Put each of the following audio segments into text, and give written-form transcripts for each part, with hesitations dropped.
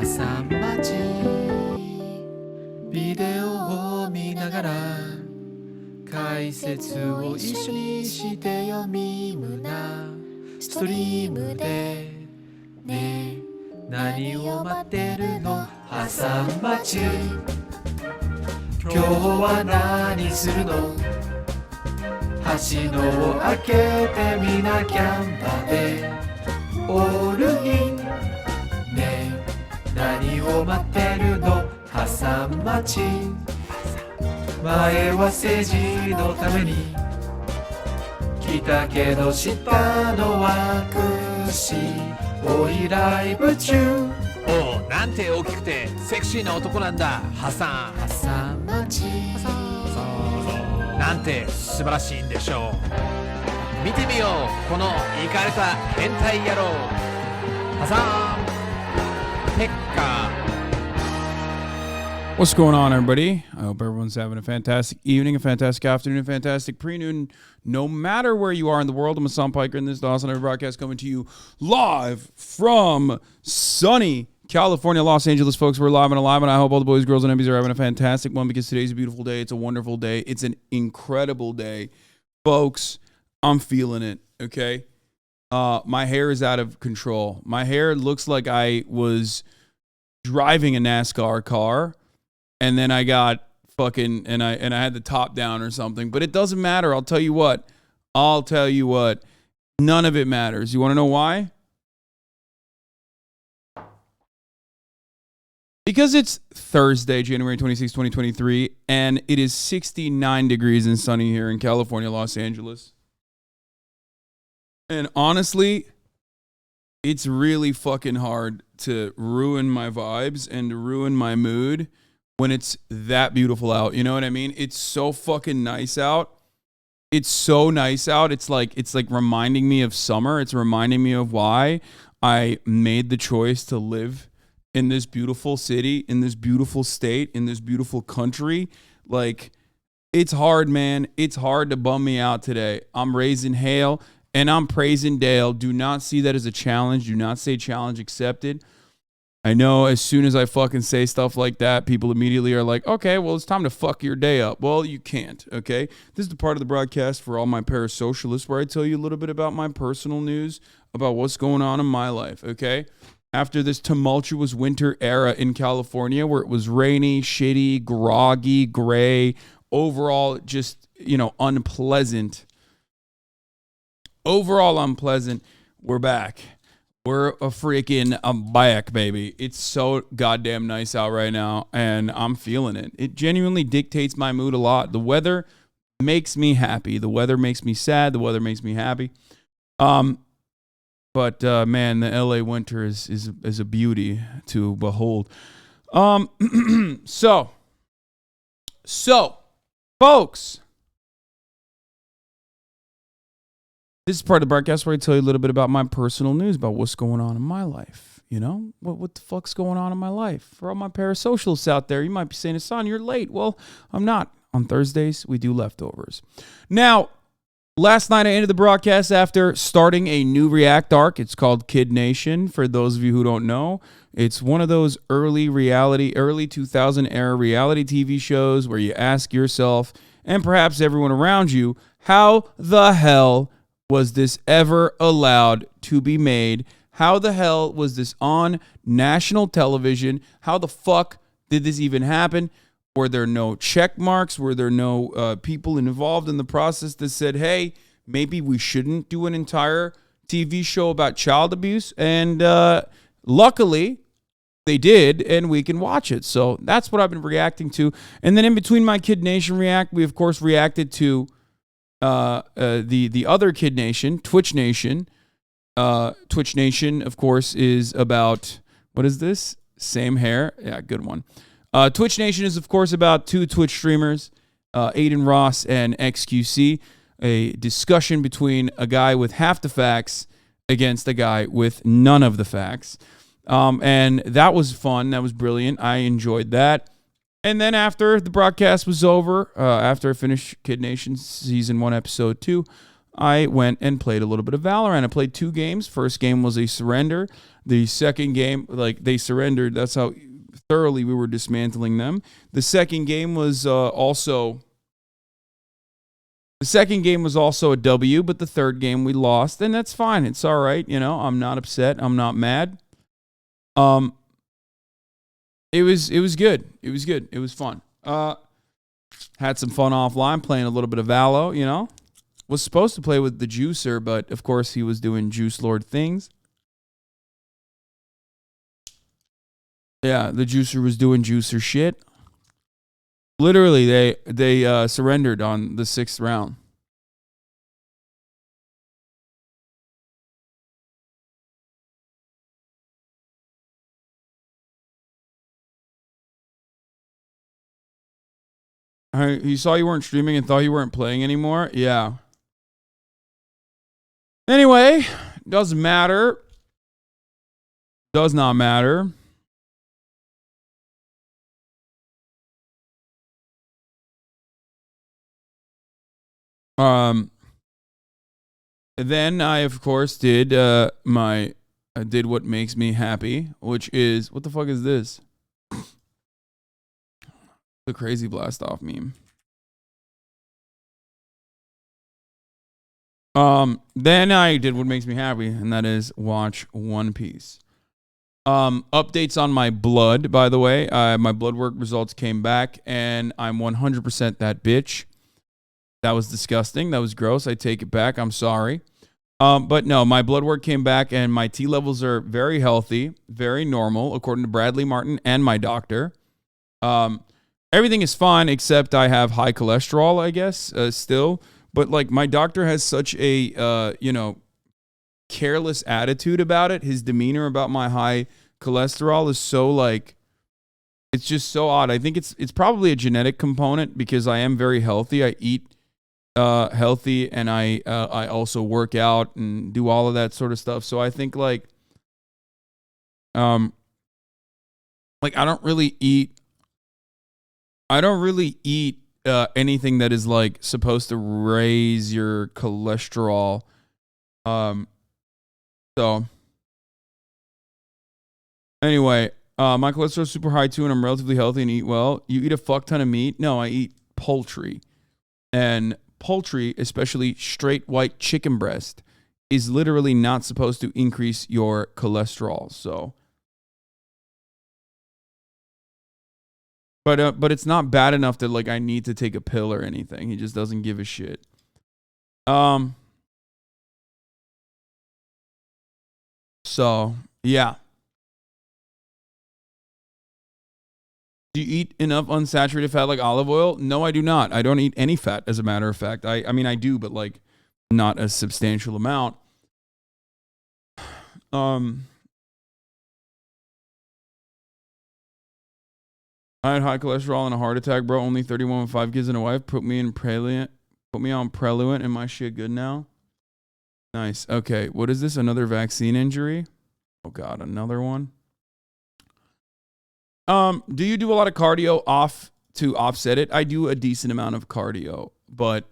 ハサンマチビデオを見ながら解説を一緒にしてよミムナストリームでね何を待ってるのハサンマチ今日は何するのはしのを開けてみなきゃんだでオールインね何を待ってるのハサンマチ前は政治のために来たけど下のはくしおいライブ中おうなんて大きくてセクシーな男なんだハサンハサンマチなんて素晴らしいんでしょう見てみようこのイカれた変態野郎ハサンペッカー What's going on, everybody? I hope everyone's having a fantastic evening, a fantastic afternoon, a fantastic pre-noon, no matter where you are in the world. I'm Hasan Piker, and this is the HasanAbi broadcast coming to you live from sunny California, Los Angeles, folks. We're live and alive, and I hope all the boys, girls, and MBs are having a fantastic one because today's a beautiful day. It's a wonderful day. It's an incredible day. Folks, I'm feeling it, okay? My hair is out of control. My hair looks like I was driving a NASCAR car. And then I got fucking, and I had the top down or something. But it doesn't matter. I'll tell you what. None of it matters. You want to know why? Because it's Thursday, January 26, 2023, and it is 69 degrees and sunny here in California, Los Angeles. And honestly, it's really fucking hard to ruin my vibes and to ruin my mood when it's that beautiful out. You know what I mean? It's so fucking nice out. It's so nice out. It's like reminding me of summer. It's reminding me of why I made the choice to live in this beautiful city, in this beautiful state, in this beautiful country. Like, it's hard, man. It's hard to bum me out today. I'm raising hail and I'm praising Dale. Do not see that as a challenge. Do not say challenge accepted. I know as soon as I fucking say stuff like that, people immediately are like, okay, well, it's time to fuck your day up. Well, you can't, okay? This is the part of the broadcast for all my parasocialists where I tell you a little bit about my personal news, about what's going on in my life, okay? After this tumultuous winter era in California where it was rainy, shitty, groggy, gray, overall just, unpleasant. Overall unpleasant, we're back. We're back, baby. It's so goddamn nice out right now, and I'm feeling it. It genuinely dictates my mood a lot. The weather makes me happy. The weather makes me sad. The weather makes me happy. But man, the LA winter is a beauty to behold. So, folks. This is part of the broadcast where I tell you a little bit about my personal news, about what's going on in my life. What the fuck's going on in my life? For all my parasocialists out there, you might be saying, Hasan, you're late. Well, I'm not. On Thursdays, we do leftovers. Now, last night I ended the broadcast after starting a new React arc. It's called Kid Nation. For those of you who don't know, it's one of those early 2000 era reality TV shows where you ask yourself, and perhaps everyone around you, how the hell was this ever allowed to be made? How the hell was this on national television? How the fuck did this even happen? Were there no check marks? Were there no people involved in the process that said, hey, maybe we shouldn't do an entire TV show about child abuse? And luckily, they did, and we can watch it. So that's what I've been reacting to. And then in between my Kid Nation react, we, of course, reacted to the other Kid Nation, Twitch Nation. Twitch Nation, of course, is about, what is this? Same hair? Yeah, good one. Twitch Nation is, of course, about two Twitch streamers, Aiden Ross and XQC, a discussion between a guy with half the facts against a guy with none of the facts. And that was fun. That was brilliant. I enjoyed that. And then after the broadcast was over, after I finished Kid Nation Season 1, Episode 2, I went and played a little bit of Valorant. I played 2 games. First game was a surrender. The second game, they surrendered. That's how thoroughly we were dismantling them. The second game was also a W, but the third game we lost, and that's fine. It's all right. I'm not upset. I'm not mad. It was good. It was good. It was fun. Had some fun offline playing a little bit of Valo, Was supposed to play with the Juicer, but of course he was doing NEWSLORD things. Yeah, the Juicer was doing Juicer shit. Literally, they surrendered on the 6th round. You saw you weren't streaming and thought you weren't playing anymore? Yeah. Anyway, doesn't matter. Does not matter. Then I, of course, did did what makes me happy, which is, what the fuck is this? The crazy blast off meme. Then I did what makes me happy, and that is watch One Piece. Updates on my blood, by the way. My blood work results came back, and I'm 100% that bitch. That was disgusting. That was gross. I take it back. I'm sorry. But no, my blood work came back, and my T levels are very healthy, very normal, according to Bradley Martin and my doctor. Everything is fine, except I have high cholesterol, I guess, still. But, my doctor has such a, careless attitude about it. His demeanor about my high cholesterol is so, it's just so odd. I think it's probably a genetic component because I am very healthy. I eat healthy, and I also work out and do all of that sort of stuff. So I think, I don't really eat anything that is supposed to raise your cholesterol. So anyway, My cholesterol's super high too, and I'm relatively healthy and eat well. You eat a fuck ton of meat? No, I eat poultry. And poultry, especially straight white chicken breast, is literally not supposed to increase your cholesterol. So, but it's not bad enough that like I need to take a pill or anything. He just doesn't give a shit. So yeah. Do you eat enough unsaturated fat like olive oil? No, I do not. I don't eat any fat, as a matter of fact. I mean, I do, but like not a substantial amount. I had high cholesterol and a heart attack, bro. Only 31 with 5 kids and a wife. Put me on Preluent. Am I shit good now? Nice. Okay. What is this? Another vaccine injury? Oh God, another one. Do you do a lot of cardio off to offset it? I do a decent amount of cardio, but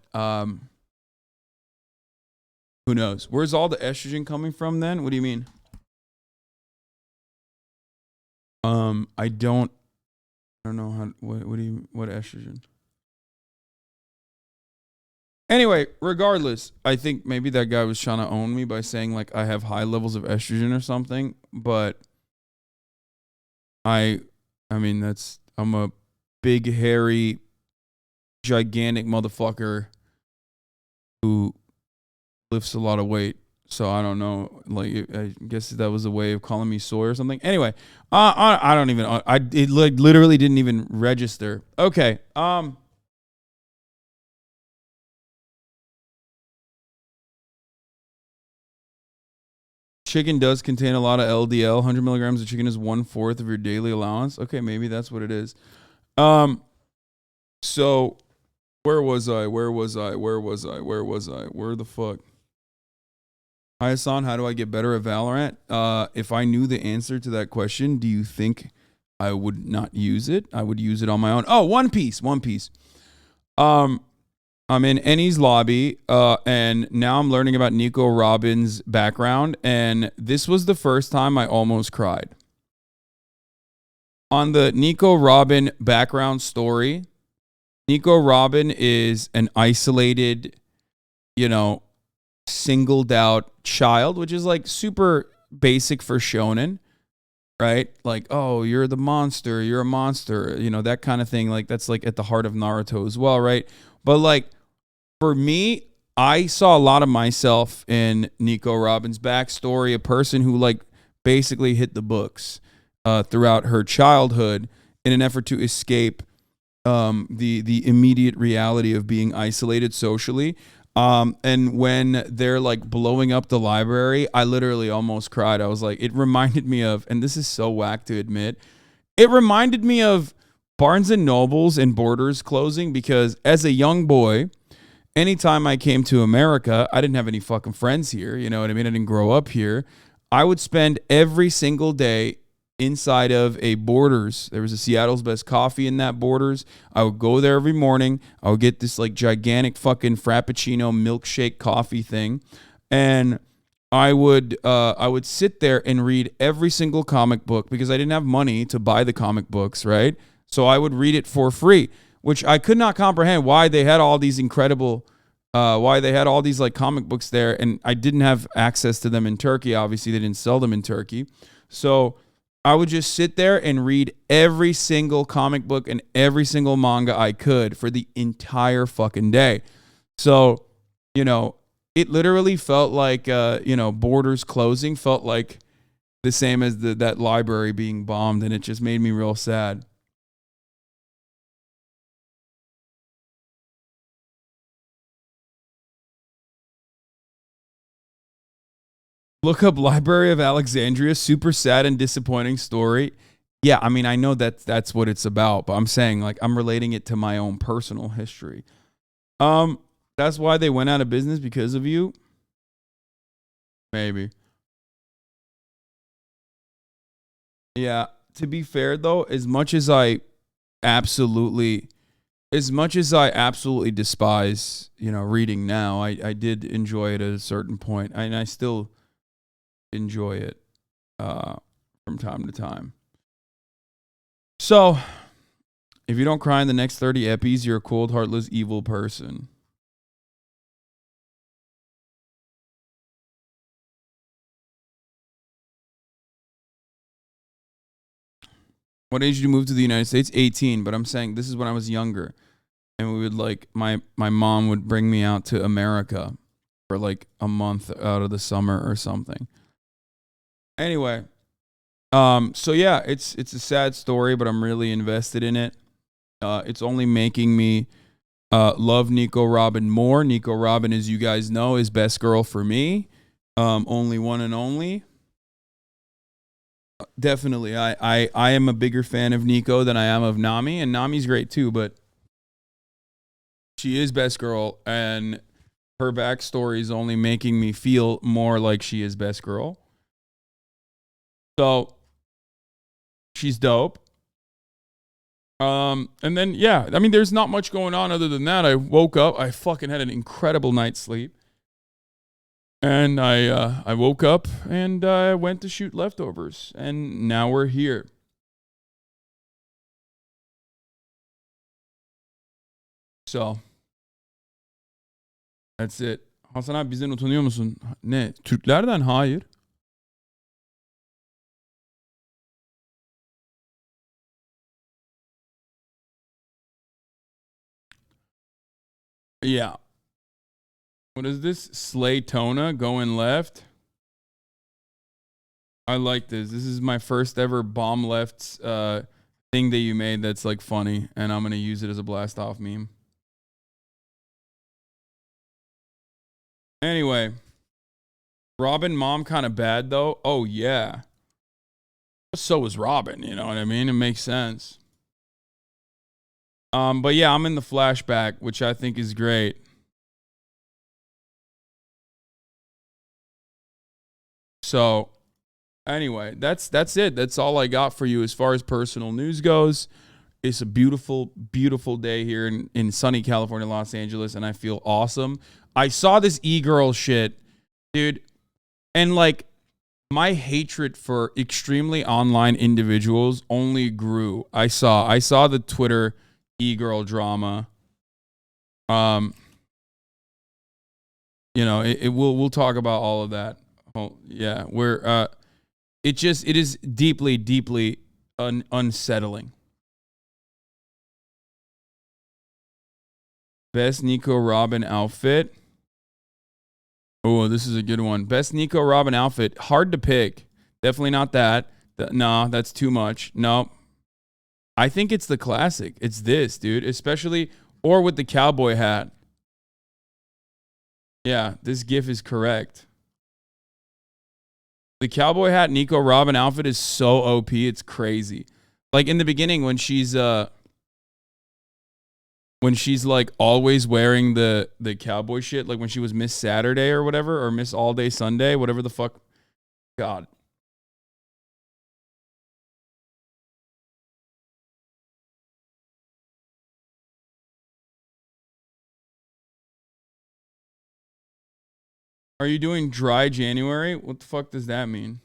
who knows? Where's all the estrogen coming from then? What do you mean? I don't know how. What estrogen? Anyway, regardless, I think maybe that guy was trying to own me by saying like I have high levels of estrogen or something, but I mean I'm a big hairy gigantic motherfucker who lifts a lot of weight. So I don't know, like I guess that was a way of calling me soy or something. Anyway, I don't even it like literally didn't even register. Okay. Chicken does contain a lot of LDL. 100 milligrams of chicken is 1/4 of your daily allowance. Okay, maybe that's what it is. So where was I? Where the fuck? Hi, Hasan. How do I get better at Valorant? If I knew the answer to that question, do you think I would not use it? I would use it on my own. Oh, One Piece. I'm in Ennie's lobby, and now I'm learning about Nico Robin's background, and this was the first time I almost cried. On the Nico Robin background story, Nico Robin is an isolated, singled out child, which is like super basic for shonen, right? Like, oh, you're the monster, you're a monster, that kind of thing. Like that's like at the heart of Naruto as well, right? But like for me, I saw a lot of myself in Nico Robin's backstory, a person who like basically hit the books throughout her childhood in an effort to escape the immediate reality of being isolated socially. And when they're like blowing up the library, I literally almost cried. I was like, it reminded me of, and this is so whack to admit, it reminded me of Barnes and Nobles and Borders closing, because as a young boy, anytime I came to America, I didn't have any fucking friends here. You know what I mean? I didn't grow up here. I would spend every single day inside of a Borders. There was a Seattle's Best Coffee in that Borders. I would go there every morning. I would get this like gigantic fucking Frappuccino milkshake coffee thing. And I would sit there and read every single comic book because I didn't have money to buy the comic books, right? So I would read it for free, which I could not comprehend why they had all these incredible, why they had all these like comic books there, and I didn't have access to them in Turkey. Obviously, they didn't sell them in Turkey. So I would just sit there and read every single comic book and every single manga I could for the entire fucking day. So, it literally felt like, Borders closing felt like the same as that library being bombed, and it just made me real sad. Look up Library of Alexandria. Super sad and disappointing story. Yeah, I mean, I know that's what it's about, but I'm saying like I'm relating it to my own personal history. That's why they went out of business, because of you. Maybe. Yeah. To be fair though, absolutely as much as I absolutely despise, reading now, I did enjoy it at a certain point, and I still enjoy it from time to time. So, if you don't cry in the next 30 epis, you're a cold, heartless, evil person. What age did you move to the United States? 18, but I'm saying this is when I was younger. And we would like, my mom would bring me out to America for like a month out of the summer or something. Anyway, so yeah, it's a sad story, but I'm really invested in it. It's only making me love Nico Robin more. Nico Robin, as you guys know, is best girl for me. Only one and only. Definitely, I am a bigger fan of Nico than I am of Nami, and Nami's great too, but she is best girl, and her backstory is only making me feel more like she is best girl. So she's dope. And then yeah, I mean, there's not much going on other than that. I woke up, I fucking had an incredible night's sleep. And I woke up and I went to shoot leftovers. And now we're here. So that's it. Hasan abi bizden utanıyor musun? Ne? Türklerden? Hayır. Yeah. What is this? Slaytona going left. I like this. This is my first ever bomb left thing that you made that's like funny, and I'm gonna use it as a blast off meme. Anyway, Robin mom kind of bad though. Oh yeah. So was Robin, you know what I mean? It makes sense. But yeah, I'm in the flashback, which I think is great. So anyway, that's it. That's all I got for you as far as personal news goes. It's a beautiful, beautiful day here in sunny California, Los Angeles, and I feel awesome. I saw this e-girl shit, dude, and like my hatred for extremely online individuals only grew. I saw the Twitter e-girl drama. You know, we'll talk about all of that. Oh, yeah, it is deeply, deeply unsettling. Best Nico Robin outfit. Oh, this is a good one. Best Nico Robin outfit. Hard to pick. Definitely not that. No, that's too much. No. I think it's the classic. It's this, dude. Especially, or with the cowboy hat. Yeah, this gif is correct. The cowboy hat Nico Robin outfit is so OP. It's crazy. Like in the beginning when she's like always wearing the cowboy shit, like when she was Miss Saturday or whatever, or Miss All Day Sunday, whatever the fuck. God. Are you doing dry January? What the fuck does that mean?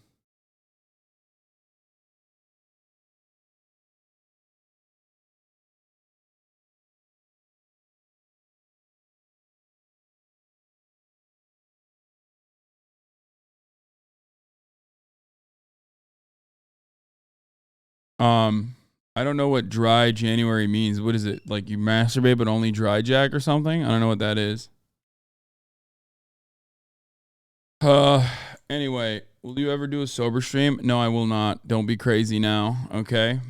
I don't know what dry January means. What is it? Like you masturbate but only dry jack or something? I don't know what that is. Anyway, will you ever do a sober stream? No, I will not. Don't be crazy now, okay?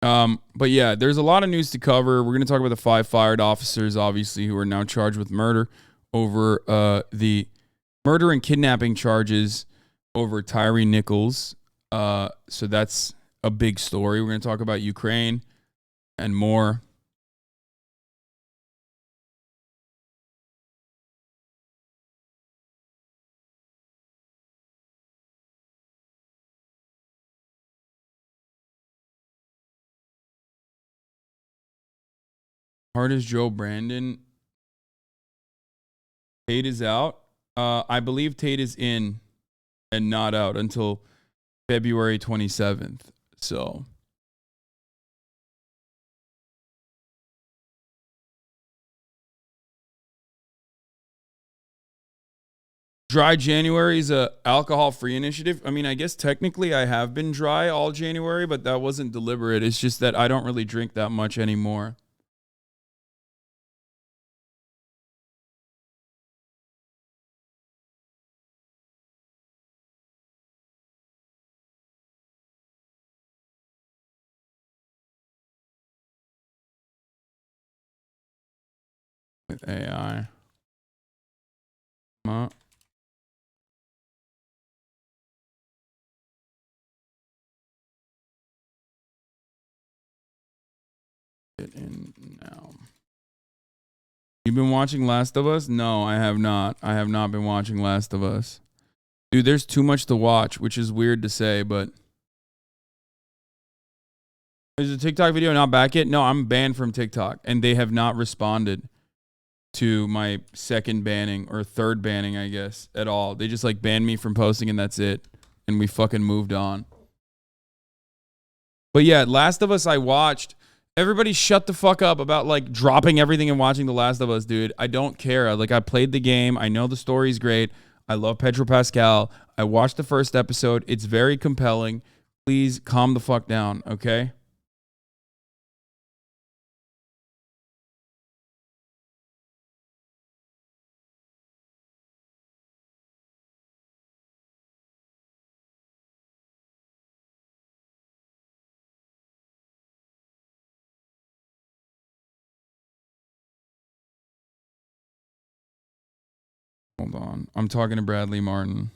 But yeah, there's a lot of news to cover. We're going to talk about the 5 fired officers, obviously, who are now charged with murder over the murder and kidnapping charges over Tyre Nichols. So that's a big story. We're going to talk about Ukraine and more. Hard as Joe Brandon. Tate is out. I believe Tate is in and not out until February 27th. So Dry January is a alcohol-free initiative. I mean, I guess technically I have been dry all January, but that wasn't deliberate. It's just that I don't really drink that much anymore. With AI. Get in now. You've been watching Last of Us? No, I have not. I have not been watching Last of Us. Dude, there's too much to watch, which is weird to say, but... Is the TikTok video not back yet? No, I'm banned from TikTok, and they have not responded to my second banning or third banning, I guess, at all. They just like banned me from posting and that's it. And we fucking moved on. But yeah, Last of Us I watched. Everybody shut the fuck up about like dropping everything and watching The Last of Us, dude. I don't care. Like I played the game. I know the story's great. I love Pedro Pascal. I watched the first episode. It's very compelling. Please calm the fuck down, okay? Hold on. I'm talking to Bradley Martin.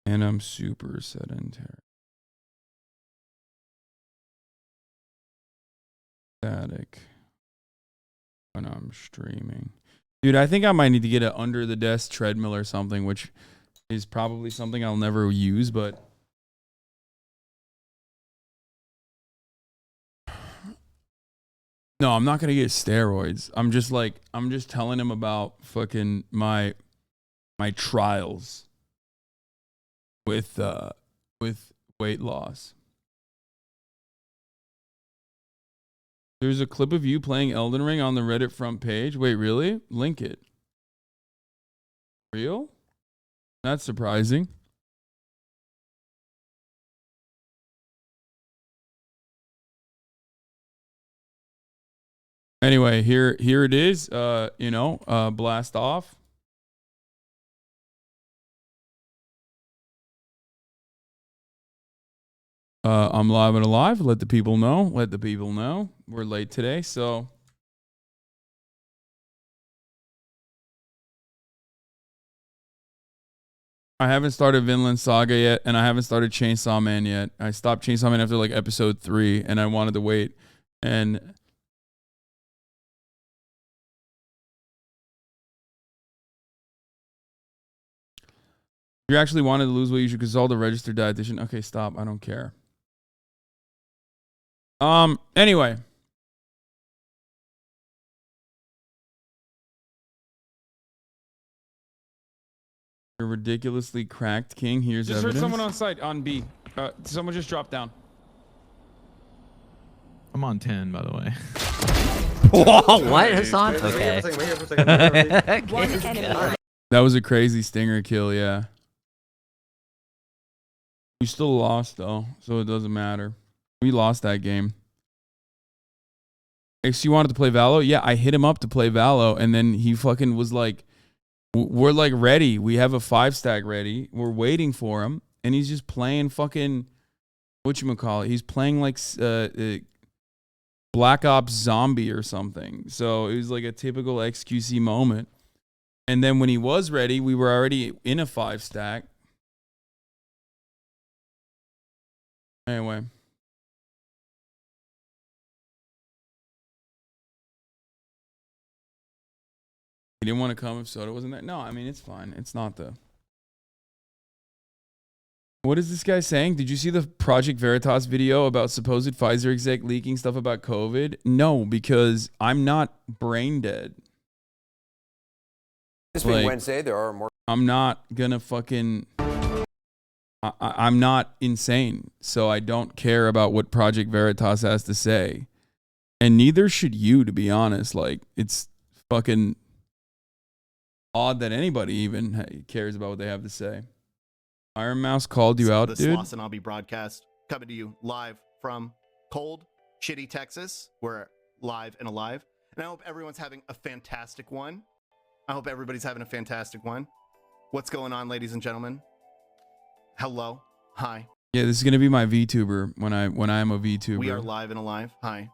And I'm super sedentary. Static. When I'm streaming. Dude, I think I might need to get an under the desk treadmill or something, which is probably something I'll never use, but... No, I'm not gonna get steroids. I'm just telling him about fucking my trials with weight loss. There's a clip of you playing Elden Ring on the Reddit front page. Wait, really? Link it. Real? That's surprising. Anyway, here it is. Blast off. I'm live and alive. Let the people know. Let the people know. We're late today, so. I haven't started Vinland Saga yet, and I haven't started Chainsaw Man yet. I stopped Chainsaw Man after like episode 3, and I wanted to wait. And if you actually wanted to lose weight, you should consult a registered dietitian. Okay, stop. I don't care. Anyway. You're ridiculously cracked, King. Here's just evidence. Heard someone on site on B. Someone just dropped down. I'm on 10, by the way. Whoa, what, Hasan? Okay. That was a crazy stinger kill, yeah. We still lost, though, so it doesn't matter. We lost that game. XC wanted to play Valo? Yeah, I hit him up to play Valo, and then he fucking was like, we're like ready. We have a 5-stack ready. We're waiting for him, and he's just playing fucking, whatchamacallit? He's playing like Black Ops Zombie or something. So it was like a typical XQC moment. And then when he was ready, we were already in a 5-stack. Anyway. He didn't want to come if Soda wasn't there. No, I mean, it's fine. It's not the... What is this guy saying? Did you see the Project Veritas video about supposed Pfizer exec leaking stuff about COVID? No, because I'm not brain dead. This being Wednesday, there are more... I'm not gonna fucking... I'm not insane, so I don't care about what Project Veritas has to say. And neither should you, to be honest. Like, it's fucking odd that anybody even cares about what they have to say. Iron Mouse called you out, the dude. HasanAbi broadcast coming to you live from cold, shitty Texas. We're live and alive. And I hope everyone's having a fantastic one. I hope everybody's having a fantastic one. What's going on, ladies and gentlemen? Hello. Hi. Yeah, this is gonna be my VTuber when I'm a VTuber. We are live and alive. Hi.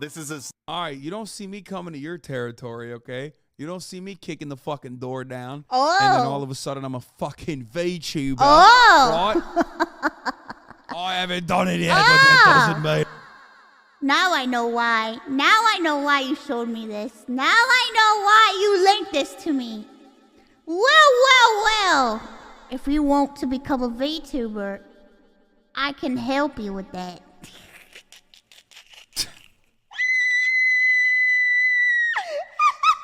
This is a... All right, you don't see me coming to your territory, okay? You don't see me kicking the fucking door down. Oh. And then all of a sudden I'm a fucking VTuber. Oh. Right? I haven't done it yet, but that doesn't mean... Now I know why. Now I know why you showed me this. Now I know why you linked this to me. Well. If you want to become a VTuber, I can help you with that.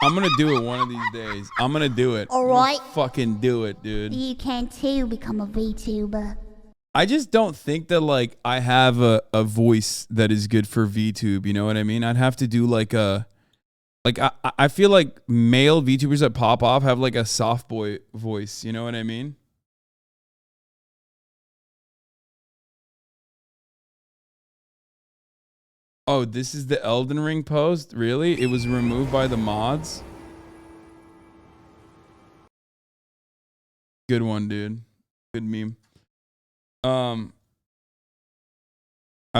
I'm gonna do it one of these days. I'm gonna do it. All right. Fucking do it, dude. You can too become a VTuber. I just don't think that like I have a voice that is good for VTube. You know what I mean? I'd have to do like a... Like, I feel like male VTubers that pop off have like a soft boy voice. You know what I mean? Oh, this is the Elden Ring post? Really? It was removed by the mods? Good one, dude. Good meme. I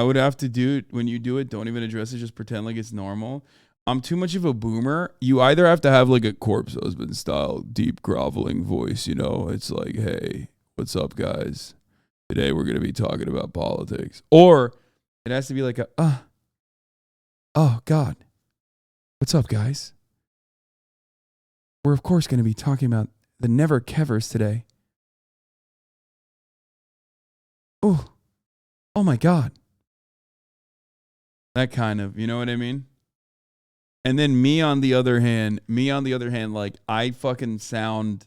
would have to do it when you do it. Don't even address it. Just pretend like it's normal. I'm too much of a boomer. You either have to have like a corpse husband style, deep groveling voice. You know, it's like, hey, what's up, guys? Today we're going to be talking about politics. Or it has to be like a, oh, God. What's up, guys? We're, of course, going to be talking about the Never Kevers today. Oh my God. That kind of, you know what I mean? And then me on the other hand, like I fucking sound,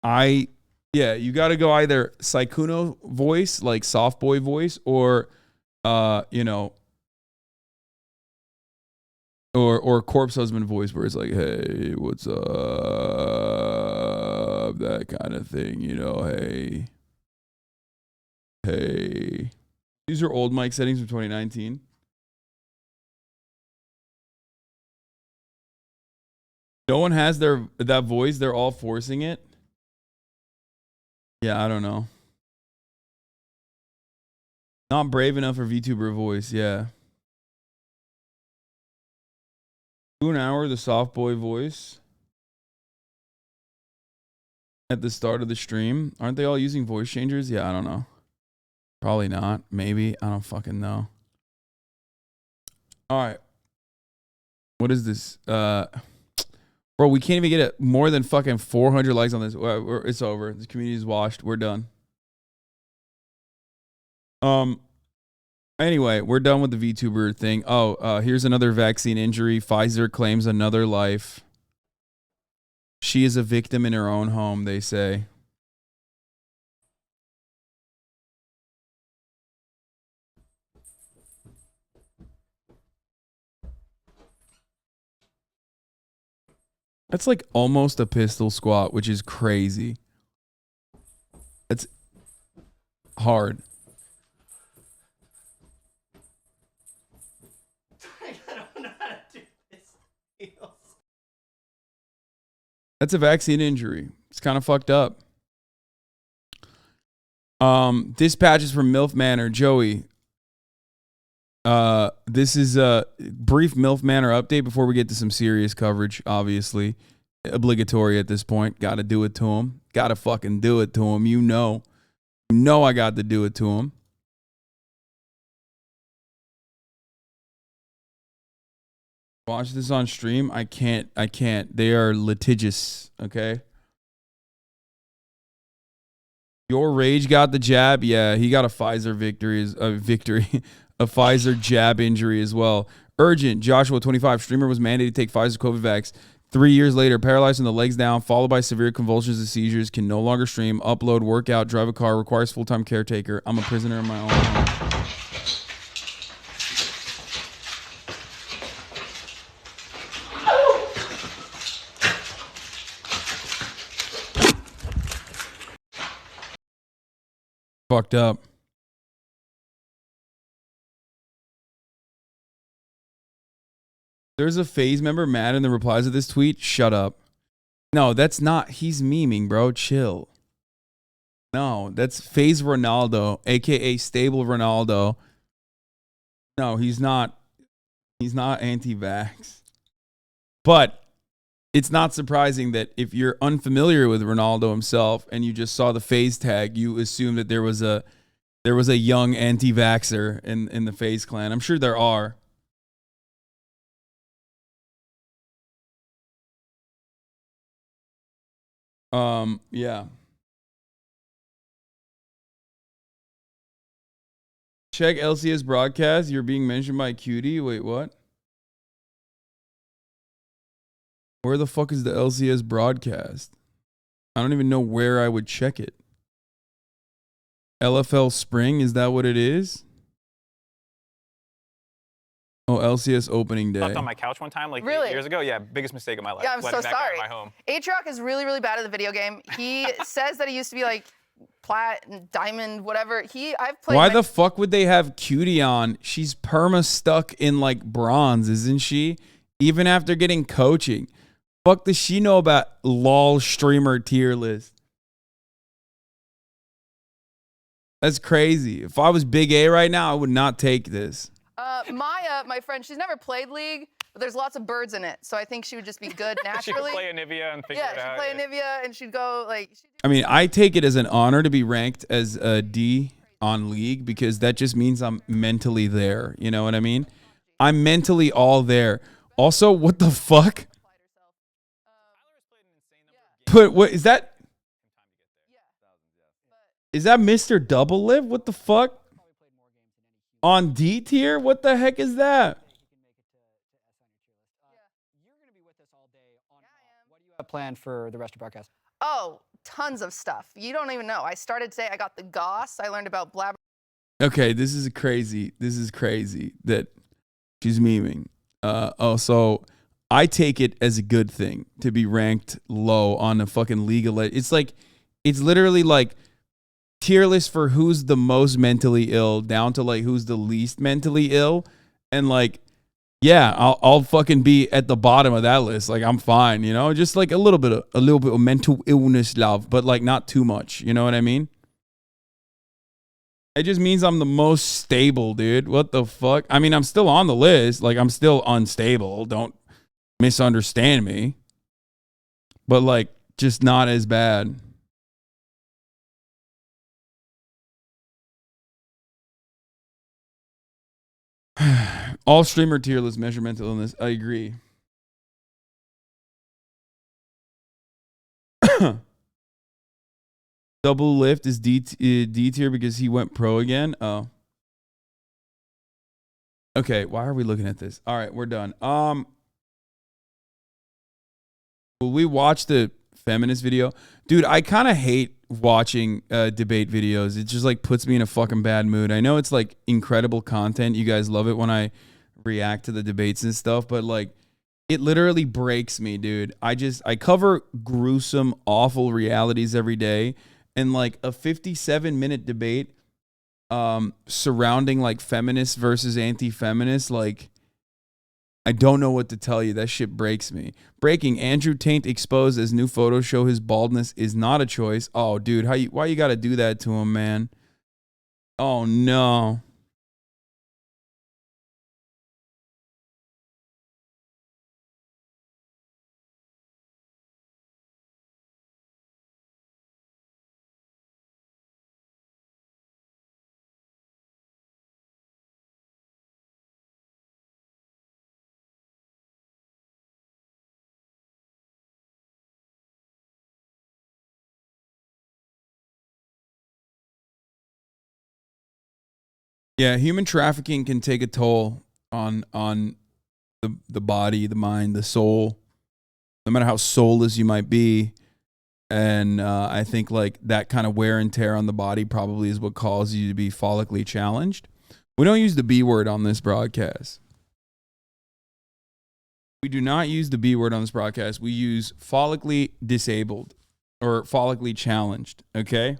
you got to go either Saikuno voice, like soft boy voice, or, you know, or corpse husband voice where it's like, hey, what's up? That kind of thing, you know, hey. These are old mic settings from 2019. No one has that voice. They're all forcing it. Yeah, I don't know. Not brave enough for VTuber voice. Yeah. 2 hour, the soft boy voice. At the start of the stream. Aren't they all using voice changers? Yeah, I don't know. Probably not. Maybe. I don't fucking know. All right. What is this? Bro, we can't even get more than fucking 400 likes on this. It's over. This community is washed. We're done. Anyway, we're done with the VTuber thing. Here's another vaccine injury. Pfizer claims another life. She is a victim in her own home, they say. That's like almost a pistol squat, which is crazy. It's hard. I don't know how to do this. That's a vaccine injury. It's kind of fucked up. Dispatch is from MILF Manor. Joey. This is a brief MILF Manor update before we get to some serious coverage, obviously. Obligatory at this point. Got to do it to him. Got to fucking do it to him. You know I got to do it to him. Watch this on stream. I can't. They are litigious, okay? Your Rage got the jab. Yeah, he got a Pfizer victory. A Pfizer jab injury as well. Urgent. Joshua 25. Streamer was mandated to take Pfizer COVID vax. 3 years later, paralyzed from the legs down, followed by severe convulsions and seizures. Can no longer stream, upload, work out, drive a car. Requires full-time caretaker. I'm a prisoner in my own home. Fucked up. There's a FaZe member mad in the replies of this tweet. Shut up. No, that's not. He's memeing, bro. Chill. No, that's FaZe Ronaldo, aka Stable Ronaldo. No, he's not. He's not anti-vax. But it's not surprising that if you're unfamiliar with Ronaldo himself and you just saw the FaZe tag, you assume that there was a young anti-vaxxer in the FaZe clan. I'm sure there are. Yeah. Check LCS broadcast. You're being mentioned by Cutie. Wait, what? Where the fuck is the LCS broadcast? I don't even know where I would check it. LFL Spring, is that what it is? Oh, LCS opening day. Slept on my couch one time, like Really? 8 years ago. Yeah, biggest mistake of my life. Yeah, I'm Letting so that guy sorry. in my home. Aatrox is really, really bad at the video game. He says that he used to be like plat, diamond, whatever. I've played. Why the fuck would they have Cutie on? She's perma stuck in like bronze, isn't she? Even after getting coaching. Fuck does she know about LOL streamer tier list? That's crazy. If I was Big A right now, I would not take this. Maya, my friend, she's never played League, but there's lots of birds in it, so I think she would just be good She naturally. could play Anivia and figure Yeah, it she'd out. play Anivia and she'd go like. I mean, I take it as an honor to be ranked as a D on League because that just means I'm mentally there. You know what I mean? I'm mentally all there. Also, what the fuck? Put what is that? Is that Mr. Double Live? What the fuck? On D tier? What the heck is that? Plan for the rest of the broadcast? Oh, tons of stuff. You don't even know. I started today. I got the goss. I learned about blabber. Okay, this is crazy that she's memeing. So I take it as a good thing to be ranked low on a fucking League of Legends. It's literally like tier list for who's the most mentally ill down to like who's the least mentally ill. And like, yeah, I'll fucking be at the bottom of that list. Like I'm fine, you know, just like a little bit of mental illness love, but like not too much. You know what I mean? It just means I'm the most stable, dude. What the fuck? I mean, I'm still on the list. Like I'm still unstable. Don't misunderstand me. But like just not as bad. All streamer tier list measure mental illness. I agree. Double Lift is D tier because he went pro again. Oh. Okay, why are we looking at this? All right, we're done. Will we watch the feminist video? Dude, I kind of hate watching debate videos. It just like puts me in a fucking bad mood. I know it's like incredible content. You guys love it when I react to the debates and stuff, but like it literally breaks me, dude. I cover gruesome, awful realities every day, and like a 57-minute debate surrounding like feminists versus anti-feminists, like I don't know what to tell you. That shit breaks me. Breaking: Andrew Tate exposed as new photos show his baldness is not a choice. Oh, dude, why you gotta do that to him, man? Oh no. Yeah, human trafficking can take a toll on the body, the mind, the soul, no matter how soulless you might be. And I think like that kind of wear and tear on the body probably is what causes you to be follically challenged. We don't use the B word on this broadcast. We do not use the B word on this broadcast. We use follically disabled or follically challenged, okay?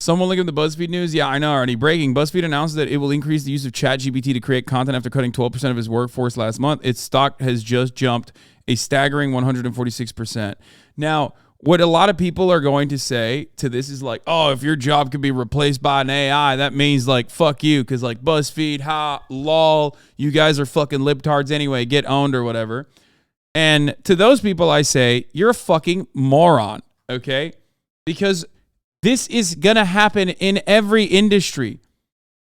Someone look at the Buzzfeed news. Yeah, I know already. Breaking. Buzzfeed announced that it will increase the use of ChatGPT to create content after cutting 12% of its workforce last month. Its stock has just jumped a staggering 146%. Now, what a lot of people are going to say to this is like, oh, if your job could be replaced by an AI, that means like, fuck you. Because like Buzzfeed, lol, you guys are fucking libtards anyway. Get owned or whatever. And to those people, I say, you're a fucking moron. Okay? Because this is going to happen in every industry.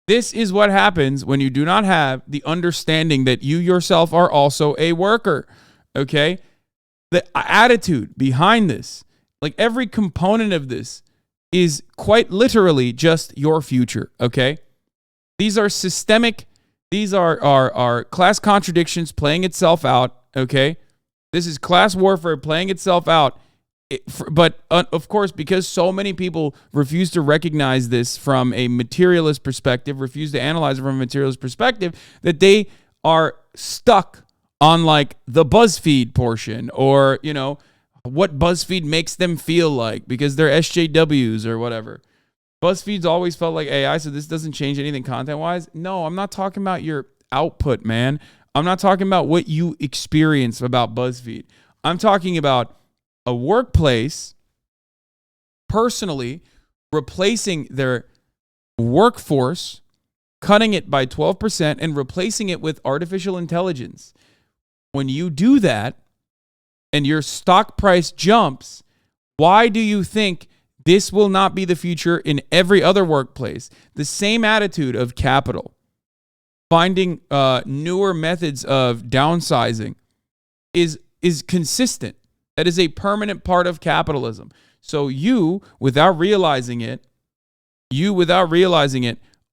This is what happens when you do not have the understanding that you yourself are also a worker. Okay? The attitude behind this, like every component of this, is quite literally just your future. Okay? These are systemic, these are class contradictions playing itself out. Okay? This is class warfare playing itself out. But of course, because so many people refuse to recognize this from a materialist perspective, refuse to analyze it from a materialist perspective, that they are stuck on like the BuzzFeed portion or, you know, what BuzzFeed makes them feel like because they're SJWs or whatever. BuzzFeed's always felt like AI, so this doesn't change anything content-wise. No, I'm not talking about your output, man. I'm not talking about what you experience about BuzzFeed. I'm talking about a workplace personally replacing their workforce, cutting it by 12% and replacing it with artificial intelligence. When you do that and your stock price jumps, why do you think this will not be the future in every other workplace? The same attitude of capital, finding newer methods of downsizing is consistent. That is a permanent part of capitalism. So you, without realizing it,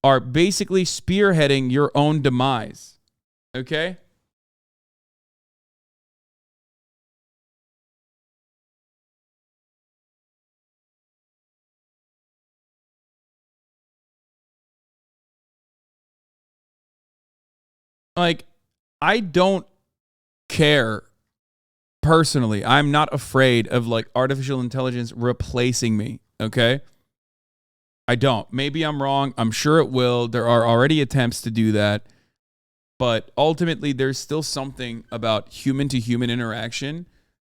are basically spearheading your own demise. Okay? Like, I don't care. Personally, I'm not afraid of like artificial intelligence replacing me, okay? I don't. Maybe I'm wrong. I'm sure it will. There are already attempts to do that. But ultimately, there's still something about human-to-human interaction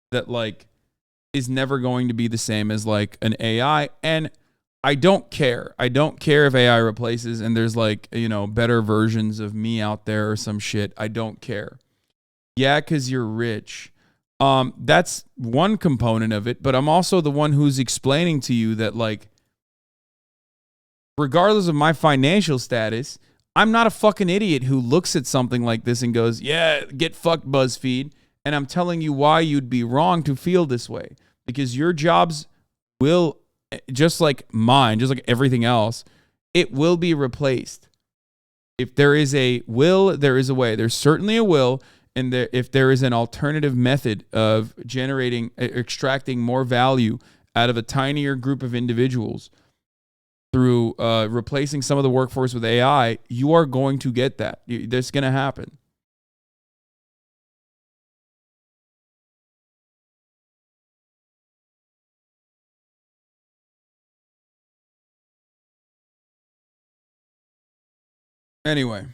that like is never going to be the same as like an AI. And I don't care. I don't care if AI replaces and there's like, you know, better versions of me out there or some shit. I don't care. Yeah, because you're rich. That's one component of it, but I'm also the one who's explaining to you that like, regardless of my financial status, I'm not a fucking idiot who looks at something like this and goes, yeah, get fucked, BuzzFeed. And I'm telling you why you'd be wrong to feel this way, because your jobs will, just like mine, just like everything else, it will be replaced. If there is a will, there is a way. There's certainly a will. And if there is an alternative method of extracting more value out of a tinier group of individuals through replacing some of the workforce with AI, you are going to get that. That's going to happen. Anyway.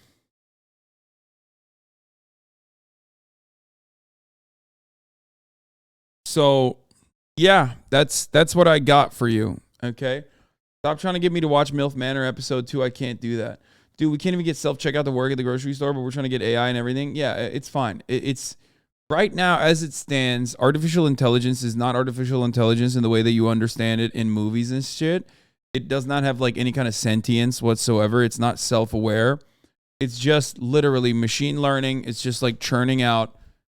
So, yeah, that's what I got for you, okay? Stop trying to get me to watch MILF Manor episode 2. I can't do that. Dude, we can't even get self-checkout to work at the grocery store, but we're trying to get AI and everything. Yeah, it's fine. It's right now, as it stands, artificial intelligence is not artificial intelligence in the way that you understand it in movies and shit. It does not have like any kind of sentience whatsoever. It's not self-aware. It's just literally machine learning. It's just like churning out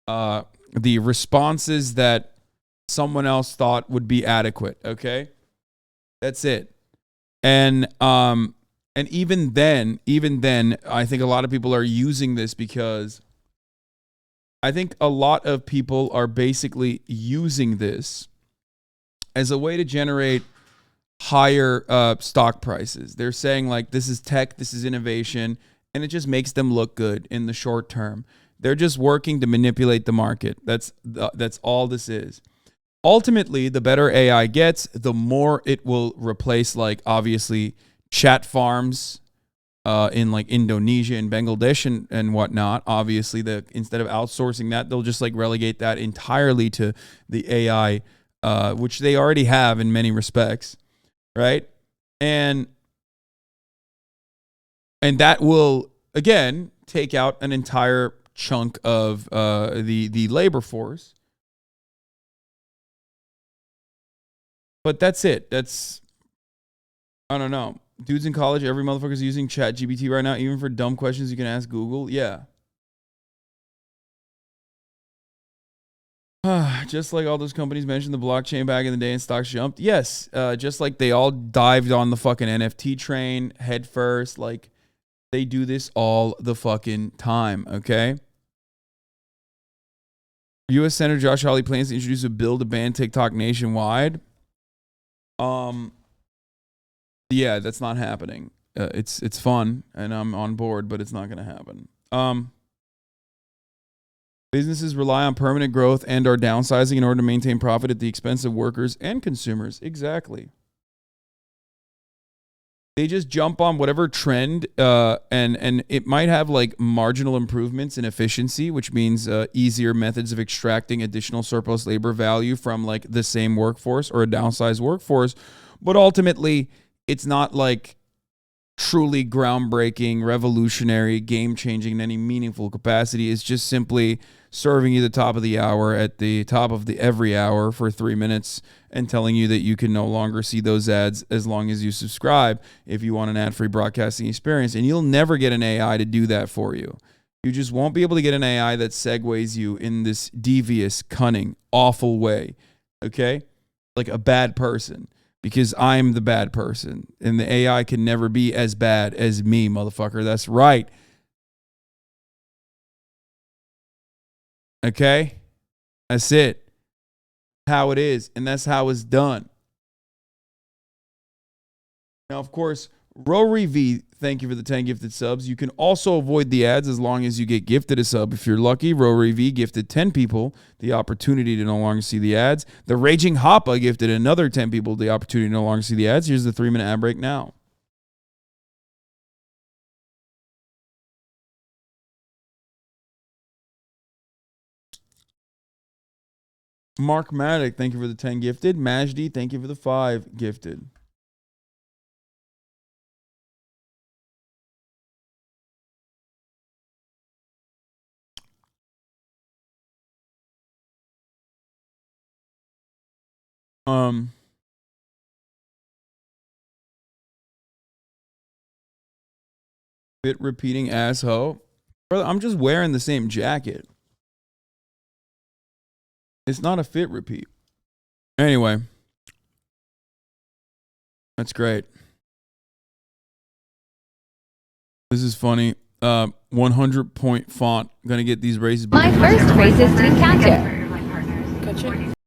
the responses that someone else thought would be adequate, okay? That's it. And even then, I think a lot of people are using this because I think a lot of people are basically using this as a way to generate higher stock prices. They're saying like, this is tech, this is innovation, and it just makes them look good in the short term. They're just working to manipulate the market. That's all this is. ultimately, the better AI gets, the more it will replace, like, obviously, chat farms in like Indonesia and Bangladesh and whatnot. Obviously, instead of outsourcing that, they'll just like relegate that entirely to the AI, which they already have in many respects, right? And that will again take out an entire chunk of the labor force. But that's it. I don't know. Dudes in college, every motherfucker's using ChatGPT right now, even for dumb questions you can ask Google. Yeah. Just like all those companies mentioned the blockchain back in the day and stocks jumped. Yes. Just like they all dived on the fucking NFT train head first. Like, they do this all the fucking time, okay? U.S. Senator Josh Hawley plans to introduce a bill to ban TikTok nationwide. Yeah, that's not happening. It's fun, and I'm on board, but it's not going to happen. Businesses rely on permanent growth and are downsizing in order to maintain profit at the expense of workers and consumers. Exactly. They just jump on whatever trend, and it might have like marginal improvements in efficiency, which means easier methods of extracting additional surplus labor value from like the same workforce or a downsized workforce. But ultimately, it's not like truly groundbreaking, revolutionary, game-changing in any meaningful capacity. It's just simply serving you the top of the hour at the top of the every hour for 3 minutes and telling you that you can no longer see those ads as long as you subscribe if you want an ad-free broadcasting experience. And you'll never get an AI to do that for you. You just won't be able to get an AI that segues you in this devious, cunning, awful way. Okay? Like a bad person. Because I'm the bad person. And the AI can never be as bad as me, motherfucker. That's right. Okay? That's it. How it is. And that's how it's done. Now, of course, Rory V, thank you for the 10 gifted subs. You can also avoid the ads as long as you get gifted a sub. If you're lucky, Rory V gifted 10 people the opportunity to no longer see the ads. The Raging Hoppa gifted another 10 people the opportunity to no longer see the ads. Here's the 3-minute ad break now. Mark Maddock, thank you for the 10 gifted. Majdi, thank you for the 5 gifted. Bit repeating asshole. Brother, I'm just wearing the same jacket. It's not a fit repeat. Anyway. That's great. This is funny. 100-point font. Gonna get these races. My first racist encounter.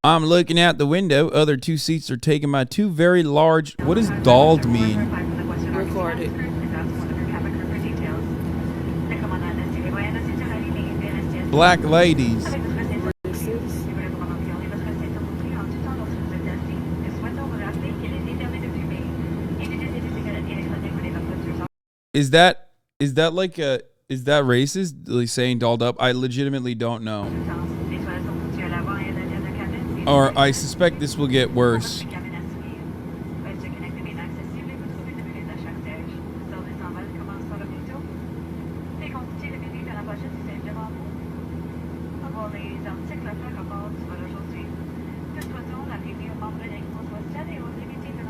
I'm looking out the window. Other 2 seats are taken by 2 very large. What does "dalled" mean? Recorded. Black ladies. Is that racist? Like saying "dolled up"? I legitimately don't know. Or I suspect this will get worse.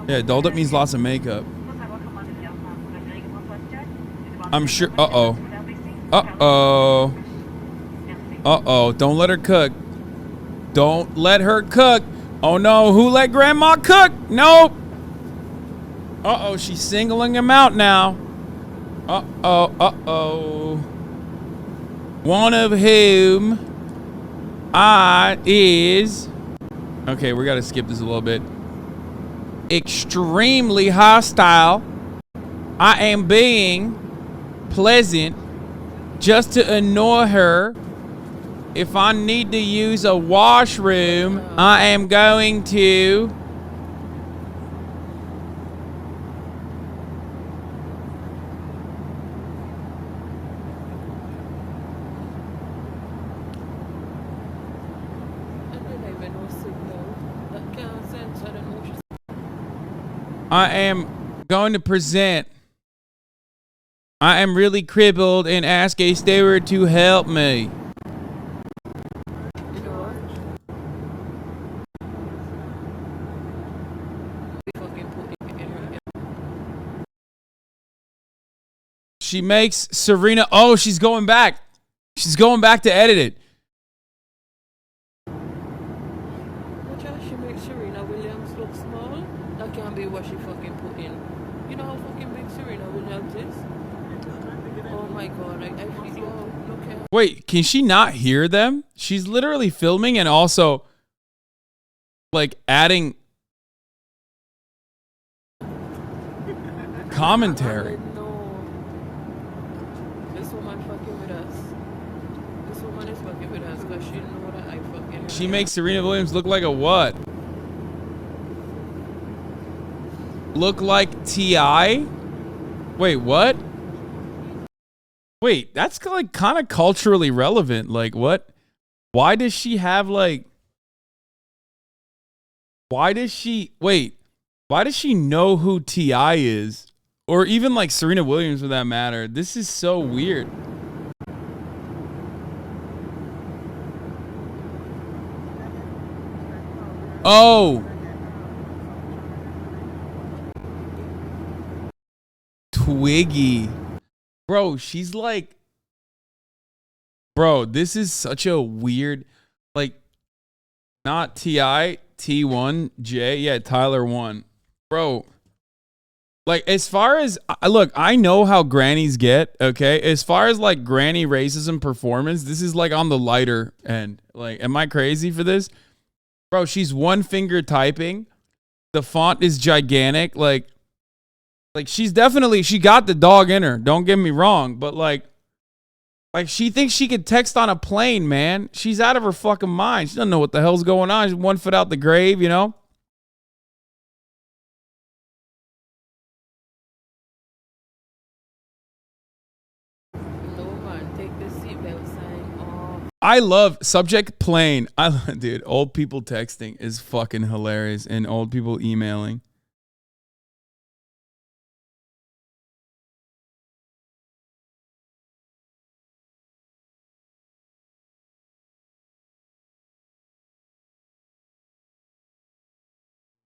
Yeah, dolled up means lots of makeup. I'm sure. Uh-oh. Uh-oh. Uh-oh. Don't let her cook. Don't let her cook. Oh, no. Who let Grandma cook? Nope. Uh-oh. She's singling him out now. Uh-oh. Uh-oh. One of whom is... Okay, we got to skip this a little bit. Extremely hostile. I am being pleasant just to annoy her. if I need to use a washroom, I am going to. I am going to present. I am really crippled and ask a steward to help me. She makes Serena. Oh, she's going back. She's going back to edit it. Watch how she makes Serena Williams look small. That can't be what she fucking put in. You know how fucking big Serena Williams is? Oh my god, I feel look at. Wait, can she not hear them? She's literally filming and also like adding commentary. This woman fucking with us. This woman is fucking with us because she know that I fucking. She makes Serena Williams look like a what? Look like T.I.? Wait, what? Wait, that's like kind of culturally relevant. Like what? Why does she have like... Why does she... Wait. Why does she know who T.I. is? Or even like Serena Williams for that matter. This is so weird. Oh. Twiggy. Bro, she's like... Bro, this is such a weird... Like, not T.I., T1J. Yeah, Tyler 1. Bro... Like, as far as, look, I know how grannies get, okay? As far as, like, granny racism performance, this is, like, on the lighter end. Like, am I crazy for this? Bro, she's one finger typing. The font is gigantic. Like, she's definitely, she got the dog in her. Don't get me wrong. But, like, she thinks she could text on a plane, man. She's out of her fucking mind. She doesn't know what the hell's going on. She's 1 foot out the grave, you know? I love subject plain. Dude, old people texting is fucking hilarious and old people emailing.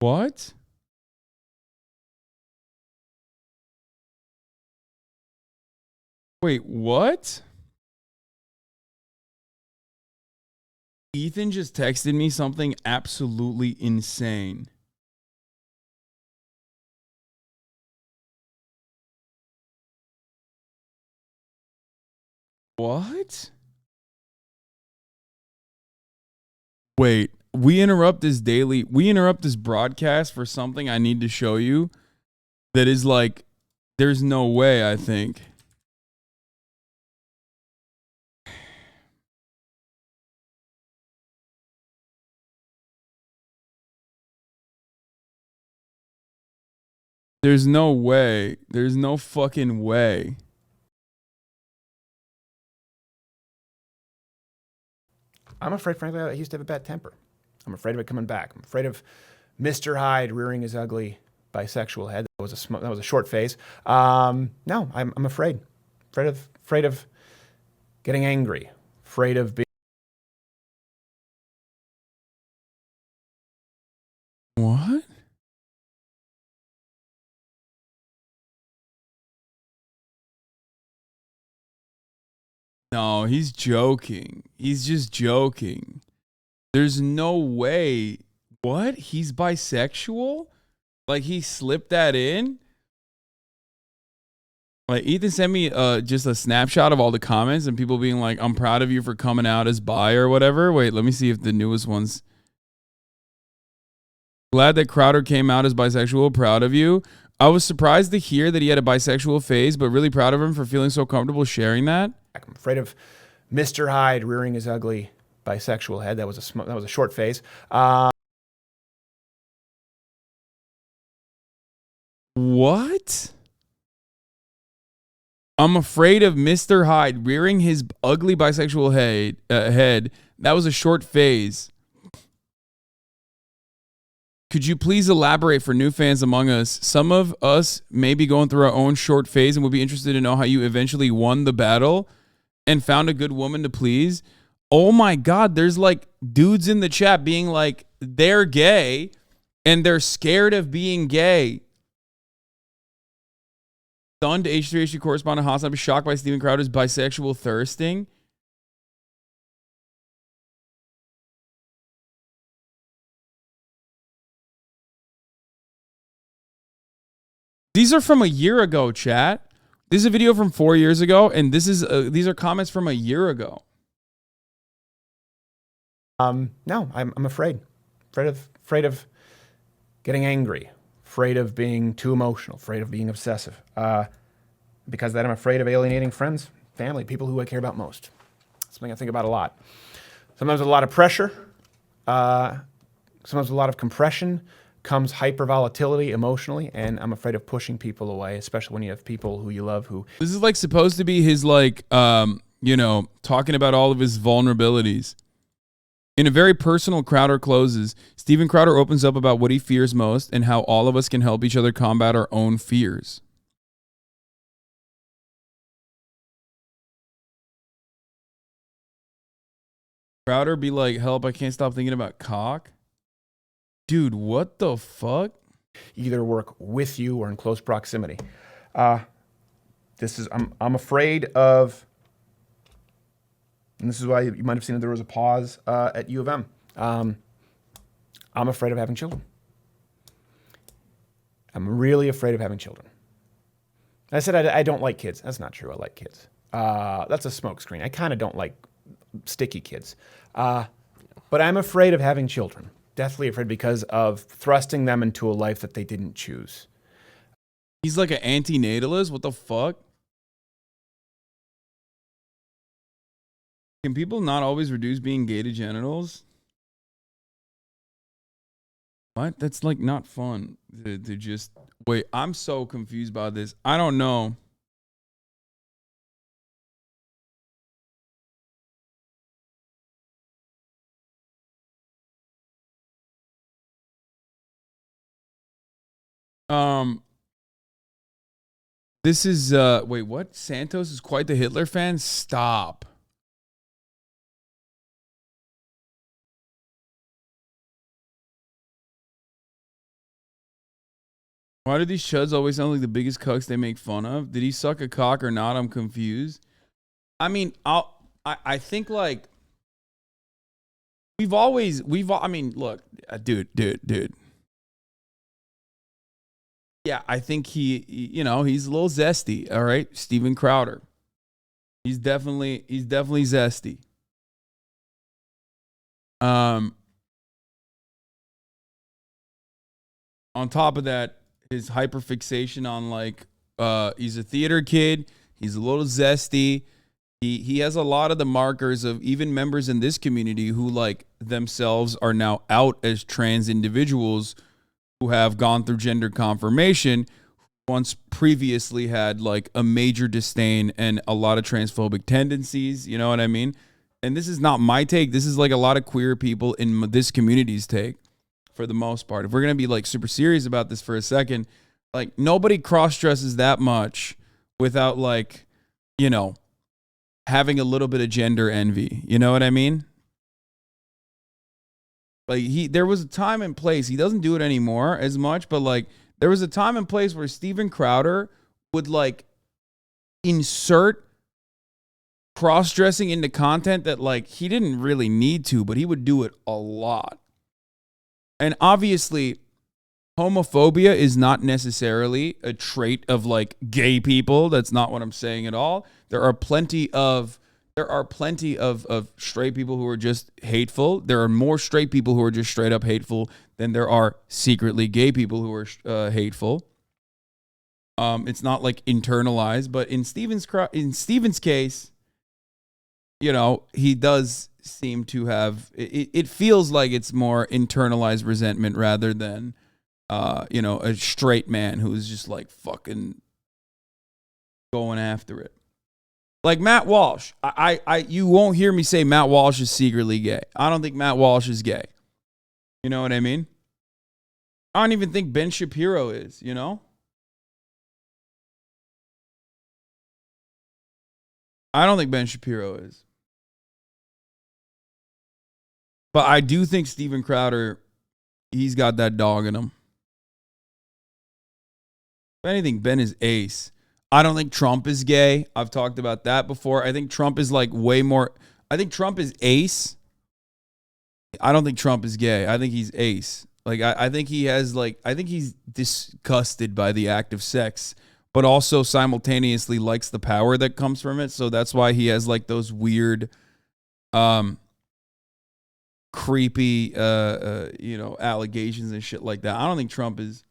What? Wait, what? Ethan just texted me something absolutely insane. What? Wait, we interrupt this broadcast for something I need to show you that is like, there's no way, I think. There's no way. There's no fucking way. I'm afraid, frankly, he used to have a bad temper. I'm afraid of it coming back. I'm afraid of Mr. Hyde rearing his ugly bisexual head. That was a short phase. No, I'm afraid. Afraid of getting angry. Afraid of being. What? No, he's joking. He's just joking. There's no way. What? He's bisexual? Like he slipped that in? Like Ethan sent me just a snapshot of all the comments and people being like, I'm proud of you for coming out as bi or whatever. Wait, let me see if the newest ones. Glad that Crowder came out as bisexual. Proud of you. I was surprised to hear that he had a bisexual phase, but really proud of him for feeling so comfortable sharing that. I'm afraid of Mr. Hyde rearing his ugly bisexual head. That was a short phase. What? I'm afraid of Mr. Hyde rearing his ugly bisexual head. That was a short phase. Could you please elaborate for new fans among us? Some of us may be going through our own short phase and would be interested to know how you eventually won the battle and found a good woman to please. Oh my God, there's like dudes in the chat being like, they're gay and they're scared of being gay. Stunned H3H2 correspondent Hasan was shocked by Steven Crowder's bisexual thirsting. These are from a year ago, chat. This is a video from 4 years ago, and these are comments from a year ago. No, I'm afraid of getting angry, afraid of being too emotional, afraid of being obsessive. Because of that, I'm afraid of alienating friends, family, people who I care about most. Something I think about a lot. Sometimes with a lot of pressure, sometimes with a lot of compression comes hypervolatility emotionally, and I'm afraid of pushing people away, especially when you have people who you love who... This is like supposed to be his like, you know, talking about all of his vulnerabilities. In a very personal Crowder closes, Steven Crowder opens up about what he fears most and how all of us can help each other combat our own fears. Crowder be like, help, I can't stop thinking about cock. Dude, what the fuck? Either work with you or in close proximity. I'm afraid of, and this is why you might have seen that there was a pause at U of M. I'm afraid of having children. I'm really afraid of having children. I said I don't like kids. That's not true. I like kids. That's a smokescreen. I kind of don't like sticky kids. But I'm afraid of having children. Deathly afraid because of thrusting them into a life that they didn't choose. He's like an antinatalist? What the fuck? Can people not always reduce being gay to genitals? What? That's like not fun to just... Wait, I'm so confused by this. I don't know. This is wait, what? Santos is quite the Hitler fan? Stop. Why do these chuds always sound like the biggest cucks they make fun of? Did he suck a cock or not? I'm confused. I mean, I think like I mean, look, dude. Yeah, I think you know, he's a little zesty, all right? Steven Crowder. He's definitely zesty. On top of that, his hyperfixation on like he's a theater kid, he's a little zesty. He has a lot of the markers of even members in this community who like themselves are now out as trans individuals who have gone through gender confirmation, once previously had like a major disdain and a lot of transphobic tendencies, you know what I mean? And this is not my take. This is like a lot of queer people in this community's take for the most part. If we're going to be like super serious about this for a second, like nobody cross-dresses that much without like, you know, having a little bit of gender envy. You know what I mean? Like there was a time and place. He doesn't do it anymore as much, but like there was a time and place where Steven Crowder would like insert cross-dressing into content that like he didn't really need to, but he would do it a lot. And obviously, homophobia is not necessarily a trait of like gay people. That's not what I'm saying at all. There are plenty of straight people who are just hateful. There are more straight people who are just straight up hateful than there are secretly gay people who are hateful. It's not like internalized, but in Steven's case, you know, he does seem to have it feels like it's more internalized resentment rather than a straight man who's just like fucking going after it. Like Matt Walsh. You won't hear me say Matt Walsh is secretly gay. I don't think Matt Walsh is gay. You know what I mean? I don't even think Ben Shapiro is, you know? I don't think Ben Shapiro is. But I do think Steven Crowder, he's got that dog in him. If anything, Ben is ace. I don't think Trump is gay. I've talked about that before. I think Trump is like way more. I think Trump is ace. I don't think Trump is gay. I think he's ace. Like, I think he has like, I think he's disgusted by the act of sex, but also simultaneously likes the power that comes from it. So that's why he has like those weird, creepy, allegations and shit like that. I don't think Trump is.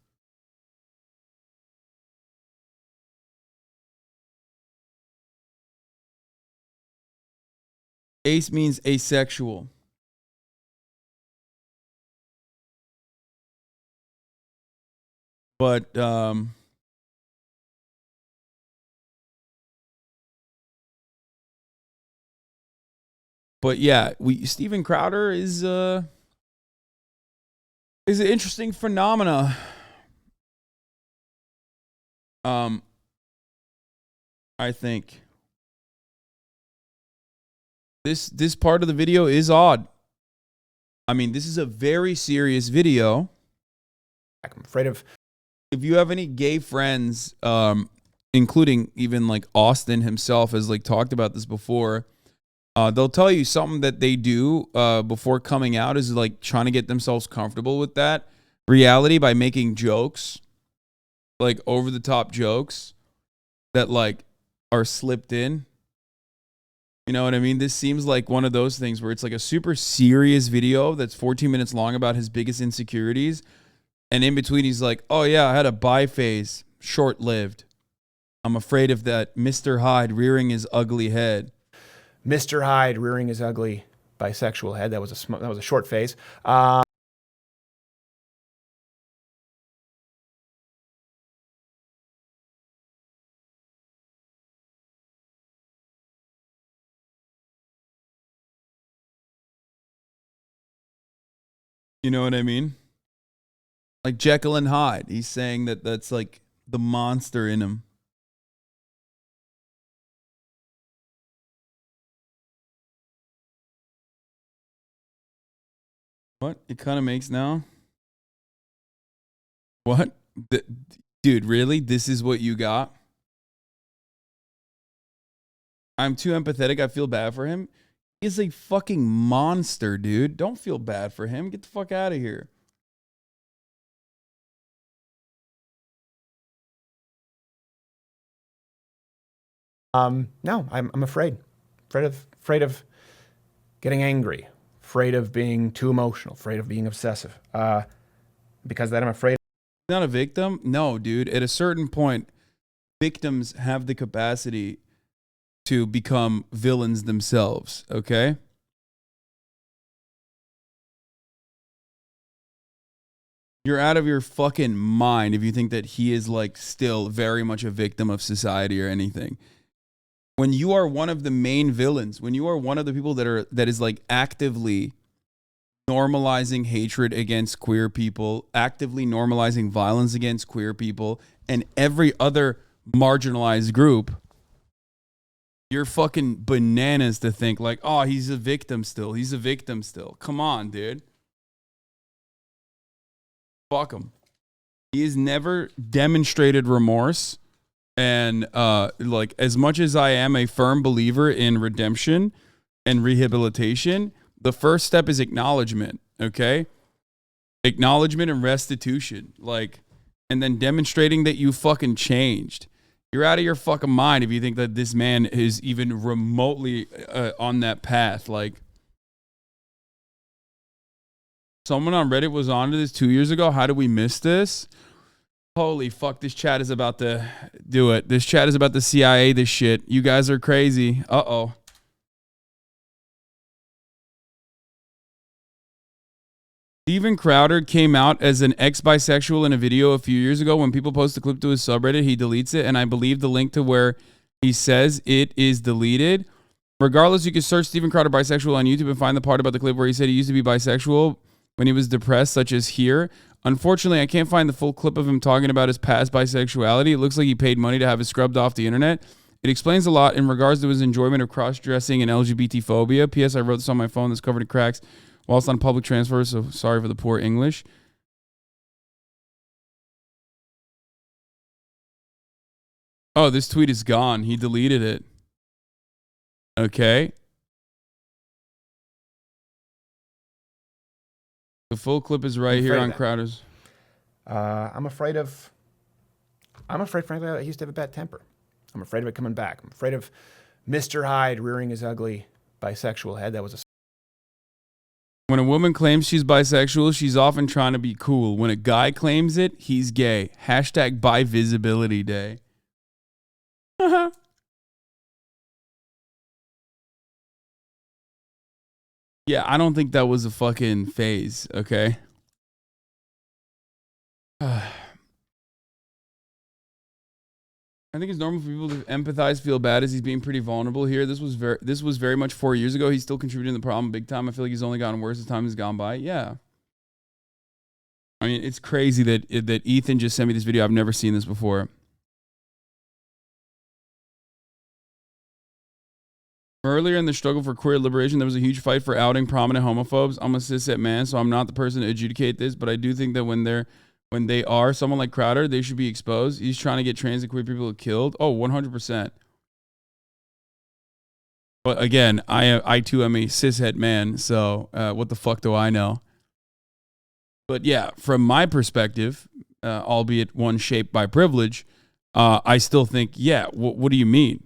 Ace means asexual. But yeah, Steven Crowder is an interesting phenomena. I think this part of the video is odd. I mean, this is a very serious video. I'm afraid of. If you have any gay friends, including even like Austin himself has like talked about this before, they'll tell you something that they do before coming out is like trying to get themselves comfortable with that reality by making jokes, like over the top jokes that like are slipped in. You know what I mean? This seems like one of those things where it's like a super serious video that's 14 minutes long about his biggest insecurities. And in between, he's like, oh, yeah, I had a bi phase, short-lived. I'm afraid of that Mr. Hyde rearing his ugly head. Mr. Hyde rearing his ugly bisexual head. That was a short phase. You know what I mean? Like Jekyll and Hyde. He's saying that that's like the monster in him. What? It kind of makes now? What? Dude, really? This is what you got? I'm too empathetic. I feel bad for him. He's a fucking monster, dude. Don't feel bad for him. Get the fuck out of here. No, I'm afraid of getting angry, afraid of being too emotional, afraid of being obsessive. Because of that, I'm afraid. Not a victim? No, dude. At a certain point, victims have the capacity to become villains themselves, okay? You're out of your fucking mind if you think that he is like still very much a victim of society or anything. When you are one of the main villains, when you are one of the people that is like actively normalizing hatred against queer people, actively normalizing violence against queer people and every other marginalized group, you're fucking bananas to think like, oh, he's a victim still. He's a victim still. Come on, dude. Fuck him. He has never demonstrated remorse. And like, as much as I am a firm believer in redemption and rehabilitation, the first step is acknowledgement, okay? Acknowledgement and restitution. Like, and then demonstrating that you fucking changed. You're out of your fucking mind if you think that this man is even remotely on that path. Like, someone on Reddit was onto this 2 years ago. How did we miss this? Holy fuck, this chat is about to do it. This chat is about to CIA this shit. You guys are crazy. Uh-oh. Steven Crowder came out as an ex-bisexual in a video a few years ago. When people post the clip to his subreddit, he deletes it, and I believe the link to where he says it is deleted. Regardless, you can search Steven Crowder bisexual on YouTube and find the part about the clip where he said he used to be bisexual when he was depressed, such as here. Unfortunately, I can't find the full clip of him talking about his past bisexuality. It looks like he paid money to have it scrubbed off the internet. It explains a lot in regards to his enjoyment of cross-dressing and LGBT phobia. P.S. I wrote this on my phone that's covered in cracks whilst on public transfer, so sorry for the poor English. Oh, this tweet is gone. He deleted it. Okay. The full clip is right here on Crowder's. I'm afraid, frankly, he used to have a bad temper. I'm afraid of it coming back. I'm afraid of Mr. Hyde rearing his ugly bisexual head. That was a... When a woman claims she's bisexual, she's often trying to be cool. When a guy claims it, he's gay. Hashtag Bivisibility Day. Yeah, I don't think that was a fucking phase, okay? I think it's normal for people to empathize, feel bad as he's being pretty vulnerable here. This was very much 4 years ago. He's still contributing to the problem big time. I feel like he's only gotten worse as time has gone by. Yeah. I mean, it's crazy that Ethan just sent me this video. I've never seen this before. Earlier in the struggle for queer liberation, there was a huge fight for outing prominent homophobes. I'm a cishet man, so I'm not the person to adjudicate this, but I do think that when they are someone like Crowder, they should be exposed. He's trying to get trans and queer people killed. Oh, 100%. But again, I too am a cishet man, so what the fuck do I know? But yeah, from my perspective, albeit one shaped by privilege, I still think, yeah, what do you mean?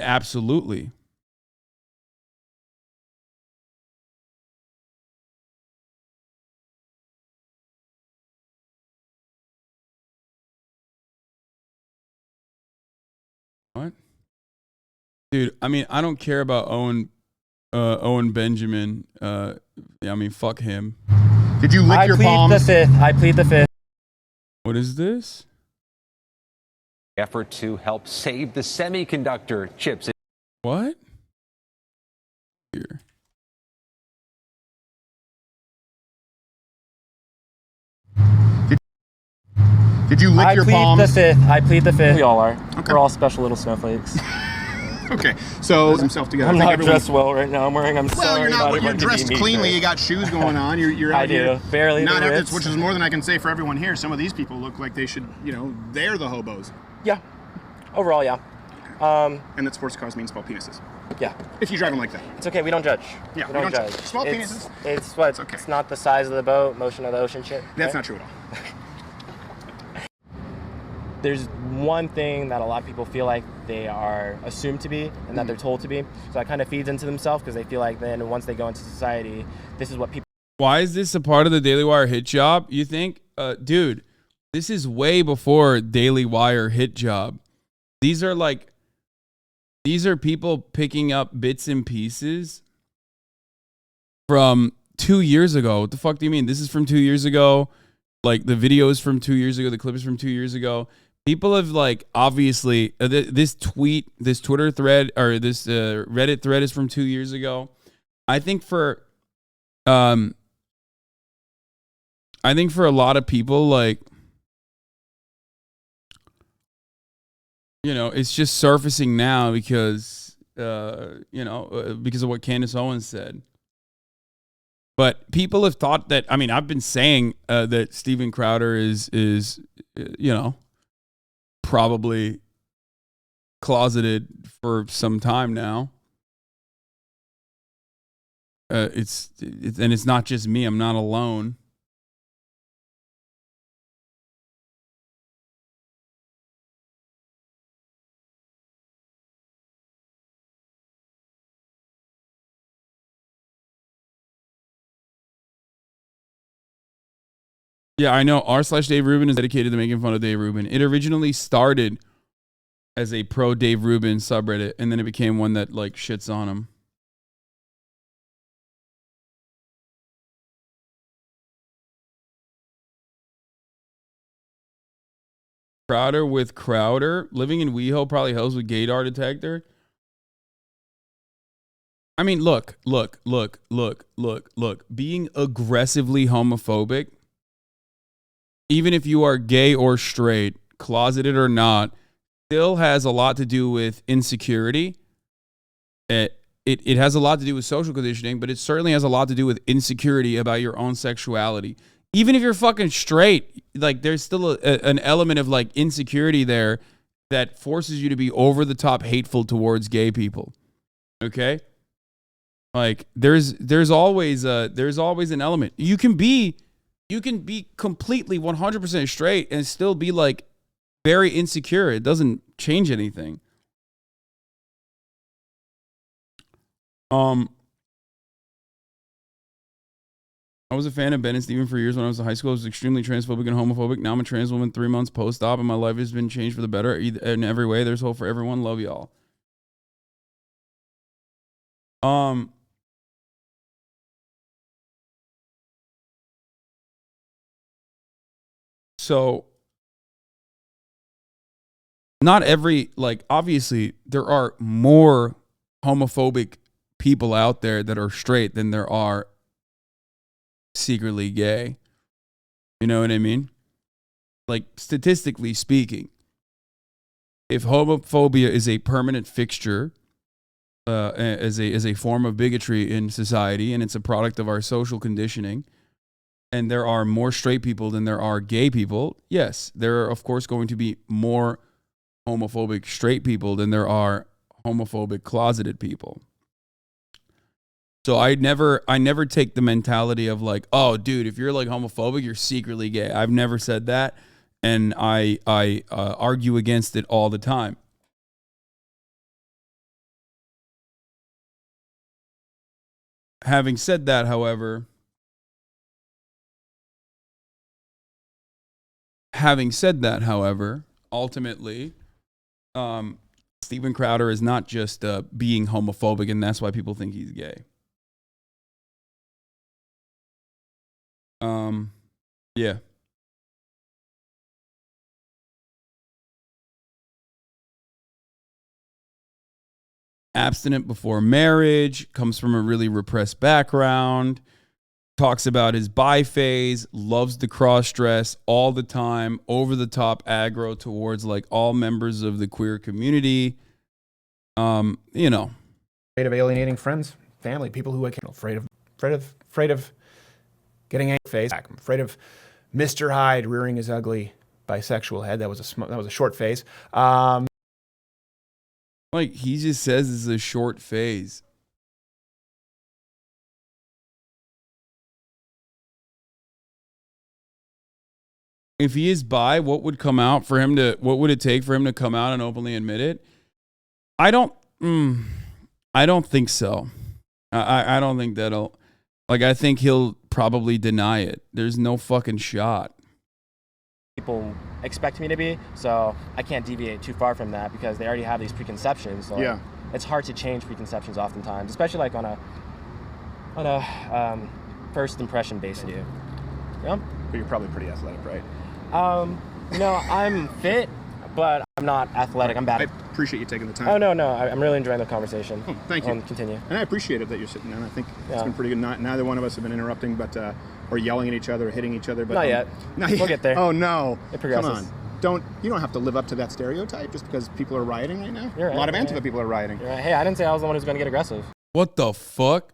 Absolutely. What? Dude, I mean, I don't care about Owen Benjamin. I mean, fuck him. Did you lick your palms? I plead the fifth. What is this? Effort to help save the semiconductor chips. What? Here. Did you lick your palms? I plead the fifth. We all are. Okay. We're all special little snowflakes. Okay, so himself together. I'm not dressed well right now. I'm wearing. Well, you're not. But you're dressed cleanly. You got shoes going on. You're out here. Barely. Not which is more than I can say for everyone here. Some of these people look like they should. They're the hobos. Yeah. Overall, yeah. And that sports cars mean small penises. Yeah. If you drive them like that. It's okay. We don't judge. Yeah. We don't judge. Small penises. It's what? It's okay. It's not the size of the boat, motion of the ocean shit. That's not true at all. There's one thing that a lot of people feel like they are assumed to be and that they're told to be. So that kind of feeds into themselves because they feel like then once they go into society, this is what people... Why is this a part of the Daily Wire hit job, you think? Dude, this is way before Daily Wire hit job. These are people picking up bits and pieces from 2 years ago. What the fuck do you mean? This is from 2 years ago. Like, the video is from 2 years ago. The clip is from 2 years ago. People have, like, obviously, this Twitter thread, or this Reddit thread is from 2 years ago. I think for a lot of people, like, it's just surfacing now because, because of what Candace Owens said. But people have thought that, I mean, I've been saying that Steven Crowder is probably closeted for some time now. And it's not just me. I'm not alone. Yeah, I know. r/Dave Rubin is dedicated to making fun of Dave Rubin. It originally started as a pro Dave Rubin subreddit, and then it became one that like shits on him. Crowder with Crowder. Living in WeHo probably helps with gaydar detector. I mean, look. Being aggressively homophobic, even if you are gay or straight, closeted or not, still has a lot to do with insecurity. It has a lot to do with social conditioning, but it certainly has a lot to do with insecurity about your own sexuality. Even if you're fucking straight, like there's still an element of like insecurity there that forces you to be over the top hateful towards gay people. Okay? Like there's always an element. You can be completely 100% straight and still be like very insecure. It doesn't change anything. I was a fan of Ben and Steven for years when I was in high school. I was extremely transphobic and homophobic. Now I'm a trans woman 3 months post-op, and my life has been changed for the better in every way. There's hope for everyone. Love y'all. So not every, like, obviously there are more homophobic people out there that are straight than there are secretly gay. You know what I mean? Like, statistically speaking, if homophobia is a permanent fixture as a form of bigotry in society, and it's a product of our social conditioning, and there are more straight people than there are gay people, yes, there are of course going to be more homophobic straight people than there are homophobic closeted people. So I never take the mentality of like, oh, dude, if you're like homophobic, you're secretly gay. I've never said that, and I argue against it all the time. Having said that, however, ultimately, Steven Crowder is not just being homophobic, and that's why people think he's gay. Yeah. Abstinent before marriage, comes from a really repressed background, talks about his bi phase, loves the cross dress all the time, over the top aggro towards like all members of the queer community. You know, afraid of alienating friends, family, people who I can't. Afraid of getting angry face. I'm afraid of Mr. Hyde rearing his ugly bisexual head. That was a short phase. Like he just says it's a short phase. If he is bi, what would it take for him to come out and openly admit it? I don't think so. I don't think that'll, like, I think he'll probably deny it. There's no fucking shot. People expect me to be, so I can't deviate too far from that because they already have these preconceptions. So yeah, it's hard to change preconceptions oftentimes, especially like on a first impression based view. Yeah, but you're probably pretty athletic, right? No, I'm fit, but I'm not athletic. I'm bad. I appreciate you taking the time. Oh no, I'm really enjoying the conversation. Oh, thank you. Continue. And I appreciate it that you're sitting down. I think it's been pretty good. Neither one of us have been interrupting, but or yelling at each other, or hitting each other. But not yet. We'll get there. Oh no! It progresses. Come on. You don't have to live up to that stereotype just because people are rioting right now. You're right, a lot of Antifa people are rioting. You're right. Hey, I didn't say I was the one who's going to get aggressive. What the fuck?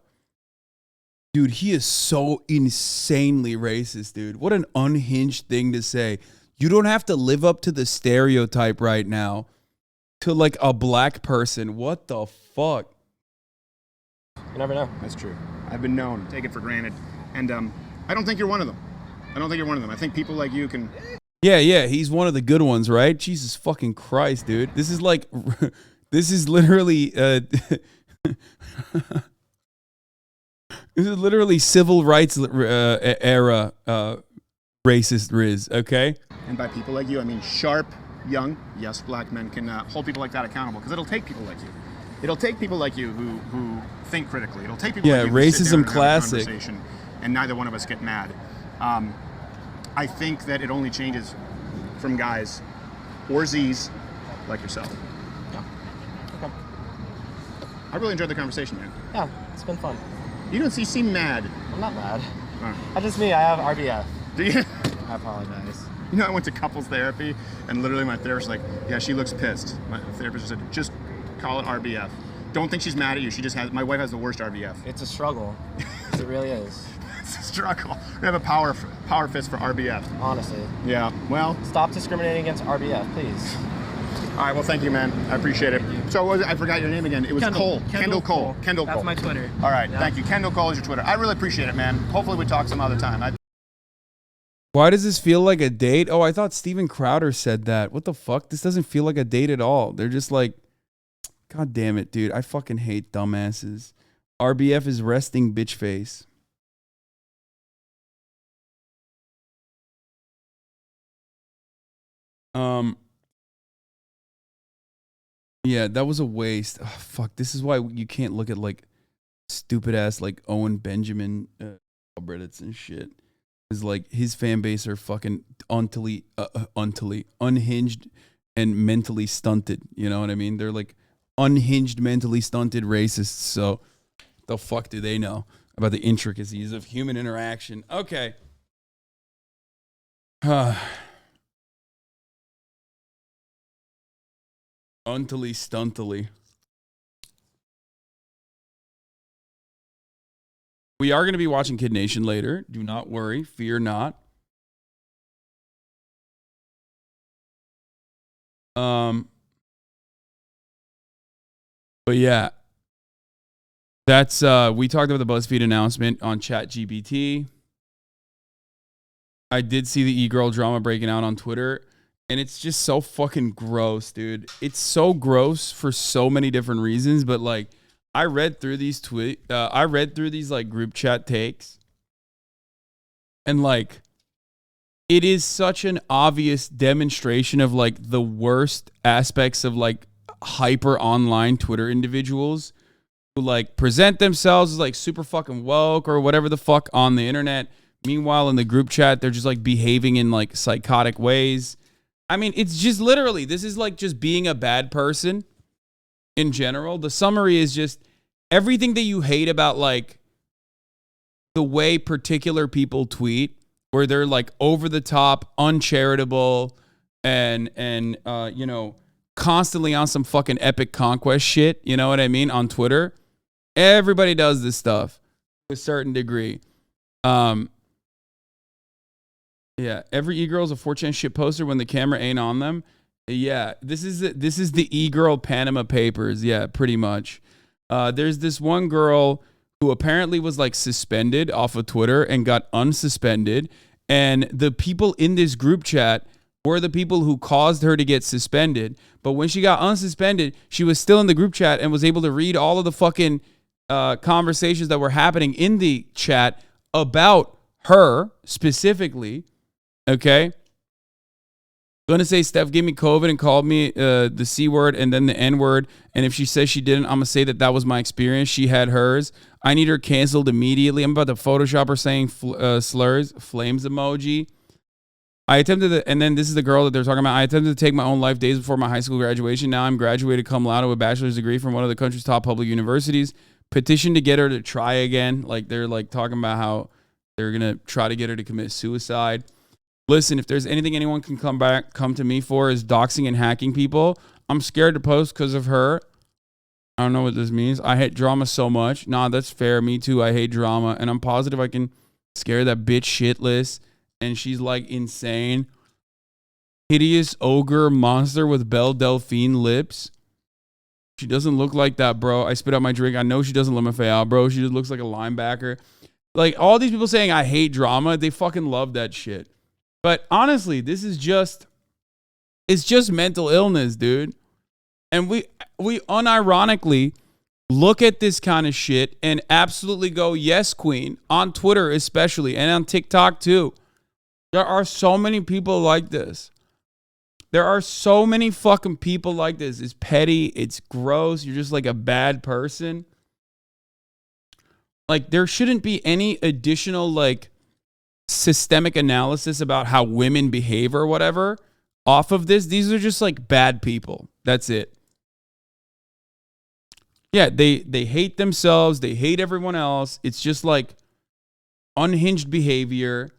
Dude, he is so insanely racist, dude. What an unhinged thing to say. You don't have to live up to the stereotype right now to like a black person. What the fuck? You never know. That's true. I've been known. Take it for granted. And I don't think you're one of them. I think people like you can... Yeah, he's one of the good ones, right? Jesus fucking Christ, dude. This is like... this is literally... this is literally civil rights era racist Riz, okay? And by people like you, I mean sharp, young, yes, black men can hold people like that accountable, because it'll take people like you. It'll take people like you who think critically. It'll take people like you who sit down racism and classic. have a conversation, and neither one of us get mad. I think that it only changes from guys or Zs like yourself. Yeah. Okay. I really enjoyed the conversation, man. Yeah, it's been fun. You seem mad. I'm not mad. Right. That's just me. I have RBF. Do you? I apologize. You know, I went to couples therapy, and literally my therapist was like, yeah, she looks pissed. My therapist said, just call it RBF. Don't think she's mad at you. She just has, my wife has the worst RBF. It's a struggle. It really is. It's a struggle. We have a power fist for RBF. Honestly. Yeah, well. Stop discriminating against RBF, please. All right, well, thank you, man. I appreciate it. So what was it? I forgot your name again. It was Kendall. Cole. Kendall Cole. Kendall Cole. That's my Twitter. All right, Yeah. thank you. Kendall Cole is your Twitter. I really appreciate it, man. Hopefully we talk some other time. Why does this feel like a date? Oh, I thought Steven Crowder said that. What the fuck? This doesn't feel like a date at all. They're just like, God damn it, dude. I fucking hate dumbasses. RBF is resting bitch face. Yeah, that was a waste. Oh, fuck. This is why you can't look at like stupid ass like Owen Benjamin subreddits and shit. Is like his fan base are fucking unhinged and mentally stunted. You know what I mean? They're like unhinged, mentally stunted racists. So the fuck do they know about the intricacies of human interaction? Okay. Untily stuntily. We are going to be watching Kid Nation later. Do not worry. Fear not. But yeah. That's we talked about the Buzzfeed announcement on ChatGPT. I did see the e-girl drama breaking out on Twitter, and it's just so fucking gross, dude. It's so gross for so many different reasons, but like I read through these like group chat takes, and like it is such an obvious demonstration of like the worst aspects of like hyper online Twitter individuals who like present themselves as like super fucking woke or whatever the fuck on the internet. Meanwhile, in the group chat, they're just like behaving in like psychotic ways. I mean, it's just literally, this is like just being a bad person in general. The summary is just everything that you hate about like the way particular people tweet, where they're like over the top, uncharitable, and you know, constantly on some fucking epic conquest shit. You know what I mean? On Twitter, everybody does this stuff to a certain degree. Yeah, every e-girl is a 4chan shit poster when the camera ain't on them. Yeah, this is the e-girl Panama Papers. Yeah, pretty much. There's this one girl who apparently was like suspended off of Twitter and got unsuspended, and the people in this group chat were the people who caused her to get suspended. But when she got unsuspended, she was still in the group chat and was able to read all of the fucking conversations that were happening in the chat about her specifically. Okay. Gonna say Steph gave me COVID and called me the C word and then the N word. And if she says she didn't, I'm gonna say that was my experience. She had hers. I need her canceled immediately. I'm about to Photoshop her saying slurs, flames emoji. I attempted and then this is the girl that they're talking about. I attempted to take my own life days before my high school graduation. Now I'm graduated cum laude with a bachelor's degree from one of the country's top public universities. Petition to get her to try again. Like they're like talking about how they're gonna try to get her to commit suicide. Listen, if there's anything anyone can come to me for is doxing and hacking people. I'm scared to post because of her. I don't know what this means. I hate drama so much. Nah, that's fair. Me too. I hate drama. And I'm positive I can scare that bitch shitless. And she's like insane. Hideous ogre monster with Belle Delphine lips. She doesn't look like that, bro. I spit out my drink. I know she doesn't let me fail, bro. She just looks like a linebacker. Like all these people saying I hate drama, they fucking love that shit. But honestly, it's just mental illness, dude. And we unironically look at this kind of shit and absolutely go, yes, queen, on Twitter especially, and on TikTok too. There are so many people like this. There are so many fucking people like this. It's petty. It's gross. You're just like a bad person. Like there shouldn't be any additional like systemic analysis about how women behave or whatever off of this, these are just like bad people. That's it. Yeah, they hate themselves. They hate everyone else. It's just like unhinged behavior.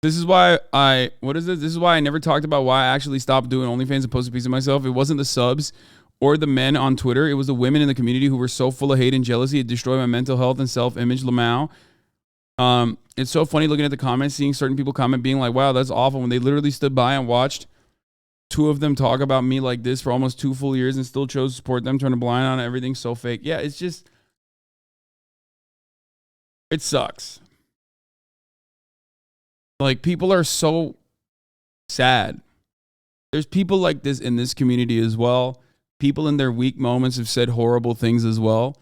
This is why what is this? This is why I never talked about why I actually stopped doing OnlyFans and posted pieces of myself. It wasn't the subs or the men on Twitter. It was the women in the community who were so full of hate and jealousy. It destroyed my mental health and self-image. Lamau. It's so funny looking at the comments, seeing certain people comment being like, wow, that's awful, when they literally stood by and watched two of them talk about me like this for almost 2 full years and still chose to support them, turn a blind on everything so fake. Yeah, it's just, it sucks. Like, people are so sad. There's people like this in this community as well. People in their weak moments have said horrible things as well.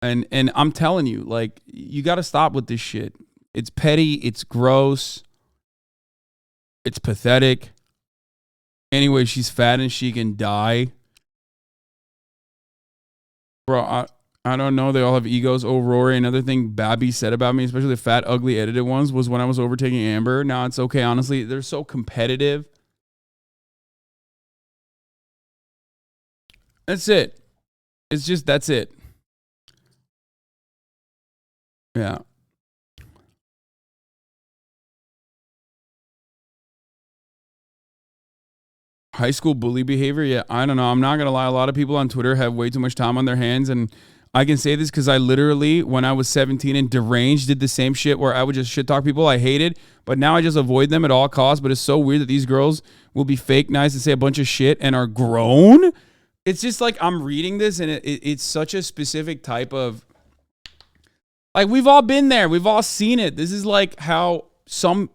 And I'm telling you, like, you got to stop with this shit. It's petty. It's gross. It's pathetic. Anyway, she's fat and she can die. Bro, I don't know. They all have egos. Oh, Rory, another thing Babby said about me, especially the fat, ugly, edited ones, was when I was overtaking Amber. Now it's okay, honestly. They're so competitive. That's it. It's just, that's it. Yeah. High school bully behavior. Yeah, I don't know. I'm not going to lie. A lot of people on Twitter have way too much time on their hands. And I can say this because I literally, when I was 17 and deranged, did the same shit where I would just shit talk people I hated. But now I just avoid them at all costs. But it's so weird that these girls will be fake nice and say a bunch of shit and are grown. It's just like I'm reading this and it's such a specific type of, like, we've all been there. We've all seen it. This is like how some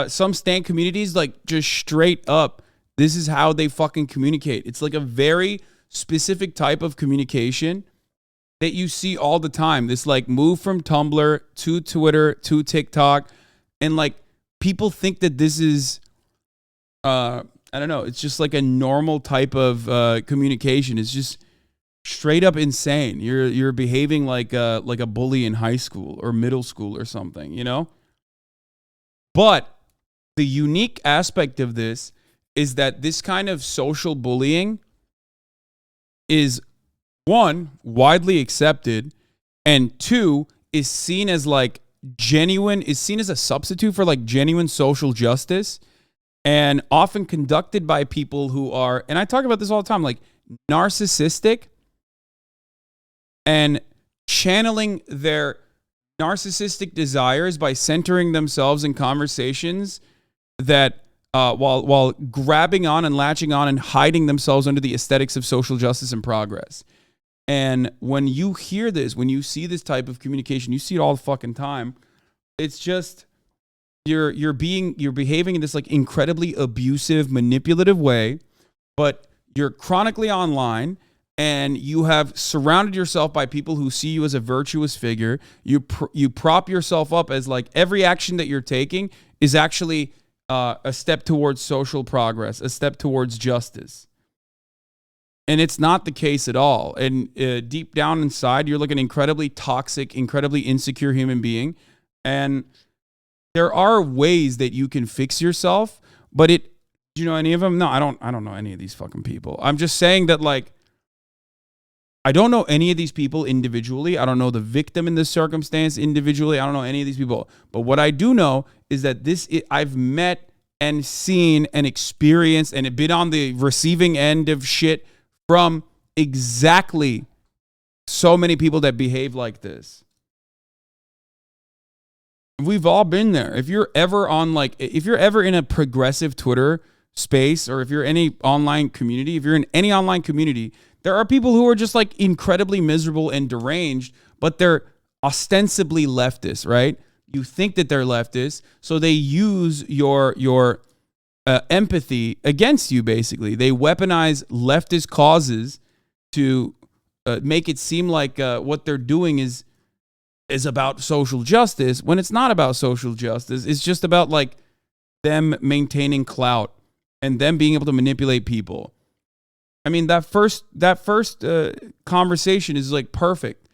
stan communities, like, just straight up, this is how they fucking communicate. It's like a very specific type of communication that you see all the time. This, like, move from Tumblr to Twitter to TikTok. And, like, people think that this is, I don't know. It's just like a normal type of communication. It's just straight up insane. You're behaving like a bully in high school or middle school or something, you know? But the unique aspect of this is that this kind of social bullying is, one, widely accepted, and two, is seen as like genuine, is seen as a substitute for like genuine social justice, and often conducted by people who are, and I talk about this all the time, like narcissistic and channeling their narcissistic desires by centering themselves in conversations that while grabbing on and latching on and hiding themselves under the aesthetics of social justice and progress. And when you hear this, when you see this type of communication, you see it all the fucking time. It's just you're behaving in this like incredibly abusive, manipulative way, but you're chronically online and you have surrounded yourself by people who see you as a virtuous figure. You prop yourself up as like every action that you're taking is actually a step towards social progress, a step towards justice. And it's not the case at all. And deep down inside, you're like an incredibly toxic, incredibly insecure human being. And there are ways that you can fix yourself, but do you know any of them? No, I don't know any of these fucking people. I'm just saying that, like, I don't know any of these people individually. I don't know the victim in this circumstance individually. I don't know any of these people. But what I do know is that I've met and seen and experienced and been on the receiving end of shit from exactly so many people that behave like this. We've all been there. If you're ever in a progressive Twitter space, or if you're any online community, if you're in any online community, there are people who are just like incredibly miserable and deranged, but they're ostensibly leftist, right? You think that they're leftist, so they use your empathy against you, basically. They weaponize leftist causes to make it seem like what they're doing is about social justice, when it's not about social justice. It's just about like them maintaining clout and them being able to manipulate people. I mean, that first conversation is like perfect.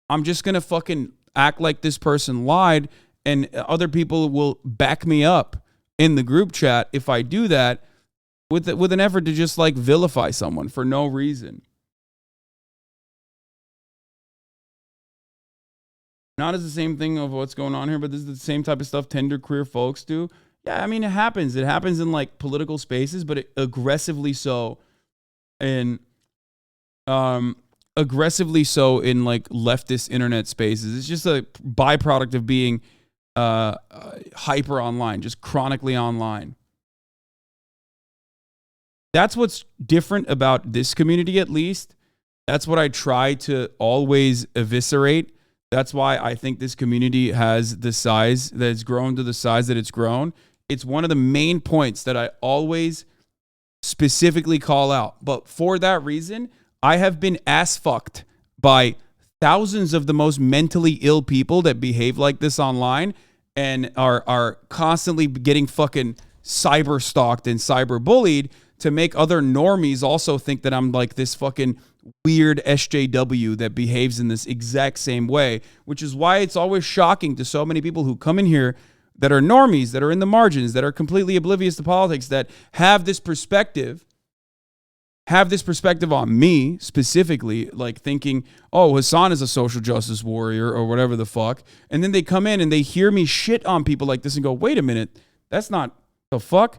I'm just gonna fucking act like this person lied, and other people will back me up in the group chat if I do that, with an effort to just like vilify someone for no reason. Not as the same thing of what's going on here, but this is the same type of stuff tender queer folks do. Yeah, I mean, it happens. It happens in like political spaces, but aggressively so in like leftist internet spaces. It's just a byproduct of being hyper online, just chronically online. That's what's different about this community, at least. That's what I try to always eviscerate. That's why I think this community has the size that it's grown to the size that it's grown. It's one of the main points that I always specifically call out. But for that reason, I have been ass fucked by thousands of the most mentally ill people that behave like this online and are constantly getting fucking cyber stalked and cyber bullied to make other normies also think that I'm like this fucking weird SJW that behaves in this exact same way, which is why it's always shocking to so many people who come in here that are normies, that are in the margins, that are completely oblivious to politics, that have this perspective on me specifically, like thinking, oh, Hasan is a social justice warrior or whatever the fuck. And then they come in and they hear me shit on people like this and go, wait a minute, that's not the fuck.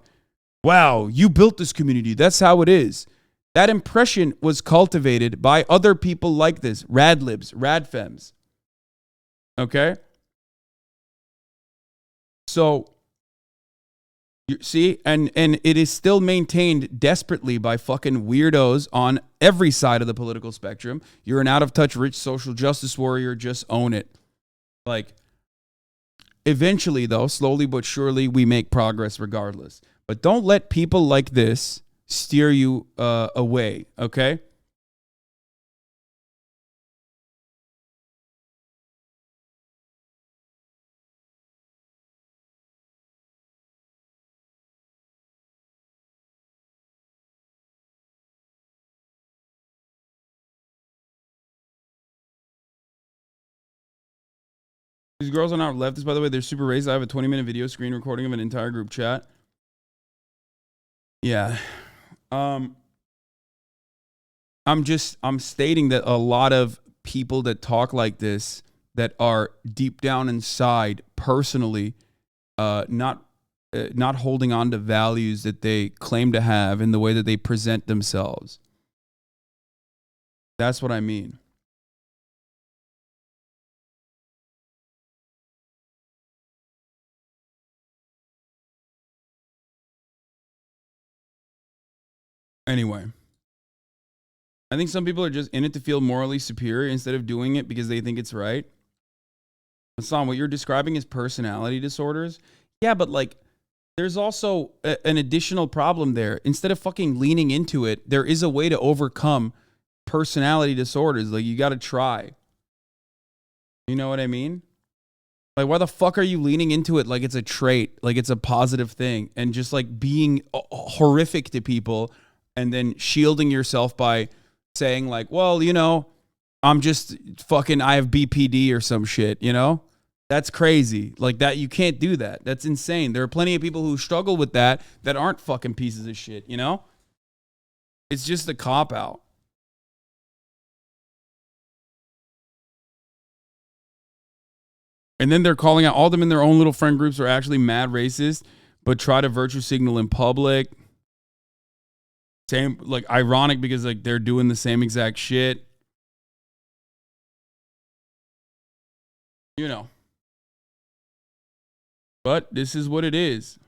Wow, you built this community. That's how it is. That impression was cultivated by other people like this, radlibs, radfems. Okay? So, you see, and it is still maintained desperately by fucking weirdos on every side of the political spectrum. You're an out-of-touch rich social justice warrior, just own it. Like, eventually, though, slowly but surely, we make progress regardless. But don't let people like this steer you away, okay? These girls are not leftists, by the way. They're super racist. I have a 20-minute video screen recording of an entire group chat. Yeah. I'm stating that a lot of people that talk like this, that are deep down inside personally not holding on to values that they claim to have in the way that they present themselves. That's what I mean. Anyway, I think some people are just in it to feel morally superior instead of doing it because they think it's right. Hasan, what you're describing is personality disorders. Yeah, but like, there's also an additional problem there. Instead of fucking leaning into it, there is a way to overcome personality disorders. Like, you got to try. You know what I mean? Like, why the fuck are you leaning into it like it's a trait, like it's a positive thing, and just like being horrific to people and then shielding yourself by saying like, well, you know, I'm just fucking, I have BPD or some shit, you know? That's crazy. Like that, you can't do that. That's insane. There are plenty of people who struggle with that aren't fucking pieces of shit, you know? It's just a cop-out. And then they're calling out, all of them in their own little friend groups are actually mad racist, but try to virtue signal in public. Same, like, ironic because like they're doing the same exact shit. You know. But this is what it is.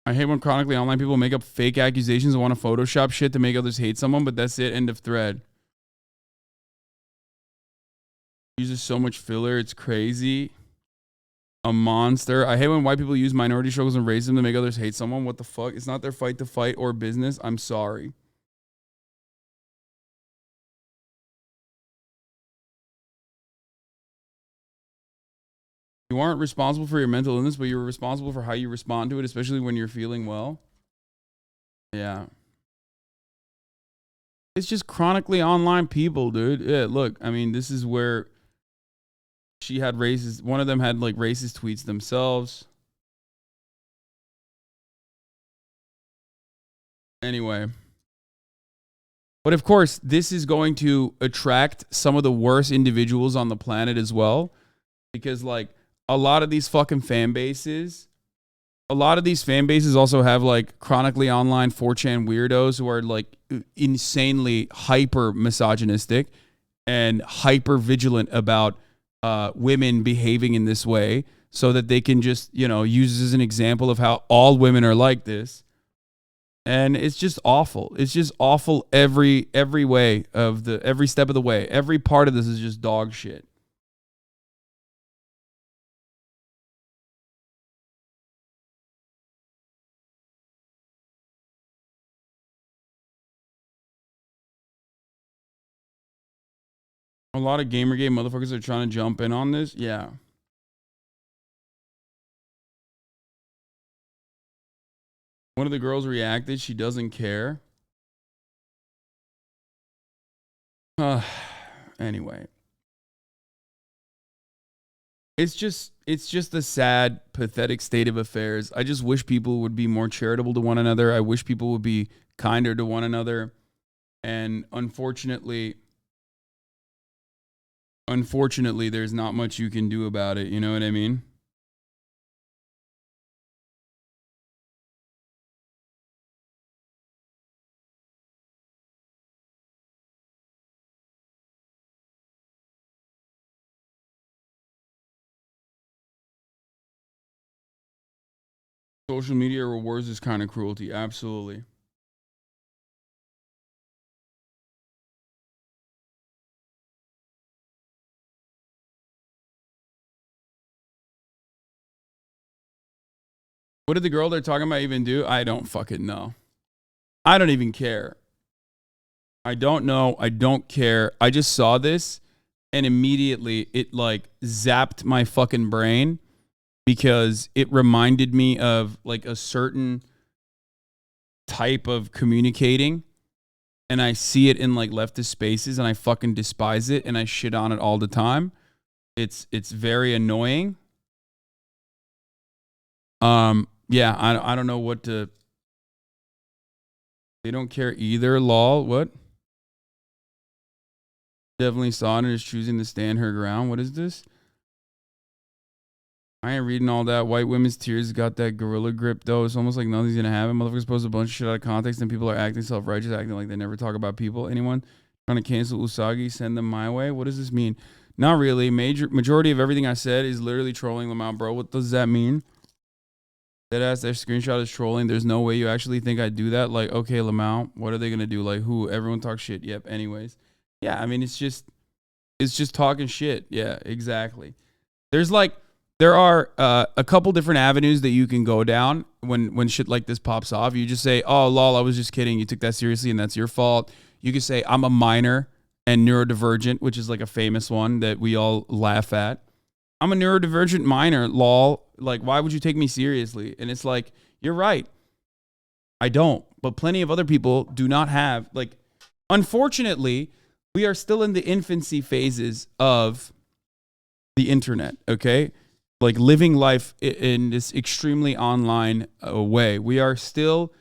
I hate when chronically online people make up fake accusations and want to Photoshop shit to make others hate someone, but that's it. End of thread. Uses so much filler, it's crazy. A monster. I hate when white people use minority struggles and racism to make others hate someone. What the fuck? It's not their fight to fight or business. I'm sorry. You aren't responsible for your mental illness, but you're responsible for how you respond to it, especially when you're feeling well. Yeah. It's just chronically online people, dude. Yeah, look, I mean, this is where she had racist, one of them had like racist tweets themselves. Anyway. But of course, this is going to attract some of the worst individuals on the planet as well. Because like a lot of these fucking fan bases, also have like chronically online 4chan weirdos who are like insanely hyper misogynistic and hyper vigilant about women behaving in this way so that they can just, you know, use this as an example of how all women are like this. And it's just awful. It's just awful every way of every step of the way. Every part of this is just dog shit. A lot of Gamergate motherfuckers are trying to jump in on this. Yeah. One of the girls reacted. She doesn't care. Anyway. It's just a sad, pathetic state of affairs. I just wish people would be more charitable to one another. I wish people would be kinder to one another. And unfortunately, there's not much you can do about it. You know what I mean? Social media rewards this kind of cruelty. Absolutely. What did the girl they're talking about even do? I don't fucking know. I don't even care. I don't know. I don't care. I just saw this and immediately it like zapped my fucking brain because it reminded me of like a certain type of communicating, and I see it in like leftist spaces and I fucking despise it and I shit on it all the time. It's very annoying. Yeah, I don't know what to. They don't care either. Lol. What? Definitely saw it and is choosing to stand her ground. What is this? I ain't reading all that. White women's tears got that gorilla grip, though. It's almost like nothing's going to happen. Motherfuckers post a bunch of shit out of context and people are acting self-righteous, acting like they never talk about people. Anyone trying to cancel Usagi, send them my way? What does this mean? Not really. Majority of everything I said is literally trolling them out, bro. What does that mean? Deadass, their screenshot is trolling. There's no way you actually think I'd do that. Like, okay, Lamau, what are they going to do? Like, who? Everyone talks shit. Yep, anyways. Yeah, I mean, it's just talking shit. Yeah, exactly. There are a couple different avenues that you can go down when shit like this pops off. You just say, oh, lol, I was just kidding. You took that seriously and that's your fault. You can say, I'm a minor and neurodivergent, which is like a famous one that we all laugh at. I'm a neurodivergent minor, lol. Like, why would you take me seriously? And it's like, you're right. I don't. But plenty of other people do not have. Like, unfortunately, we are still in the infancy phases of the internet, okay? Like living life in this extremely online way. We are still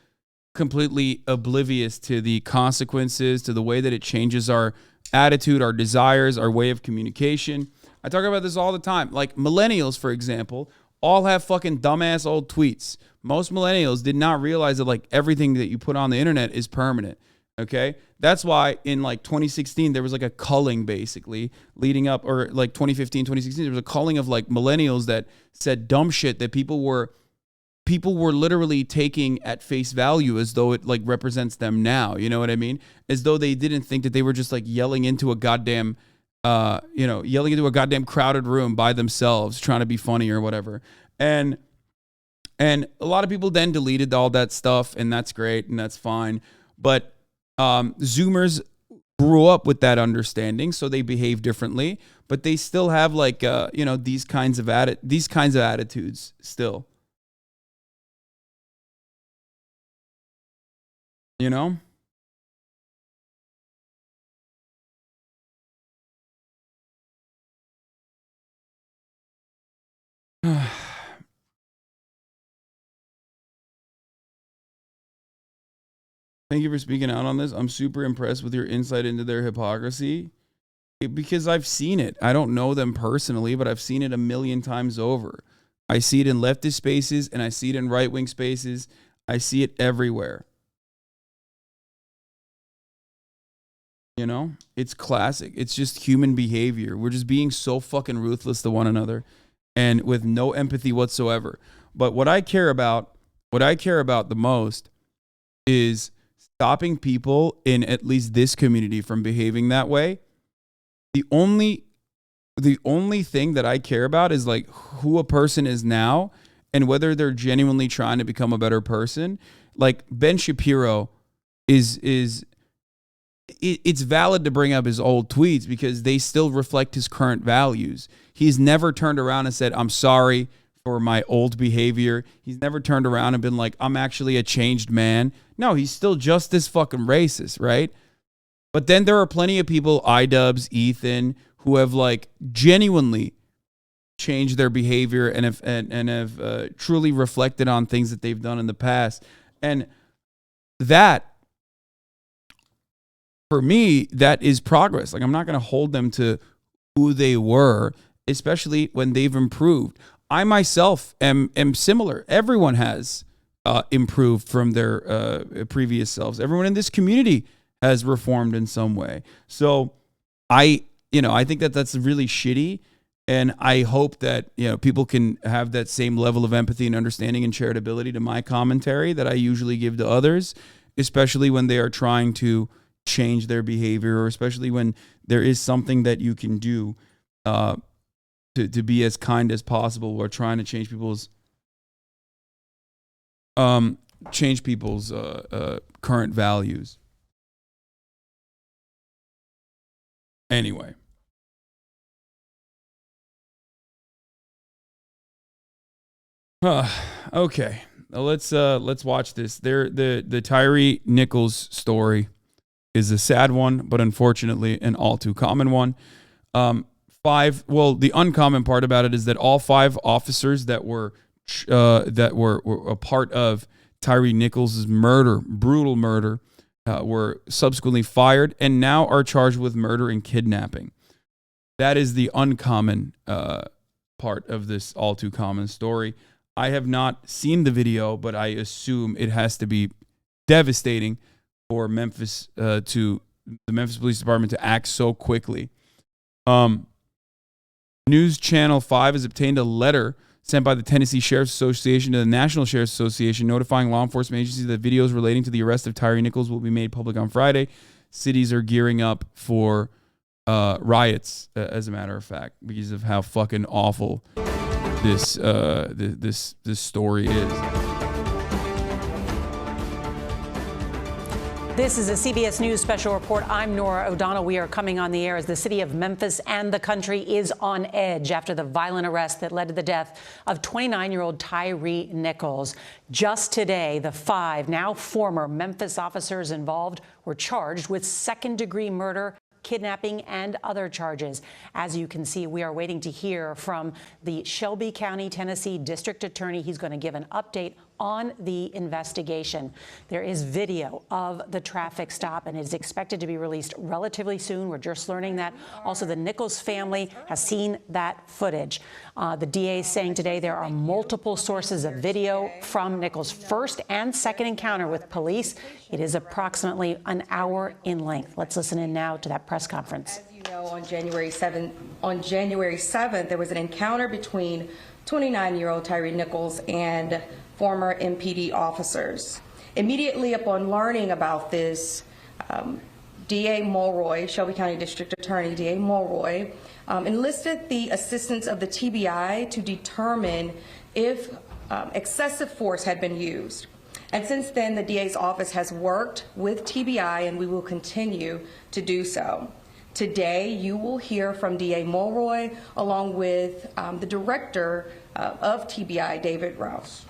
completely oblivious to the consequences, to the way that it changes our attitude, our desires, our way of communication. I talk about this all the time. Like millennials, for example, all have fucking dumbass old tweets. Most millennials did not realize that like everything that you put on the internet is permanent. Okay, that's why in like 2016 there was like a culling basically leading up, or like 2015, 2016 there was a culling of like millennials that said dumb shit that people were literally taking at face value as though it like represents them now. You know what I mean? As though they didn't think that they were just like yelling into a goddamn crowded room by themselves trying to be funny or whatever. And a lot of people then deleted all that stuff, and that's great and that's fine. But Zoomers grew up with that understanding, so they behave differently, but they still have like you know, these kinds of attitudes still. You know? Thank you for speaking out on this. I'm super impressed with your insight into their hypocrisy because I've seen it. I don't know them personally, but I've seen it a million times over. I see it in leftist spaces and I see it in right-wing spaces. I see it everywhere. You know, it's classic. It's just human behavior. We're just being so fucking ruthless to one another and with no empathy whatsoever. But what I care about the most is stopping people in at least this community from behaving that way. The only thing that I care about is like who a person is now and whether they're genuinely trying to become a better person. Like Ben Shapiro it's valid to bring up his old tweets because they still reflect his current values. He's never turned around and said, I'm sorry for my old behavior. He's never turned around and been like, I'm actually a changed man. No, he's still just this fucking racist, right? But then there are plenty of people, iDubbbz, Ethan, who have like genuinely changed their behavior and have truly reflected on things that they've done in the past. And that, for me, that is progress. Like, I'm not going to hold them to who they were, especially when they've improved. I myself am similar. Everyone has improved from their previous selves. Everyone in this community has reformed in some way. So I think that that's really shitty. And I hope that, you know, people can have that same level of empathy and understanding and charitability to my commentary that I usually give to others, especially when they are trying to change their behavior, or especially when there is something that you can do to be as kind as possible, or trying to change people's current values. Anyway. Okay. Let's watch this. The Tyre Nichols story is a sad one, but unfortunately an all too common one. The uncommon part about it is that all 5 officers that were a part of Tyre Nichols' brutal murder, were subsequently fired and now are charged with murder and kidnapping. That is the uncommon part of this all too common story. I have not seen the video, but I assume it has to be devastating for Memphis to the Memphis Police Department to act so quickly. News Channel 5 has obtained a letter sent by the Tennessee Sheriff's Association to the National Sheriff's Association notifying law enforcement agencies that videos relating to the arrest of Tyre Nichols will be made public on Friday. Cities are gearing up for riots, as a matter of fact, because of how fucking awful this story is. This is a CBS News special report. I'm Nora O'Donnell. We are coming on the air as the city of Memphis and the country is on edge after the violent arrest that led to the death of 29-year-old Tyre Nichols. Just today, the 5 now former Memphis officers involved were charged with second-degree murder, kidnapping, and other charges. As you can see, we are waiting to hear from the Shelby County, Tennessee District Attorney. He's going to give an update on the investigation. There is video of the traffic stop and it is expected to be released relatively soon. We're just learning that. Also, the Nichols family has seen that footage. The DA is saying today there are multiple sources of video from Nichols' first and second encounter with police. It is approximately an hour in length. Let's listen in now to that press conference. As you know, on January 7th, there was an encounter between 29-year-old Tyre Nichols and former MPD officers. Immediately upon learning about this, DA Mulroy, Shelby County District Attorney DA Mulroy, enlisted the assistance of the TBI to determine if excessive force had been used. And since then, the DA's office has worked with TBI, and we will continue to do so. Today, you will hear from DA Mulroy along with the director of TBI, David Rouse.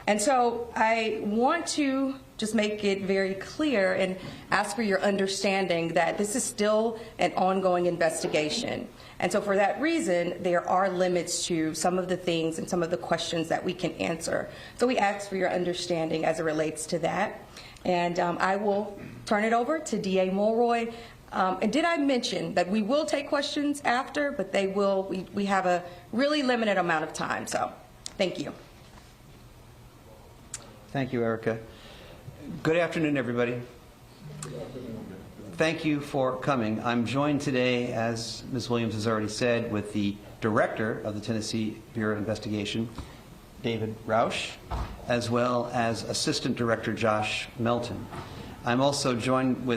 And so I want to just make it very clear and ask for your understanding that this is still an ongoing investigation. And so for that reason, there are limits to some of the things and some of the questions that we can answer. So we ask for your understanding as it relates to that. And I will turn it over to DA Mulroy. And did I mention that we will take questions after, but they will, we have a really limited amount of time. So thank you. Thank you, Erica. Good afternoon, everybody. Thank you for coming. I'm joined today, as Ms. Williams has already said, with the director of the Tennessee Bureau of Investigation, David Roush, as well as Assistant Director Josh Melton. I'm also joined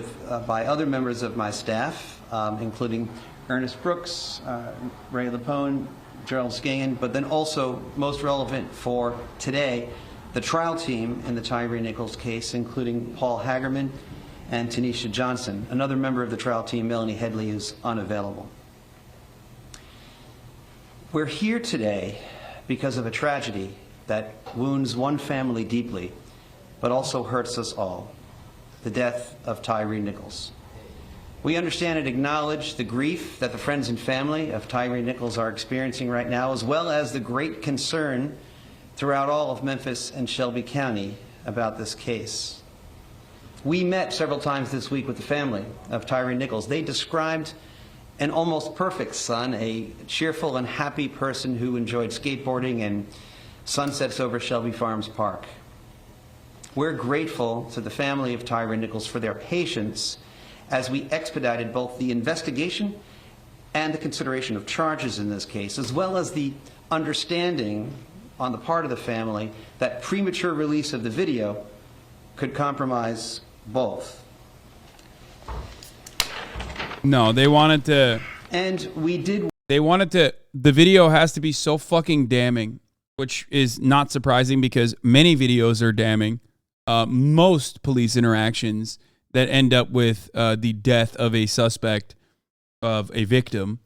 by other members of my staff, including Ernest Brooks, Ray Lapone, Gerald Scahan, but then also, most relevant for today, the trial team in the Tyre Nichols case, including Paul Hagerman and Tanisha Johnson. Another member of the trial team, Melanie Headley, is unavailable. We're here today because of a tragedy that wounds one family deeply, but also hurts us all: the death of Tyre Nichols. We understand and acknowledge the grief that the friends and family of Tyre Nichols are experiencing right now, as well as the great concern throughout all of Memphis and Shelby County about this case. We met several times this week with the family of Tyre Nichols. They described an almost perfect son, a cheerful and happy person who enjoyed skateboarding and sunsets over Shelby Farms Park. We're grateful to the family of Tyre Nichols for their patience as we expedited both the investigation and the consideration of charges in this case, as well as the understanding on the part of the family that premature release of the video could compromise both. No, they wanted to. And we did. They wanted to. The video has to be so fucking damning, which is not surprising because many videos are damning. Most police interactions that end up with the death of a suspect, of a victim,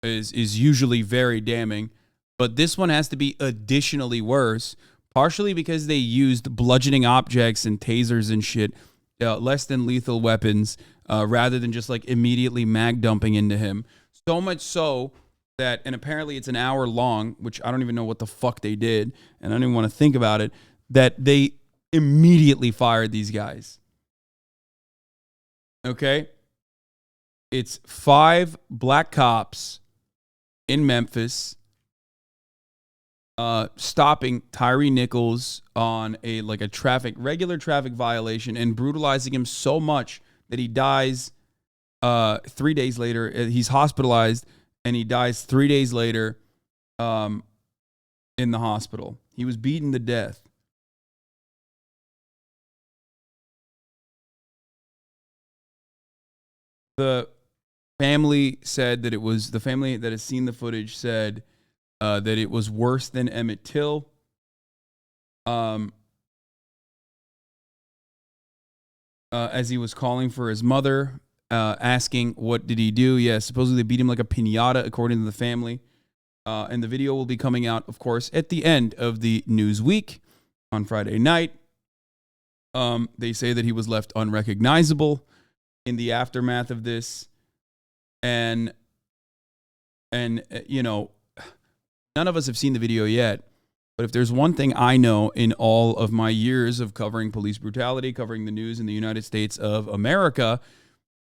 is usually very damning. But this one has to be additionally worse, partially because they used bludgeoning objects and tasers and shit, less than lethal weapons, rather than just like immediately mag dumping into him. So much so that, and apparently it's an hour long, which I don't even know what the fuck they did, and I don't even want to think about it, that they immediately fired these guys. Okay? It's 5 black cops in Memphis stopping Tyre Nichols on a regular traffic violation and brutalizing him so much that he dies 3 days later. He's hospitalized and he dies 3 days later in the hospital. He was beaten to death. The family said that it was, the family that has seen the footage said that it was worse than Emmett Till. As he was calling for his mother, asking what did he do. Yeah, supposedly they beat him like a piñata, according to the family. And the video will be coming out, of course, at the end of the news week on Friday night. They say that he was left unrecognizable in the aftermath of this. And you know, none of us have seen the video yet, but if there's one thing I know in all of my years of covering police brutality, covering the news in the United States of America,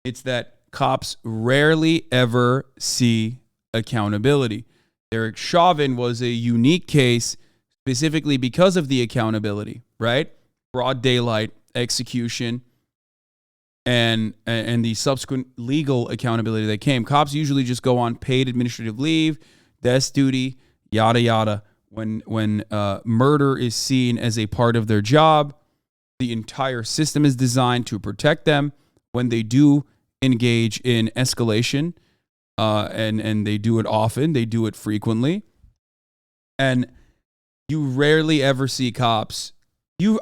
it's that cops rarely ever see accountability. Derek Chauvin was a unique case specifically because of the accountability, right? Broad daylight execution and the subsequent legal accountability that came. Cops usually just go on paid administrative leave, desk duty, yada yada. When murder is seen as a part of their job, the entire system is designed to protect them. When they do engage in escalation, and they do it often, they do it frequently, and you rarely ever see cops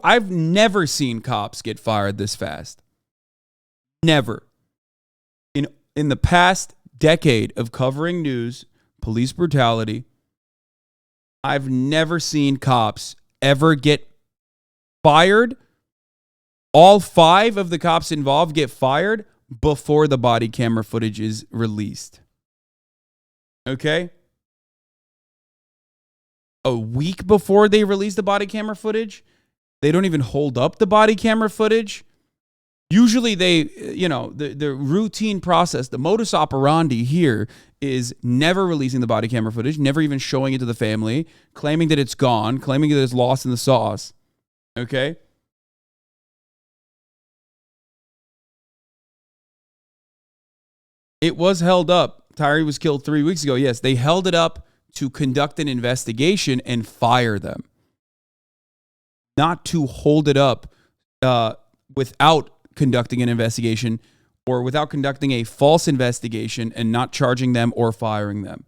I've never seen cops get fired this fast. Never. In the past decade of covering news, police brutality, I've never seen cops ever get fired. All 5 of the cops involved get fired before the body camera footage is released. Okay? A week before they release the body camera footage, they don't even hold up the body camera footage. Usually they, the routine process, the modus operandi here is never releasing the body camera footage, never even showing it to the family, claiming that it's gone, claiming that it's lost in the sauce. Okay? It was held up. Tyre was killed 3 weeks ago. Yes, they held it up to conduct an investigation and fire them. Not to hold it up without conducting an investigation or without conducting a false investigation and not charging them or firing them.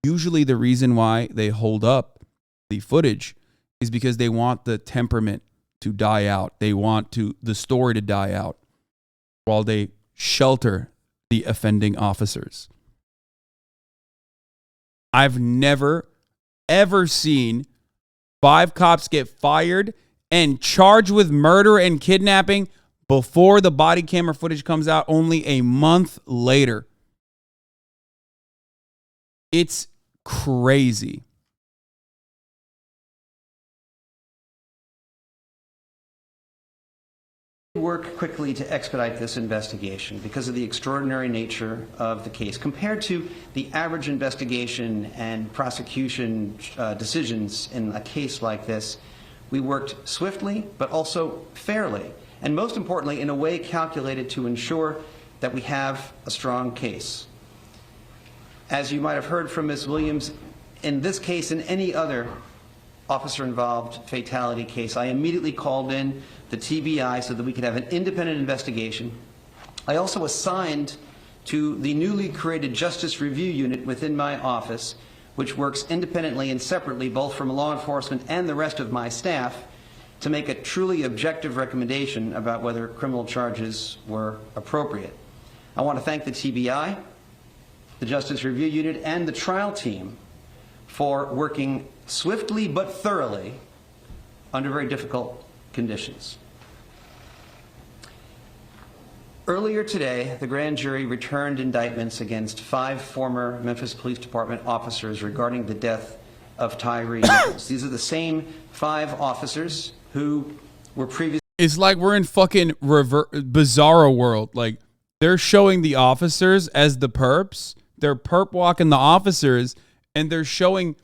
Usually the reason why they hold up the footage is because they want the temperament to die out. They want the story to die out while they shelter the offending officers. I've never, ever seen 5 cops get fired and charged with murder and kidnapping before the body camera footage comes out only a month later. It's crazy. Work quickly to expedite this investigation because of the extraordinary nature of the case. Compared to the average investigation and prosecution decisions in a case like this, we worked swiftly but also fairly, and most importantly, in a way calculated to ensure that we have a strong case. As you might have heard from Ms. Williams, in this case and any other officer-involved fatality case, I immediately called in the TBI so that we could have an independent investigation. I also assigned to the newly created Justice Review Unit within my office, which works independently and separately both from law enforcement and the rest of my staff, to make a truly objective recommendation about whether criminal charges were appropriate. I want to thank the TBI, the Justice Review Unit, and the trial team for working swiftly but thoroughly under very difficult conditions. Earlier today, the grand jury returned indictments against 5 former Memphis Police Department officers regarding the death of Tyre Nichols. These are the same 5 officers who were previously... It's like we're in fucking bizarro world. Like, they're showing the officers as the perps. They're perp walking the officers, and they're showing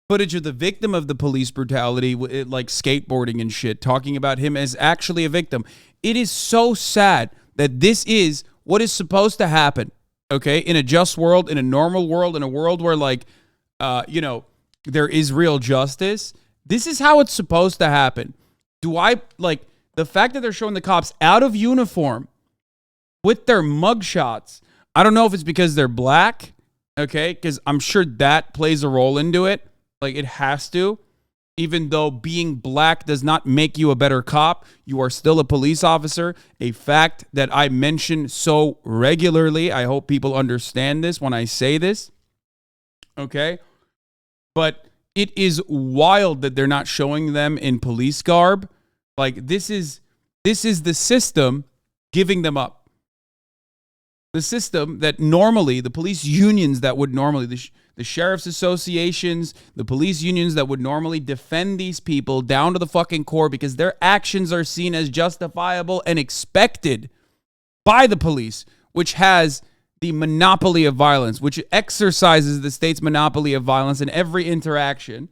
footage of the victim of the police brutality, like skateboarding and shit, talking about him as actually a victim. It is so sad that this is what is supposed to happen, okay? In a just world, in a normal world, in a world where, like, there is real justice. This is how it's supposed to happen. The fact that they're showing the cops out of uniform with their mugshots, I don't know if it's because they're black, okay? Because I'm sure that plays a role into it. Like, it has to. Even though being black does not make you a better cop, you are still a police officer. A fact that I mention so regularly. I hope people understand this when I say this. Okay? But it is wild that they're not showing them in police garb. Like, this is the system giving them up. The system that normally, the police unions that would normally, the sheriff's associations, the police unions that would normally defend these people down to the fucking core because their actions are seen as justifiable and expected by the police, which has the monopoly of violence, which exercises the state's monopoly of violence in every interaction,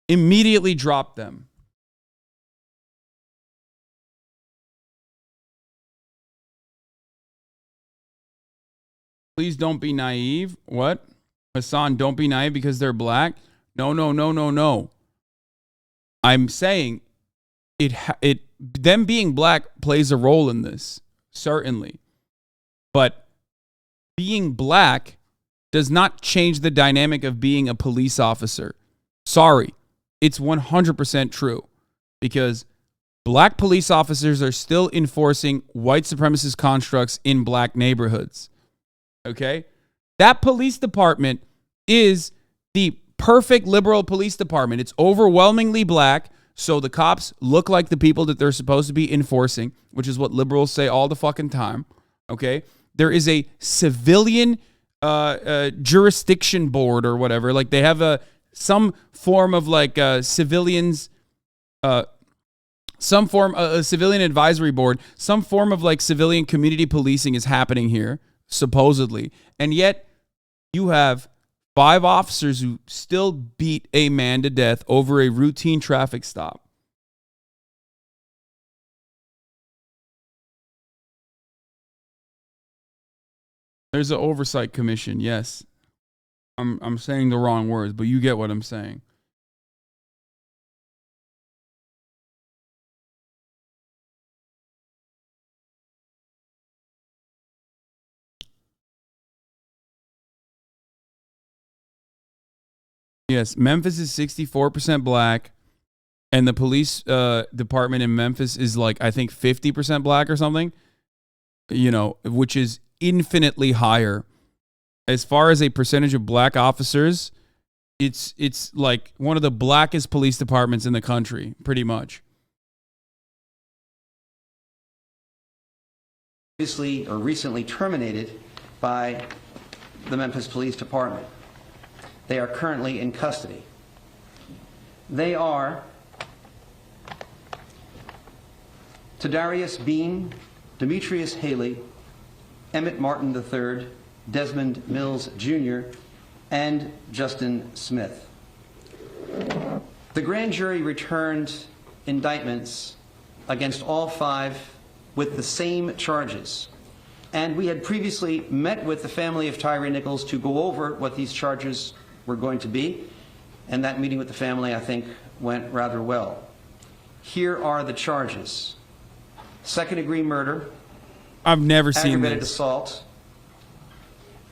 immediately drop them. Please don't be naive. What? Hasan, don't be naive because they're black? No. I'm saying them being black plays a role in this, certainly. But being black does not change the dynamic of being a police officer. Sorry. It's 100% true. because black police officers are still enforcing white supremacist constructs in black neighborhoods. Okay? That police department is the perfect liberal police department. It's overwhelmingly black, so the cops look like the people that they're supposed to be enforcing, which is what liberals say all the fucking time. Okay? There is a civilian jurisdiction board or whatever. Like they have some form of like civilians, a civilian advisory board, some form of like civilian community policing is happening here, supposedly. And yet you have 5 officers who still beat a man to death over a routine traffic stop. There's an oversight commission, yes. I'm saying the wrong words, but you get what I'm saying. Yes, Memphis is 64% black, and the police department in Memphis is like, I think 50% black or something, you know, which is infinitely higher. As far as a percentage of black officers, it's like one of the blackest police departments in the country, pretty much. Previously or recently terminated by the Memphis Police Department. They are currently in custody. They are Tadarius Bean, Demetrius Haley, Emmett Martin III, Desmond Mills Jr., and Justin Smith. The grand jury returned indictments against all 5 with the same charges. And we had previously met with the family of Tyre Nichols to go over what these charges were going to be. And that meeting with the family, I think, went rather well. Here are the charges. Second-degree murder. I've never seen aggravated this. Assault.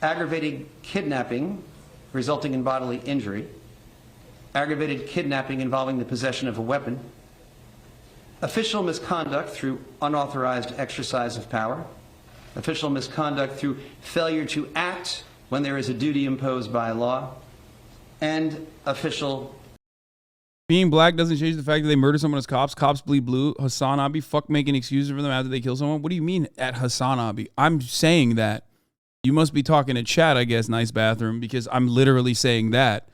Aggravated kidnapping resulting in bodily injury. Aggravated kidnapping involving the possession of a weapon. Official misconduct through unauthorized exercise of power. Official misconduct through failure to act when there is a duty imposed by law. And official... Being black doesn't change the fact that they murder someone as cops. Cops bleed blue. HasanAbi, fuck making excuses for them after they kill someone. What do you mean at HasanAbi? I'm saying that. You must be talking to chat, I guess, nice bathroom, because I'm literally saying that.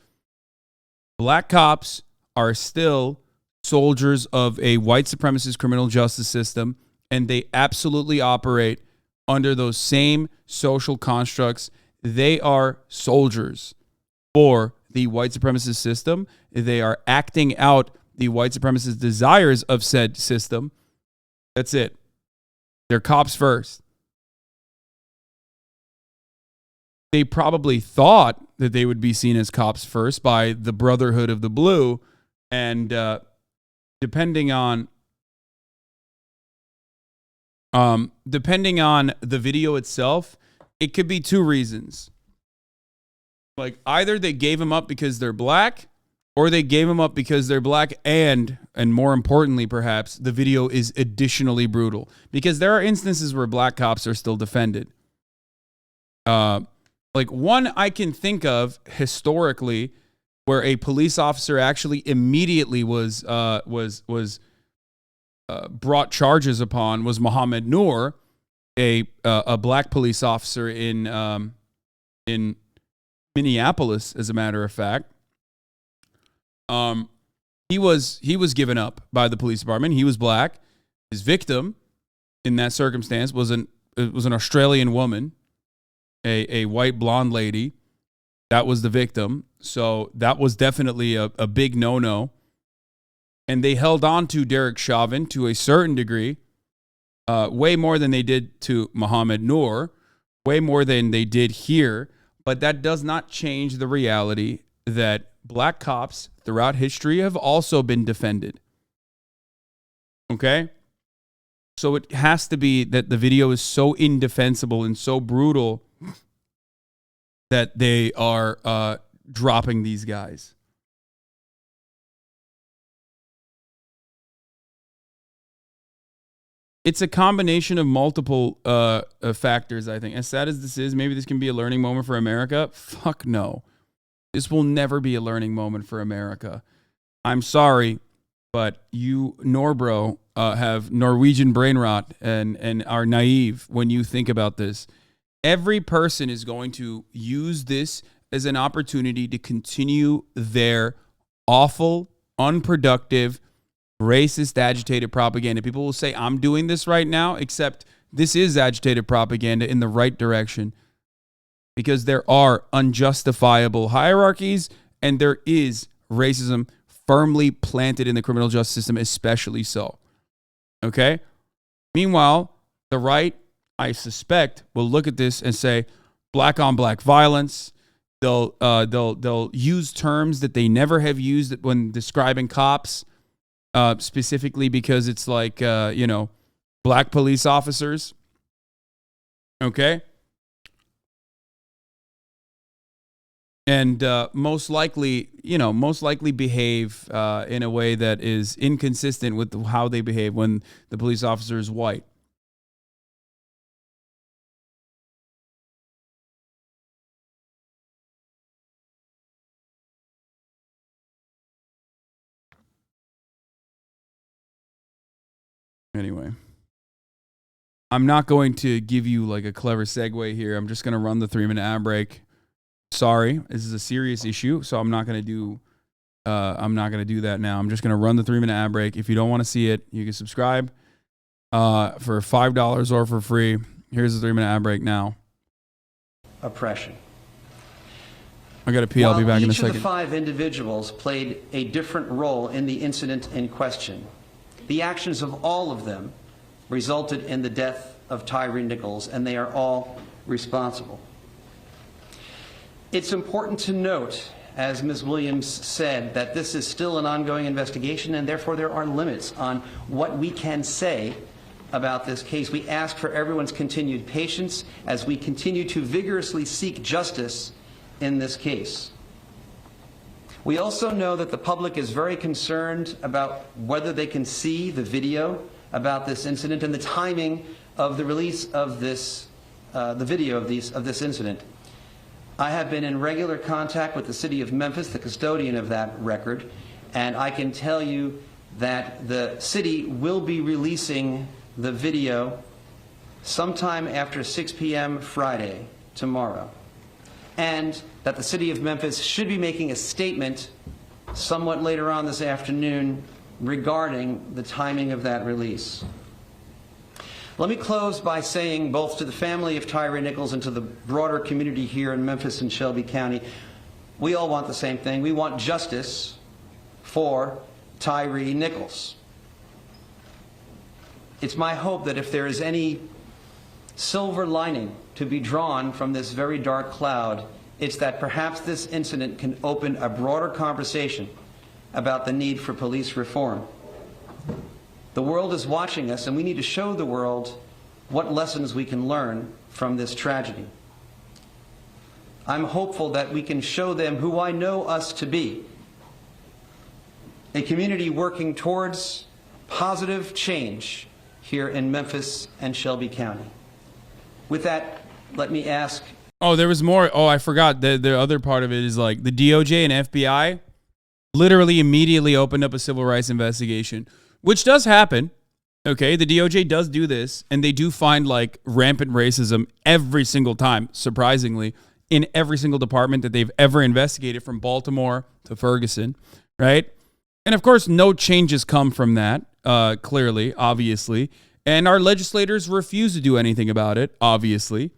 Black cops are still soldiers of a white supremacist criminal justice system, and they absolutely operate under those same social constructs. They are soldiers for the white supremacist system. They are acting out the white supremacist desires of said system. That's it. They're cops first. They probably thought that they would be seen as cops first by the Brotherhood of the Blue, and depending on the video itself, it could be 2 reasons. Like either they gave them up because they're black, or they gave them up because they're black, and more importantly, perhaps the video is additionally brutal, because there are instances where black cops are still defended. Like one I can think of historically where a police officer actually immediately was brought charges upon was Mohammed Noor, a black police officer in Minneapolis, as a matter of fact. He was given up by the police department. He was black. His victim in that circumstance was an Australian woman. A white blonde lady. That was the victim. So that was definitely a big no-no. And they held on to Derek Chauvin to a certain degree, way more than they did to Mohammed Noor, way more than they did here. But that does not change the reality that black cops throughout history have also been defended. Okay? So it has to be that the video is so indefensible and so brutal that they are dropping these guys. it's a combination of multiple factors, I think. As sad as this is, maybe this can be a learning moment for America. Fuck no. This will never be a learning moment for America. I'm sorry, but you, Norbro, have Norwegian brain rot and are naive when you think about this. Every person is going to use this as an opportunity to continue their awful, unproductive, racist, agitated propaganda. People will say, I'm doing this right now, except this is agitated propaganda in the right direction. Because there are unjustifiable hierarchies and there is racism firmly planted in the criminal justice system, especially so. Okay? Meanwhile, the right, I suspect, will look at this and say, black on black violence. They'll use terms that they never have used when describing cops, specifically because it's like, black police officers. Okay? And most likely behave in a way that is inconsistent with how they behave when the police officer is white. Anyway, I'm not going to give you like a clever segue here. I'm just going to run the 3-minute ad break. Sorry, this is a serious issue, so I'm not going to do that now. I'm just going to run the 3-minute ad break. If you don't want to see it, you can subscribe for $5 or for free. Here's the 3-minute ad break now. Oppression. I got to pee. I'll be back in a second. Each of the 5 individuals played a different role in the incident in question. The actions of all of them resulted in the death of Tyre Nichols, and they are all responsible. It's important to note, as Ms. Williams said, that this is still an ongoing investigation, and therefore there are limits on what we can say about this case. We ask for everyone's continued patience as we continue to vigorously seek justice in this case. We also know that the public is very concerned about whether they can see the video about this incident and the timing of the release of this, the video of this incident. I have been in regular contact with the city of Memphis, the custodian of that record, and I can tell you that the city will be releasing the video sometime after 6 p.m. Friday, tomorrow, and that the city of Memphis should be making a statement somewhat later on this afternoon regarding the timing of that release. Let me close by saying, both to the family of Tyre Nichols and to the broader community here in Memphis and Shelby County, we all want the same thing. We want justice for Tyre Nichols. It's my hope that if there is any silver lining to be drawn from this very dark cloud, it's that perhaps this incident can open a broader conversation about the need for police reform. The world is watching us, and we need to show the world what lessons we can learn from this tragedy. I'm hopeful that we can show them who I know us to be, a community working towards positive change here in Memphis and Shelby County. With that, let me ask. Oh, there was more. Oh, I forgot. The other part of it is like the DOJ and FBI literally immediately opened up a civil rights investigation, which does happen. Okay, the DOJ does do this, and they do find like rampant racism every single time, surprisingly, in every single department that they've ever investigated, from Baltimore to Ferguson, right? And of course, no changes come from that, clearly, obviously. And our legislators refuse to do anything about it, obviously.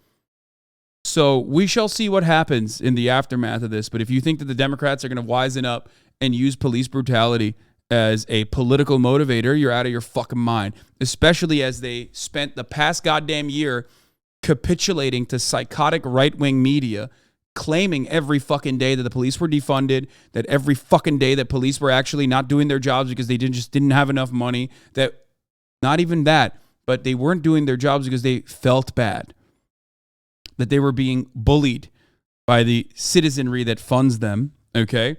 So we shall see what happens in the aftermath of this. But if you think that the Democrats are going to wisen up and use police brutality as a political motivator, you're out of your fucking mind. Especially as they spent the past goddamn year capitulating to psychotic right-wing media, claiming every fucking day that the police were defunded, that every fucking day that police were actually not doing their jobs because they just didn't have enough money, that not even that, but they weren't doing their jobs because they felt bad, that they were being bullied by the citizenry that funds them, okay?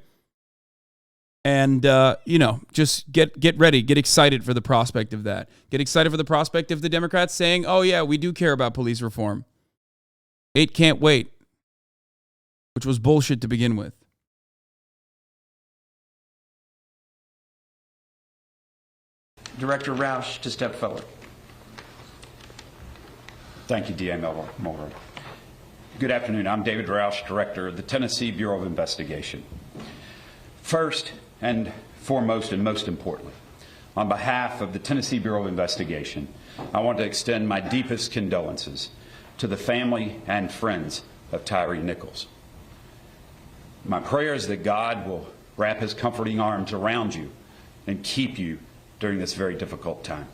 And, you know, just get ready, get excited for the prospect of that. Get excited for the prospect of the Democrats saying, oh, yeah, we do care about police reform. It can't wait, which was bullshit to begin with. Director Roush to step forward. Thank you, DA Mulder. Good afternoon. I'm David Roush, Director of the Tennessee Bureau of Investigation. First and foremost and most importantly, on behalf of the Tennessee Bureau of Investigation, I want to extend my deepest condolences to the family and friends of Tyre Nichols. My prayer is that God will wrap his comforting arms around you and keep you during this very difficult time.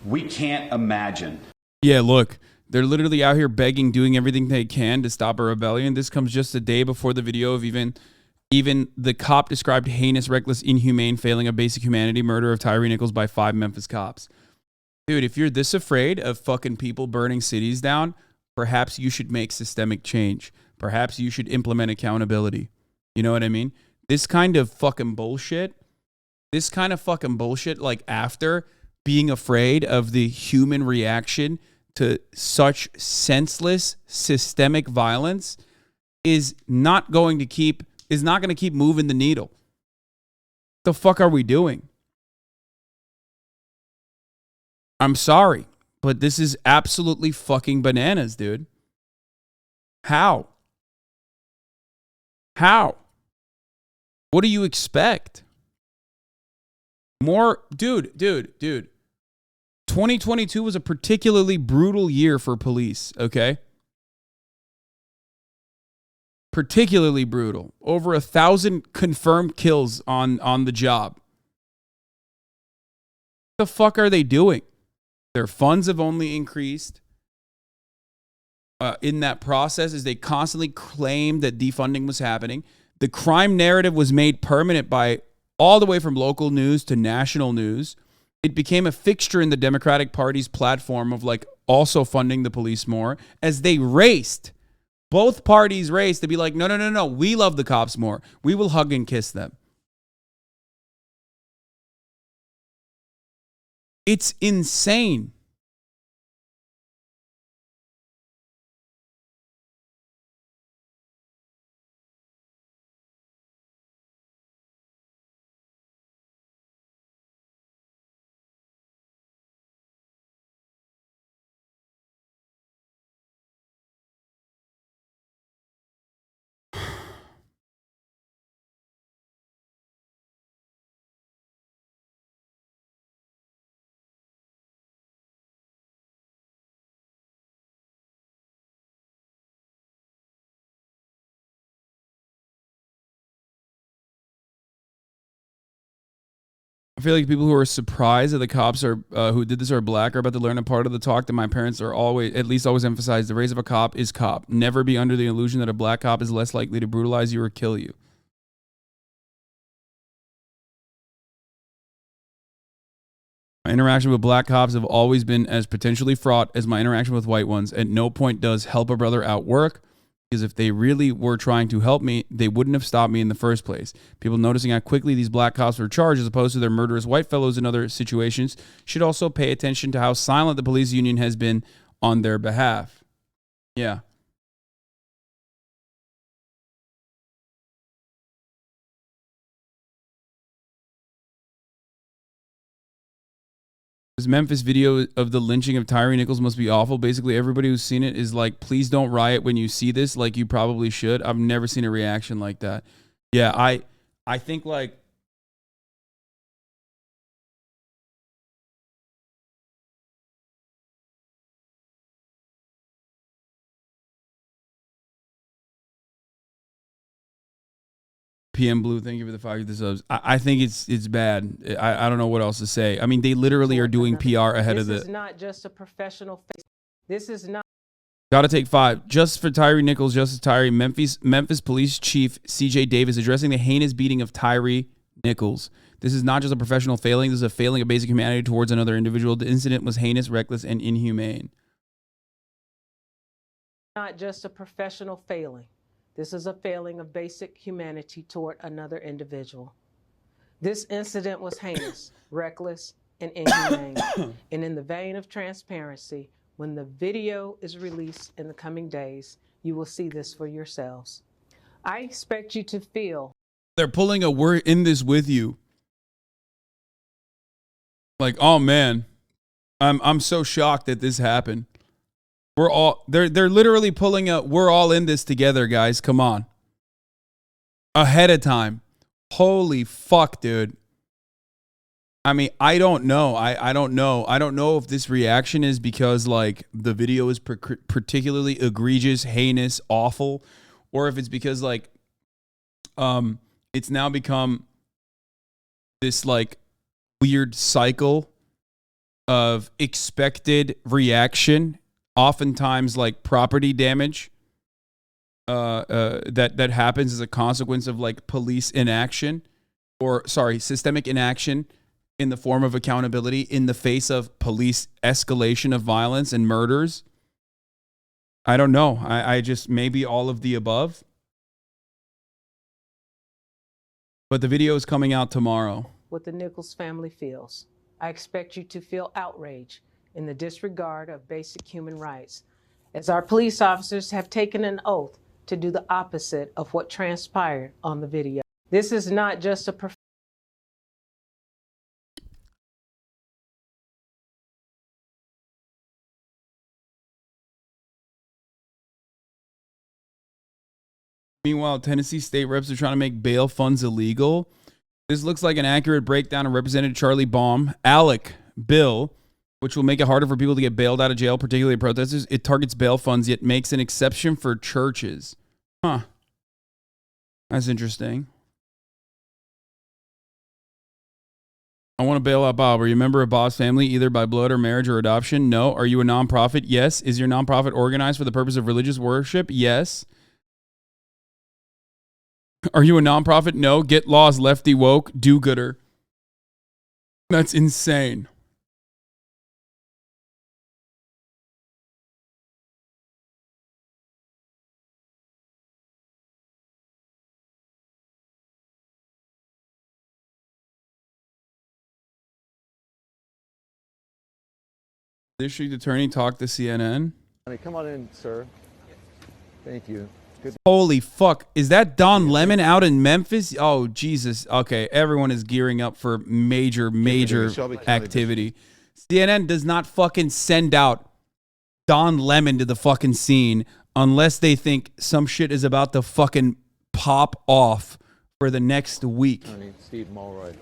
We can't imagine. Yeah, look, they're literally out here begging, doing everything they can to stop a rebellion. This comes just a day before the video of even the cop described heinous, reckless, inhumane failing of basic humanity murder of Tyre Nichols by 5 Memphis cops. Dude, if you're this afraid of fucking people burning cities down, perhaps you should make systemic change. Perhaps you should implement accountability. You know what I mean? This kind of fucking bullshit, like after being afraid of the human reaction to such senseless systemic violence is not going to keep moving the needle. What the fuck are we doing? I'm sorry, but this is absolutely fucking bananas, dude. How? What do you expect? More, dude. 2022 was a particularly brutal year for police, okay? Particularly brutal. Over 1,000 confirmed kills on the job. What the fuck are they doing? Their funds have only increased. In that process, as they constantly claimed that defunding was happening. The crime narrative was made permanent by all the way from local news to national news. It became a fixture in the Democratic Party's platform of like also funding the police more as they raced. Both parties raced to be like, no, we love the cops more. We will hug and kiss them. It's insane. I feel like people who are surprised that the cops are who did this are black are about to learn a part of the talk that my parents are always emphasize. The race of a cop is cop. Never be under the illusion that a black cop is less likely to brutalize you or kill you. My interaction with black cops have always been as potentially fraught as my interaction with white ones. At no point does help a brother outwork. Because if they really were trying to help me, they wouldn't have stopped me in the first place. People noticing how quickly these black cops were charged as opposed to their murderous white fellows in other situations should also pay attention to how silent the police union has been on their behalf. Yeah. This Memphis video of the lynching of Tyre Nichols must be awful. Basically, everybody who's seen it is like, please don't riot when you see this like you probably should. I've never seen a reaction like that. Yeah, I think like PM Blue, thank you for the 5 subs. I think it's bad. I don't know what else to say. I mean, they literally are doing PR ahead of This it. is not just a professional face. This is not. Got to take 5. Just for Tyre Nichols, Justice Tyre, Memphis Police Chief C.J. Davis addressing the heinous beating of Tyre Nichols. This is not just a professional failing. This is a failing of basic humanity towards another individual. The incident was heinous, reckless, and inhumane. Not just a professional failing. This is a failing of basic humanity toward another individual. This incident was heinous, reckless, and inhumane. And in the vein of transparency, when the video is released in the coming days, you will see this for yourselves. I expect you to feel. They're pulling a "we're in this with you." Like, oh man, I'm so shocked that this happened. They're literally pulling a "we're all in this together, guys. Come on." Ahead of time. Holy fuck, dude. I mean, I don't know. I don't know. I don't know if this reaction is because like the video is particularly egregious, heinous, awful, or if it's because like it's now become this like weird cycle of expected reaction, oftentimes like property damage that happens as a consequence of like police inaction, or sorry, systemic inaction in the form of accountability in the face of police escalation of violence and murders. I don't know. I just, maybe all of the above. But the video is coming out tomorrow. What the Nichols family feels. I expect you to feel outrage in the disregard of basic human rights, as our police officers have taken an oath to do the opposite of what transpired on the video. This is not just a Meanwhile, Tennessee state reps are trying to make bail funds illegal. This looks like an accurate breakdown of Representative Charlie Baum ALEC bill, which will make it harder for people to get bailed out of jail, particularly protesters. It targets bail funds, yet makes an exception for churches. Huh. That's interesting. I want to bail out Bob. Are you a member of Bob's family, either by blood or marriage or adoption? No. Are you a nonprofit? Yes. Is your nonprofit organized for the purpose of religious worship? Yes. Are you a nonprofit? No. Get lost, lefty woke, do-gooder. That's insane. District attorney talked to CNN. Come on in, sir. Thank you. Good. Holy fuck. Is that Don Lemon out in Memphis? Oh, Jesus. Okay, everyone is gearing up for major activity. CNN does not fucking send out Don Lemon to the fucking scene unless they think some shit is about to fucking pop off for the next week. Steve Mulroy.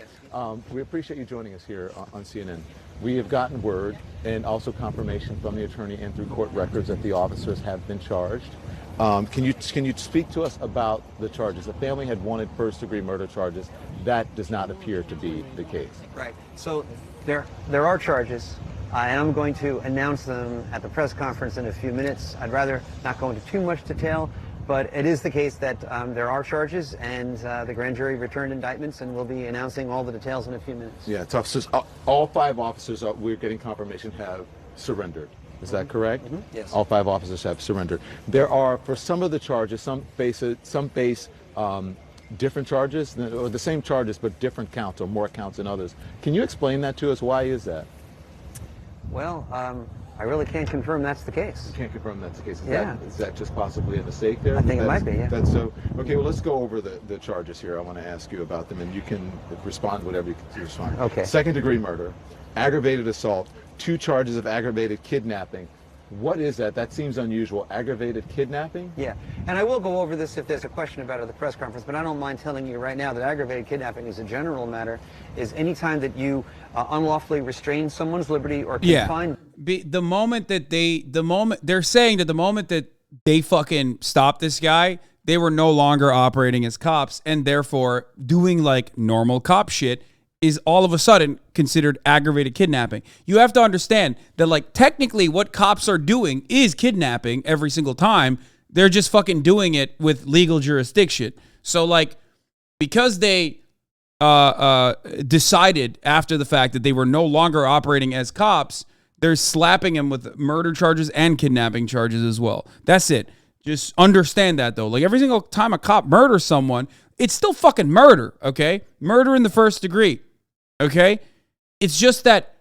We appreciate you joining us here on CNN. We have gotten word and also confirmation from the attorney and through court records that the officers have been charged. Can you speak to us about the charges? The family had wanted first-degree murder charges. That does not appear to be the case. Right. So there are charges, and I'm going to announce them at the press conference in a few minutes. I'd rather not go into too much detail, but it is the case that there are charges, and the grand jury returned indictments, and we'll be announcing all the details in a few minutes. Yeah, it's officers. All 5 officers, we're getting confirmation, have surrendered. Is that correct? Mm-hmm. Yes. All 5 officers have surrendered. There are, for some of the charges, some base different charges, or the same charges, but different counts or more counts than others. Can you explain that to us? Why is that? Well, I really can't confirm that's the case. You can't confirm that's the case. Is that just possibly a mistake there? I think it might be, yeah. That's so. Okay, well, let's go over the charges here. I want to ask you about them, and you can respond whatever you can respond. Okay. Second-degree murder, aggravated assault, 2 charges of aggravated kidnapping. What is that? That seems unusual. Aggravated kidnapping? Yeah, and I will go over this if there's a question about it at the press conference, but I don't mind telling you right now that aggravated kidnapping is a general matter, is any time that you unlawfully restrain someone's liberty or confine... The moment that they're saying that the moment that they fucking stopped this guy, they were no longer operating as cops, and therefore doing like normal cop shit is all of a sudden considered aggravated kidnapping. You have to understand that, like, technically what cops are doing is kidnapping every single time. They're just fucking doing it with legal jurisdiction. So, like, because they decided after the fact that they were no longer operating as cops, they're slapping him with murder charges and kidnapping charges as well. That's it. Just understand that, though. Like, every single time a cop murders someone, it's still fucking murder, okay? Murder in the first degree, okay? It's just that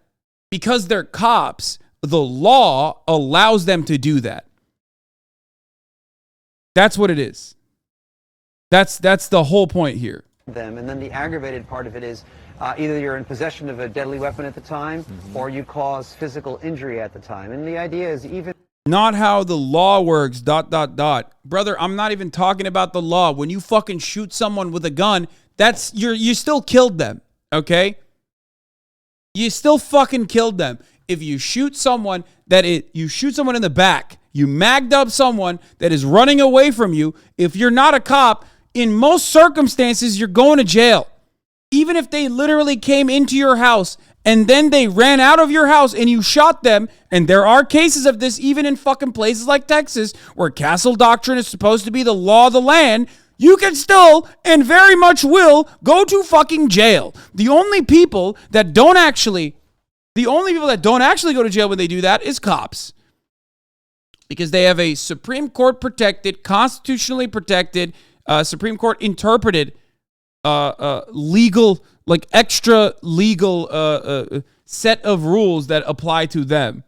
because they're cops, the law allows them to do that. That's what it is. That's the whole point here. Them, and then the aggravated part of it is either you're in possession of a deadly weapon at the time, or you cause physical injury at the time. And the idea is even... Not how the law works, ... Brother, I'm not even talking about the law. When you fucking shoot someone with a gun, that's you still killed them, okay? You still fucking killed them. If you shoot someone you shoot someone in the back, you magged up someone that is running away from you, if you're not a cop, in most circumstances, you're going to jail. Even if they literally came into your house and then they ran out of your house and you shot them, and there are cases of this even in fucking places like Texas where castle doctrine is supposed to be the law of the land, you can still and very much will go to fucking jail. The only people that don't actually go to jail when they do that is cops. Because they have a Supreme Court protected, constitutionally protected, Supreme Court interpreted legal, like extra legal set of rules that apply to them.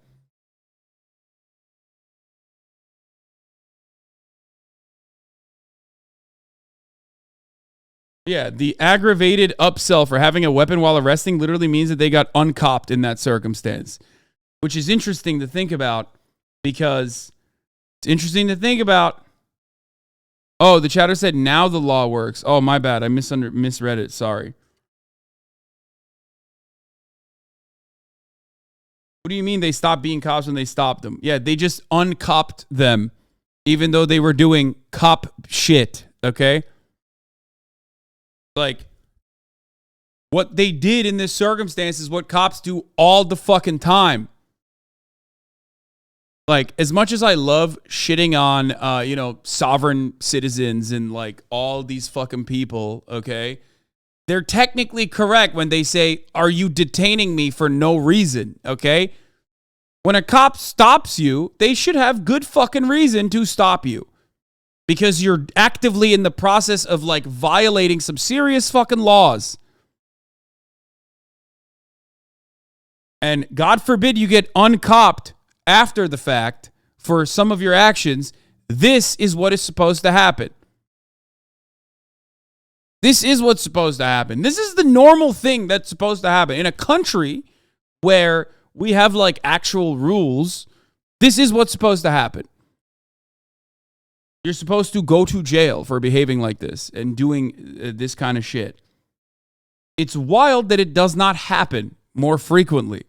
Yeah, the aggravated upsell for having a weapon while arresting literally means that they got uncopped in that circumstance, which is interesting to think about because it's interesting to think about. Oh, the chatter said now the law works. Oh, my bad. I misread it. Sorry. What do you mean they stopped being cops when they stopped them? Yeah, they just uncopped them, even though they were doing cop shit, okay? Like, what they did in this circumstance is what cops do all the fucking time. Like, as much as I love shitting on, sovereign citizens and, like, all these fucking people, okay? They're technically correct when they say, are you detaining me for no reason, okay? When a cop stops you, they should have good fucking reason to stop you. Because you're actively in the process of, like, violating some serious fucking laws. And God forbid you get uncopped after the fact for some of your actions. This is what is supposed to happen. This is what's supposed to happen. This is the normal thing that's supposed to happen. In a country where we have, like, actual rules, this is what's supposed to happen. You're supposed to go to jail for behaving like this and doing this kind of shit. It's wild that it does not happen more frequently.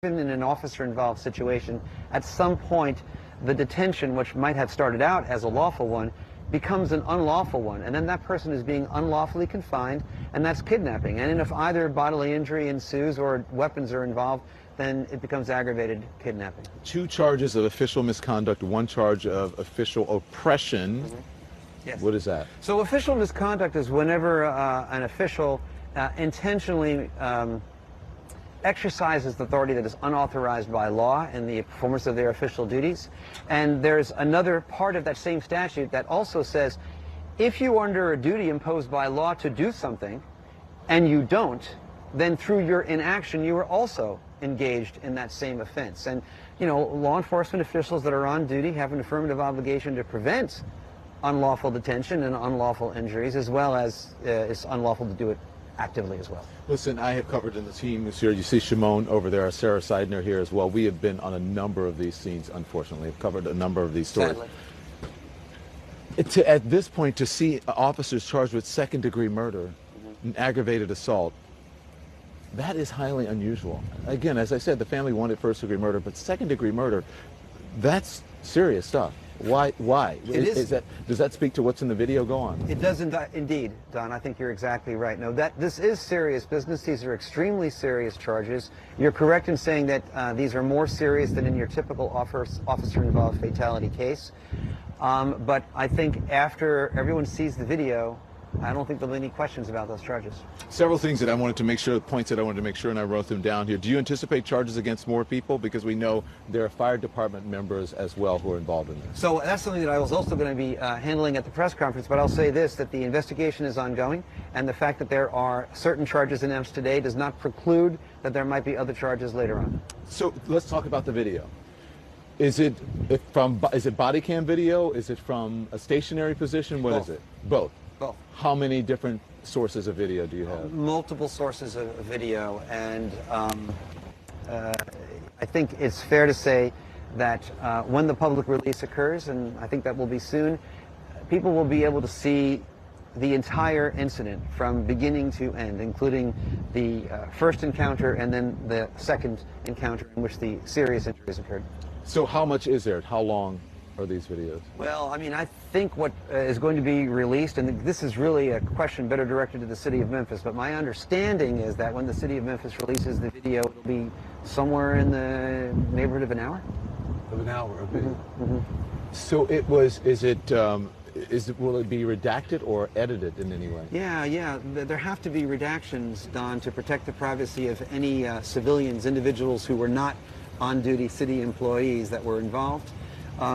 Even in an officer-involved situation, at some point, the detention, which might have started out as a lawful one, becomes an unlawful one, and then that person is being unlawfully confined, and that's kidnapping. And if either bodily injury ensues or weapons are involved, then it becomes aggravated kidnapping. 2 charges of official misconduct, 1 charge of official oppression. Yes. What is that? So official misconduct is whenever an official intentionally exercises the authority that is unauthorized by law in the performance of their official duties. And there's another part of that same statute that also says if you are under a duty imposed by law to do something and you don't, then through your inaction you are also engaged in that same offense. And, law enforcement officials that are on duty have an affirmative obligation to prevent unlawful detention and unlawful injuries, as well as it's unlawful to do it actively as well. Listen, I have covered in the team this year. You see Shimon over there, Sarah Seidner here as well. We have been on a number of these scenes, unfortunately. We've covered a number of these stories. At this point, to see officers charged with second-degree murder and aggravated assault, that is highly unusual. Again, as I said, the family wanted first-degree murder, but second-degree murder, that's serious stuff. Why? Does that speak to what's in the video? Go on. It does indeed, Don. I think you're exactly right. No, this is serious business. These are extremely serious charges. You're correct in saying that these are more serious than in your typical officer-involved fatality case. But I think after everyone sees the video, I don't think there'll be any questions about those charges. Several things that I wanted to make sure, points that I wanted to make sure, and I wrote them down here. Do you anticipate charges against more people? Because we know there are fire department members as well who are involved in this. So that's something that I was also going to be handling at the press conference, but I'll say this, that the investigation is ongoing, and the fact that there are certain charges announced today does not preclude that there might be other charges later on. So let's talk about the video. Is it body cam video? Is it from a stationary position? What is it? Both. Both. How many different sources of video do you have? Multiple sources of video, and I think it's fair to say that when the public release occurs, and I think that will be soon, people will be able to see the entire incident from beginning to end, including the first encounter and then the second encounter in which the serious injuries occurred. So how much is there? How long are these videos? Well, I mean, I think what is going to be released, and this is really a question better directed to the city of Memphis, but my understanding is that when the city of Memphis releases the video, it'll be somewhere in the neighborhood of an hour. Of an hour, okay. So it was, will it be redacted or edited in any way? Yeah. There have to be redactions, Don, to protect the privacy of any civilians, individuals who were not on-duty city employees that were involved.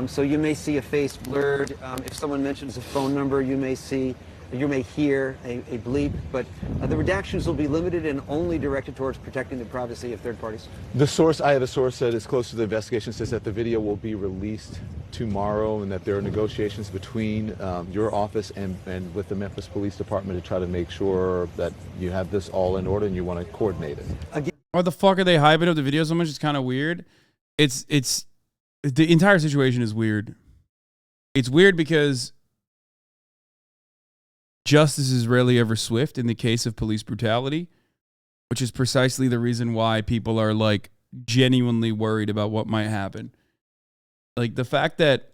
So you may see a face blurred. If someone mentions a phone number, you may hear a bleep, but the redactions will be limited and only directed towards protecting the privacy of third parties. I have a source that is close to the investigation, says that the video will be released tomorrow and that there are negotiations between your office and with the Memphis Police Department to try to make sure that you have this all in order and you want to coordinate it. Again, why the fuck are they hyping up the video so much? It's kind of weird. It's the entire situation is weird. It's weird because justice is rarely ever swift in the case of police brutality, which is precisely the reason why people are like genuinely worried about what might happen. Like the fact that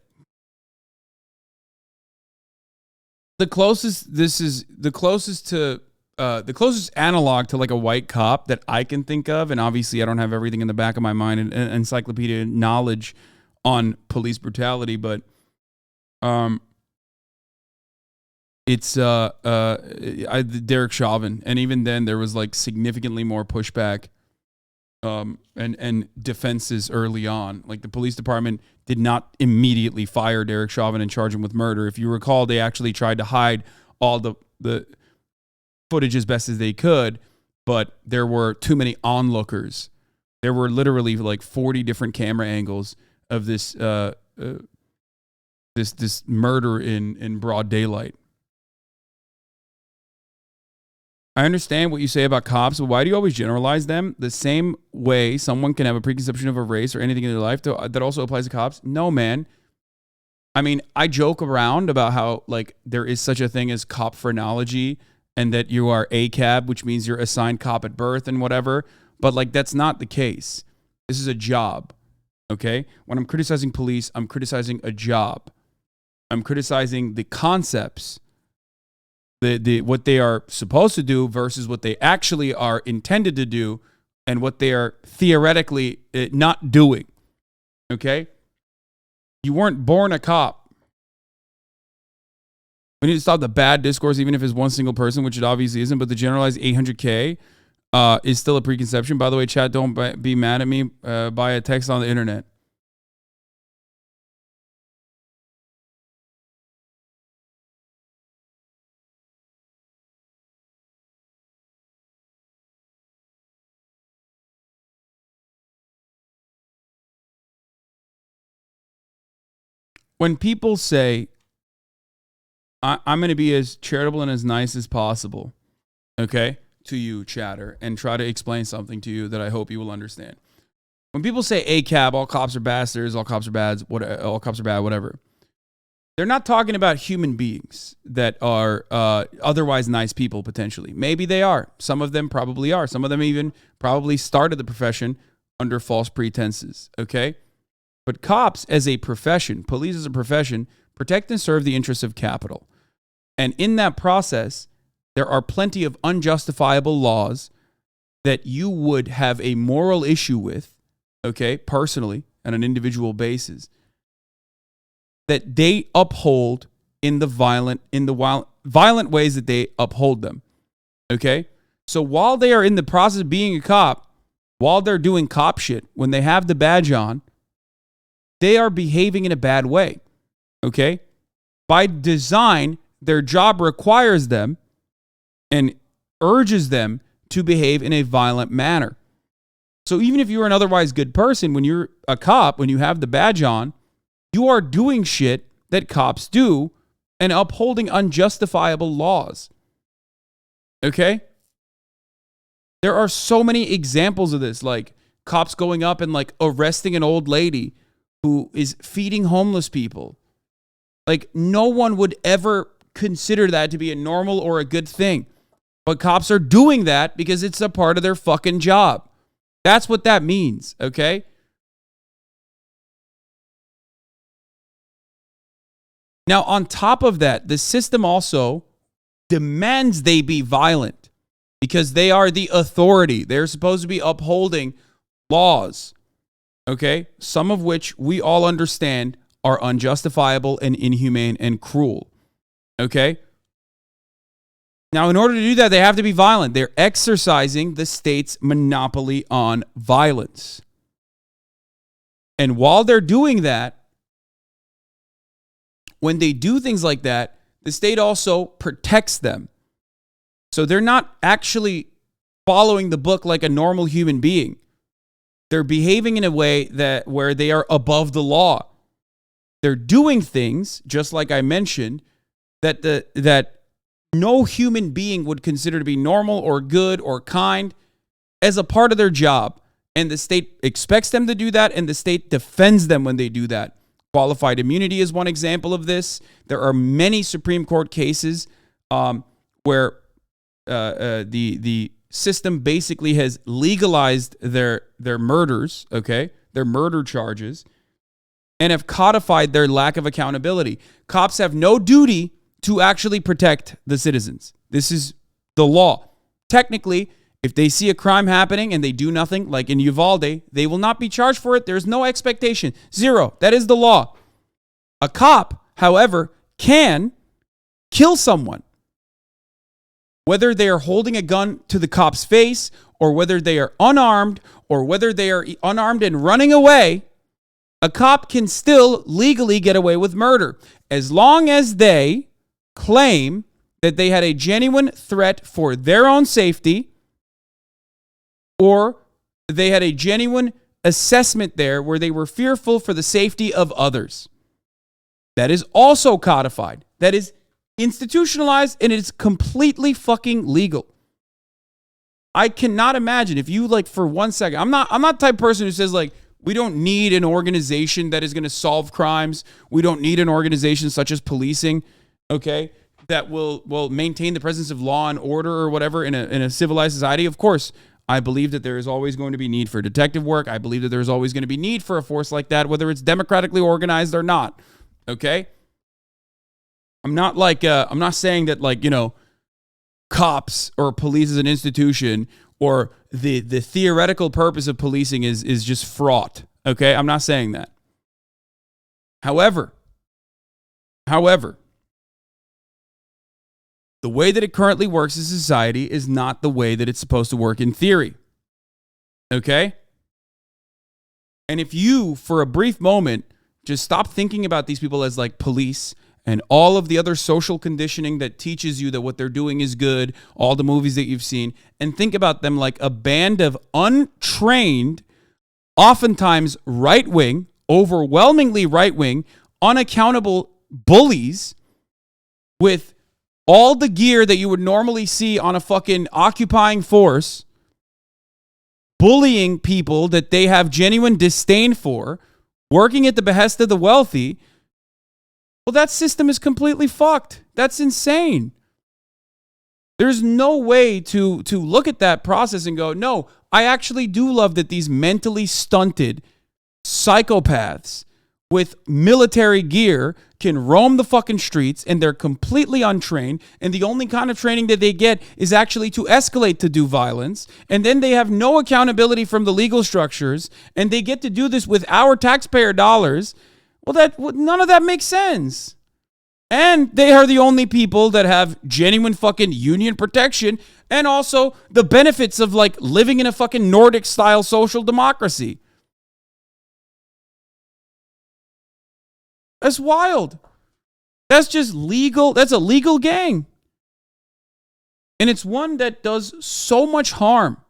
the closest analog to like a white cop that I can think of, and obviously I don't have everything in the back of my mind and encyclopedia knowledge on police brutality, but it's Derek Chauvin, and even then there was like significantly more pushback and defenses early on. Like the police department did not immediately fire Derek Chauvin and charge him with murder. If you recall, they actually tried to hide all the footage as best as they could, but there were too many onlookers. There were literally like 40 different camera angles of this this murder in broad daylight. I understand what you say about cops, but why do you always generalize them? The same way someone can have a preconception of a race or anything in their life that also applies to cops? No, man. I mean, I joke around about how like there is such a thing as cop phrenology and that you are ACAB, which means you're assigned cop at birth and whatever. But like that's not the case. This is a job. Okay? When I'm criticizing police, I'm criticizing a job. I'm criticizing the concepts, what they are supposed to do versus what they actually are intended to do and what they are theoretically not doing. Okay? You weren't born a cop. We need to stop the bad discourse, even if it's one single person, which it obviously isn't, but the generalized 800K is still a preconception. By the way, chat, don't be mad at me by a text on the internet. When people say, I'm going to be as charitable and as nice as possible, okay, to you, chatter, and try to explain something to you that I hope you will understand. When people say ACAB, all cops are bastards, all cops are bad, all cops are bad, whatever, they're not talking about human beings that are otherwise nice people, potentially. Maybe they are. Some of them probably are. Some of them even probably started the profession under false pretenses, okay? But cops as a profession, police as a profession, protect and serve the interests of capital. And in that process, there are plenty of unjustifiable laws that you would have a moral issue with, okay, personally, on an individual basis, that they uphold in the violent ways that they uphold them. Okay? So while they are in the process of being a cop, while they're doing cop shit, when they have the badge on, they are behaving in a bad way. Okay? By design, their job requires them and urges them to behave in a violent manner. So even if you're an otherwise good person, when you're a cop, when you have the badge on, you are doing shit that cops do and upholding unjustifiable laws. Okay? There are so many examples of this, like cops going up and like arresting an old lady who is feeding homeless people. Like, no one would ever consider that to be a normal or a good thing. But cops are doing that because it's a part of their fucking job. That's what that means, okay? Now, on top of that, the system also demands they be violent because they are the authority. They're supposed to be upholding laws, okay? Some of which we all understand are unjustifiable and inhumane and cruel, okay? Now, in order to do that, they have to be violent. They're exercising the state's monopoly on violence. And while they're doing that, when they do things like that, the state also protects them. So they're not actually following the book like a normal human being. They're behaving in a way that where they are above the law. They're doing things, just like I mentioned, that no human being would consider to be normal or good or kind as a part of their job. And the state expects them to do that, and the state defends them when they do that. Qualified immunity is one example of this. There are many Supreme Court cases where the system basically has legalized their murders, okay, their murder charges, and have codified their lack of accountability. Cops have no duty to actually protect the citizens. This is the law. Technically, if they see a crime happening and they do nothing, like in Uvalde, they will not be charged for it. There's no expectation. Zero. That is the law. A cop, however, can kill someone. Whether they are holding a gun to the cop's face, or whether they are unarmed, or whether they are unarmed and running away, a cop can still legally get away with murder, as long as they claim that they had a genuine threat for their own safety, or they had a genuine assessment there where they were fearful for the safety of others. That is also codified. That is institutionalized, and it is completely fucking legal. I cannot imagine if you, like, for 1 second, I'm not the type of person who says, like, we don't need an organization that is going to solve crimes. We don't need an organization such as policing, okay, that will maintain the presence of law and order or whatever in a civilized society. Of course, I believe that there is always going to be need for detective work. I believe that there's always going to be need for a force like that, whether it's democratically organized or not. Okay? I'm not saying that, like, you know, cops or police as an institution or the theoretical purpose of policing is just fraught. Okay? I'm not saying that. However, the way that it currently works in society is not the way that it's supposed to work in theory. Okay? And if you, for a brief moment, just stop thinking about these people as like police and all of the other social conditioning that teaches you that what they're doing is good, all the movies that you've seen, and think about them like a band of untrained, oftentimes right-wing, overwhelmingly right-wing, unaccountable bullies with all the gear that you would normally see on a fucking occupying force, bullying people that they have genuine disdain for, working at the behest of the wealthy. Well, that system is completely fucked. That's insane. There's no way to look at that process and go, no, I actually do love that these mentally stunted psychopaths with military gear can roam the fucking streets and they're completely untrained, and the only kind of training that they get is actually to escalate to do violence, and then they have no accountability from the legal structures, and they get to do this with our taxpayer dollars. Well, none of that makes sense. And they are the only people that have genuine fucking union protection and also the benefits of like living in a fucking Nordic style social democracy. That's wild. That's just legal. That's a legal gang. And it's one that does so much harm.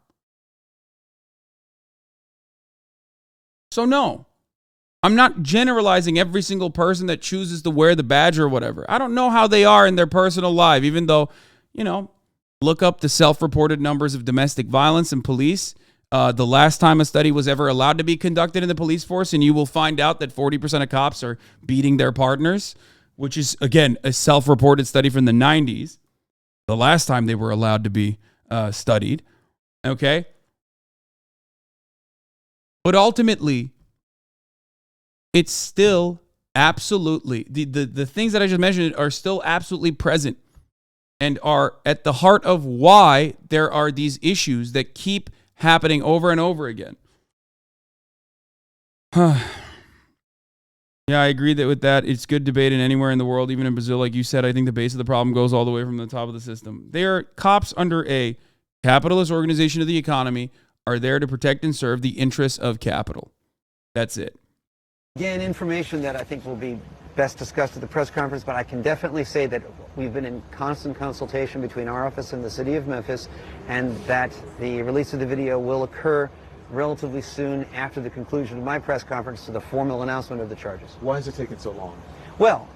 So no, I'm not generalizing every single person that chooses to wear the badge or whatever. I don't know how they are in their personal life, even though, you know, look up the self-reported numbers of domestic violence in police. The last time a study was ever allowed to be conducted in the police force, and you will find out that 40% of cops are beating their partners, which is, again, a self-reported study from the 90s. The last time they were allowed to be studied. Okay? But ultimately, it's still absolutely, the things that I just mentioned are still absolutely present and are at the heart of why there are these issues that keep happening over and over again. Yeah, I agree that with that, it's good debate in anywhere in the world, even in Brazil. Like you said, I think the base of the problem goes all the way from the top of the system. They are cops under a capitalist organization of the economy are there to protect and serve the interests of capital. That's it. Again, information that I think will be best discussed at the press conference, but I can definitely say that we've been in constant consultation between our office and the city of Memphis, and that the release of the video will occur relatively soon after the conclusion of my press conference to the formal announcement of the charges. Why is it taking so long? Well,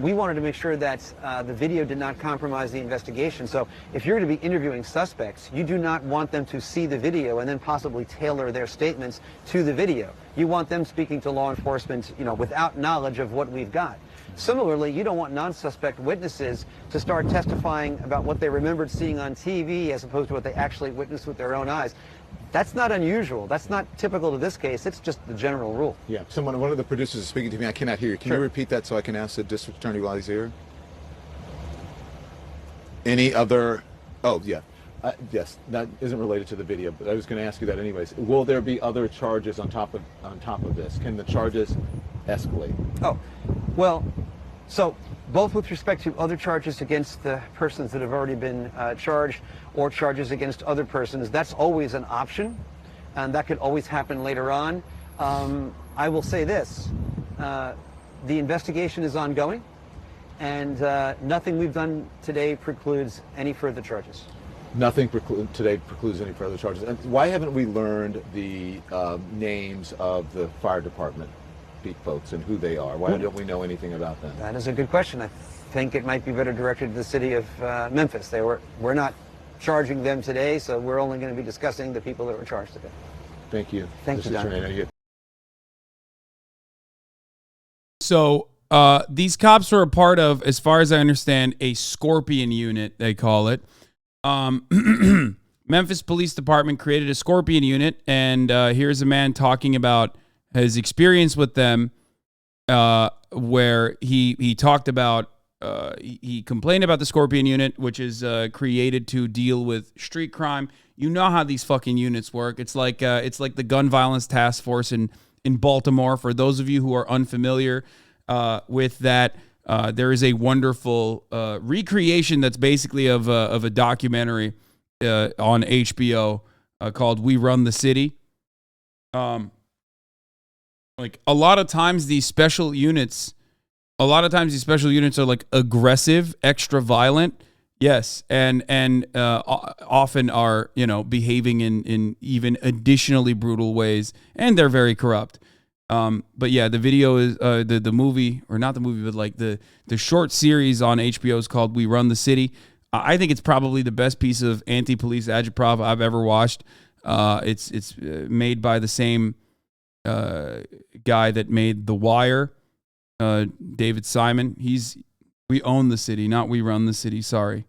we wanted to make sure that the video did not compromise the investigation. So if you're going to be interviewing suspects, you do not want them to see the video and then possibly tailor their statements to the video. You want them speaking to law enforcement, you know, without knowledge of what we've got. Similarly, you don't want non-suspect witnesses to start testifying about what they remembered seeing on TV as opposed to what they actually witnessed with their own eyes. That's not unusual. That's not typical to this case. It's just the general rule. Yeah. One of the producers is speaking to me. I cannot hear you. Can you repeat that so I can ask the district attorney while he's here? Any other? Oh, yeah. Yes. That isn't related to the video, but I was going to ask you that anyways. Will there be other charges on top of this? Can the charges escalate? Oh, well, so both with respect to other charges against the persons that have already been charged or charges against other persons, that's always an option, and that could always happen later on. I will say this, the investigation is ongoing, and nothing we've done today precludes any further charges. Nothing today precludes any further charges. And why haven't we learned the names of the fire department folks and who they are? Why don't we know anything about them? That is a good question. I think it might be better directed to the city of Memphis. We're not charging them today, so we're only going to be discussing the people that were charged today. Thank you. Thank you, Don. So these cops are a part of, as far as I understand, a Scorpion unit, they call it. Memphis Police Department created a Scorpion unit, and here's a man talking about his experience with them, where he talked about, he complained about the Scorpion unit, which is created to deal with street crime. You know how these fucking units work. It's like the gun violence task force in Baltimore. For those of you who are unfamiliar with that, there is a wonderful recreation that's basically of a documentary on HBO called "We Run the City." Like a lot of times these special units are like aggressive, extra violent. Yes. And often are, you know, behaving in even additionally brutal ways, and they're very corrupt. But yeah, the video is, the movie, or not the movie, but like the short series on HBO is called "We Run the City." I think it's probably the best piece of anti-police agitprop I've ever watched. It's made by the same guy that made The Wire, David Simon. We own the city, not we run the city. Sorry.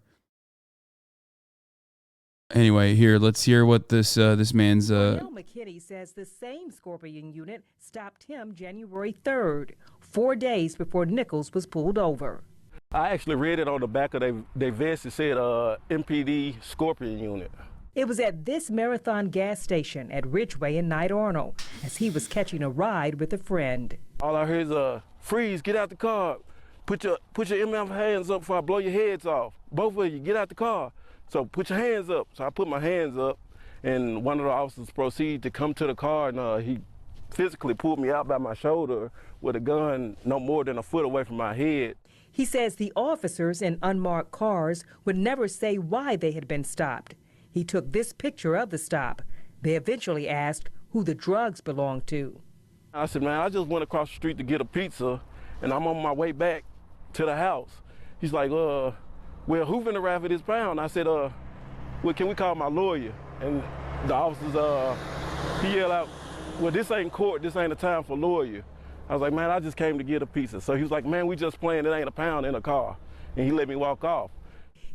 Anyway, here, let's hear what this man's. McKinney says the same Scorpion unit stopped him January 3rd, 4 days before Nichols was pulled over. I actually read it on the back of their vest. It said MPD Scorpion unit. It was at this Marathon gas station at Ridgeway in Knight Arnold as he was catching a ride with a friend. All I heard is freeze, get out the car, put your MF hands up before I blow your heads off. Both of you, get out the car. So put your hands up. So I put my hands up, and one of the officers proceeded to come to the car, and he physically pulled me out by my shoulder with a gun no more than a foot away from my head. He says the officers in unmarked cars would never say why they had been stopped. He took this picture of the stop. They eventually asked who the drugs belonged to. I said, man, I just went across the street to get a pizza, and I'm on my way back to the house. He's like, well, who finna raffle this pound? I said, well, can we call my lawyer? And the officers, he yelled out, well, this ain't court, this ain't a time for lawyer. I was like, man, I just came to get a pizza. So he was like, man, we just playing, it ain't a pound in a car. And he let me walk off.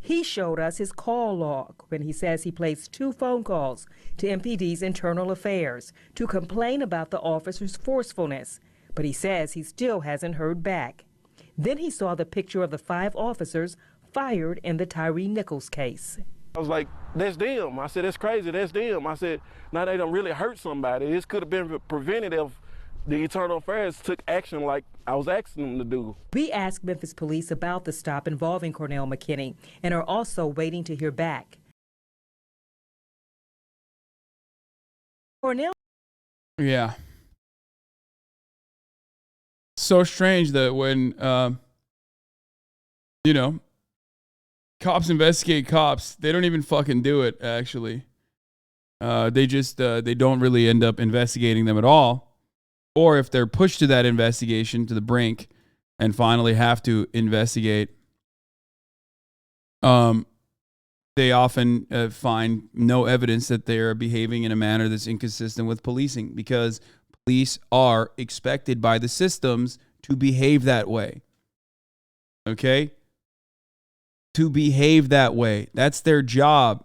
He showed us his call log when he says he placed 2 phone calls to MPD's internal affairs to complain about the officer's forcefulness, but he says he still hasn't heard back. Then he saw the picture of the 5 officers fired in the Tyre Nichols case. I was like, that's them. I said, that's crazy, that's them. I said, now they done really hurt somebody. This could have been prevented if the internal affairs took action like I was asking them to do. We asked Memphis Police about the stop involving Cornell McKinney and are also waiting to hear back. Cornell. Yeah. So strange that when, cops investigate cops, they don't even fucking do it, actually. They don't really end up investigating them at all. Or if they're pushed to that investigation to the brink and finally have to investigate, they often find no evidence that they're behaving in a manner that's inconsistent with policing, because police are expected by the systems to behave that way. Okay? To behave that way. That's their job.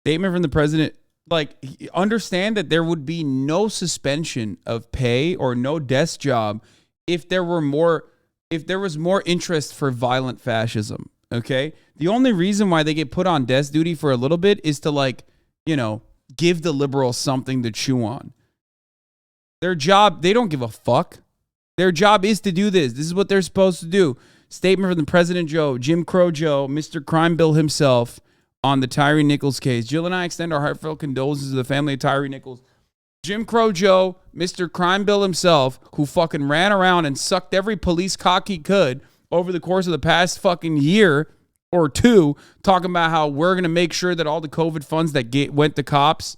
Statement from the president. Like, understand that there would be no suspension of pay or no desk job if there was more interest for violent fascism. Okay? The only reason why they get put on desk duty for a little bit is to, give the liberals something to chew on. Their job, they don't give a fuck. Their job is to do this. This is what they're supposed to do. Statement from the President Joe, Jim Crow Joe, Mr. Crime Bill himself, on the Tyre Nichols case. Jill and I extend our heartfelt condolences to the family of Tyre Nichols. Jim Crow Joe, Mr. Crime Bill himself, who fucking ran around and sucked every police cock he could over the course of the past fucking year or two, talking about how we're going to make sure that all the COVID funds that went to cops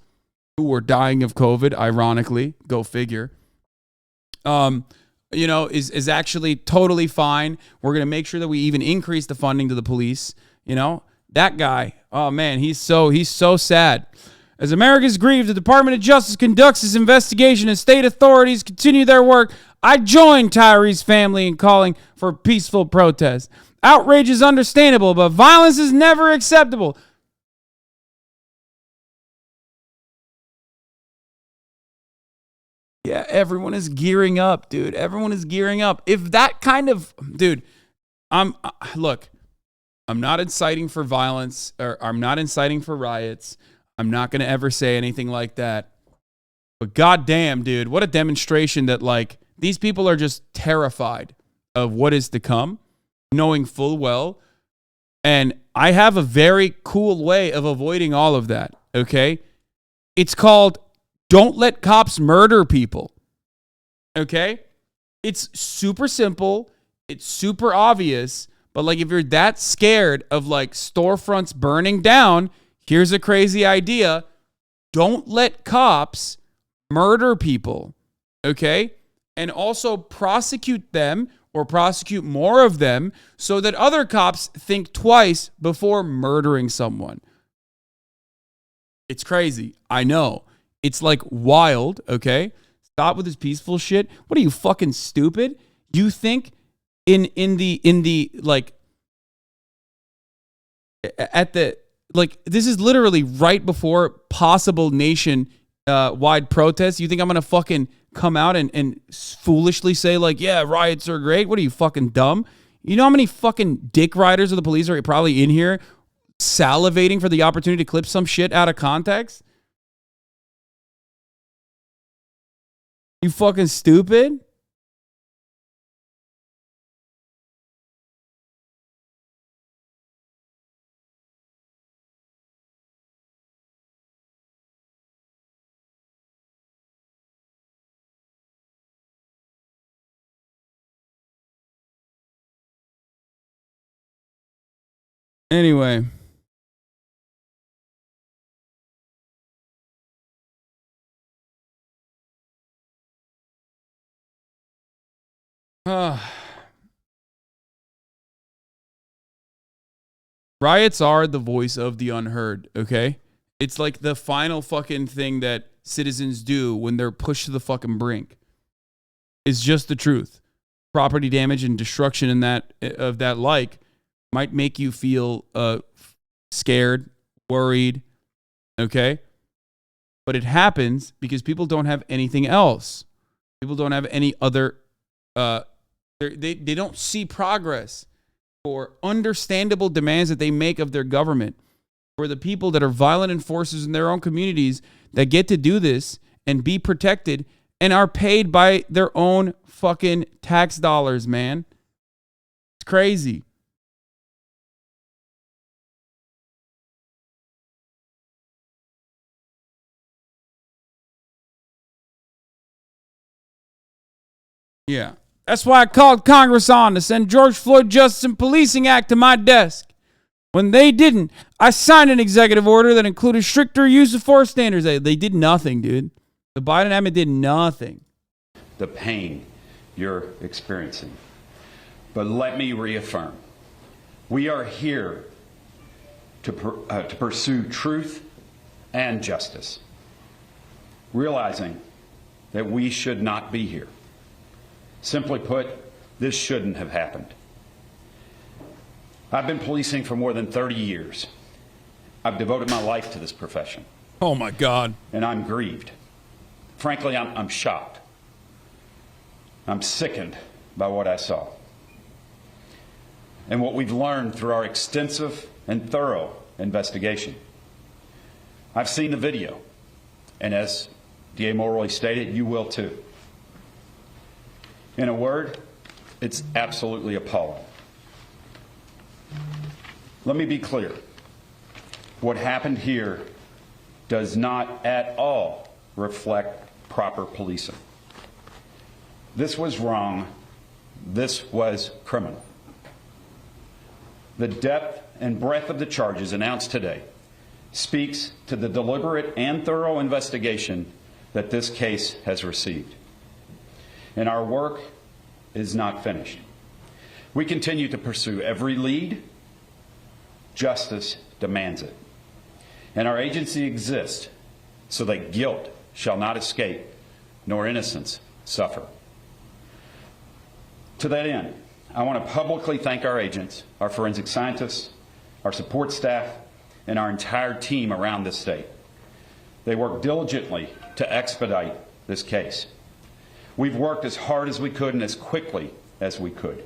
who were dying of COVID, ironically, go figure, is actually totally fine. We're going to make sure that we even increase the funding to the police, That guy, oh man, he's so sad. As America's grieved, the Department of Justice conducts its investigation and state authorities continue their work. I join Tyre's family in calling for peaceful protest. Outrage is understandable, but violence is never acceptable. Yeah, everyone is gearing up, dude. Everyone is gearing up. If that kind of, dude, look. I'm not inciting for violence, or I'm not inciting for riots. I'm not going to ever say anything like that. But goddamn, dude, what a demonstration that, these people are just terrified of what is to come, knowing full well. And I have a very cool way of avoiding all of that, okay? It's called don't let cops murder people, okay? It's super simple. It's super obvious. But if you're that scared of storefronts burning down, here's a crazy idea. Don't let cops murder people, okay? And also prosecute them or prosecute more of them so that other cops think twice before murdering someone. It's crazy. I know. It's wild, okay? Stop with this peaceful shit. What are you, fucking stupid? You think this is literally right before possible nation wide protests. You think I'm gonna fucking come out and foolishly say yeah, riots are great? What are you, fucking dumb? You know how many fucking dick riders of the police are probably in here salivating for the opportunity to clip some shit out of context? You fucking stupid. Anyway. Riots are the voice of the unheard, okay? It's like the final fucking thing that citizens do when they're pushed to the fucking brink. It's just the truth. Property damage and destruction in that of that like might make you feel scared, worried, okay? But it happens because people don't have anything else. People don't have any other they don't see progress for understandable demands that they make of their government, for the people that are violent enforcers in their own communities that get to do this and be protected and are paid by their own fucking tax dollars, man. It's crazy. Yeah. That's why I called Congress on to send George Floyd Justice and Policing Act to my desk. When they didn't, I signed an executive order that included stricter use of force standards. They did nothing, dude. The Biden admin did nothing. The pain you're experiencing. But let me reaffirm, we are here to pursue truth and justice, realizing that we should not be here. Simply put, this shouldn't have happened. I've been policing for more than 30 years. I've devoted my life to this profession. Oh my God. And I'm grieved. Frankly, I'm shocked. I'm sickened by what I saw. And what we've learned through our extensive and thorough investigation. I've seen the video, and as DA Mulroy stated, you will too. In a word, it's absolutely appalling. Let me be clear. What happened here does not at all reflect proper policing. This was wrong. This was criminal. The depth and breadth of the charges announced today speaks to the deliberate and thorough investigation that this case has received. And our work is not finished. We continue to pursue every lead. Justice demands it. And our agency exists so that guilt shall not escape, nor innocence suffer. To that end, I want to publicly thank our agents, our forensic scientists, our support staff, and our entire team around this state. They worked diligently to expedite this case. We've worked as hard as we could and as quickly as we could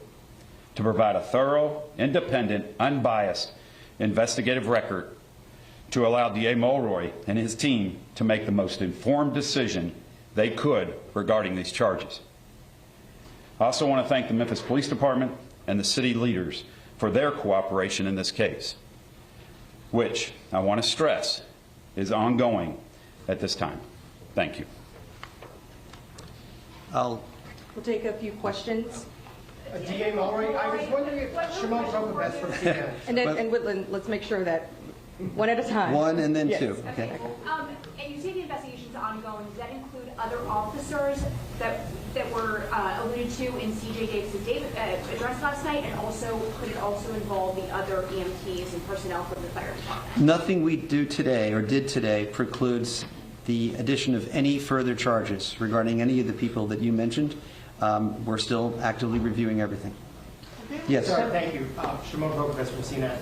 to provide a thorough, independent, unbiased investigative record to allow DA Mulroy and his team to make the most informed decision they could regarding these charges. I also want to thank the Memphis Police Department and the city leaders for their cooperation in this case, which I want to stress is ongoing at this time. Thank you. We'll take a few questions. DA Mulroy, I was wondering if Shimon Rokovets from CNN. And Whitland, let's make sure that one at a time. One and then Yes. two. Okay. And you say the investigation's ongoing. Does that include other officers that were alluded to in CJ Davis's address last night, and also could it also involve the other EMTs and personnel from the fire department? Nothing we do today or did today precludes the addition of any further charges regarding any of the people that you mentioned. We're still actively reviewing everything. Yes. Sir, thank you. Shimon Rokovets from CNN.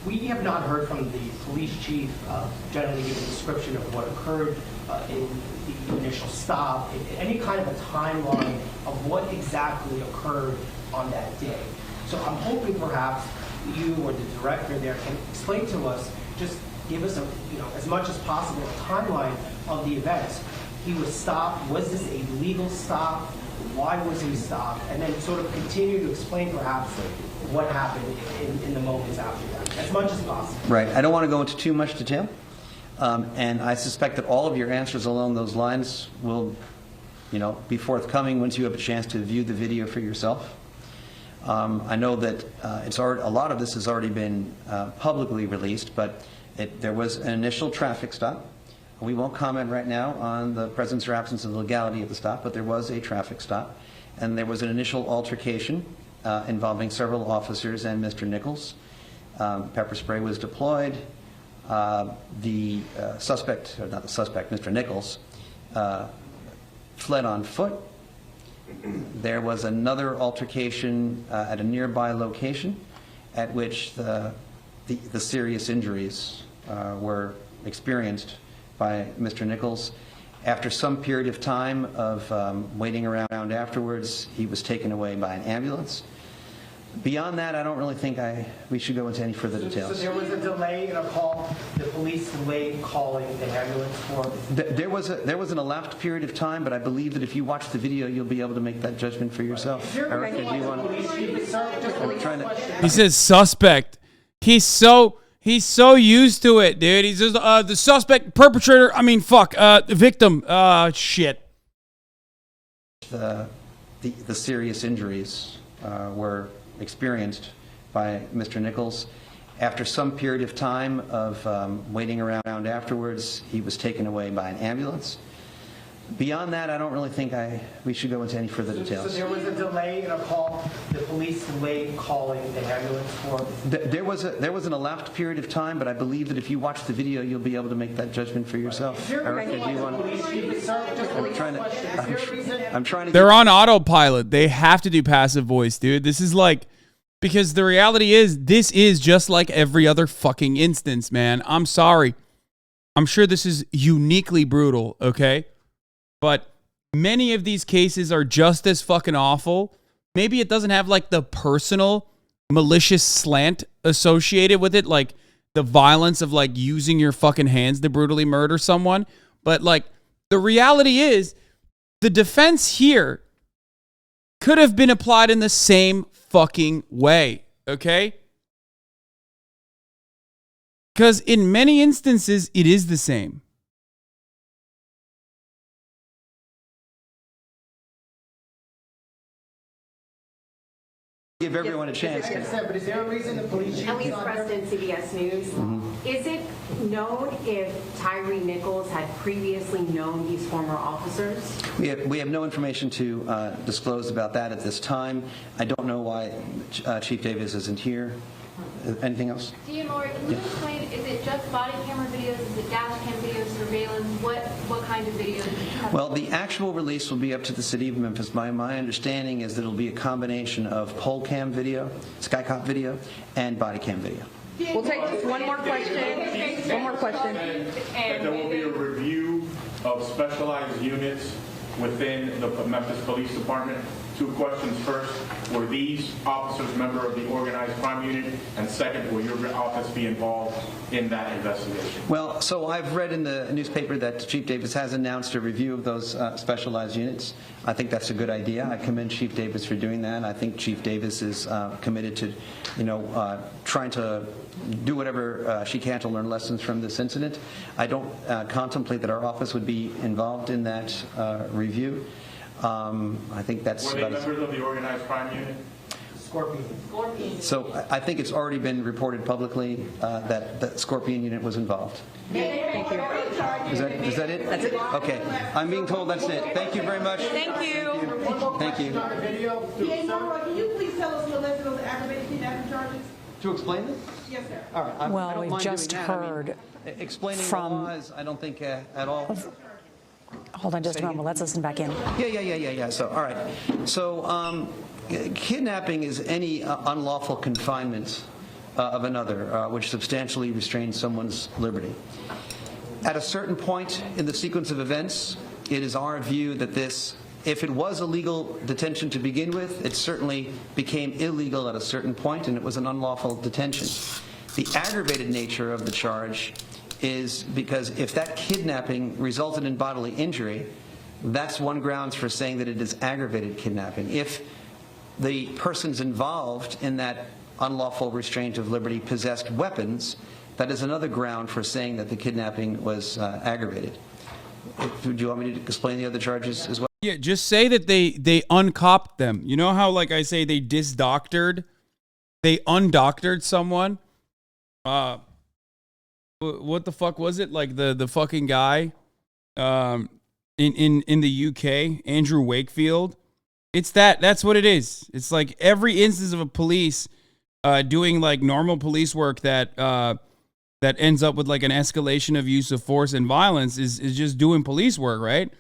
We have not heard from the police chief generally give a description of what occurred in the initial stop, any kind of a timeline of what exactly occurred on that day. So I'm hoping perhaps you or the director there can explain to us, just give us a, as much as possible, a timeline of the events. He was stopped. Was this a legal stop? Why was he stopped? And then sort of continue to explain perhaps what happened in the moments after that, as much as possible. Right. I don't want to go into too much detail. And I suspect that all of your answers along those lines will, be forthcoming once you have a chance to view the video for yourself. I know that a lot of this has already been publicly released, but there was an initial traffic stop. We won't comment right now on the presence or absence of the legality of the stop, but there was a traffic stop, and there was an initial altercation involving several officers and Mr. Nichols. Pepper spray was deployed. The suspect, or not the suspect, Mr. Nichols, fled on foot. There was another altercation at a nearby location at which the serious injuries were experienced by Mr. Nichols. After some period of time of waiting around afterwards, he was taken away by an ambulance. Beyond that, I don't really think we should go into any further details. So there was a delay in a call. The police delayed calling the ambulance for. There was an elapsed period of time, but I believe that if you watch the video, you'll be able to make that judgment for yourself. Erica, do you want to? He says suspect. He's so used to it, dude. He says the suspect, perpetrator. I mean, victim. Shit. The serious injuries were experienced by Mr. Nichols. After some period of time of waiting around afterwards, he was taken away by an ambulance. Beyond that, I don't really think we should go into any further details. So there was a delay in a call. The police delayed calling the ambulance for. There was an elapsed period of time, but I believe that if you watch the video, you'll be able to make that judgment for yourself. Erica, do you want? I'm trying to. They're on autopilot. They have to do passive voice, dude. This is like, because the reality is, this is just like every other fucking instance, man. I'm sorry. I'm sure this is uniquely brutal, okay? But many of these cases are just as fucking awful. Maybe it doesn't have like the personal malicious slant associated with it, like the violence of like using your fucking hands to brutally murder someone. But like the reality is, the defense here could have been applied in the same fucking way, okay? Because in many instances, it is the same. Give everyone a chance. But is there a reason the police chief? At least Preston, CBS News. Is it known if Tyre Nichols had previously known these former officers? We have no information to disclose about that at this time. I don't know why Chief Davis isn't here. Anything else? DRAMALORD, can you explain, is it just body camera videos, is it dash cam videos, surveillance, what kind of videos? Well, the actual release will be up to the city of Memphis. My understanding is that it'll be a combination of pole cam video, skycop video, and body cam video. We'll take just one more question. One more question. That there will be a review of specialized units within the Memphis Police Department. 2 questions. First, were these officers member of the organized crime unit? And second, will your office be involved in that investigation? Well, so I've read in the newspaper that Chief Davis has announced a review of those specialized units. I think that's a good idea. I commend Chief Davis for doing that. I think Chief Davis is committed to, trying to do whatever she can to learn lessons from this incident. I don't contemplate that our office would be involved in that review. I think that's. Were they members of the organized crime unit? Scorpion. So I think it's already been reported publicly that the Scorpion unit was involved. Thank you. Is that it? That's it. Okay. I'm being told that's it. Thank you very much. Thank you. Thank you. Can you please tell us the list of the aggravated kidnapping charges? To explain this? Yes, sir. All right. Well, we've just heard explaining from the laws, I don't think at all. Hold on just a moment. Let's listen back in. Yeah. So, all right. So, kidnapping is any unlawful confinement of another, which substantially restrains someone's liberty. At a certain point in the sequence of events, it is our view that this, if it was a legal detention to begin with, it certainly became illegal at a certain point, and it was an unlawful detention. The aggravated nature of the charge is because if that kidnapping resulted in bodily injury, that's one grounds for saying that it is aggravated kidnapping. If the persons involved in that unlawful restraint of liberty possessed weapons, that is another ground for saying that the kidnapping was aggravated. Do you want me to explain the other charges as well? Yeah, just say that they uncopped them. You know how, like I say, they undoctored someone? What the fuck was it? Like the fucking guy in the UK, Andrew Wakefield. It's that's what it is. It's like every instance of a police doing like normal police work that ends up with like an escalation of use of force and violence is just doing police work, right?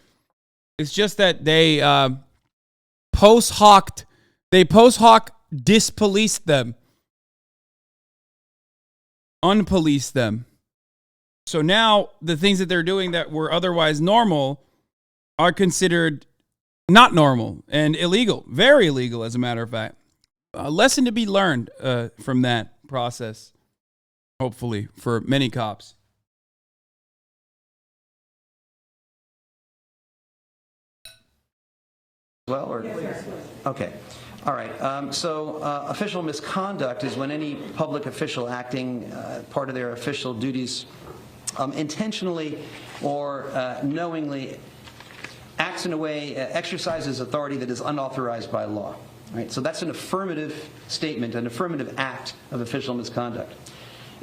It's just that they post hoc dispoliced them, unpoliced them. So now the things that they're doing that were otherwise normal are considered not normal and illegal, very illegal, as a matter of fact. A lesson to be learned from that process, hopefully, for many cops. Well, or okay, all right. Official misconduct is when any public official acting part of their official duties intentionally or knowingly acts in a way, exercises authority that is unauthorized by law. Right? So that's an affirmative statement, an affirmative act of official misconduct.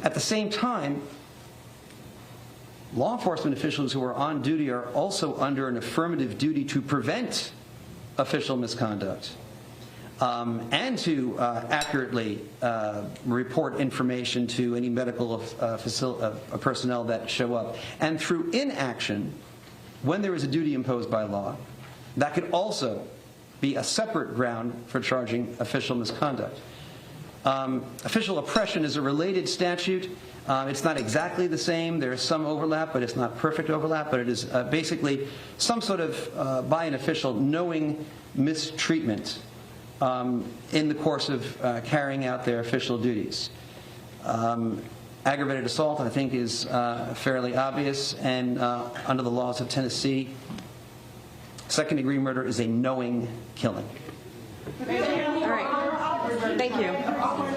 At the same time, law enforcement officials who are on duty are also under an affirmative duty to prevent official misconduct and to accurately report information to any medical personnel that show up. And through inaction, when there is a duty imposed by law, that could also be a separate ground for charging official misconduct. Official oppression is a related statute. It's not exactly the same. There is some overlap, but it's not perfect overlap. But it is basically some sort of, by an official, knowing mistreatment in the course of carrying out their official duties. Aggravated assault, I think, is fairly obvious. And under the laws of Tennessee, second-degree murder is a knowing killing. All right. Thank you. How long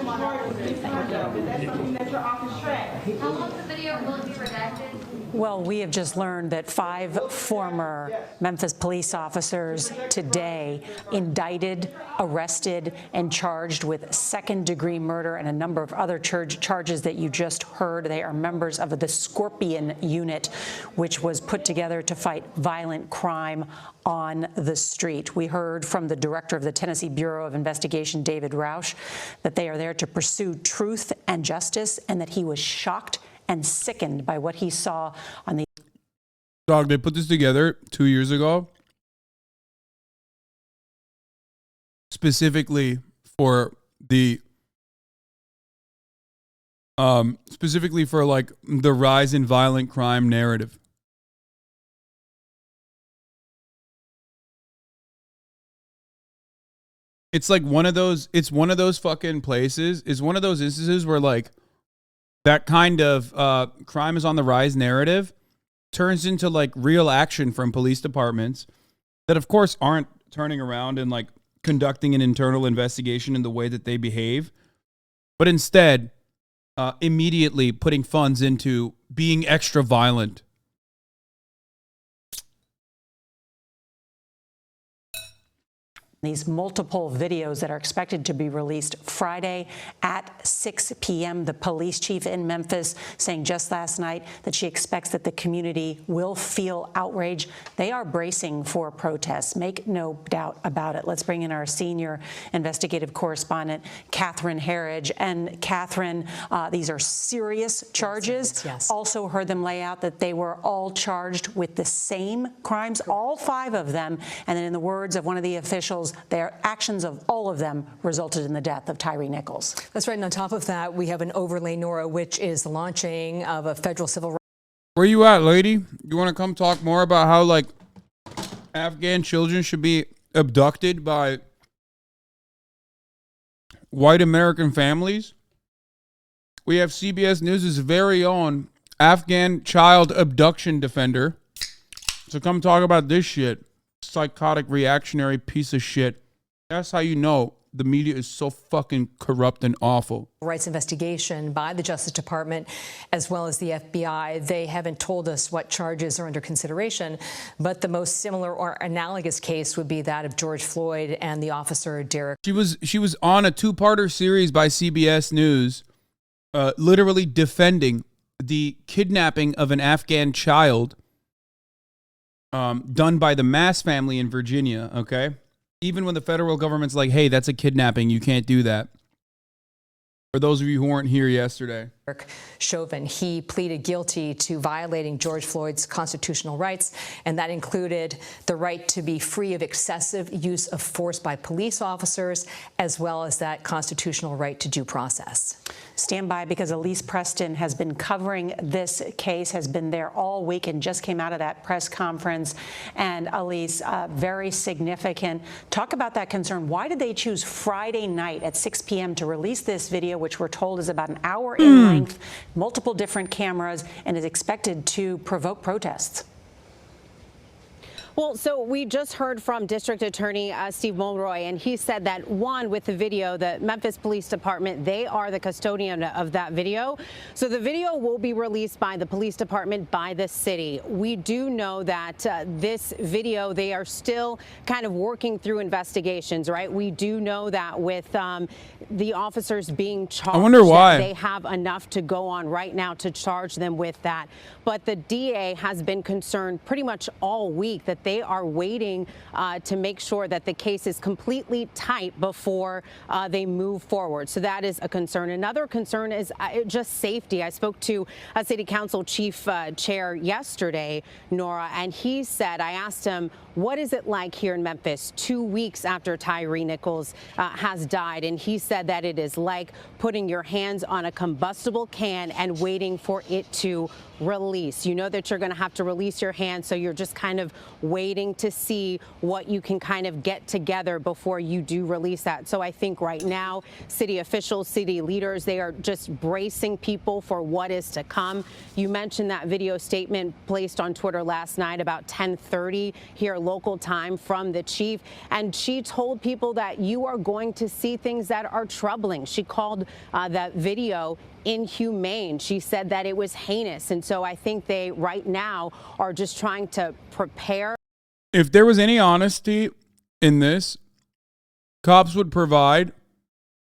the video will be redacted? Well, we have just learned that 5 former Memphis police officers today indicted, arrested, and charged with second-degree murder and a number of other charges that you just heard. They are members of the Scorpion Unit, which was put together to fight violent crime on the street. We heard from the director of the Tennessee Bureau of Investigation, David Roush, that they are there to pursue truth and justice, and that he was shocked and sickened by what he saw on the... Dog, they put this together 2 years ago, specifically for the like the rise in violent crime narrative. It's like one of those fucking places. It's one of those instances where like that kind of crime is on the rise narrative turns into like real action from police departments that of course aren't turning around and like conducting an internal investigation in the way that they behave, but instead immediately putting funds into being extra violent. These multiple videos that are expected to be released Friday at 6 p.m. The police chief in Memphis saying just last night that she expects that the community will feel outrage. They are bracing for protests. Make no doubt about it. Let's bring in our senior investigative correspondent, Catherine Herridge. And Catherine, these are serious charges. Yes. Also heard them lay out that they were all charged with the same crimes, all 5 of them. And then in the words of one of the officials, their actions of all of them resulted in the death of Tyre Nichols. That's right. And on top of that, we have an overlay, Nora, which is the launching of a federal civil rights. Where you at, lady? You want to come talk more about how like Afghan children should be abducted by white American families? We have CBS News' very own Afghan child abduction defender. So come talk about this shit. Psychotic, reactionary piece of shit. That's how you know the media is so fucking corrupt and awful. Rights investigation by the Justice Department as well as the FBI. They haven't told us what charges are under consideration, but the most similar or analogous case would be that of George Floyd and the officer Derek. She was on a two-parter series by CBS News, literally defending the kidnapping of an Afghan child done by the Mass family in Virginia, okay? Even when the federal government's like, hey, that's a kidnapping, you can't do that. For those of you who weren't here yesterday. Chauvin, he pleaded guilty to violating George Floyd's constitutional rights, and that included the right to be free of excessive use of force by police officers, as well as that constitutional right to due process. Stand by, because Elise Preston has been covering this case, has been there all week, and just came out of that press conference. And Elise, very significant. Talk about that concern. Why did they choose Friday night at 6 p.m. to release this video, which we're told is about an hour in length, multiple different cameras, and is expected to provoke protests? Well, so we just heard from District Attorney Steve Mulroy, and he said that, one, with the video, the Memphis Police Department, they are the custodian of that video. So the video will be released by the police department, by the city. We do know that this video, they are still kind of working through investigations, right? We do know that with the officers being charged, I wonder why they have enough to go on right now to charge them with that. But the DA has been concerned pretty much all week that they are waiting to make sure that the case is completely tight before they move forward. So that is a concern. Another concern is just safety. I spoke to a city council chief chair yesterday, Nora, and he said, I asked him, what is it like here in Memphis 2 weeks after Tyre Nichols has died? And he said that it is like putting your hands on a combustible can and waiting for it to release. You know that you're going to have to release your hand, so you're just kind of waiting to see what you can kind of get together before you do release that. So I think right now, city officials, city leaders, they are just bracing people for what is to come. You mentioned that video statement placed on Twitter last night about 10:30 here local time from the chief, and she told people that you are going to see things that are troubling. She called that video inhumane. She said that it was heinous. And so I think they right now are just trying to prepare. If there was any honesty in this, cops would provide.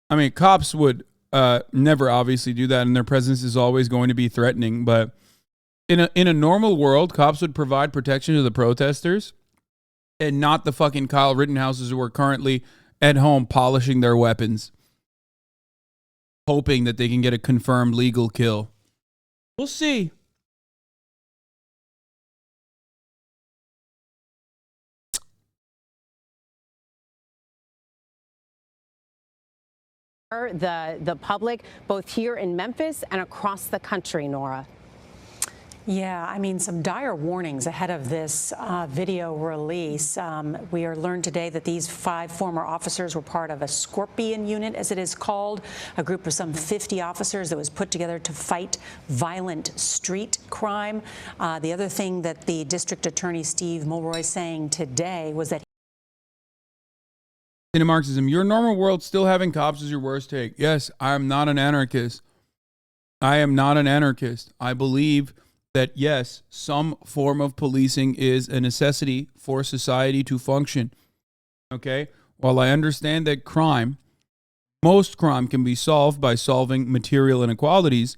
I mean, cops would never obviously do that, and their presence is always going to be threatening. But in a normal world, cops would provide protection to the protesters and not the fucking Kyle Rittenhouses who are currently at home polishing their weapons, hoping that they can get a confirmed legal kill. We'll see. The public, both here in Memphis and across the country, Nora. Yeah, I mean, some dire warnings ahead of this video release. We are learned today that these 5 former officers were part of a Scorpion unit, as it is called, a group of some 50 officers that was put together to fight violent street crime. The other thing that the district attorney, Steve Mulroy, saying today was that in Marxism, your normal world still having cops is your worst take. Yes, I am not an anarchist. I am not an anarchist. I believe that, yes, some form of policing is a necessity for society to function. Okay? While I understand that most crime can be solved by solving material inequalities,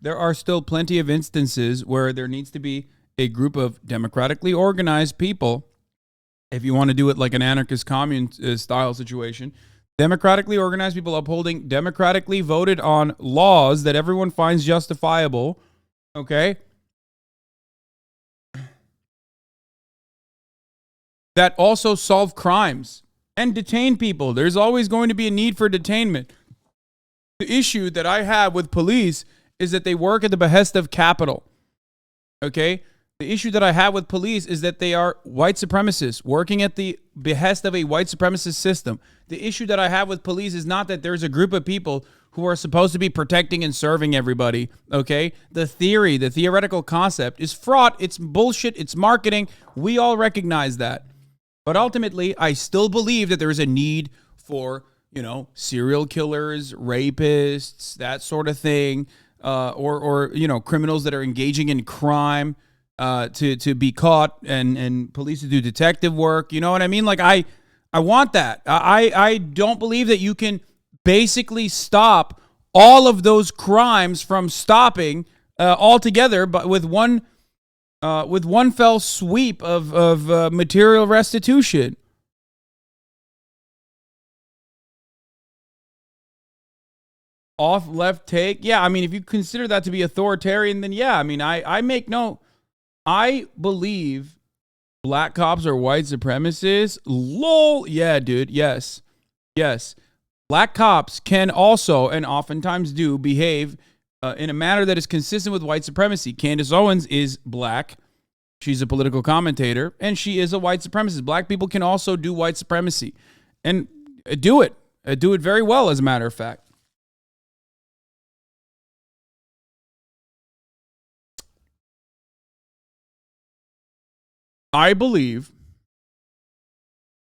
there are still plenty of instances where there needs to be a group of democratically organized people, if you want to do it like an anarchist commune style situation, democratically organized people upholding democratically voted on laws that everyone finds justifiable, okay? That also solve crimes and detain people. There's always going to be a need for detainment. The issue that I have with police is that they work at the behest of capital. Okay? The issue that I have with police is that they are white supremacists working at the behest of a white supremacist system. The issue that I have with police is not that there's a group of people who are supposed to be protecting and serving everybody, okay? The theoretical concept is fraught. It's bullshit. It's marketing. We all recognize that. But ultimately, I still believe that there is a need for you know, serial killers, rapists, that sort of thing, or you know, criminals that are engaging in crime, to be caught and police to do detective work. You know what I mean? Like I want that. I don't believe that you can basically stop all of those crimes from stopping altogether, but with one fell sweep of material restitution. Off left take. Yeah, I mean, if you consider that to be authoritarian, then yeah, I mean, I believe black cops are white supremacists. Lol. Yeah, dude. Yes. Black cops can also, and oftentimes do, behave in a manner that is consistent with white supremacy. Candace Owens is black. She's a political commentator, and she is a white supremacist. Black people can also do white supremacy and do it. Do it very well, as a matter of fact. I believe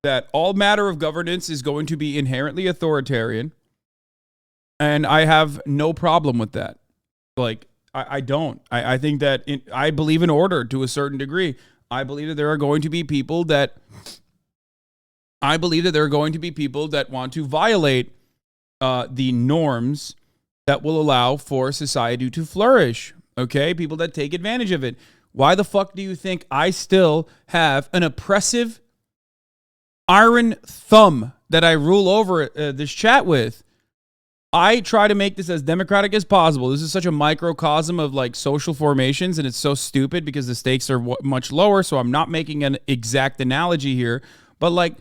that all matter of governance is going to be inherently authoritarian, and I have no problem with that. Like, I don't. I think that I believe in order to a certain degree. I believe that there are going to be people that want to violate the norms that will allow for society to flourish. Okay, people that take advantage of it. Why the fuck do you think I still have an oppressive iron thumb that I rule over this chat with? I try to make this as democratic as possible. This is such a microcosm of like social formations, and it's so stupid because the stakes are much lower. So I'm not making an exact analogy here, but like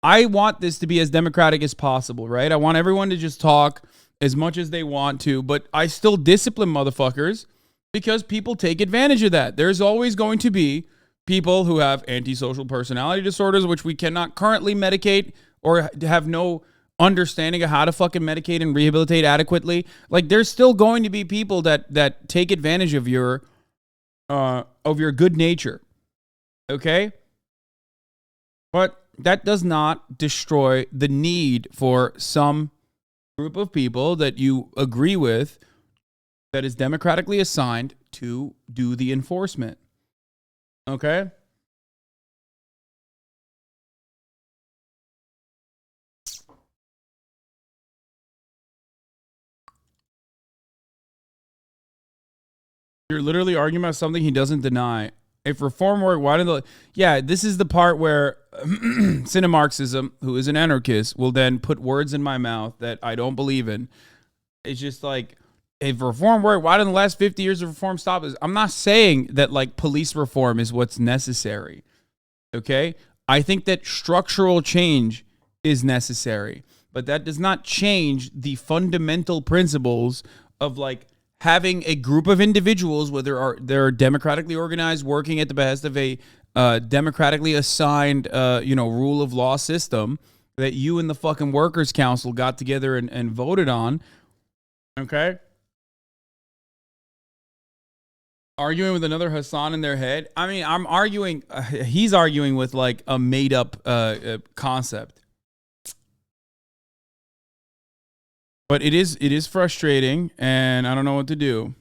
I want this to be as democratic as possible, right? I want everyone to just talk as much as they want to, but I still discipline motherfuckers because people take advantage of that. There's always going to be people who have antisocial personality disorders, which we cannot currently medicate or have no understanding of how to fucking medicate and rehabilitate adequately. Like, there's still going to be people that take advantage of your good nature. Okay? But that does not destroy the need for some group of people that you agree with that is democratically assigned to do the enforcement. Okay? You're literally arguing about something he doesn't deny. If reform work, why did the... Yeah, this is the part where Cinemarxism, who is an anarchist, will then put words in my mouth that I don't believe in. It's just like, if reform work, why didn't the last 50 years of reform stop us? I'm not saying that like police reform is what's necessary. Okay? I think that structural change is necessary, but that does not change the fundamental principles of like having a group of individuals, whether they're democratically organized, working at the behest of a democratically assigned, rule of law system that you and the fucking workers' council got together and voted on. Okay? Arguing with another Hasan in their head. I mean, I'm arguing. He's arguing with like a made up concept. But it is frustrating, and I don't know what to do.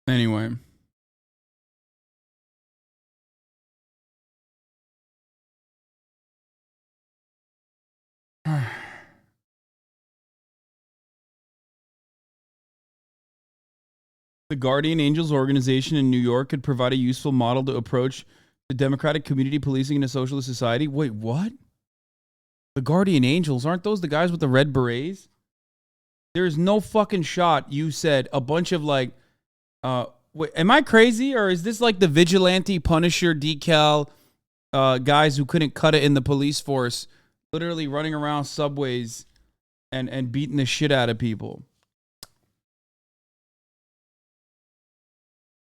Anyway. The Guardian Angels organization in New York could provide a useful model to approach the democratic community policing in a socialist society. Wait, what? The Guardian Angels, aren't those the guys with the red berets? There's no fucking shot you said a bunch of like, wait, am I crazy? Or is this like the vigilante Punisher decal guys who couldn't cut it in the police force, literally running around subways and beating the shit out of people?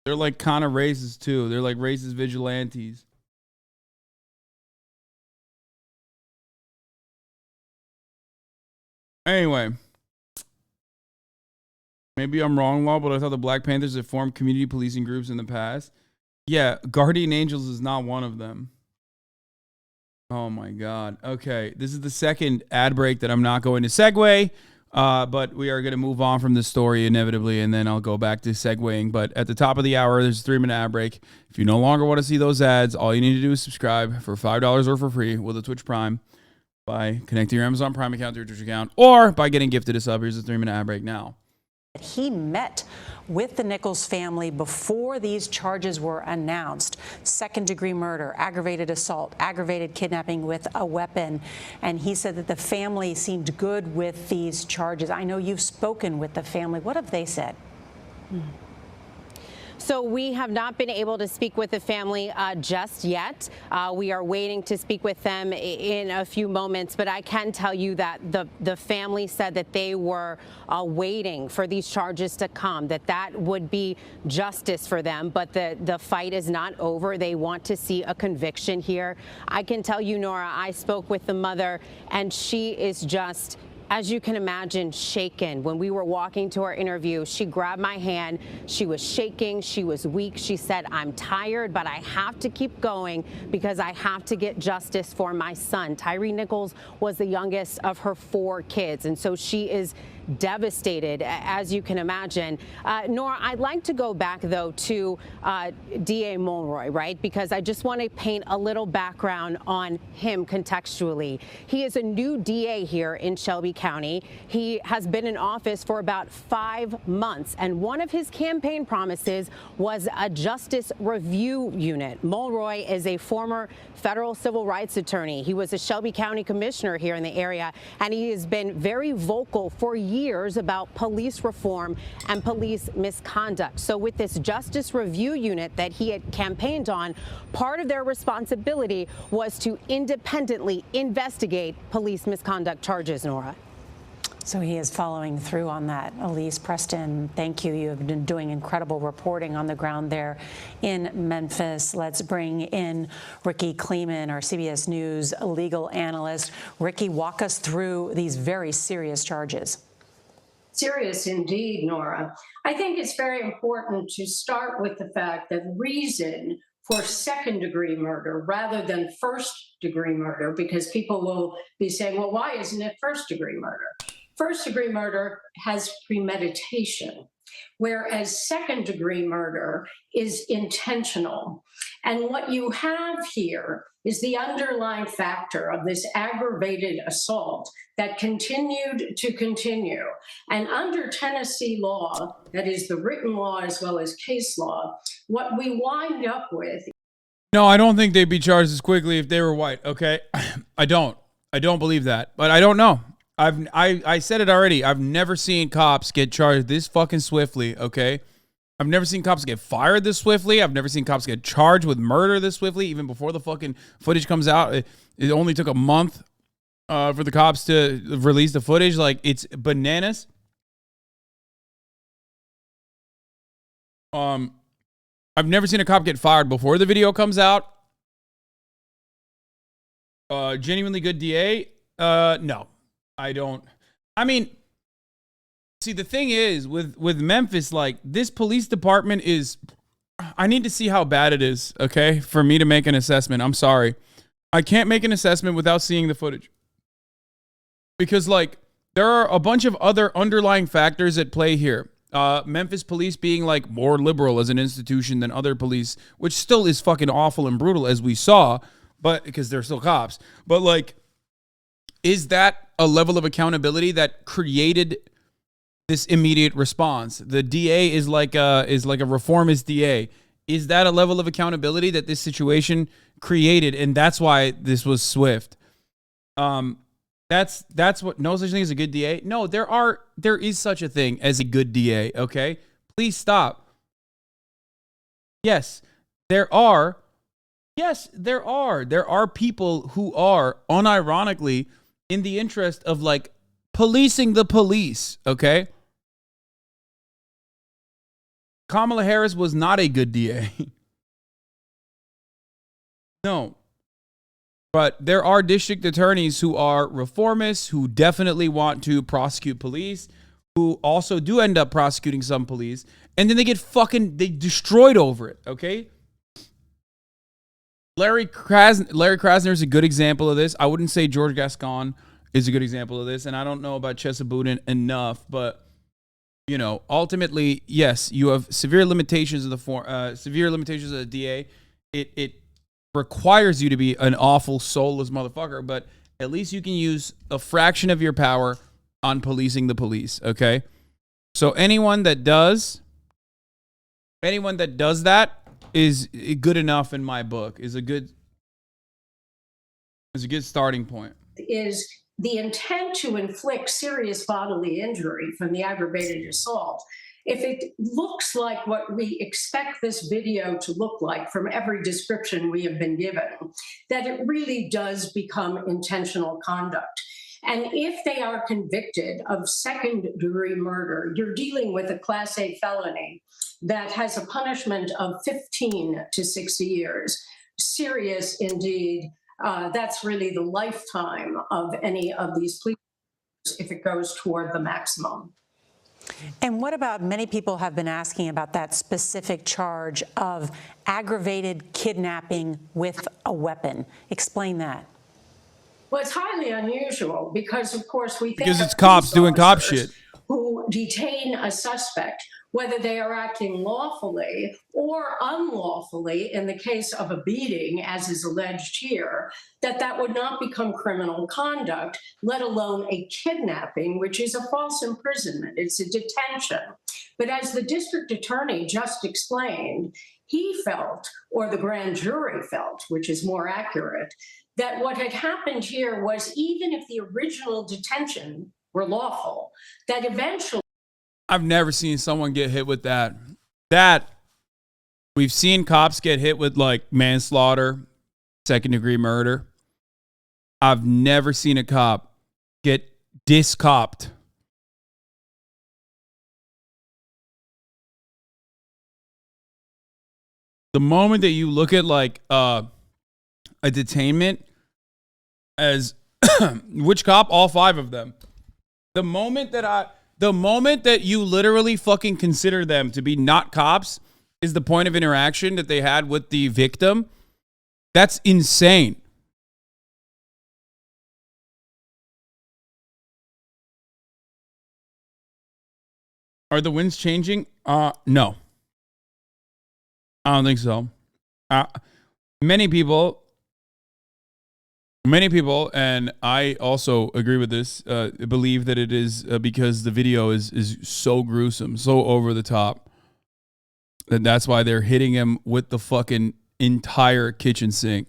They're like kind of racist too. They're like racist vigilantes. Anyway. Maybe I'm wrong, Law, but I thought the Black Panthers had formed community policing groups in the past. Yeah, Guardian Angels is not one of them. Oh my God. Okay, this is the second ad break that I'm not going to segue, but we are going to move on from this story inevitably, and then I'll go back to segueing. But at the top of the hour, there's a 3-minute ad break. If you no longer want to see those ads, all you need to do is subscribe for $5 or for free with a Twitch Prime by connecting your Amazon Prime account to your Twitch account, or by getting gifted a sub. Here's a 3-minute ad break now. He met with the Nichols family before these charges were announced. Second-degree murder, aggravated assault, aggravated kidnapping with a weapon. And he said that the family seemed good with these charges. I know you've spoken with the family. What have they said? So we have not been able to speak with the family just yet. We are waiting to speak with them in a few moments, but I can tell you that the family said that they were waiting for these charges to come, that would be justice for them, but the fight is not over. They want to see a conviction here. I can tell you, Nora, I spoke with the mother, and she is just, as you can imagine, shaken. When we were walking to our interview, she grabbed my hand. She was shaking. She was weak. She said, "I'm tired, but I have to keep going because I have to get justice for my son." Tyre Nichols was the youngest of her 4 kids, and so she is devastated, as you can imagine. Nora, I'd like to go back, though, to DA Mulroy, right? Because I just want to paint a little background on him contextually. He is a new DA here in Shelby County. He has been in office for about 5 months, and one of his campaign promises was a justice review unit. Mulroy is a former federal civil rights attorney. He was a Shelby County commissioner here in the area, and he has been very vocal for years about police reform and police misconduct. So with this justice review unit that he had campaigned on, part of their responsibility was to independently investigate police misconduct charges, Nora. So he is following through on that. Elise, Preston, thank you. You have been doing incredible reporting on the ground there in Memphis. Let's bring in Ricky Kleeman, our CBS News legal analyst. Ricky, walk us through these very serious charges. Serious indeed, Nora. I think it's very important to start with the fact that reason for second-degree murder rather than first-degree murder, because people will be saying, well, why isn't it first-degree murder? First-degree murder has premeditation, whereas second-degree murder is intentional. And what you have here is the underlying factor of this aggravated assault that continued to continue. And under Tennessee law, that is the written law as well as case law, what we wind up with. No, I don't think they'd be charged as quickly if they were white, okay? I don't believe that, but I don't know. I said it already. I've never seen cops get charged this fucking swiftly, okay? I've never seen cops get fired this swiftly. I've never seen cops get charged with murder this swiftly, even before the fucking footage comes out. It only took a month for the cops to release the footage. Like, it's bananas. I've never seen a cop get fired before the video comes out. Genuinely good DA? No. I don't. I mean, see, the thing is with Memphis, like, this police department is, I need to see how bad it is, okay, for me to make an assessment. I'm sorry. I can't make an assessment without seeing the footage. Because, like, there are a bunch of other underlying factors at play here. Memphis police being, like, more liberal as an institution than other police, which still is fucking awful and brutal, as we saw, but because they're still cops. But, like, is that a level of accountability that created this immediate response? The DA is like a reformist DA. Is that a level of accountability that this situation created, and that's why this was swift? That's what, no such thing as a good DA. No, there is such a thing as a good DA. Okay, please stop. Yes, there are. Yes, there are. There are people who are unironically in the interest of, like, policing the police, okay? Kamala Harris was not a good DA. No. But there are district attorneys who are reformists, who definitely want to prosecute police, who also do end up prosecuting some police, and then they get fucking destroyed over it, okay? Larry Krasner is a good example of this. I wouldn't say George Gascon is a good example of this, and I don't know about Chesabudin enough, but you know, ultimately, yes, you have severe limitations of the DA. It requires you to be an awful, soulless motherfucker, but at least you can use a fraction of your power on policing the police. Okay, so anyone that does that is good enough in my book. Is a good starting point. Is the intent to inflict serious bodily injury from the aggravated assault. If it looks like what we expect this video to look like from every description we have been given, that it really does become intentional conduct. And if they are convicted of second-degree murder, you're dealing with a Class A felony that has a punishment of 15 to 60 years. Serious indeed. That's really the lifetime of any of these pleas if it goes toward the maximum. And what about, many people have been asking about that specific charge of aggravated kidnapping with a weapon. Explain that. Well, it's highly unusual because, of course, we think Because it's cops doing cop shit. Who detain a suspect, whether they are acting lawfully or unlawfully in the case of a beating, as is alleged here, that would not become criminal conduct, let alone a kidnapping, which is a false imprisonment. It's a detention. But as the district attorney just explained, he felt, or the grand jury felt, which is more accurate, that what had happened here was, even if the original detention were lawful, that eventually... I've never seen someone get hit with that. We've seen cops get hit with like manslaughter, second-degree murder. I've never seen a cop get discopped. The moment that you look at like a detainment as which cop? All 5 of them. The moment that you literally fucking consider them to be not cops is the point of interaction that they had with the victim. That's insane. Are the winds changing? No. I don't think so. Many people, and I also agree with this, believe that it is because the video is so gruesome, so over the top, that that's why they're hitting him with the fucking entire kitchen sink.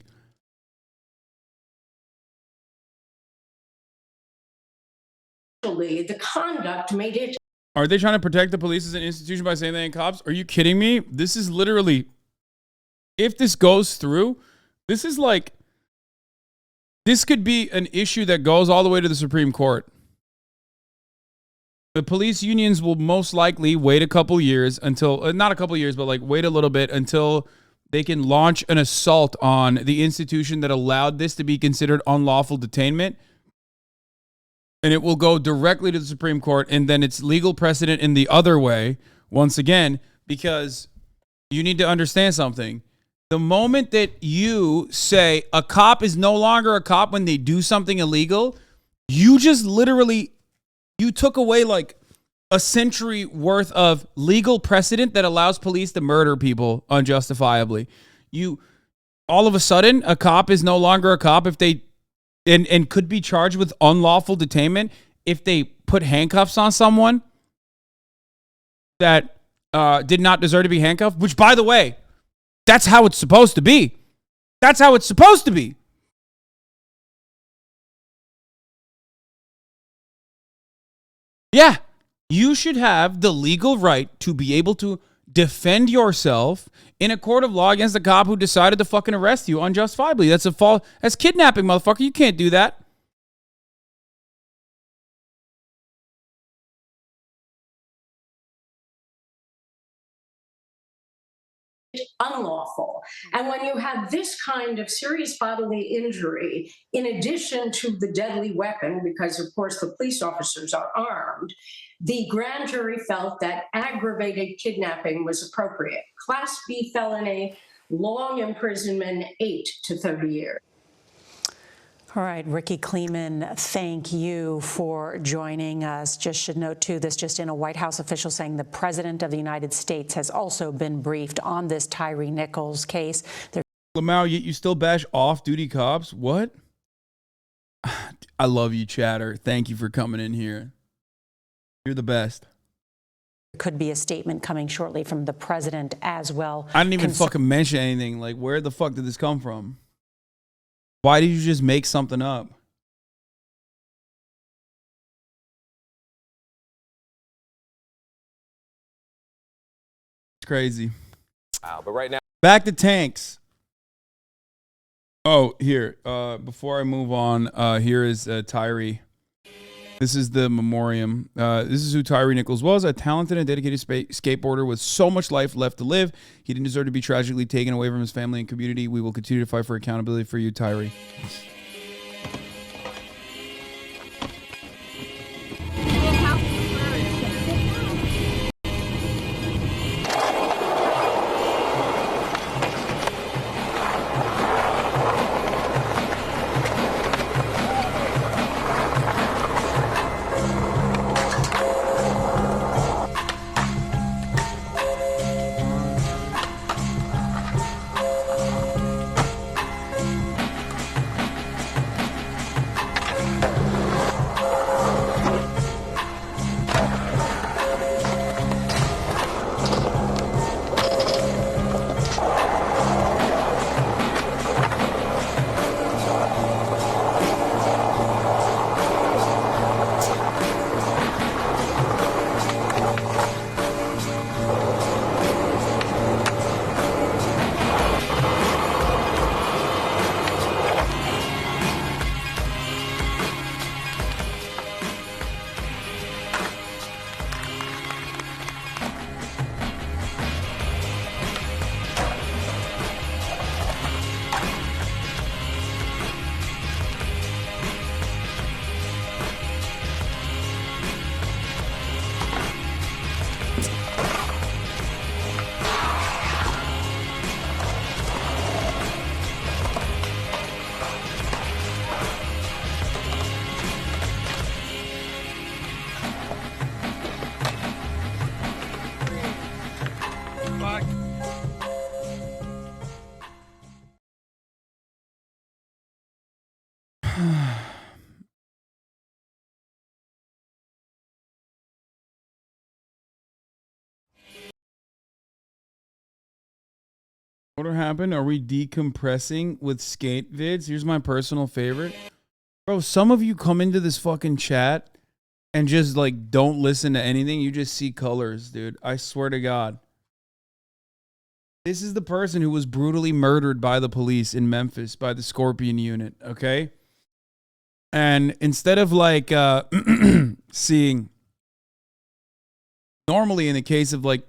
The conduct made it... Are they trying to protect the police as an institution by saying they ain't cops? Are you kidding me? This is literally, if this goes through, this is like, this could be an issue that goes all the way to the Supreme Court. The police unions will most likely wait a couple years until, not a couple years, but like wait a little bit until they can launch an assault on the institution that allowed this to be considered unlawful detainment. And it will go directly to the Supreme Court, and then it's legal precedent in the other way, once again, because you need to understand something. The moment that you say a cop is no longer a cop when they do something illegal, you just literally, you took away like a century worth of legal precedent that allows police to murder people unjustifiably. You, all of a sudden, a cop is no longer a cop if they, and could be charged with unlawful detainment if they put handcuffs on someone that did not deserve to be handcuffed, which, by the way, that's how it's supposed to be. That's how it's supposed to be. Yeah, you should have the legal right to be able to defend yourself in a court of law against a cop who decided to fucking arrest you unjustifiably. That's a fault. That's kidnapping, motherfucker. You can't do that. Unlawful. And when you have this kind of serious bodily injury, in addition to the deadly weapon, because of course the police officers are armed, the grand jury felt that aggravated kidnapping was appropriate. Class B felony, long imprisonment, 8 to 30 years. All right, Ricky Kleeman, thank you for joining us. Just should note, too, this just in, a White House official saying the President of the United States has also been briefed on this Tyre Nichols case. Lamau, you still bash off-duty cops? What? I love you, Chatter. Thank you for coming in here. You're the best. Could be a statement coming shortly from the president as well. I didn't even fucking mention anything. Like, where the fuck did this come from? Why did you just make something up? It's crazy. Wow, but right now, back to tanks. Oh, here. Before I move on, here is Tyre. This is the memoriam. This is who Tyre Nichols was, a talented and dedicated skateboarder with so much life left to live. He didn't deserve to be tragically taken away from his family and community. We will continue to fight for accountability for you, Tyre. What happened? Are we decompressing with skate vids? Here's my personal favorite. Bro, some of you come into this fucking chat and just like don't listen to anything. You just see colors, dude. I swear to God. This is the person who was brutally murdered by the police in Memphis by the Scorpion unit, okay? And instead of like seeing, normally in the case of like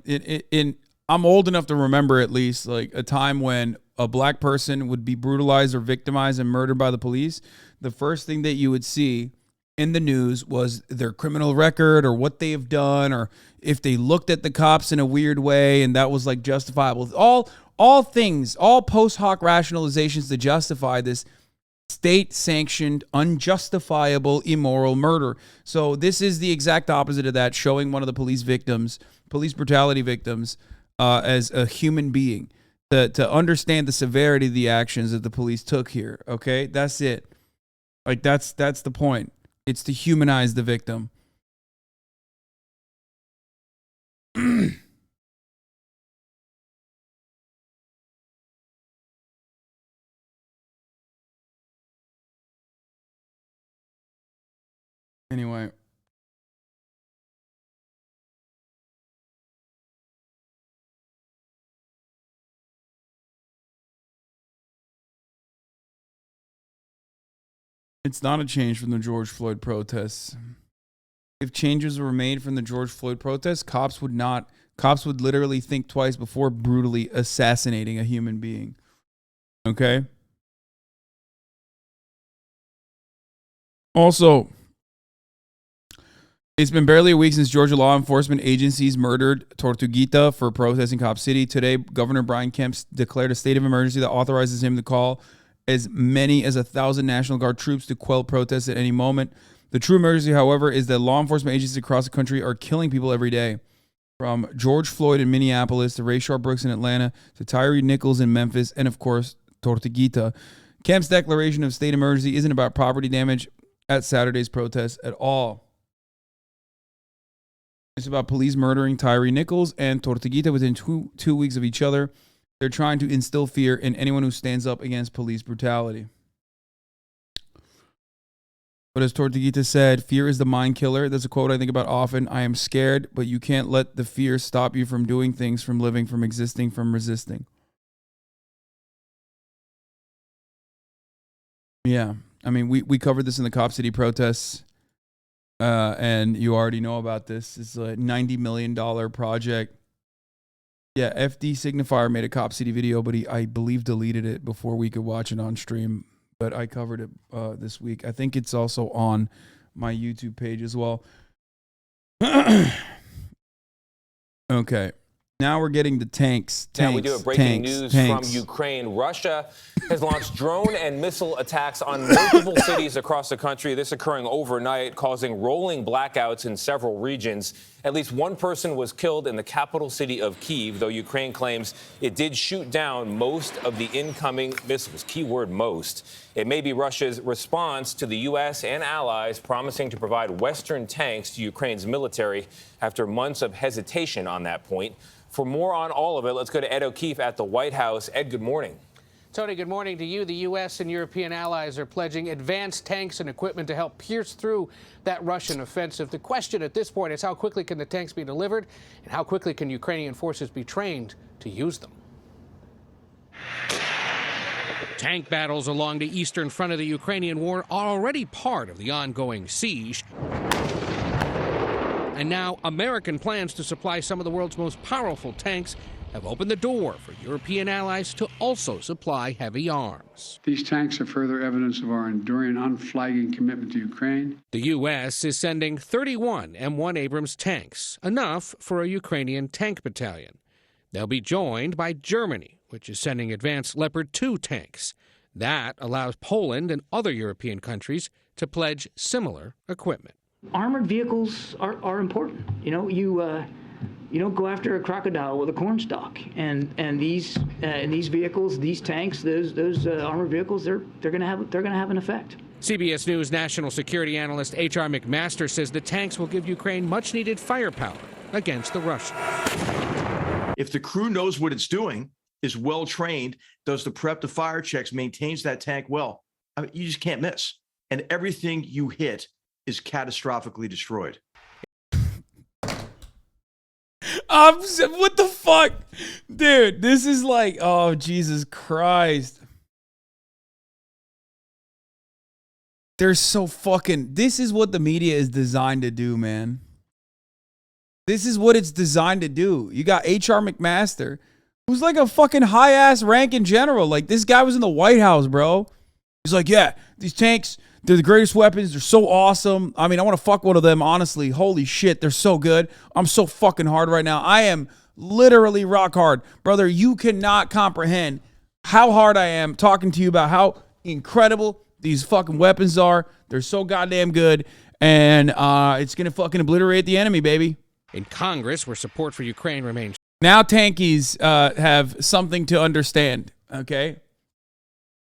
I'm old enough to remember at least like a time when a black person would be brutalized or victimized and murdered by the police. The first thing that you would see in the news was their criminal record or what they have done, or if they looked at the cops in a weird way and that was like justifiable. All things, all post hoc rationalizations to justify this state-sanctioned, unjustifiable, immoral murder. So this is the exact opposite of that, showing one of the police brutality victims, as a human being, to understand the severity of the actions that the police took here. Okay, that's it. Like that's the point. It's to humanize the victim. Anyway. It's not a change from the George Floyd protests. If changes were made from the George Floyd protests, cops would literally think twice before brutally assassinating a human being. Okay? Also, It's been barely a week since Georgia law enforcement agencies murdered Tortuguita for protesting Cop City. Today, Governor Brian Kemp declared a state of emergency that authorizes him to call as many as 1,000 National Guard troops to quell protests at any moment. The true emergency, however, is that law enforcement agencies across the country are killing people every day. From George Floyd in Minneapolis to Rayshard Brooks in Atlanta to Tyre Nichols in Memphis and, of course, Tortuguita. Kemp's declaration of state emergency isn't about property damage at Saturday's protests at all. It's about police murdering Tyre Nichols and Tortuguita within two weeks of each other. They're trying to instill fear in anyone who stands up against police brutality. But as Tortuguita said, fear is the mind killer. That's a quote I think about often. I am scared, but you can't let the fear stop you from doing things, from living, from existing, from resisting. Yeah. I mean, we covered this in the Cop City protests. And you already know about this. It's a $90 million project. Yeah, FD Signifier made a Cop City video, but I believe deleted it before we could watch it on stream. But I covered it this week. I think it's also on my YouTube page as well. Okay. Now we're getting the tanks. Now we do have breaking news from Ukraine. Russia has launched drone and missile attacks on multiple cities across the country. This occurring overnight, causing rolling blackouts in several regions. At least one person was killed in the capital city of Kyiv, though Ukraine claims it did shoot down most of the incoming missiles. Keyword most. It may be Russia's response to the U.S. and allies promising to provide Western tanks to Ukraine's military after months of hesitation on that point. For more on all of it, let's go to Ed O'Keefe at the White House. Ed, good morning. Tony, good morning to you. The U.S. and European allies are pledging advanced tanks and equipment to help pierce through that Russian offensive. The question at this point is how quickly can the tanks be delivered and how quickly can Ukrainian forces be trained to use them? Tank battles along the eastern front of the Ukrainian war are already part of the ongoing siege. And now American plans to supply some of the world's most powerful tanks have opened the door for European allies to also supply heavy arms. These tanks are further evidence of our enduring, unflagging commitment to Ukraine. The U.S. is sending 31 M1 Abrams tanks, enough for a Ukrainian tank battalion. They'll be joined by Germany, which is sending advanced Leopard 2 tanks. That allows Poland and other European countries to pledge similar equipment. Armored vehicles are important. You know, you don't go after a crocodile with a cornstalk. And these vehicles, these tanks, those armored vehicles, they're going to have an effect. CBS News national security analyst H.R. McMaster says the tanks will give Ukraine much-needed firepower against the Russians. If the crew knows what it's doing, is well trained, does the prep to fire checks, maintains that tank well, I mean, you just can't miss. And everything you hit is catastrophically destroyed. What the fuck? Dude, this is like, oh, Jesus Christ. They're so fucking, this is what the media is designed to do, man. This is what it's designed to do. You got H.R. McMaster, who's like a fucking high-ass ranking general. Like, this guy was in the White House, bro. He's like, yeah, these tanks, they're the greatest weapons. They're so awesome. I mean, I want to fuck one of them, honestly. Holy shit, they're so good. I'm so fucking hard right now. I am literally rock hard. Brother, you cannot comprehend how hard I am talking to you about how incredible these fucking weapons are. They're so goddamn good. And it's going to fucking obliterate the enemy, baby. In Congress, where support for Ukraine remains. Now tankies have something to understand, okay?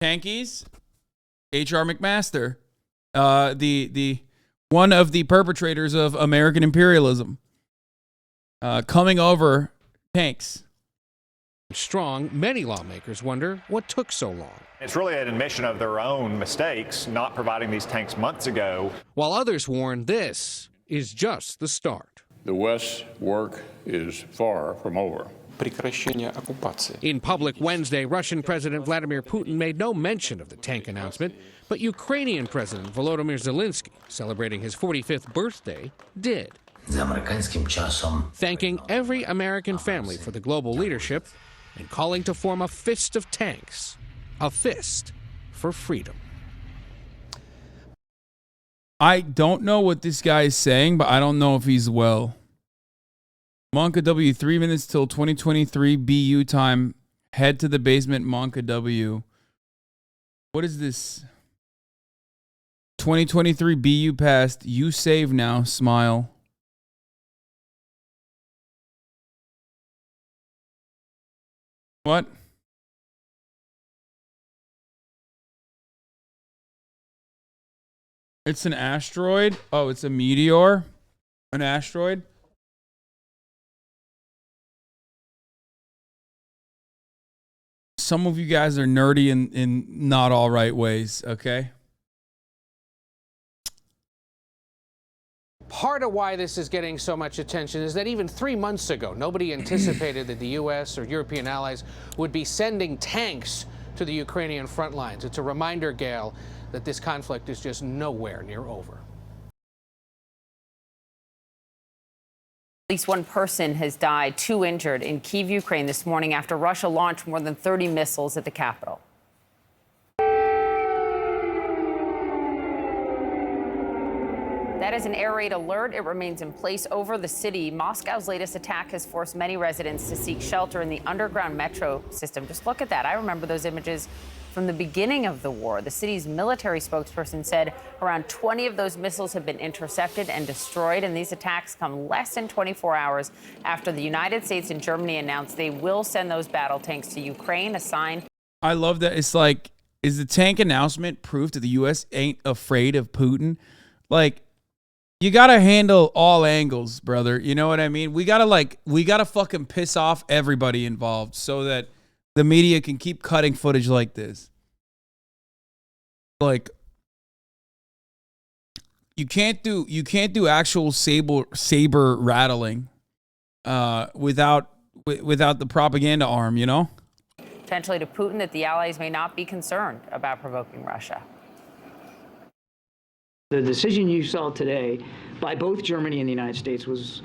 Tankies, H.R. McMaster, the one of the perpetrators of American imperialism, coming over tanks. Strong, many lawmakers wonder what took so long. It's really an admission of their own mistakes, not providing these tanks months ago. While others warn this is just the start. The West's work is far from over. In public Wednesday, Russian President Vladimir Putin made no mention of the tank announcement, but Ukrainian President Volodymyr Zelensky, celebrating his 45th birthday, did. Thanking every American family for the global leadership and calling to form a fist of tanks, a fist for freedom. I don't know what this guy is saying, but I don't know if he's well. Monka W, 3 minutes till 2023 BU time. Head to the basement, Monka W. What is this? 2023 BU passed. You save now. Smile. What? It's an asteroid? Oh, it's a meteor? An asteroid? Some of you guys are nerdy in not all right ways, okay? Part of why this is getting so much attention is that even 3 months ago, nobody anticipated that the U.S. or European allies would be sending tanks to the Ukrainian front lines. It's a reminder, Gail, that this conflict is just nowhere near over. At least one person has died, 2 injured in Kyiv, Ukraine this morning after Russia launched more than 30 missiles at the capital. That is an air raid alert. It remains in place over the city. Moscow's latest attack has forced many residents to seek shelter in the underground metro system. Just look at that. I remember those images from the beginning of the war. The city's military spokesperson said around 20 of those missiles have been intercepted and destroyed, and these attacks come less than 24 hours after the United States and Germany announced they will send those battle tanks to Ukraine, a sign. I love that. It's like, is the tank announcement proof that the U.S. ain't afraid of Putin? Like, you got to handle all angles, brother. You know what I mean? We got to fucking piss off everybody involved so that the media can keep cutting footage like this. Like, you can't do actual saber rattling without the propaganda arm, you know? Potentially to Putin that the allies may not be concerned about provoking Russia. The decision you saw today by both Germany and the United States was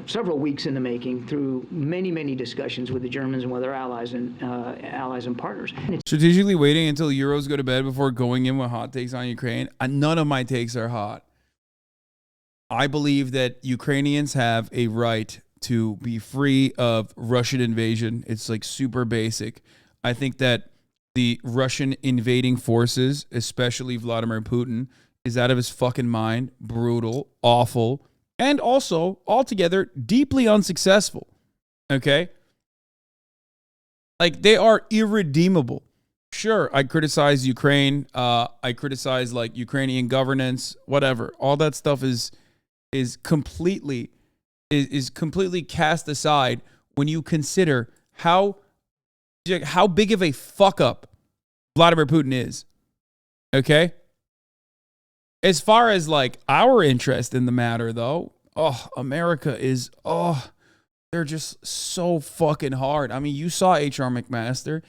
several weeks in the making through many discussions with the Germans and with our allies and partners. Strategically waiting until Euros go to bed before going in with hot takes on Ukraine. None of my takes are hot. I believe that Ukrainians have a right to be free of Russian invasion. It's like super basic. I think that the Russian invading forces, especially Vladimir Putin, is out of his fucking mind, brutal, awful, and also altogether deeply unsuccessful. Okay? Like, they are irredeemable. Sure, I criticize Ukraine. I criticize like Ukrainian governance, whatever. All that stuff is completely cast aside when you consider how big of a fuck up Vladimir Putin is. Okay? As far as like our interest in the matter, though, America is, they're just so fucking hard. I mean, you saw H.R. McMaster.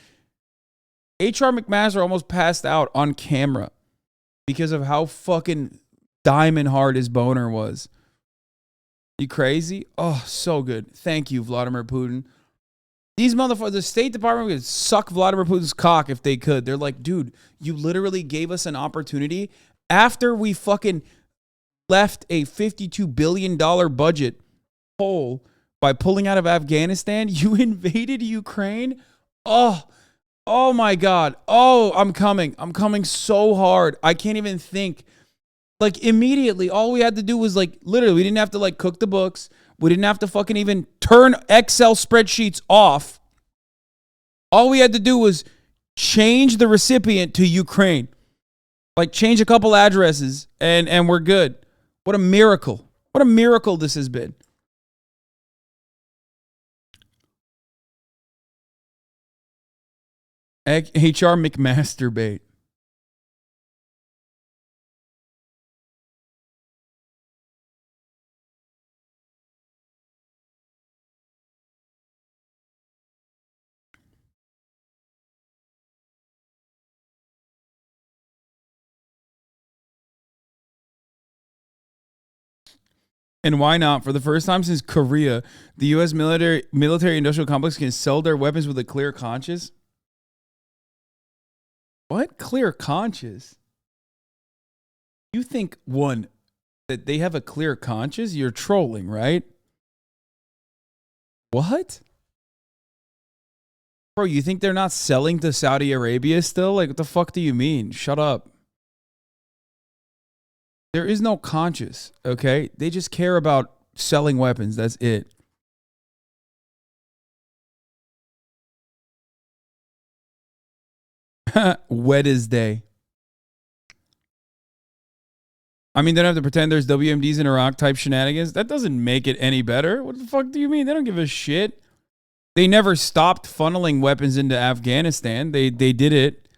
H.R. McMaster almost passed out on camera because of how fucking diamond hard his boner was. You crazy? Oh, so good. Thank you, Vladimir Putin. These motherfuckers, the State Department would suck Vladimir Putin's cock if they could. They're like, dude, you literally gave us an opportunity after we fucking left a $52 billion budget hole by pulling out of Afghanistan. You invaded Ukraine. Oh my God. Oh, I'm coming. I'm coming so hard. I can't even think. Like, immediately, all we had to do was like, literally, we didn't have to like cook the books. We didn't have to fucking even turn Excel spreadsheets off. All we had to do was change the recipient to Ukraine. Like, change a couple addresses and we're good. What a miracle. What a miracle this has been. HR McMasturbate. And why not? For the first time since Korea, the U.S. military-industrial complex can sell their weapons with a clear conscience. What? Clear conscience? You think, one, that they have a clear conscience? You're trolling, right? What? Bro, you think they're not selling to Saudi Arabia still? Like, what the fuck do you mean? Shut up. There is no conscience, okay? They just care about selling weapons. That's it. Wednesday. I mean, they don't have to pretend there's WMDs in Iraq type shenanigans. That doesn't make it any better. What the fuck do you mean? They don't give a shit. They never stopped funneling weapons into Afghanistan. They did it.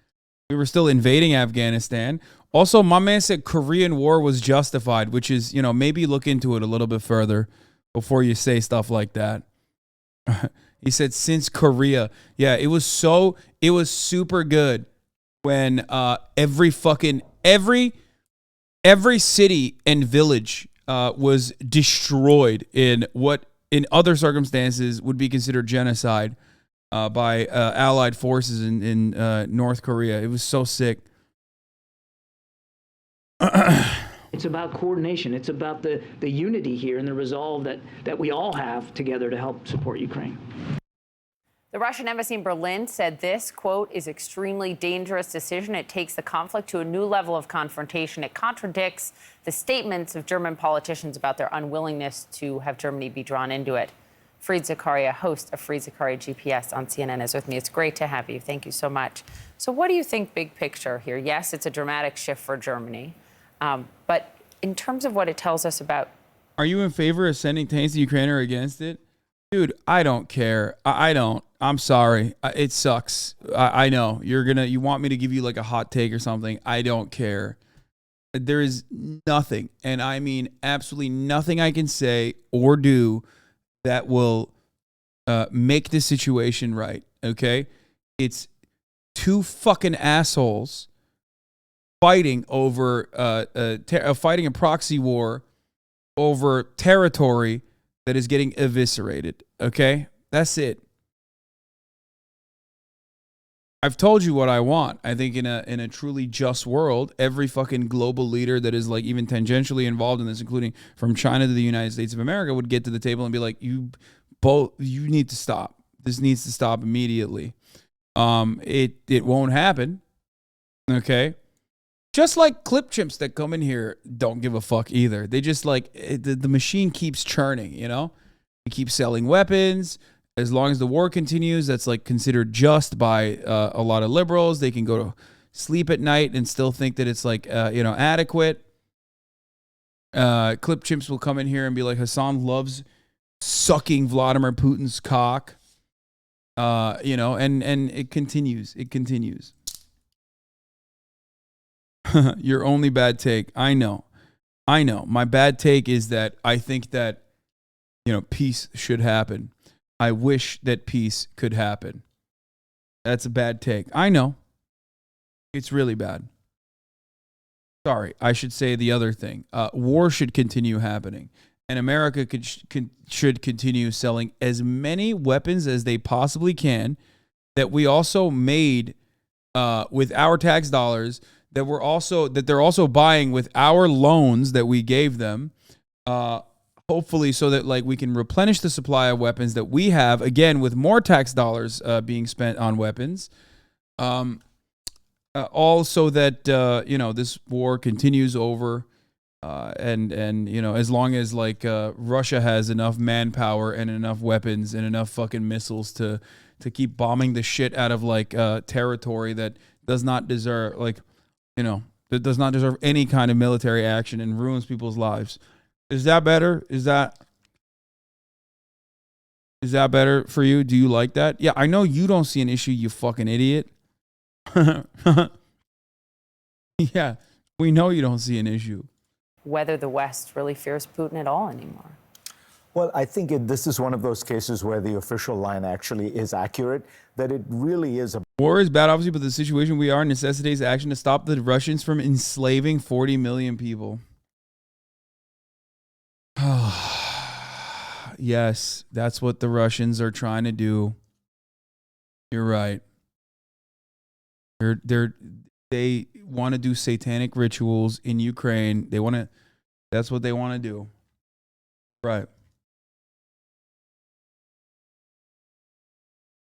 We were still invading Afghanistan. Also, my man said Korean War was justified, which is, you know, maybe look into it a little bit further before you say stuff like that. He said since Korea. Yeah, it was super good when every city and village was destroyed in what in other circumstances would be considered genocide by Allied forces in North Korea. It was so sick. It's about coordination. It's about the unity here and the resolve that we all have together to help support Ukraine. The Russian embassy in Berlin said this, quote, is extremely dangerous decision. It takes the conflict to a new level of confrontation. It contradicts the statements of German politicians about their unwillingness to have Germany be drawn into it. Fareed Zakaria, host of Fareed Zakaria GPS on CNN, is with me. It's great to have you. Thank you so much. So what do you think big picture here? Yes, it's a dramatic shift for Germany. But in terms of what it tells us about... Are you in favor of sending tanks to Ukraine or against it? Dude, I don't care. I don't. I'm sorry. It sucks. I know. You want me to give you like a hot take or something. I don't care. There is nothing, and I mean absolutely nothing I can say or do that will make the situation right, okay? It's two fucking assholes fighting over fighting a proxy war over territory that is getting eviscerated, okay? That's it. I've told you what I want. I think in a truly just world, every fucking global leader that is like even tangentially involved in this, including from China to the United States of America, would get to the table and be like, you need to stop. This needs to stop immediately. It won't happen. Okay? Just like clip chimps that come in here don't give a fuck either. They just like the machine keeps churning, you know? They keep selling weapons. As long as the war continues, that's like considered just by a lot of liberals. They can go to sleep at night and still think that it's like, adequate. Clip chimps will come in here and be like, Hasan loves sucking Vladimir Putin's cock. And it continues. It continues. Your only bad take. I know. My bad take is that I think that, peace should happen. I wish that peace could happen. That's a bad take. I know. It's really bad. Sorry, I should say the other thing. War should continue happening. And America should continue selling as many weapons as they possibly can that we also made with our tax dollars, that they're also buying with our loans that we gave them. Hopefully so that like we can replenish the supply of weapons that we have, again, with more tax dollars being spent on weapons. All so that, this war continues over. And as long as like Russia has enough manpower and enough weapons and enough fucking missiles to keep bombing the shit out of like territory that does not deserve that does not deserve any kind of military action and ruins people's lives. Is that better? Is that better for you? Do you like that? Yeah, I know you don't see an issue, you fucking idiot. Yeah, we know you don't see an issue. Whether the West really fears Putin at all anymore. Well, I think this is one of those cases where the official line actually is accurate, that it really is a... War is bad, obviously, but the situation we are necessitates action to stop the Russians from enslaving 40 million people. Yes, that's what the Russians are trying to do. You're right. They want to do satanic rituals in Ukraine. They want to, that's what they want to do. Right.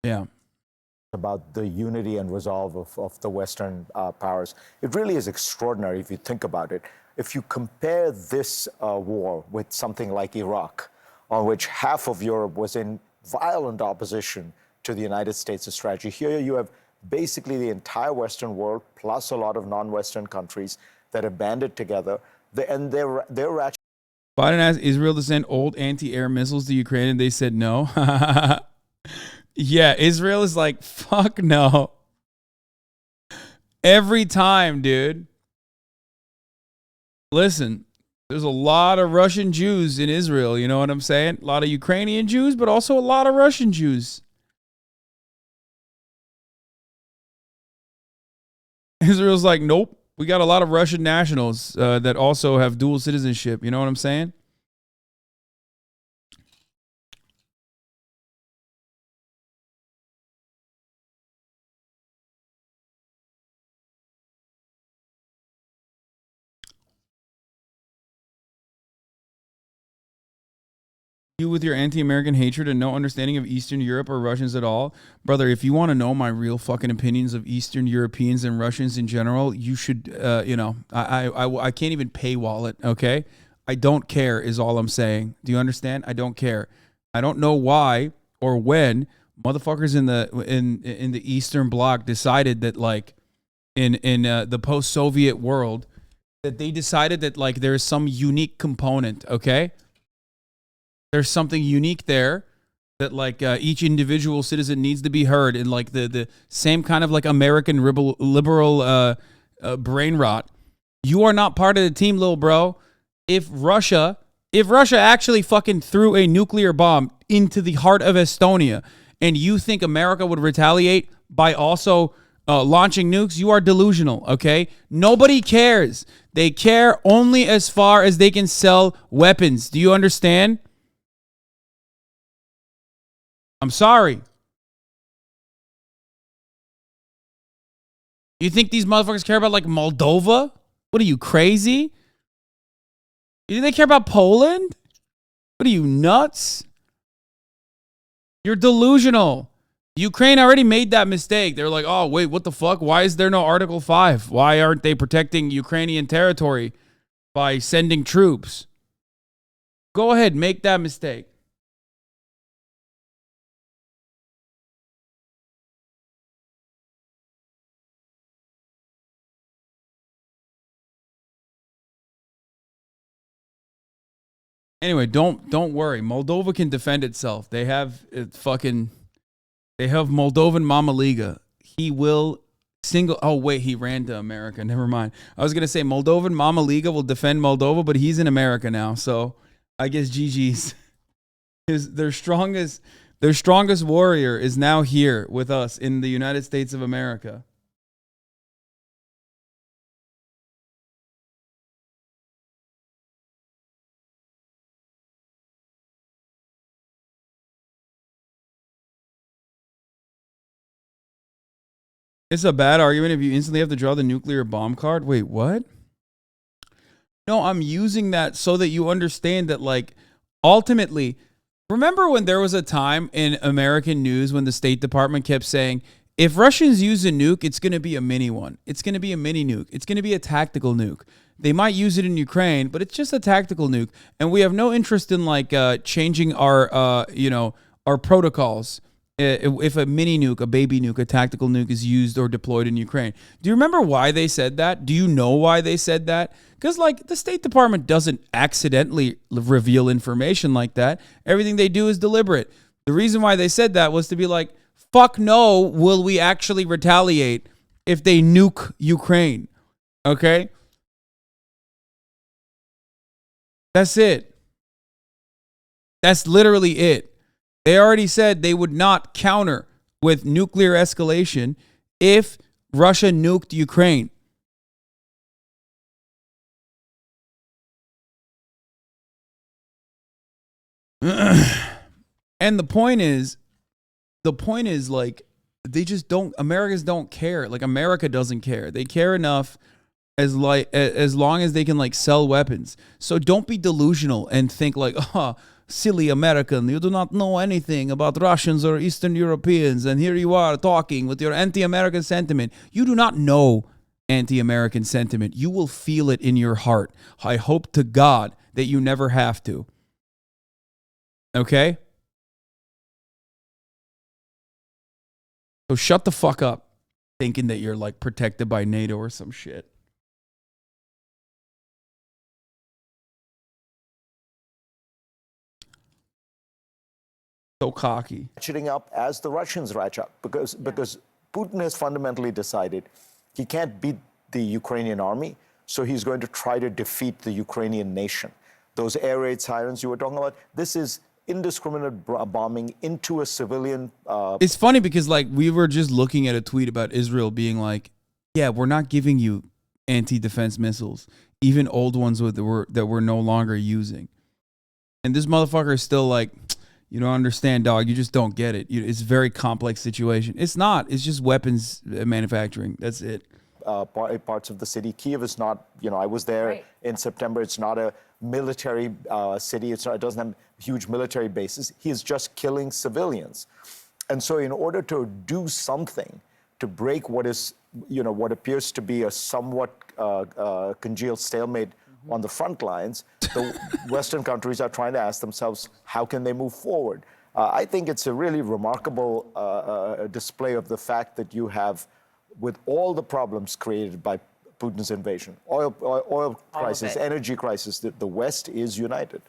Yeah. About the unity and resolve of the Western powers. It really is extraordinary if you think about it. If you compare this war with something like Iraq, on which half of Europe was in violent opposition to the United States' strategy, here you have basically the entire Western world plus a lot of non-Western countries that have banded together, and they're actually. Biden asked Israel to send old anti-air missiles to Ukraine, and they said no. Yeah, Israel is like, fuck no. Every time, dude. Listen, there's a lot of Russian Jews in Israel, you know what I'm saying? A lot of Ukrainian Jews, but also a lot of Russian Jews. Israel's like, nope, we got a lot of Russian nationals that also have dual citizenship, you know what I'm saying? You with your anti-American hatred and no understanding of Eastern Europe or Russians at all. Brother, if you want to know my real fucking opinions of Eastern Europeans and Russians in general, you should, you know, I can't even paywall it, okay? I don't care is all I'm saying. Do you understand? I don't care. I don't know why or when motherfuckers in the Eastern Bloc decided that, like, in the post-Soviet world, that they decided that, like, there's some unique component, okay? There's something unique there that, like, each individual citizen needs to be heard in, like, the same kind of, like, American liberal brain rot. You are not part of the team, little bro. If Russia actually fucking threw a nuclear bomb into the heart of Estonia and you think America would retaliate by also launching nukes, you are delusional, okay? Nobody cares. They care only as far as they can sell weapons. Do you understand? I'm sorry. You think these motherfuckers care about, like, Moldova? What are you, crazy? You think they care about Poland? What are you, nuts? You're delusional. Ukraine already made that mistake. They're like, oh, wait, what the fuck? Why is there no Article 5? Why aren't they protecting Ukrainian territory by sending troops? Go ahead, make that mistake. Anyway, don't worry. Moldova can defend itself. They have Moldovan Mama Liga. He will oh wait, he ran to America. Never mind. I was gonna say Moldovan Mama Liga will defend Moldova, but he's in America now. So I guess GG's. Their strongest warrior is now here with us in the United States of America. It's a bad argument if you instantly have to draw the nuclear bomb card. Wait, what? No, I'm using that so that you understand that, like, ultimately, remember when there was a time in American news when the State Department kept saying, if Russians use a nuke, it's going to be a mini one. It's going to be a mini nuke. It's going to be a tactical nuke. They might use it in Ukraine, but it's just a tactical nuke. And we have no interest in, like, changing our, our protocols. If a mini nuke, a baby nuke, a tactical nuke is used or deployed in Ukraine. Do you remember why they said that? Do you know why they said that? Because, like, the State Department doesn't accidentally reveal information like that. Everything they do is deliberate. The reason why they said that was to be like, fuck no, will we actually retaliate if they nuke Ukraine? Okay? That's it. That's literally it. They already said they would not counter with nuclear escalation if Russia nuked Ukraine. And the point is, like, they just don't. Americans don't care. Like America doesn't care. They care enough as long as they can like sell weapons. So don't be delusional and think like, oh, silly American, you do not know anything about Russians or Eastern Europeans, and here you are talking with your anti-American sentiment. You do not know anti-American sentiment. You will feel it in your heart. I hope to God that you never have to. Okay? So shut the fuck up thinking that you're like protected by NATO or some shit. So cocky. Ratcheting up as the Russians ratchet up because Putin has fundamentally decided he can't beat the Ukrainian army, so he's going to try to defeat the Ukrainian nation. Those air raid sirens you were talking about, this is indiscriminate bombing into a civilian. It's funny because like we were just looking at a tweet about Israel being like, yeah, we're not giving you anti-defense missiles, even old ones that we're no longer using. And this motherfucker is still like, you don't understand, dog. You just don't get it. It's a very complex situation. It's not. It's just weapons manufacturing. That's it. Parts of the city. Kiev is not, I was there in September. It's not a military city. It doesn't have huge military bases. He is just killing civilians. And so in order to do something to break what is, what appears to be a somewhat congealed stalemate on the front lines, the Western countries are trying to ask themselves, how can they move forward? I think it's a really remarkable display of the fact that you have, with all the problems created by Putin's invasion, oil crisis, energy crisis, the West is united.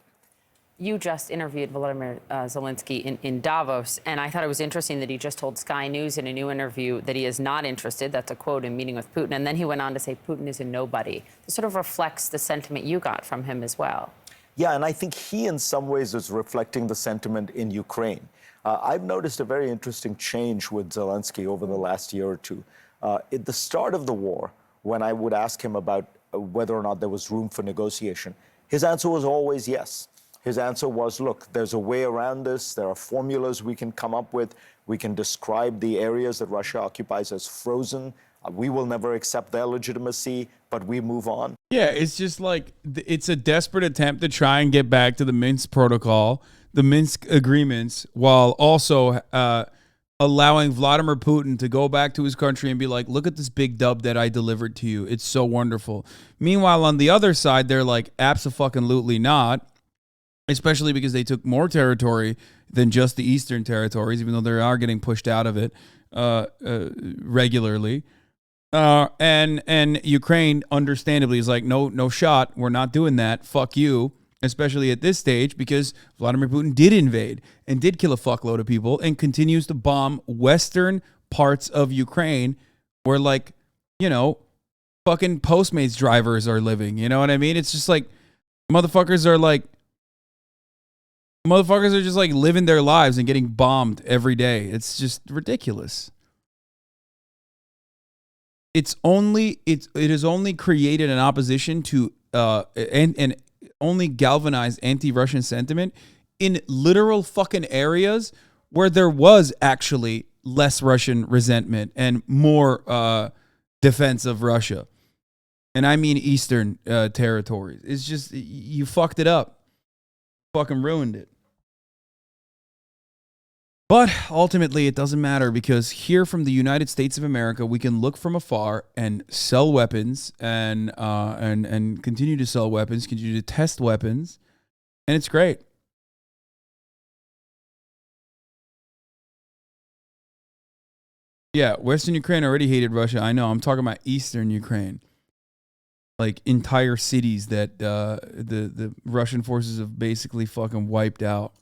You just interviewed Volodymyr Zelensky in Davos, and I thought it was interesting that he just told Sky News in a new interview that he is not interested. That's a quote in meeting with Putin. And then he went on to say Putin is a nobody. This sort of reflects the sentiment you got from him as well. Yeah, and I think he in some ways is reflecting the sentiment in Ukraine. I've noticed a very interesting change with Zelensky over the last year or two. At the start of the war, when I would ask him about whether or not there was room for negotiation, his answer was always yes. His answer was, look, there's a way around this. There are formulas we can come up with. We can describe the areas that Russia occupies as frozen. We will never accept their legitimacy, but we move on. Yeah, it's just like, it's a desperate attempt to try and get back to the Minsk protocol, the Minsk agreements, while also allowing Vladimir Putin to go back to his country and be like, look at this big dub that I delivered to you. It's so wonderful. Meanwhile, on the other side, they're like, abso-fucking-lutely not. Especially because they took more territory than just the eastern territories, even though they are getting pushed out of it regularly. And Ukraine, understandably, is like, no shot. We're not doing that. Fuck you. Especially at this stage, because Vladimir Putin did invade and did kill a fuckload of people and continues to bomb western parts of Ukraine where, like, fucking Postmates drivers are living. You know what I mean? It's just like motherfuckers are just like living their lives and getting bombed every day. It's just ridiculous. It has only created an opposition to and only galvanized anti-Russian sentiment in literal fucking areas where there was actually less Russian resentment and more defense of Russia. And I mean eastern territories. It's just, you fucked it up. Fucking ruined it. But ultimately, it doesn't matter, because here from the United States of America, we can look from afar and sell weapons and continue to sell weapons, continue to test weapons, and it's great. Yeah, Western Ukraine already hated Russia. I know. I'm talking about Eastern Ukraine, like entire cities that the Russian forces have basically fucking wiped out.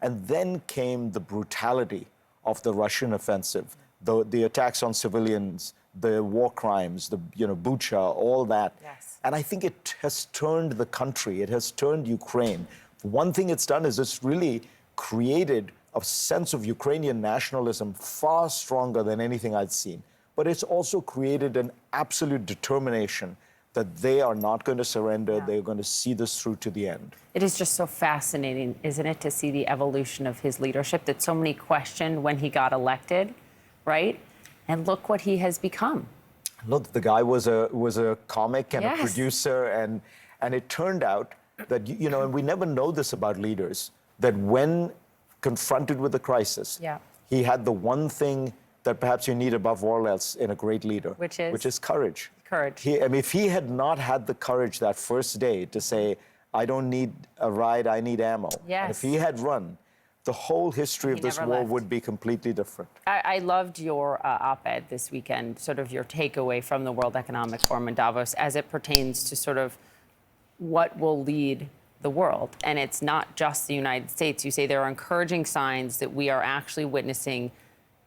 And then came the brutality of the Russian offensive, the attacks on civilians, the war crimes, the Bucha, all that. Yes. And I think it has turned the country, it has turned Ukraine. One thing it's done is it's really created a sense of Ukrainian nationalism far stronger than anything I'd seen. But it's also created an absolute determination that they are not going to surrender. Yeah. They're going to see this through to the end. It is just so fascinating, isn't it, to see the evolution of his leadership that so many questioned when he got elected. right? And look what he has become. Look, the guy was a comic and Yes. a producer, and it turned out that, you know, and we never know this about leaders, that when confronted with a crisis, Yeah. he had the one thing that perhaps you need above all else in a great leader, Which is courage. Courage. I mean, if he had not had the courage that first day to say, I don't need a ride, I need ammo. Yes. And if he had run, the whole history of this never war left. would be completely different. I loved your op-ed this weekend, sort of your takeaway from the World Economic Forum in Davos as it pertains to sort of what will lead the world. And it's not just the United States. You say there are encouraging signs that we are actually witnessing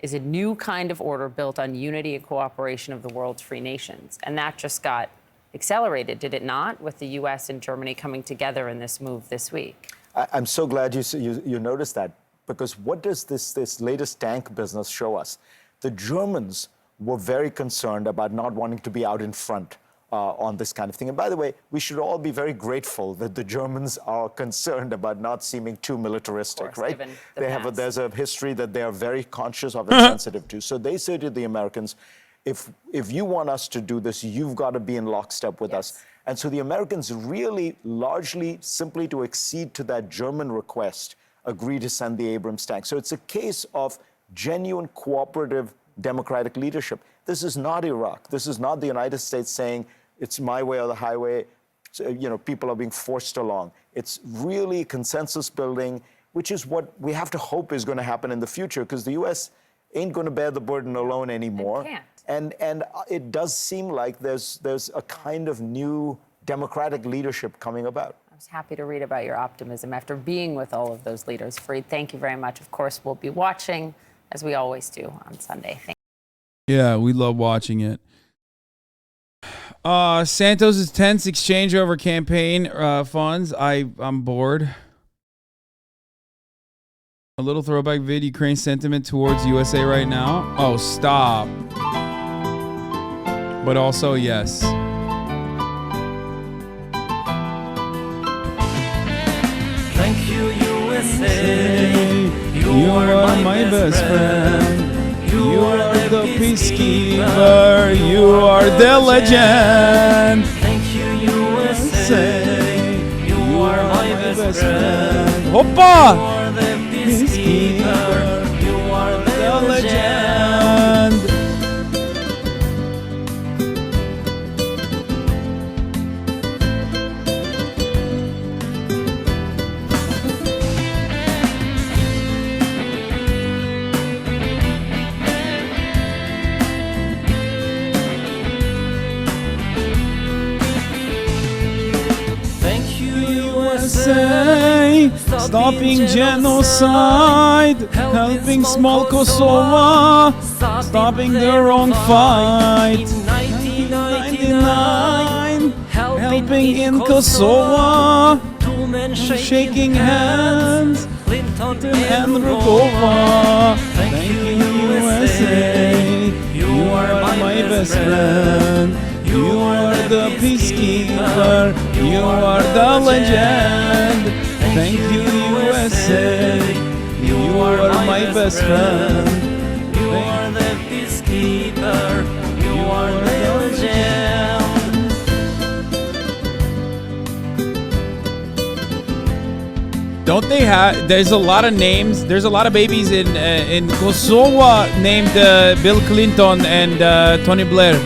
is a new kind of order built on unity and cooperation of the world's free nations. And that just got accelerated, did it not, with the U.S. and Germany coming together in this move this week? I'm so glad you noticed that, because what does this latest tank business show us? The Germans were very concerned about not wanting to be out in front on this kind of thing. And by the way, we should all be very grateful that the Germans are concerned about not seeming too militaristic, course, right? given the There's a history that they are very conscious of and sensitive to. So they say to the Americans, if you want us to do this, you've got to be in lockstep with us. And so the Americans really largely simply to accede to that German request agreed to send the Abrams tank. So it's a case of genuine cooperative democratic leadership. This is not Iraq. This is not the United States saying it's my way or the highway. So, you know, people are being forced along. It's really consensus building, which is what we have to hope is going to happen in the future, because the U.S. ain't going to bear the burden alone anymore. It can't. And it does seem like there's a kind of new democratic leadership coming about. I was happy to read about your optimism after being with all of those leaders. Fareed, thank you very much. Of course, we'll be watching, as we always do on Sunday. Thank Yeah, we love watching it. Santos' tense exchange over campaign funds. I'm bored. A little throwback vid, Ukraine sentiment towards USA right now. Oh, stop. But also, yes. Thank you, USA. You are my best friend. You are the peacekeeper. You are the legend. Thank you, USA. You are my best friend. Hoppa! You are the peacekeeper. You are the legend. Stopping genocide, helping small Kosovo, stopping the wrong fight. 1999, helping in Kosovo, shaking hands, Clinton and Rugova. Thank you, USA. You are my best friend. You are the peacekeeper. You are the legend. Thank you, USA. You are my best friend. You are the peacekeeper. You are the legend. Don't they have? There's a lot of names. There's a lot of babies in Kosovo named Bill Clinton and Tony Blair.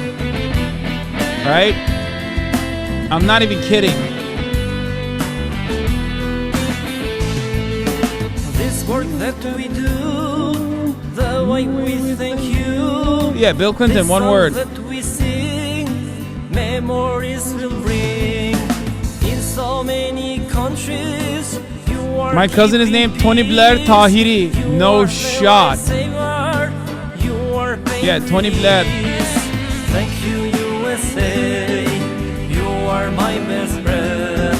Right? I'm not even kidding. This work that we do, the way we thank you. Yeah, Bill Clinton, one word. That we sing, memories will bring. In so many countries, you are. My cousin is named Tony Blair Tahiri. No shot. Yeah, Tony Blair. Thank you, USA. You are my best friend.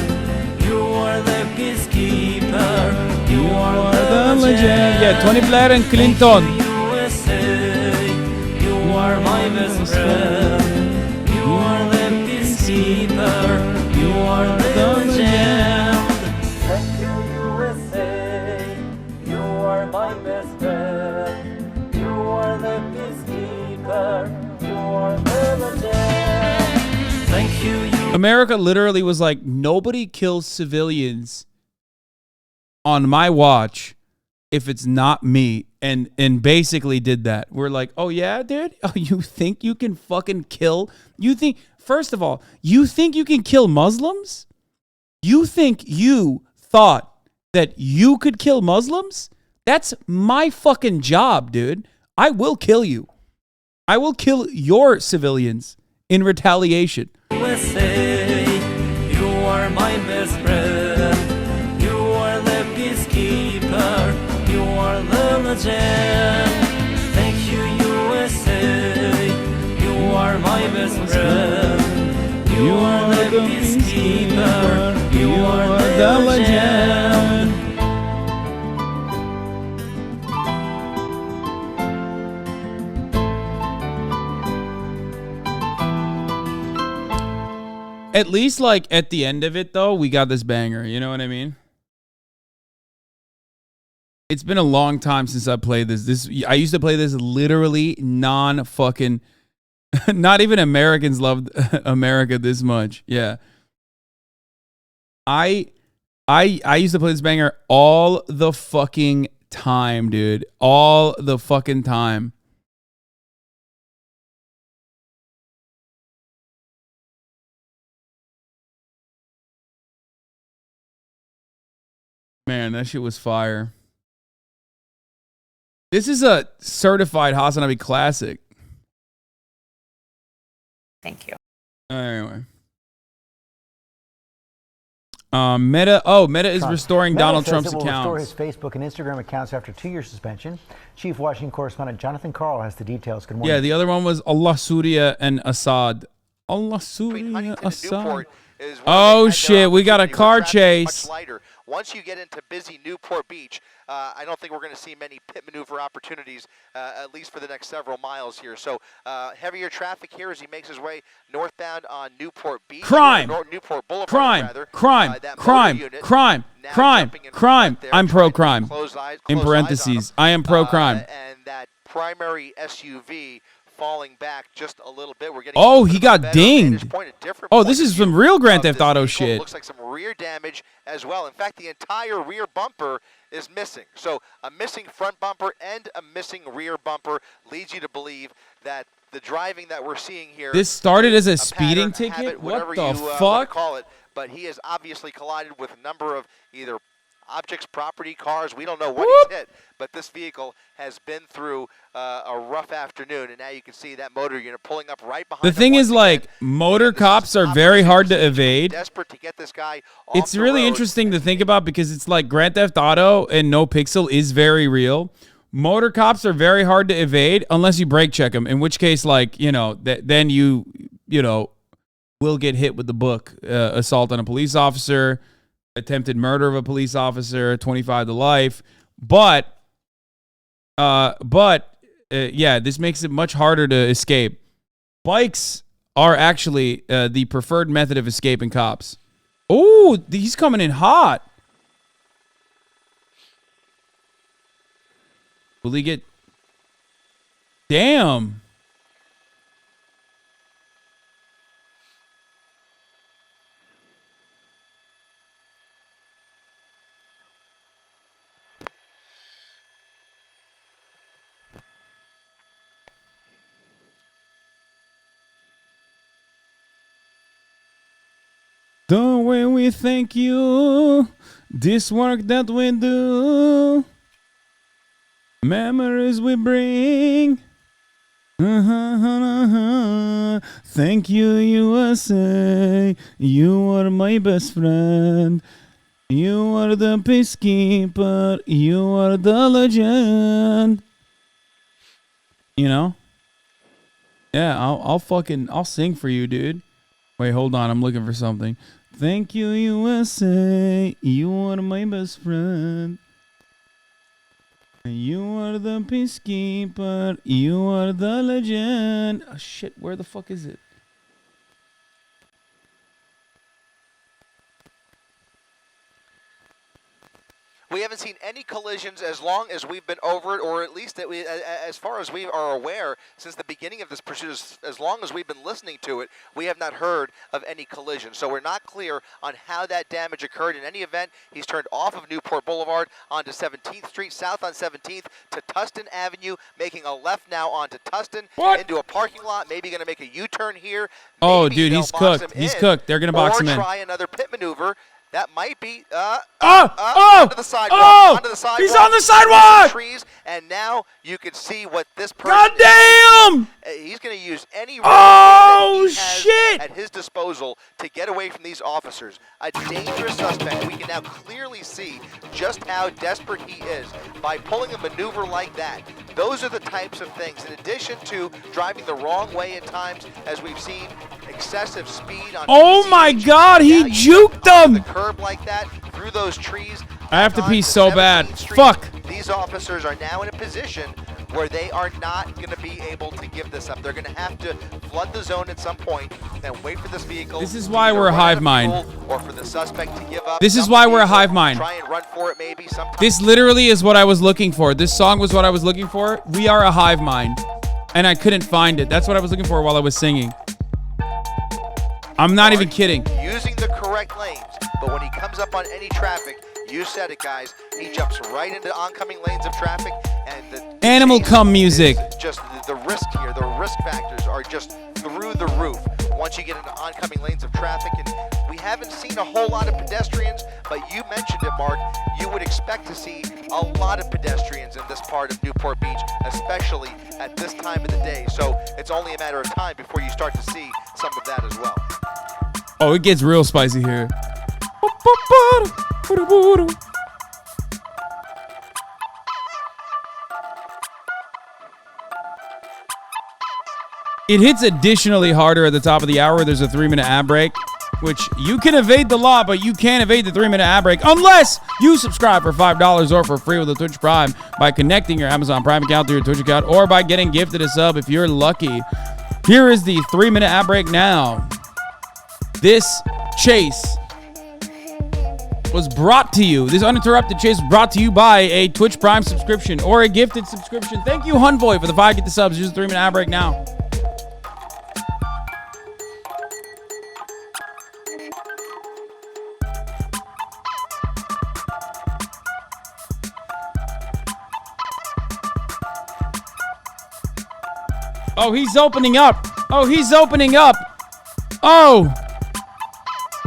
You are the peacekeeper. You are the legend. Yeah, Tony Blair and Clinton. USA. You are my best friend. You are the peacekeeper. You are the legend. Thank you, USA. You are my best friend. You are the peacekeeper. America literally was like, nobody kills civilians on my watch if it's not me, and basically did that. We're like, oh yeah, dude? Oh, you think you can fucking kill? You think, first of all, you think you can kill Muslims? You think you thought that you could kill Muslims? That's my fucking job, dude. I will kill you. I will kill your civilians in retaliation. USA, you are my best friend. You are the peacekeeper. You are the legend. Thank you, USA. You are my best friend. You are the peacekeeper. You are the legend. At least, like, at the end of it, though, we got this banger. You know what I mean? It's been a long time since I played this. I used to play this literally non-fucking... Not even Americans loved America this much. Yeah. I used to play this banger all the fucking time, dude. All the fucking time. Man, that shit was fire. This is a certified HasanAbi classic. Thank you. Anyway. Meta is restoring Meta Donald says Trump's it will restore accounts. his Facebook and Instagram accounts after 2-year suspension. Chief Washington correspondent Jonathan Karl has the details. Good morning. Yeah, the other one was Allah Surya and Assad. Allah Surya, Assad. Oh shit, we got a car chase. Once you get into busy Newport Beach, I don't think we're going to see many pit maneuver opportunities, at least for the next several miles here. So heavier traffic here as he makes his way northbound on Newport Beach. Crime. Newport Boulevard, Crime. rather. Crime. Crime. Crime. I'm pro-crime. In parentheses, I am pro-crime. And that primary SUV falling back just a little bit. We're getting Oh, he got dinged. Oh, this is some real Grand Theft Auto shit. Looks like some rear damage as well. In fact, the entire rear bumper is missing. So a missing front bumper and a missing rear bumper leads you to believe that the driving that we're seeing here. This started as a speeding ticket? What the fuck? Call it, but he has obviously collided with a number of either objects, property, cars. We don't know what he's hit, but this vehicle has been through a rough afternoon, and now you can see that motor unit pulling up right behind The thing is, like, motor cops are very hard to evade. Desperate to get this guy off It's the really road. interesting to think about because it's like Grand Theft Auto and No Pixel is very real. Motor cops are very hard to evade unless you brake check them, in which case, like, you know, then you know, will get hit with the book. Assault on a police officer, attempted murder of a police officer, 25 to life. But yeah, this makes it much harder to escape. Bikes are actually the preferred method of escaping cops. Oh, he's coming in hot. Will he get... Damn. The way we thank you, this work that we do, memories we bring. Thank you, USA. You are my best friend. You are the peacekeeper. You are the legend. You know? Yeah, I'll sing for you, dude. Wait, hold on. I'm looking for something. Thank you, USA. You are my best friend. You are the peacekeeper. You are the legend. Oh, shit, where the fuck is it? We haven't seen any collisions as long as we've been over it, or at least that as far as we are aware, since the beginning of this pursuit, as long as we've been listening to it, we have not heard of any collision. So we're not clear on how that damage occurred. In any event, he's turned off of Newport Boulevard onto 17th Street, south on 17th to Tustin Avenue, making a left now onto Tustin into a parking lot, maybe going to make a U-turn here. Oh, dude, he's cooked. He's cooked. They're going to box him in. Or try another pit maneuver. That might be onto the sidewalk. Onto the sidewalk. He's on the sidewalk. Trees, and now you can see what this person. God damn! He's going to use any shit at his disposal to get away from these officers. A dangerous suspect. We can now clearly see just how desperate he is by pulling a maneuver like that. Those are the types of things, in addition to driving the wrong way at times, as we've seen excessive speed on. Oh my God, he juked them. The curb like that through those trees. I have to pee so bad. Fuck. These officers are now in a position where they are not going to be able to give this up. They're going to have to flood the zone at some point and wait for this vehicle. This is why we're a hive mind. Or for the suspect to give up. This is why we're a hive mind. Try and run for it maybe sometime. This literally is what I was looking for. This song was what I was looking for. We are a hive mind. And I couldn't find it. That's what I was looking for while I was singing. I'm not even kidding. Using the correct lanes, but when he comes up on any traffic, you said it, guys, he jumps right into oncoming lanes of traffic, and the Animal Cum music. Just the risk here, the risk factors are just through the roof once you get into oncoming lanes of traffic. And we haven't seen a whole lot of pedestrians, but you mentioned it, Mark. You would expect to see a lot of pedestrians in this part of Newport Beach, especially at this time of the day. So it's only a matter of time before you start to see some of that as well. Oh, it gets real spicy here. It hits additionally harder at the top of the hour. There's a 3-minute ad break, which you can evade the law, but you can't evade the 3-minute ad break unless you subscribe for $5 or for free with a Twitch Prime by connecting your Amazon Prime account to your Twitch account or by getting gifted a sub if you're lucky. Here is the 3-minute ad break now. This chase was brought to you. This uninterrupted chase was brought to you by a Twitch Prime subscription or a gifted subscription. Thank you, Hunvoy, for the 5 get the subs. Here's the 3-minute ad break now. Oh, he's opening up. Oh, he's opening up. Oh.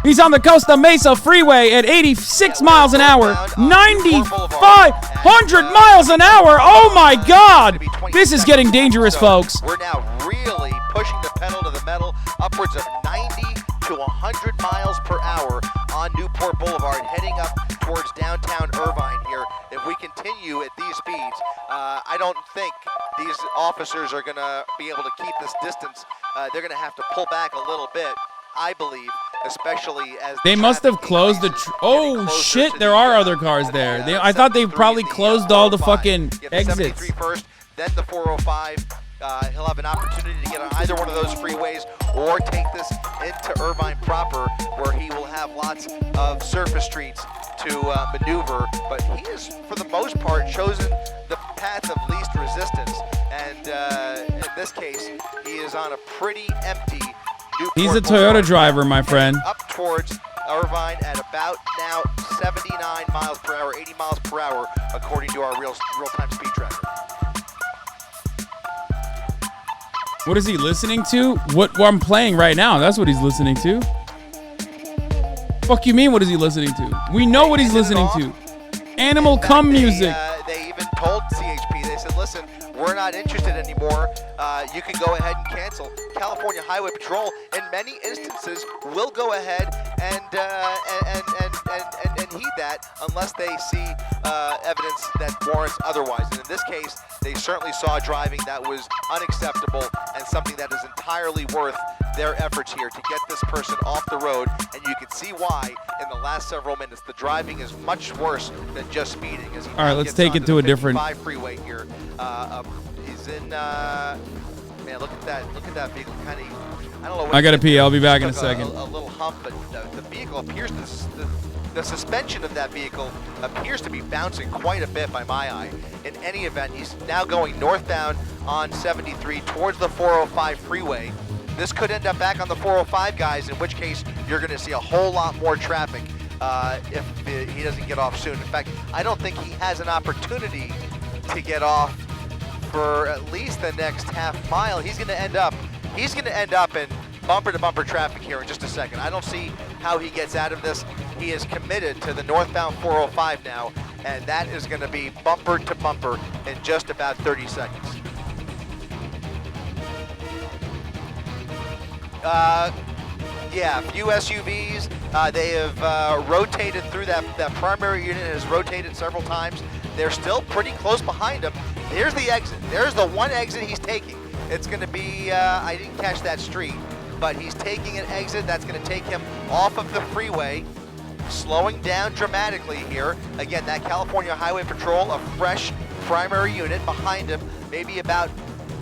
He's on the Costa Mesa Freeway at 86 miles an hour, 9,500 miles an hour. Oh my God. This is getting dangerous, folks. We're now really pushing the pedal to the metal, upwards of 90 to 100 miles per hour on Newport Boulevard, heading up towards downtown Irvine here. If we continue at these speeds, I don't think these officers are going to be able to keep this distance. They're going to have to pull back a little bit, I believe, especially as they must have closed the oh shit, there are other cars there. I thought they probably closed all the fucking exits. 73 first, then the 405. He'll have an opportunity to get on either one of those freeways or take this into Irvine proper, where he will have lots of surface streets to maneuver. But he has, for the most part, chosen the path of least resistance. And in this case, he is on a pretty empty Newport He's a Toyota driver, my friend. Up towards Irvine at about now 79 miles per hour, 80 miles per hour, according to our real-time speed tracker. What is he listening to? What I'm playing right now, that's what he's listening to. Fuck you mean, what is he listening to? We know what he's listening to. Animal Cum music. They even told CHP, they said, listen, we're not interested anymore. You can go ahead and cancel. California Highway Patrol, in many instances, will go ahead and heed that unless they see evidence that warrants otherwise. And in this case, they certainly saw driving that was unacceptable and something that is entirely worth their efforts here to get this person off the road. And you can see why in the last several minutes the driving is much worse than just speeding. As he all right, let's take it to a different freeway here. He's in. Man, look at that vehicle. Kind of. I don't know. What I gotta pee. I'll be back in a second. A little hump, but the vehicle appears to The suspension of that vehicle appears to be bouncing quite a bit by my eye. In any event, he's now going northbound on 73 towards the 405 freeway. This could end up back on the 405, guys, in which case you're going to see a whole lot more traffic if he doesn't get off soon. In fact, I don't think he has an opportunity to get off for at least the next half mile. He's going to end up in bumper-to-bumper traffic here in just a second. I don't see how he gets out of this. He is committed to the northbound 405 now, and that is going to be bumper-to-bumper in just about 30 seconds. Yeah, a few SUVs. They have rotated through that primary unit has rotated several times. They're still pretty close behind him. Here's the exit. There's the one exit he's taking. It's going to be, I didn't catch that street, but he's taking an exit that's going to take him off of the freeway, slowing down dramatically here. Again, that California Highway Patrol, a fresh primary unit behind him, maybe about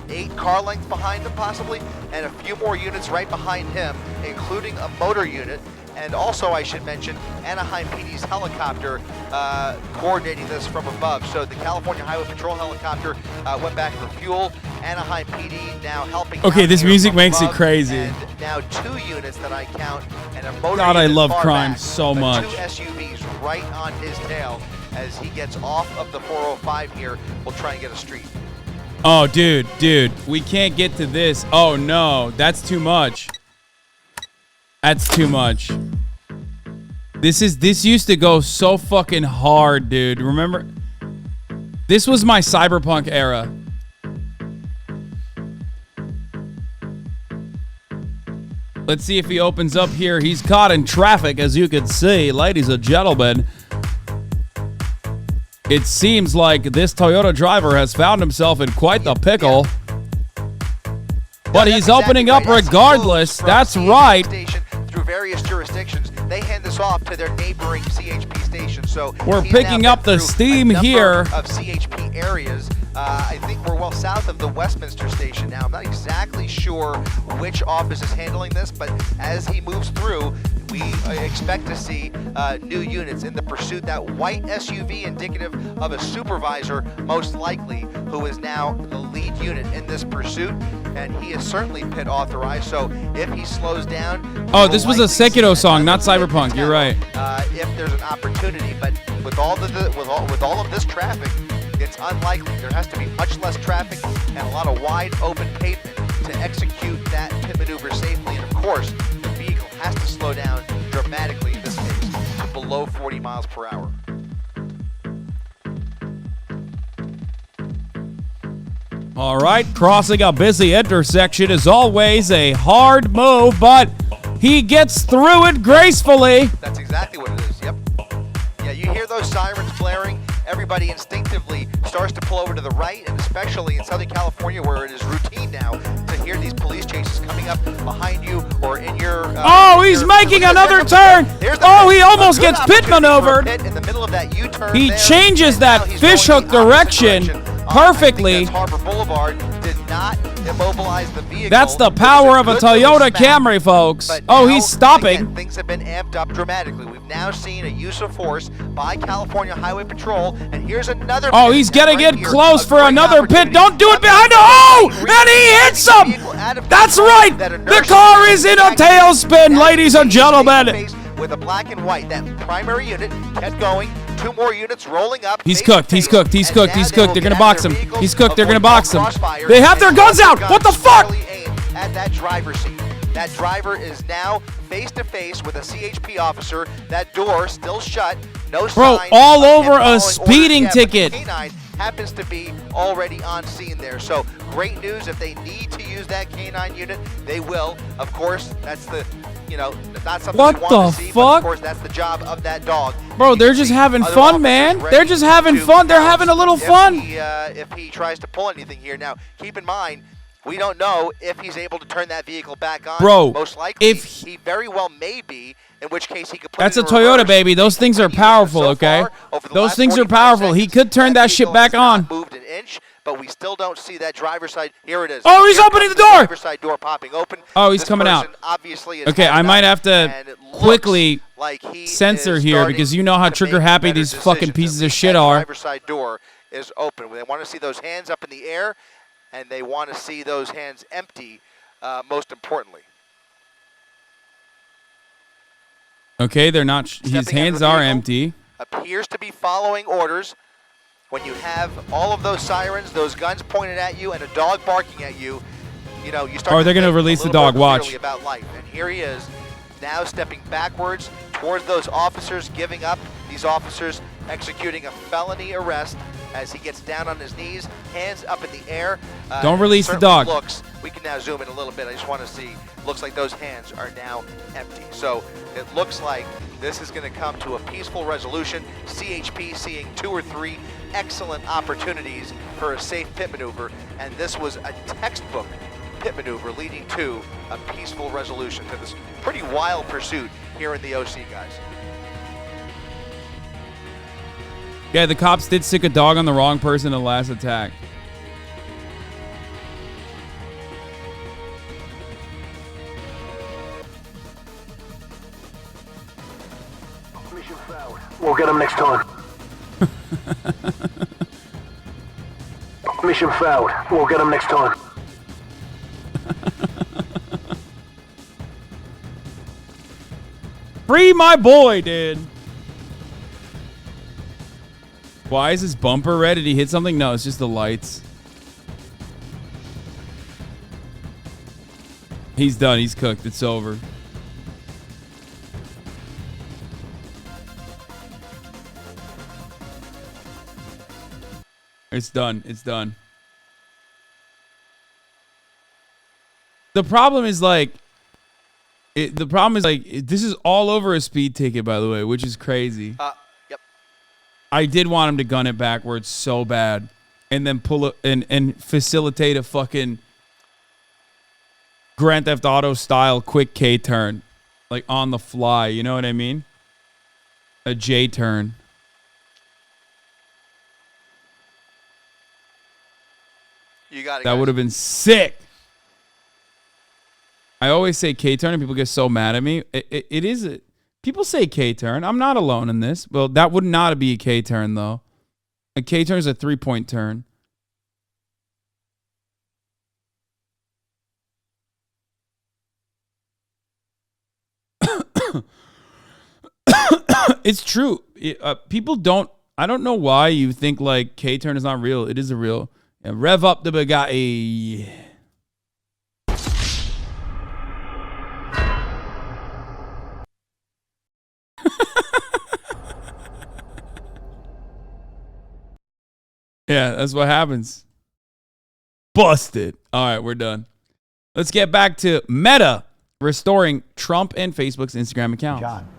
8 car lengths behind him possibly, and a few more units right behind him, including a motor unit. And also, I should mention, Anaheim PD's helicopter coordinating this from above. So the California Highway Patrol helicopter went back for fuel. Anaheim PD now helping. Okay, this music makes it above, crazy. And now 2 units that I count, and a motor God, I unit love far crime back, so but much. 2 SUVs right on his tail as he gets off of the 405 here. We'll try and get a street. Oh, dude, we can't get to this. Oh, no, that's too much. That's too much. This used to go so fucking hard, dude. Remember? This was my cyberpunk era. Let's see if he opens up here. He's caught in traffic, as you can see, ladies and gentlemen. It seems like this Toyota driver has found himself in quite the pickle. But he's opening up regardless. That's right. Through various jurisdictions, they hand this off to their neighboring CHP station. So we're picking up the steam here. Of CHP areas. I think we're well south of the Westminster station now. I'm not exactly sure which office is handling this, but as he moves through, we expect to see new units in the pursuit. That white SUV indicative of a supervisor, most likely, who is now the lead unit in this pursuit, and he is certainly pit authorized. So if he slows down, oh, this was a Sekiro song, not Cyberpunk. You're right. If there's an opportunity, but with all of this traffic, it's unlikely. There has to be much less traffic and a lot of wide open pavement to execute that pit maneuver safely. And of course, the vehicle has to slow down dramatically in this case to below 40 miles per hour. All right, crossing a busy intersection is always a hard move, but he gets through it gracefully. That's exactly what it is, yep. Yeah, you hear those sirens blaring, everybody instinctively starts to pull over to the right, and especially in Southern California where it is routine now to hear these police chases coming up behind you or in your... oh, he's making another turn! Oh, he almost gets pit maneuvered! In the middle of that U-turn he there, changes that fishhook direction perfectly. Harbor Boulevard did not immobilize the vehicle. That's the power of a Toyota Camry, folks. Oh, he's stopping. Again, things have been amped up dramatically. We've now seen a use of force by California Highway Patrol, and here's another. Oh, he's gonna get close for another pit. Don't do it behind him. Oh, and he hits him. That's right. The car is in a tailspin, ladies and gentlemen. With a black and white, that primary unit kept going. 2 more units rolling up. He's cooked. He's cooked. He's cooked. He's cooked. They're gonna box him. He's cooked. They're gonna box him. They have their guns out. What the fuck? At that driver's seat. That driver is now face to face with a CHP officer. That door still shut. No sign. Bro, all over a speeding ticket. K9 happens to be already on scene there. So great news. If they need to use that K9 unit, they will. Of course, that's the. Not something what we want the to see, fuck? but of course, that's the job of that dog. Bro, they're just having fun, man. They're just having fun. They're having a little fun. If he tries to pull anything here. Now, keep in mind, we don't know if he's able to turn that vehicle back on. Bro, most likely, if he very well may be, in which case he could put that's it a in Toyota, reverse. baby. Those things are powerful, okay? Those things are powerful. He could turn that shit back on. Moved an inch, but we still don't see that driver's side. Here it is. Oh, he's opening the door. Driver's side door popping open. Oh, he's coming out. Obviously, okay, I might have to quickly like he censor is here starting because you know how to trigger make happy better these fucking decisions. pieces At of least shit that are. driver's side door is open. They want to see those hands up in the air, and they want to see those hands empty, most importantly. Okay, they're not. His hands are empty. Appears to be following orders. When you have all of those sirens, those guns pointed at you, and a dog barking at you, you know, you start Or they're to gonna think release a the little dog. more Watch. clearly about life. And here he is, now stepping backwards towards those officers, giving up. These officers executing a felony arrest as he gets down on his knees, hands up in the air. Don't release the certainly dog. Looks. We can now zoom in a little bit. I just want to see. Looks like those hands are now empty. So it looks like this is going to come to a peaceful resolution. CHP seeing 2 or 3 excellent opportunities for a safe pit maneuver, and this was a textbook pit maneuver leading to a peaceful resolution to this pretty wild pursuit here in the OC, guys. Yeah, the cops did stick a dog on the wrong person in the last attack. Mission failed. We'll get them next time. Mission failed. We'll get them next time. Free my boy, dude. Why is his bumper red? Did he hit something? No, it's just the lights. He's done. He's cooked. It's over. It's done. It's done. The problem is like, this is all over a speed ticket, by the way, which is crazy. Yep. I did want him to gun it backwards so bad, and then pull it and facilitate a fucking Grand Theft Auto style quick K turn, like on the fly. You know what I mean? A J turn. You got it. That would have been sick. I always say K-turn and people get so mad at me. It is a, people say K-turn. I'm not alone in this. Well, that would not be a K-turn though. A K-turn is a 3-point turn. It's true. People don't. I don't know why you think like K-turn is not real. It is a real. Yeah, rev up the Bugatti. Yeah, that's what happens. Busted. All right, we're done. Let's get back to Meta restoring Trump and Facebook's Instagram account. John.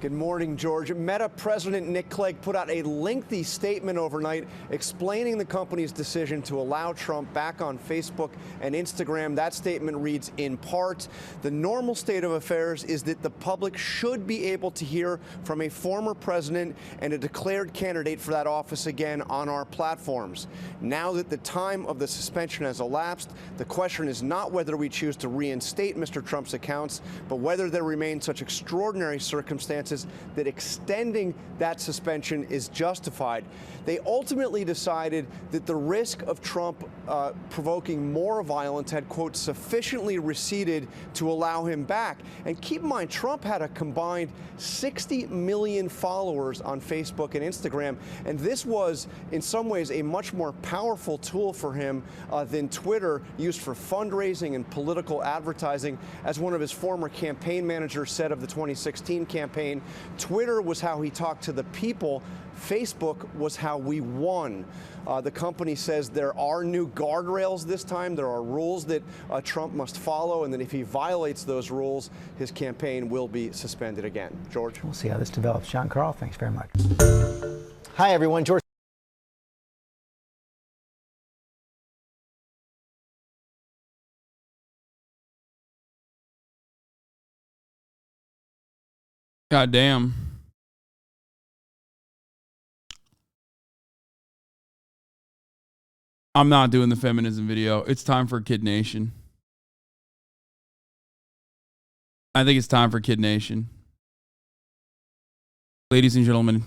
Good morning, George. Meta President Nick Clegg put out a lengthy statement overnight explaining the company's decision to allow Trump back on Facebook and Instagram. That statement reads, in part, the normal state of affairs is that the public should be able to hear from a former president and a declared candidate for that office again on our platforms. Now that the time of the suspension has elapsed, the question is not whether we choose to reinstate Mr. Trump's accounts, but whether there remain such extraordinary circumstances that extending that suspension is justified. They ultimately decided that the risk of Trump provoking more violence had, quote, sufficiently receded to allow him back. And keep in mind, Trump had a combined 60 million followers on Facebook and Instagram, and this was, in some ways, a much more powerful tool for him than Twitter, used for fundraising and political advertising. As one of his former campaign managers said of the 2016 campaign, Twitter was how he talked to the people. Facebook was how we won. The company says there are new guardrails this time. There are rules that Trump must follow, and that if he violates those rules, his campaign will be suspended again. George? We'll see how this develops. John Carl, thanks very much. Hi, everyone. George. God damn. I'm not doing the feminism video. It's time for Kid Nation. I think it's time for Kid Nation. Ladies and gentlemen,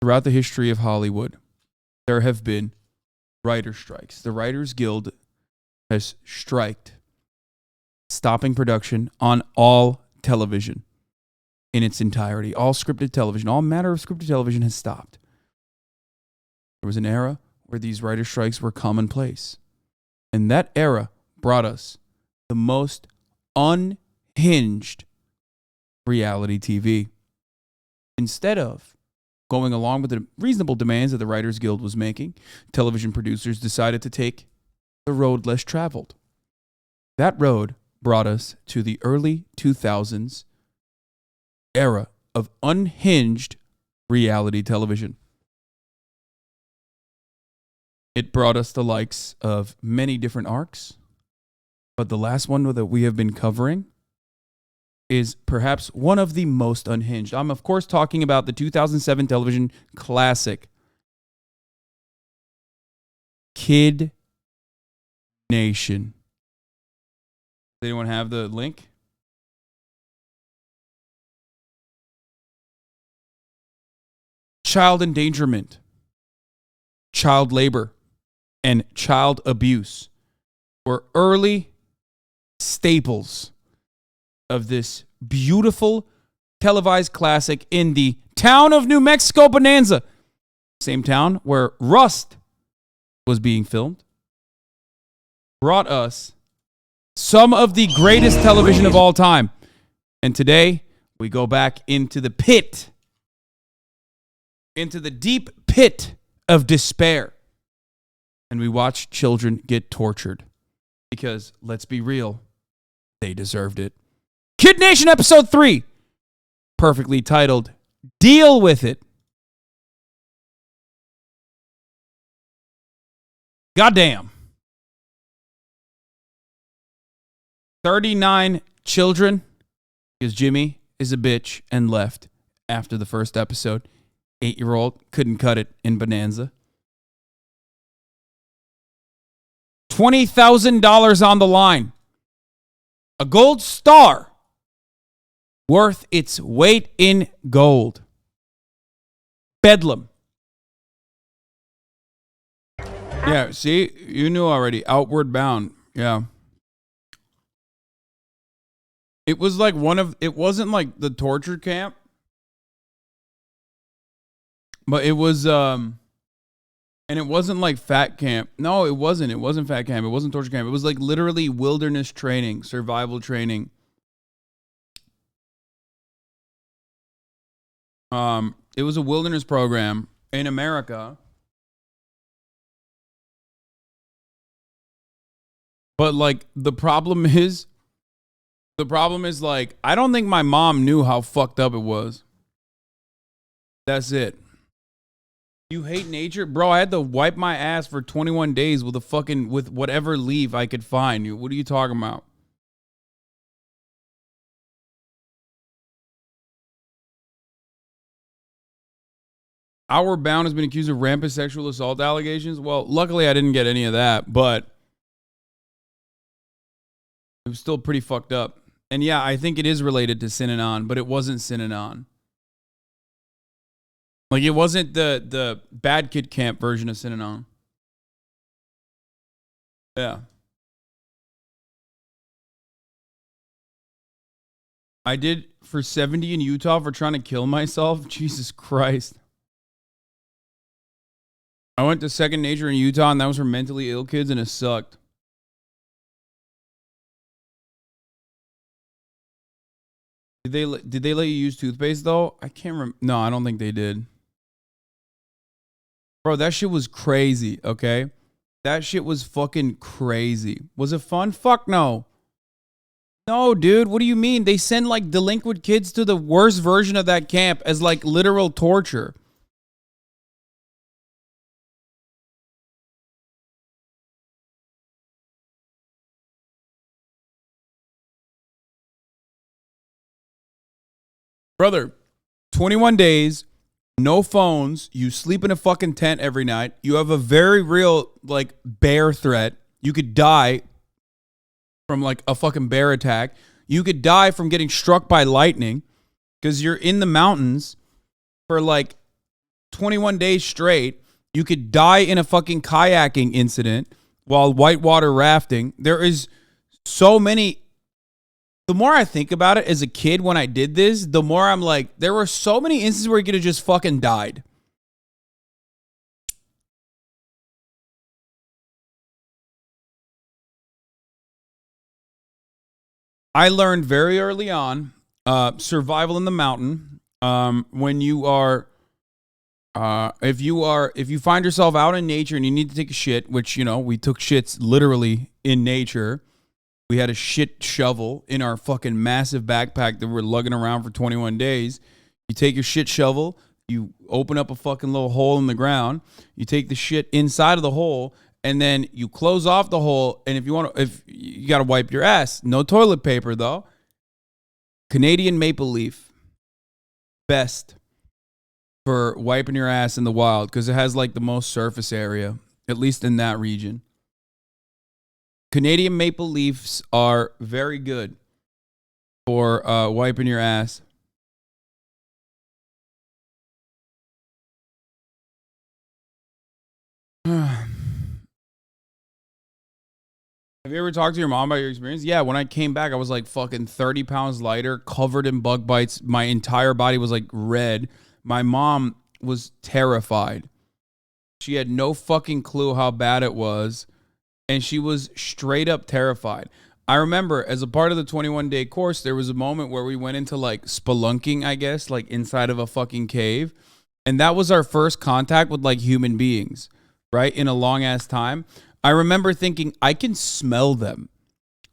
throughout the history of Hollywood, there have been writer strikes. The Writers Guild has striked, stopping production on all television in its entirety. All scripted television, all matter of scripted television has stopped. There was an era where these writer strikes were commonplace. And that era brought us the most unhinged reality TV. Instead of going along with the reasonable demands that the Writers Guild was making, television producers decided to take the road less traveled. That road brought us to the early 2000s era of unhinged reality television. It brought us the likes of many different arcs, but the last one that we have been covering is perhaps one of the most unhinged. I'm, of course, talking about the 2007 television classic, Kid Nation. Does anyone have the link? Child endangerment, child labor, and child abuse were early staples of this beautiful televised classic in the town of New Mexico Bonanza, same town where Rust was being filmed, brought us some of the greatest television of all time. And today we go back into the pit, into the deep pit of despair. And we watch children get tortured. Because, let's be real, they deserved it. Kid Nation Episode 3, perfectly titled, Deal With It. Goddamn. 39 children, because Jimmy is a bitch and left after the first episode. 8-year-old couldn't cut it in Bonanza. $20,000 on the line. A gold star worth its weight in gold. Bedlam. Yeah, see, you knew already. Outward Bound. Yeah. It was like it wasn't like the torture camp, but it was, and it wasn't like fat camp. No, it wasn't. It wasn't fat camp. It wasn't torture camp. It was like literally wilderness training, survival training. It was a wilderness program in America. But like the problem is like, I don't think my mom knew how fucked up it was. That's it. You hate nature? Bro, I had to wipe my ass for 21 days with whatever leaf I could find. What are you talking about? Outward Bound has been accused of rampant sexual assault allegations. Well, luckily I didn't get any of that, but it was still pretty fucked up. And yeah, I think it is related to Synanon, but it wasn't Synanon. Like, it wasn't the Bad Kid Camp version of Synanon. Yeah. I did for 70 in Utah for trying to kill myself. Jesus Christ. I went to Second Nature in Utah, and that was for mentally ill kids, and it sucked. Did they let you use toothpaste, though? I can't remember. No, I don't think they did. Bro, that shit was crazy, okay? That shit was fucking crazy. Was it fun? Fuck no. No, dude, what do you mean? They send, like, delinquent kids to the worst version of that camp as, like, literal torture. Brother, 21 days, no phones, you sleep in a fucking tent every night, you have a very real, like, bear threat. You could die from, like, a fucking bear attack. You could die from getting struck by lightning. because you're in the mountains for like 21 days straight. You could die in a fucking kayaking incident while whitewater rafting. There is so many. The more I think about it as a kid when I did this, the more I'm like, there were so many instances where you could have just fucking died. I learned very early on survival in the mountain. When you are, if you find yourself out in nature and you need to take a shit, which, you know, we took shits literally in nature. We had a shit shovel in our fucking massive backpack that we're lugging around for 21 days. You take your shit shovel, you open up a fucking little hole in the ground, you take the shit inside of the hole, and then you close off the hole. And if you got to wipe your ass, no toilet paper though. Canadian maple leaf, best for wiping your ass in the wild because it has like the most surface area, at least in that region. Canadian maple leaves are very good for wiping your ass. Have you ever talked to your mom about your experience? Yeah, when I came back, I was like fucking 30 pounds lighter, covered in bug bites. My entire body was like red. My mom was terrified. She had no fucking clue how bad it was. And she was straight up terrified. I remember as a part of the 21-day course, there was a moment where we went into like spelunking, I guess, like inside of a fucking cave. And that was our first contact with like human beings, right? In a long ass time. I remember thinking, I can smell them.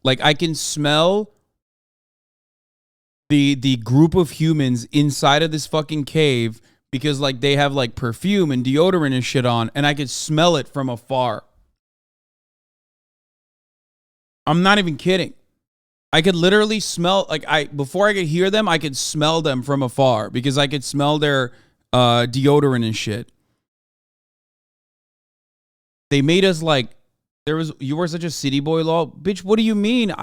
Like I can smell the group of humans inside of this fucking cave because like they have like perfume and deodorant and shit on. And I could smell it from afar. I'm not even kidding. I could literally smell, like before I could hear them, I could smell them from afar because I could smell their deodorant and shit. They made us like, you were such a city boy, law. Bitch, what do you mean?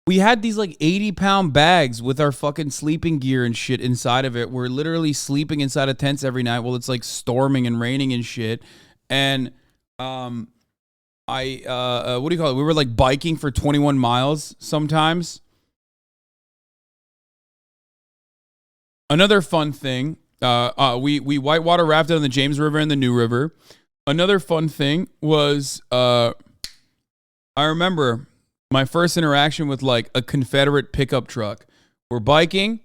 We had these like 80-pound bags with our fucking sleeping gear and shit inside of it. We're literally sleeping inside of tents every night while it's like storming and raining and shit. And, what do you call it? We were like biking for 21 miles sometimes. Another fun thing, we whitewater rafted on the James River and the New River. Another fun thing was, I remember my first interaction with like a Confederate pickup truck. We're biking.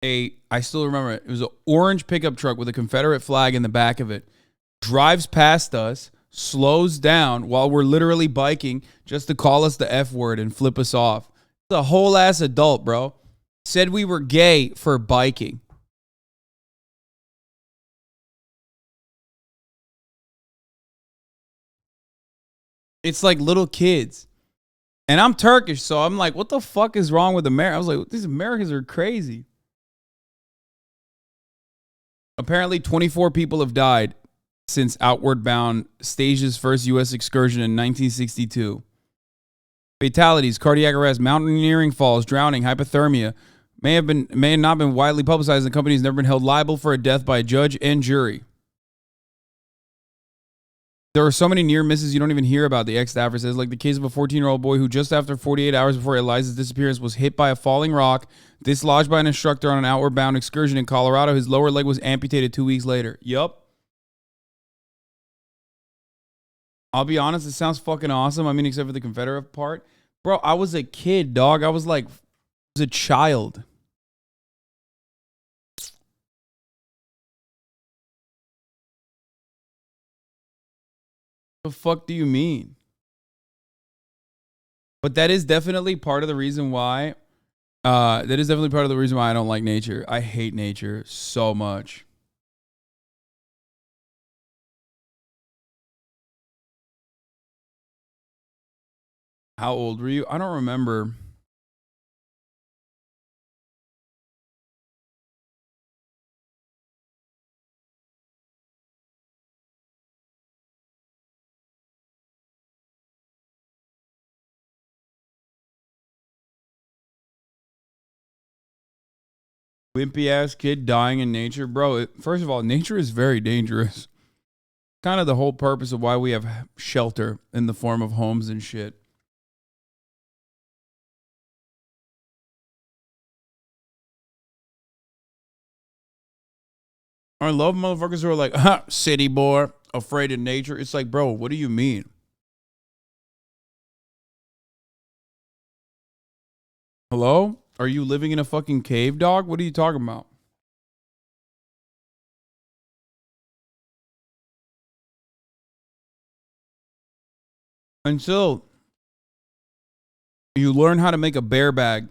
I still remember it. It was an orange pickup truck with a Confederate flag in the back of it. Drives past us. Slows down while we're literally biking just to call us the F word and flip us off. The whole ass adult, bro. Said we were gay for biking. It's like little kids. And I'm Turkish, so I'm like, what the fuck is wrong with America? I was like, these Americans are crazy. Apparently 24 people have died since Outward Bound staged his first U.S. excursion in 1962. Fatalities, cardiac arrest, mountaineering falls, drowning, hypothermia may have not been widely publicized, and the company has never been held liable for a death by a judge and jury. There are so many near misses you don't even hear about, the ex-staffer says, like the case of a 14-year-old boy who just after 48 hours before Eliza's disappearance was hit by a falling rock, dislodged by an instructor on an Outward Bound excursion in Colorado. His lower leg was amputated 2 weeks later. Yup. I'll be honest, it sounds fucking awesome. I mean, except for the Confederate part. Bro, I was a kid, dog. I was a child. The fuck do you mean? But that is definitely part of the reason why. I don't like nature. I hate nature so much. How old were you? I don't remember. wimpy ass kid dying in nature, bro. First of all, nature is very dangerous. Kind of the whole purpose of why we have shelter in the form of homes and shit. I love motherfuckers who are like, city boy, afraid of nature. It's like, bro, what do you mean? Hello? Are you living in a fucking cave, dog? What are you talking about? Until you learn how to make a bear bag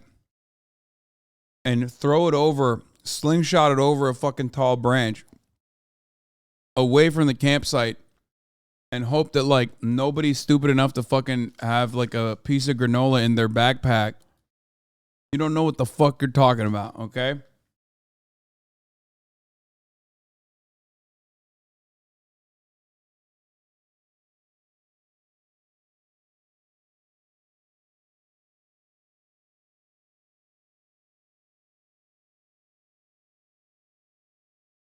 and throw it over, slingshot it over a fucking tall branch away from the campsite and hope that like nobody's stupid enough to fucking have like a piece of granola in their backpack. You don't know what the fuck you're talking about, okay?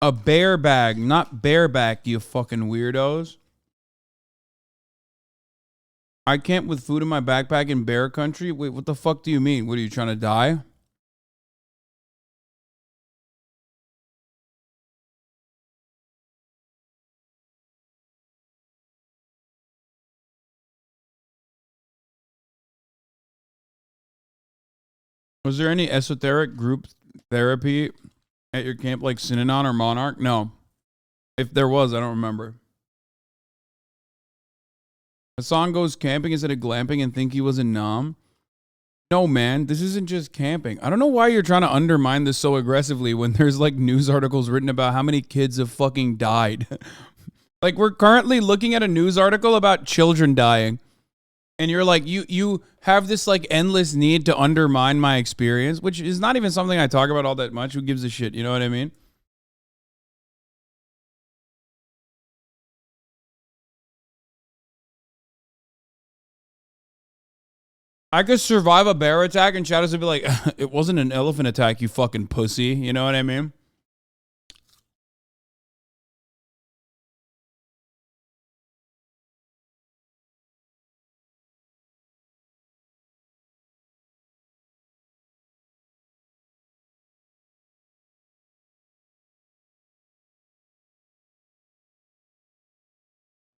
A bear bag, not bareback, you fucking weirdos. I camp with food in my backpack in bear country? Wait, what the fuck do you mean? What, are you trying to die? Was there any esoteric group therapy at your camp like Synanon or Monarch? No. If there was, I don't remember. Hasan goes camping instead of glamping and think he was in Nam. No, man, this isn't just camping. I don't know why you're trying to undermine this so aggressively when there's like news articles written about how many kids have fucking died. Like we're currently looking at a news article about children dying. And you're like, you have this like endless need to undermine my experience, which is not even something I talk about all that much. Who gives a shit? You know what I mean? I could survive a bear attack and Shadows would be like, it wasn't an elephant attack, you fucking pussy. You know what I mean?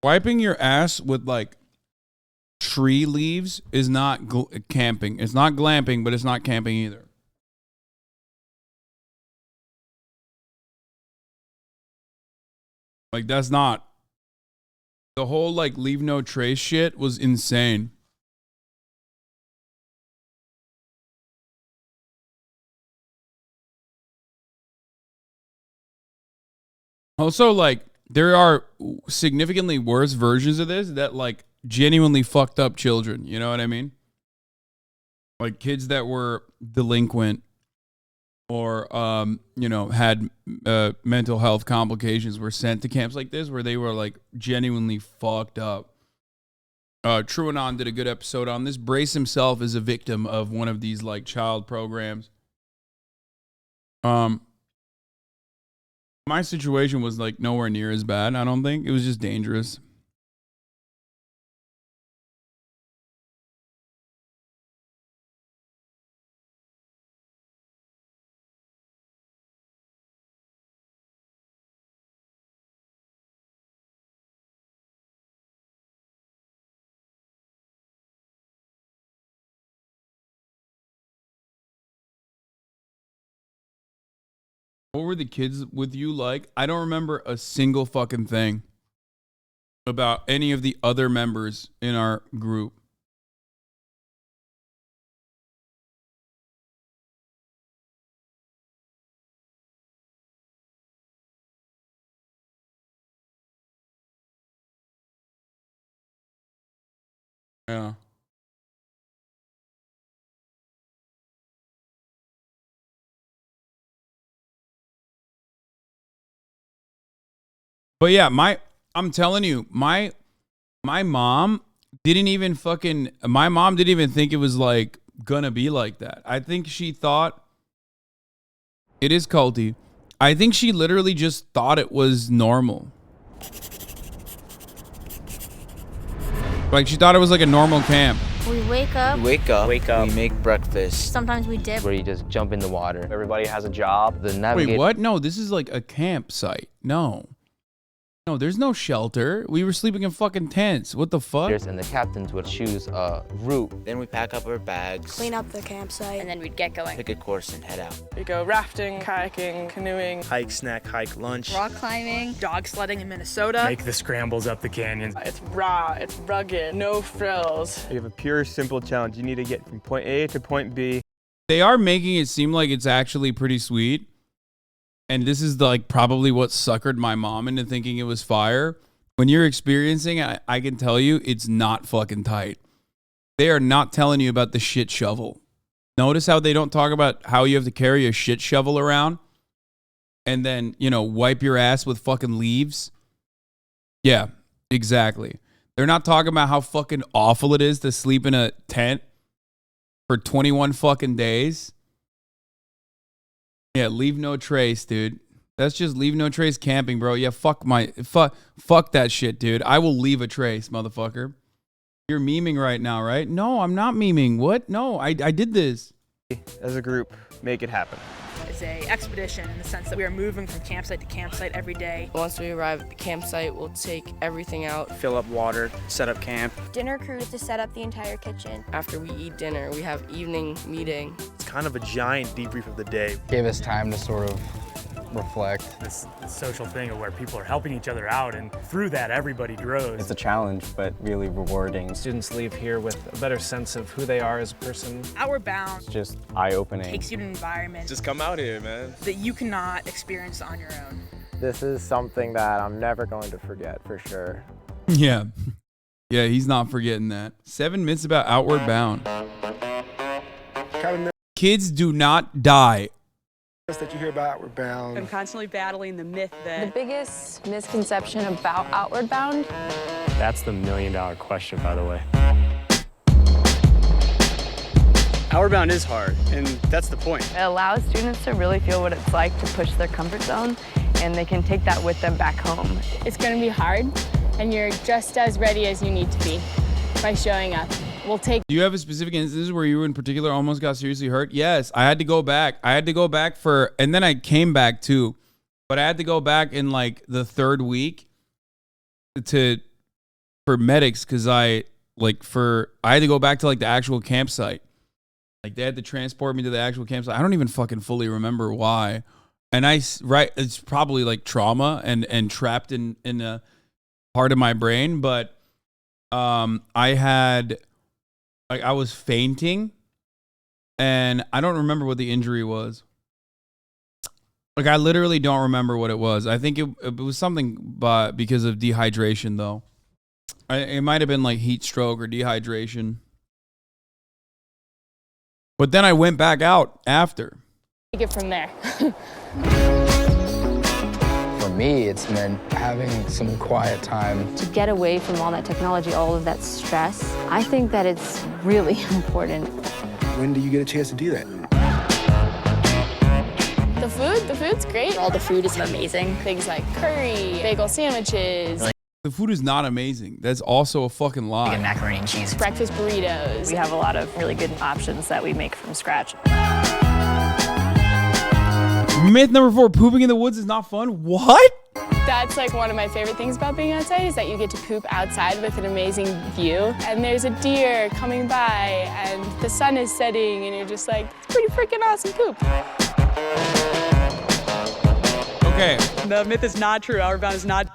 Wiping your ass with like tree leaves is not camping. It's not glamping, but it's not camping either. Like that's not. The whole like leave no trace shit was insane. Also, like there are significantly worse versions of this that like genuinely fucked up children. You know what I mean? Like kids that were delinquent or, you know, had mental health complications were sent to camps like this where they were like genuinely fucked up. TrueAnon did a good episode on this. Brace himself is a victim of one of these like child programs. My situation was like nowhere near as bad. I don't think it was just dangerous. What were the kids with you like? I don't remember a single fucking thing about any of the other members in our group. Yeah. But yeah, I'm telling you, my mom didn't even think it was like gonna be like that. I think she thought It is culty. I think she literally just thought it was normal. Like, she thought it was like a normal camp. We wake up. We make breakfast. Sometimes we dip. Where you just jump in the water. Everybody has a job. The navigate. Wait, what? No, this is like a campsite. No. No, there's no shelter. We were sleeping in fucking tents. What the fuck? And the captains would choose a route. Then we pack up our bags. Clean up the campsite. And then we'd get going. Pick a course and head out. We go rafting, kayaking, canoeing. Hike, snack, hike, lunch. Rock climbing. Dog sledding in Minnesota. Make the scrambles up the canyons. It's raw, it's rugged, no frills. You have a pure, simple challenge. You need to get from point A to point B. They are making it seem like it's actually pretty sweet. And this is like probably what suckered my mom into thinking it was fire. When you're experiencing it, I can tell you it's not fucking tight. They are not telling you about the shit shovel. Notice how they don't talk about how you have to carry a shit shovel around and then, you know, wipe your ass with fucking leaves. Yeah, exactly. They're not talking about how fucking awful it is to sleep in a tent for 21 fucking days. Yeah, leave no trace, dude. That's just leave no trace camping, bro. Yeah, fuck that shit, dude. I will leave a trace, motherfucker. You're memeing right now, right? No, I'm not memeing. What? No, I did this. As a group, make it happen. It's a expedition in the sense that we are moving from campsite to campsite every day. Once we arrive at the campsite, we'll take everything out. Fill up water, set up camp. Dinner crew to set up the entire kitchen. After we eat dinner, we have evening meeting. It's kind of a giant debrief of the day. Gave us time to sort of reflect. This social thing of where people are helping each other out, and through that, everybody grows. It's a challenge, but really rewarding. Students leave here with a better sense of who they are as a person. Outward Bound. It's just eye-opening. Takes you to an environment. Just come out here, man. That you cannot experience on your own. This is something that I'm never going to forget, for sure. Yeah. Yeah, he's not forgetting that. 7 myths about Outward Bound. Kids do not die. That you hear about Outward Bound. I'm constantly battling the myth that... The biggest misconception about Outward Bound? That's the $1 million question, by the way. Outward Bound is hard, and that's the point. It allows students to really feel what it's like to push their comfort zone, and they can take that with them back home. It's going to be hard, and you're just as ready as you need to be by showing up. We'll take. Do you have a specific instance where you in particular almost got seriously hurt? Yes, I had to go back. And then I came back too. But I had to go back in like the 3rd week for medics because I had to go back to like the actual campsite. Like they had to transport me to the actual campsite. I don't even fucking fully remember why. And it's probably like trauma and trapped in a part of my brain. But I was fainting, and I don't remember what the injury was. Like, I literally don't remember what it was. I think it was something because of dehydration, though. It might have been like heat stroke or dehydration. But then I went back out after. Take it from there. For me, it's meant having some quiet time. To get away from all that technology, all of that stress, I think that it's really important. When do you get a chance to do that? The food's great. All the food is amazing. Things like curry, bagel sandwiches. The food is not amazing. That's also a fucking lie. Like macaroni and cheese. Breakfast burritos. We have a lot of really good options that we make from scratch. Myth number 4, pooping in the woods is not fun. What? That's like one of my favorite things about being outside is that you get to poop outside with an amazing view. And there's a deer coming by and the sun is setting and you're just like, it's pretty freaking awesome poop. Okay. The myth is not true. Outward Bound is not.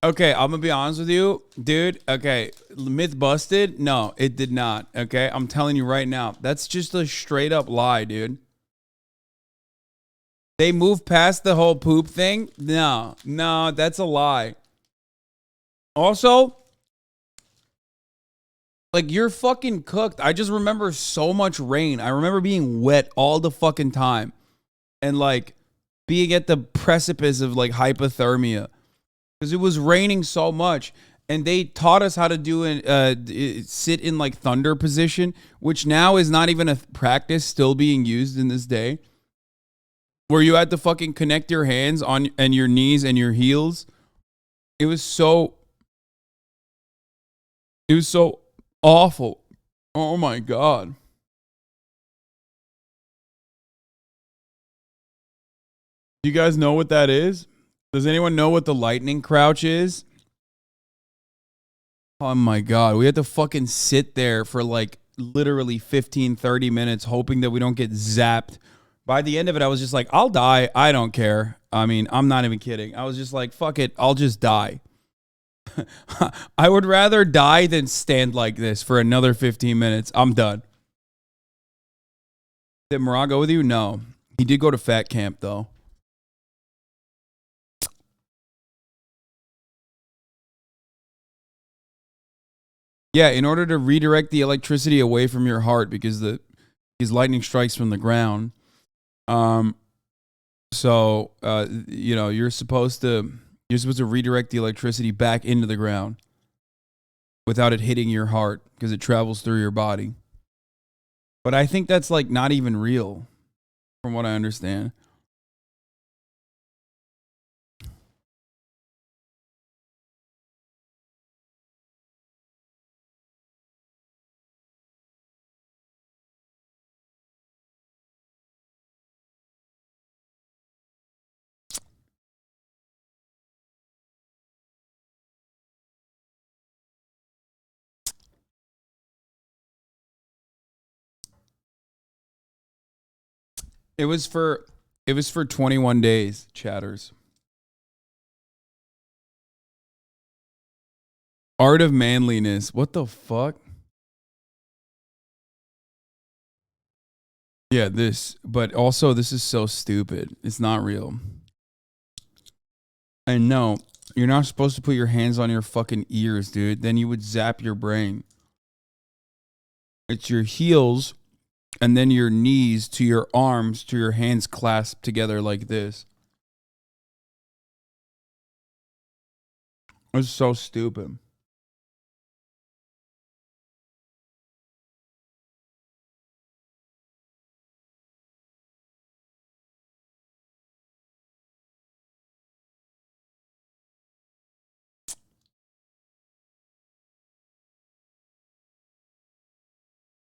Okay, I'm gonna be honest with you, dude. Okay, myth busted? No, it did not. Okay, I'm telling you right now, that's just a straight up lie, dude. They moved past the whole poop thing? No, that's a lie. Also, like, you're fucking cooked. I just remember so much rain. I remember being wet all the fucking time. And, like, being at the precipice of, like, hypothermia. Because it was raining so much. And they taught us how to sit in, like, thunder position, which now is not even a practice still being used in this day. where you had to fucking connect your hands on and your knees and your heels. It was so awful. Oh my God. Do you guys know what that is? Does anyone know what the lightning crouch is? Oh my God. We had to fucking sit there for like literally 15, 30 minutes hoping that we don't get zapped. By the end of it, I was just like, I'll die. I don't care. I mean, I'm not even kidding. I was just like, fuck it. I'll just die. I would rather die than stand like this for another 15 minutes. I'm done. Did Murad go with you? No. He did go to fat camp, though. Yeah, in order to redirect the electricity away from your heart because lightning strikes from the ground. So you know, you're supposed to redirect the electricity back into the ground without it hitting your heart because it travels through your body. But I think that's like not even real from what I understand. It was for 21 days, chatters. Art of manliness. What the fuck? Yeah, but also this is so stupid. It's not real. And no, you're not supposed to put your hands on your fucking ears, dude. Then you would zap your brain. It's your heels and then your knees to your arms to your hands clasped together like this. It's so stupid.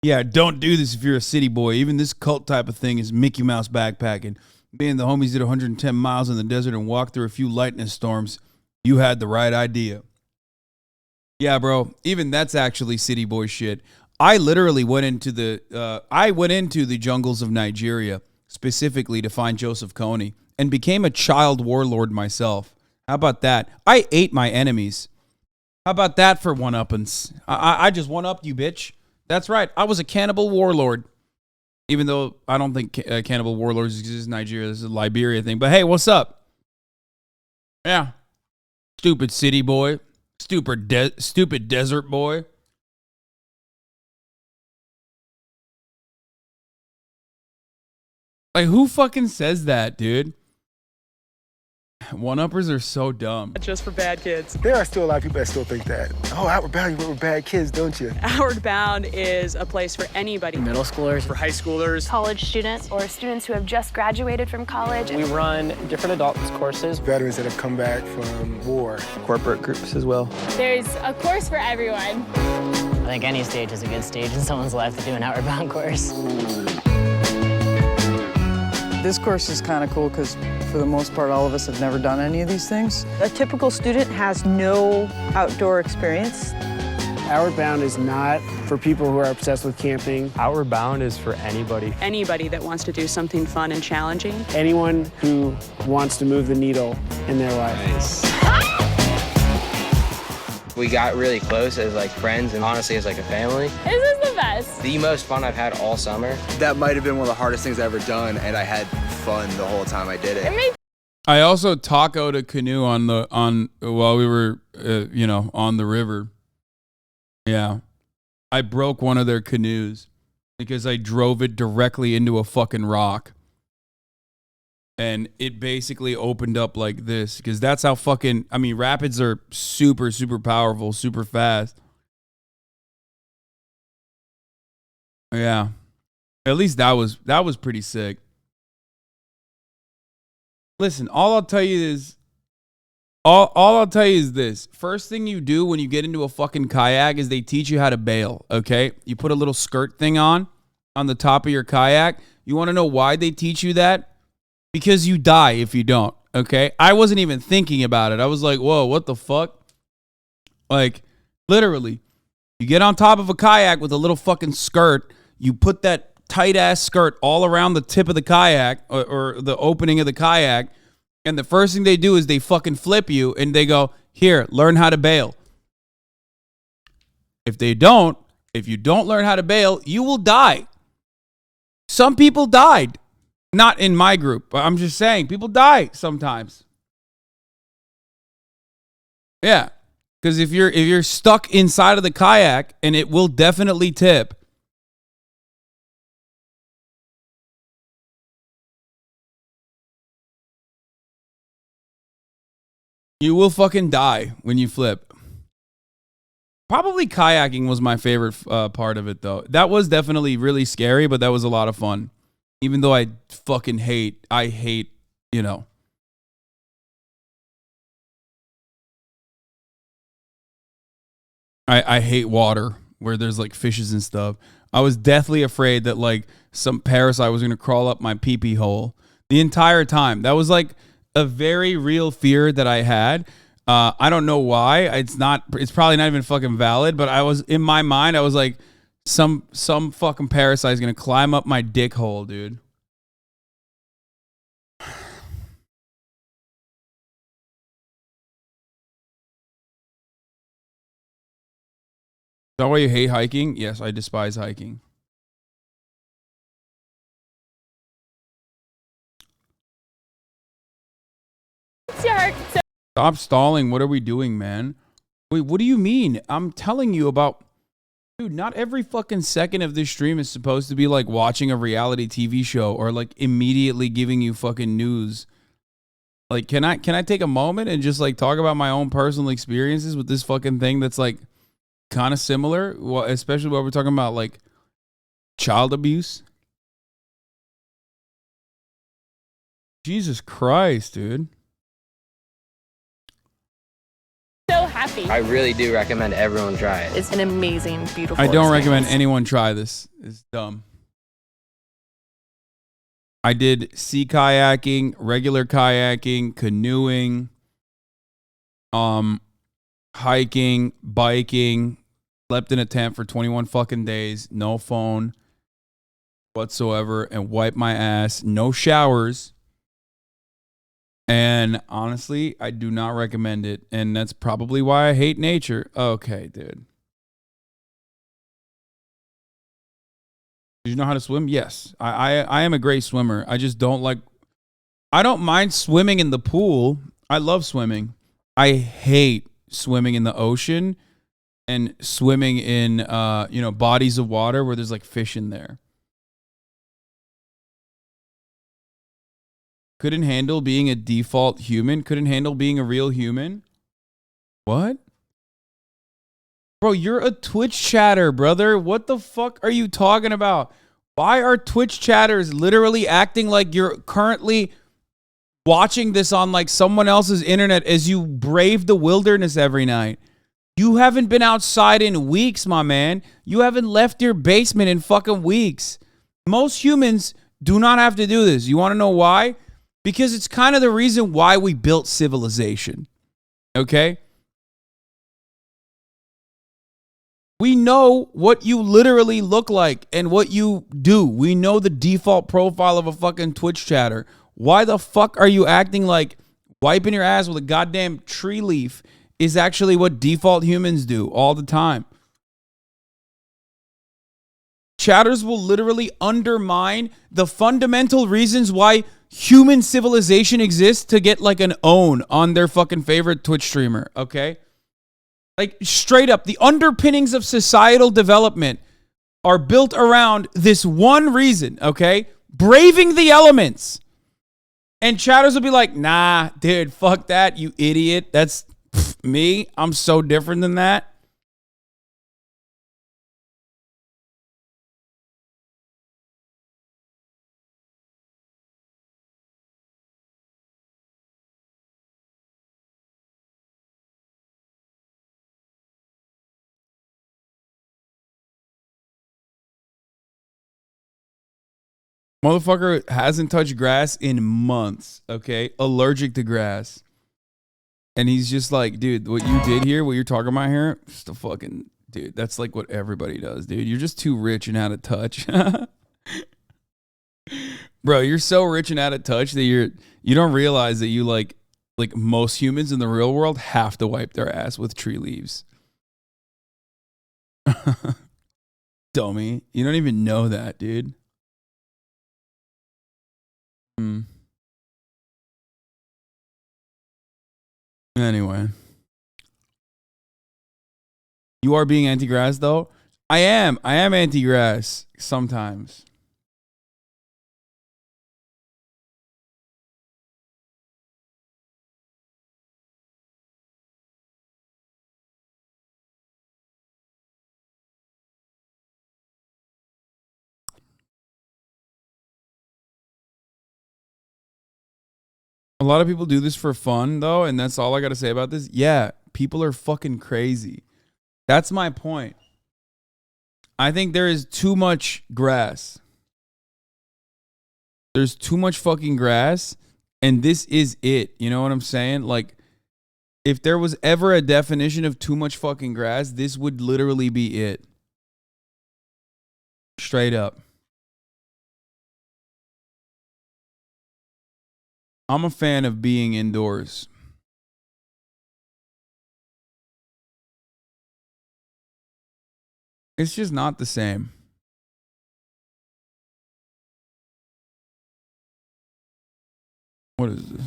Yeah, don't do this if you're a city boy. Even this cult type of thing is Mickey Mouse backpacking. Me and the homies did 110 miles in the desert and walked through a few lightning storms. You had the right idea. Yeah, bro. Even that's actually city boy shit. I literally went into the jungles of Nigeria specifically to find Joseph Kony and became a child warlord myself. How about that? I ate my enemies. How about that for one-uppance? I just one-upped you, bitch. That's right. I was a cannibal warlord. Even though I don't think cannibal warlords exist in Nigeria. This is a Liberia thing. But hey, what's up? Yeah. Stupid city boy. Stupid desert boy. Like, who fucking says that, dude? One-uppers are so dumb. Just for bad kids. There are still a lot of people that still think that. Oh, Outward Bound, you work with bad kids, don't you? Outward Bound is a place for anybody. Middle schoolers, For high schoolers. College students or students who have just graduated from college. we run different adults courses. Veterans that have come back from war. Corporate groups as well. There's a course for everyone. I think any stage is a good stage in someone's life to do an Outward Bound course. This course is kind of cool because for the most part, all of us have never done any of these things. A typical student has no outdoor experience. Outward Bound is not for people who are obsessed with camping. Outward Bound is for anybody. Anybody that wants to do something fun and challenging. Anyone who wants to move the needle in their life. Nice. We got really close as like friends and honestly as like a family. This is the best. The most fun I've had all summer. That might have been one of the hardest things I've ever done, and I had fun the whole time I did it. I also tacoed a canoe while we were on the river. Yeah. I broke one of their canoes because I drove it directly into a fucking rock. And it basically opened up like this because that's how rapids are super, super powerful, super fast. Yeah. At least that was pretty sick. Listen, all I'll tell you is all I'll tell you is this. First thing you do when you get into a fucking kayak is they teach you how to bail, okay? You put a little skirt thing on the top of your kayak. You want to know why they teach you that? Because you die if you don't, okay? I wasn't even thinking about it. I was like, whoa, what the fuck? Like, literally, you get on top of a kayak with a little fucking skirt. You put that tight-ass skirt all around the tip of the kayak or the opening of the kayak. And the first thing they do is they fucking flip you and they go, here, learn how to bail. If you don't learn how to bail, you will die. Some people died. Not in my group, but I'm just saying, people die sometimes. Yeah. Because if you're stuck inside of the kayak, and it will definitely tip. You will fucking die when you flip. Probably kayaking was my favorite part of it, though. That was definitely really scary, but that was a lot of fun. Even though I hate, you know. I hate water where there's like fishes and stuff. I was deathly afraid that like some parasite was going to crawl up my pee-pee hole the entire time. That was like a very real fear that I had. I don't know why. It's probably not even fucking valid, but in my mind, I was like, some fucking parasite is going to climb up my dick hole, dude. Is that why you hate hiking? Yes, I despise hiking. Stop stalling. What are we doing, man? Wait, what do you mean? I'm telling you about... Dude, not every fucking second of this stream is supposed to be like watching a reality TV show or like immediately giving you fucking news. Like, can I take a moment and just like talk about my own personal experiences with this fucking thing that's like kind of similar? Well, especially when we're talking about like child abuse. Jesus Christ, dude. So happy. I really do recommend everyone try it. It's an amazing, beautiful I don't experience. recommend anyone try this. It's dumb. I did sea kayaking, regular kayaking, canoeing, hiking, biking, slept in a tent for 21 fucking days, no phone whatsoever, and wiped my ass, no showers. And honestly, I do not recommend it. And that's probably why I hate nature. Okay, dude. Do you know how to swim? Yes. I am a great swimmer. I just don't like... I don't mind swimming in the pool. I love swimming. I hate swimming in the ocean and swimming in, bodies of water where there's like fish in there. Couldn't handle being a default human. Couldn't handle being a real human. What? Bro, you're a Twitch chatter, brother. What the fuck are you talking about? Why are Twitch chatters literally acting like you're currently watching this on like someone else's internet as you brave the wilderness every night? You haven't been outside in weeks, my man. You haven't left your basement in fucking weeks. Most humans do not have to do this. You want to know why? Because it's kind of the reason why we built civilization. Okay? We know what you literally look like and what you do. We know the default profile of a fucking Twitch chatter. Why the fuck are you acting like wiping your ass with a goddamn tree leaf is actually what default humans do all the time? Chatters will literally undermine the fundamental reasons why human civilization exists to get like an own on their fucking favorite Twitch streamer, okay? Like straight up, the underpinnings of societal development are built around this one reason, okay? Braving the elements. And chatters will be like, nah, dude, fuck that, you idiot. That's me. I'm so different than that. Motherfucker hasn't touched grass in months, okay? Allergic to grass. And he's just like, dude, what you did here, what you're talking about here, just a fucking, dude, that's like what everybody does, dude. You're just too rich and out of touch. Bro, you're so rich and out of touch that you don't realize that you like most humans in the real world have to wipe their ass with tree leaves. Dummy. You don't even know that, dude. Anyway. You are being anti-grass, though? I am. I am anti-grass sometimes. A lot of people do this for fun, though, and that's all I got to say about this. Yeah, people are fucking crazy. That's my point. I think there is too much grass. There's too much fucking grass, and this is it. You know what I'm saying? Like, if there was ever a definition of too much fucking grass, this would literally be it. Straight up. I'm a fan of being indoors. It's just not the same. What is this?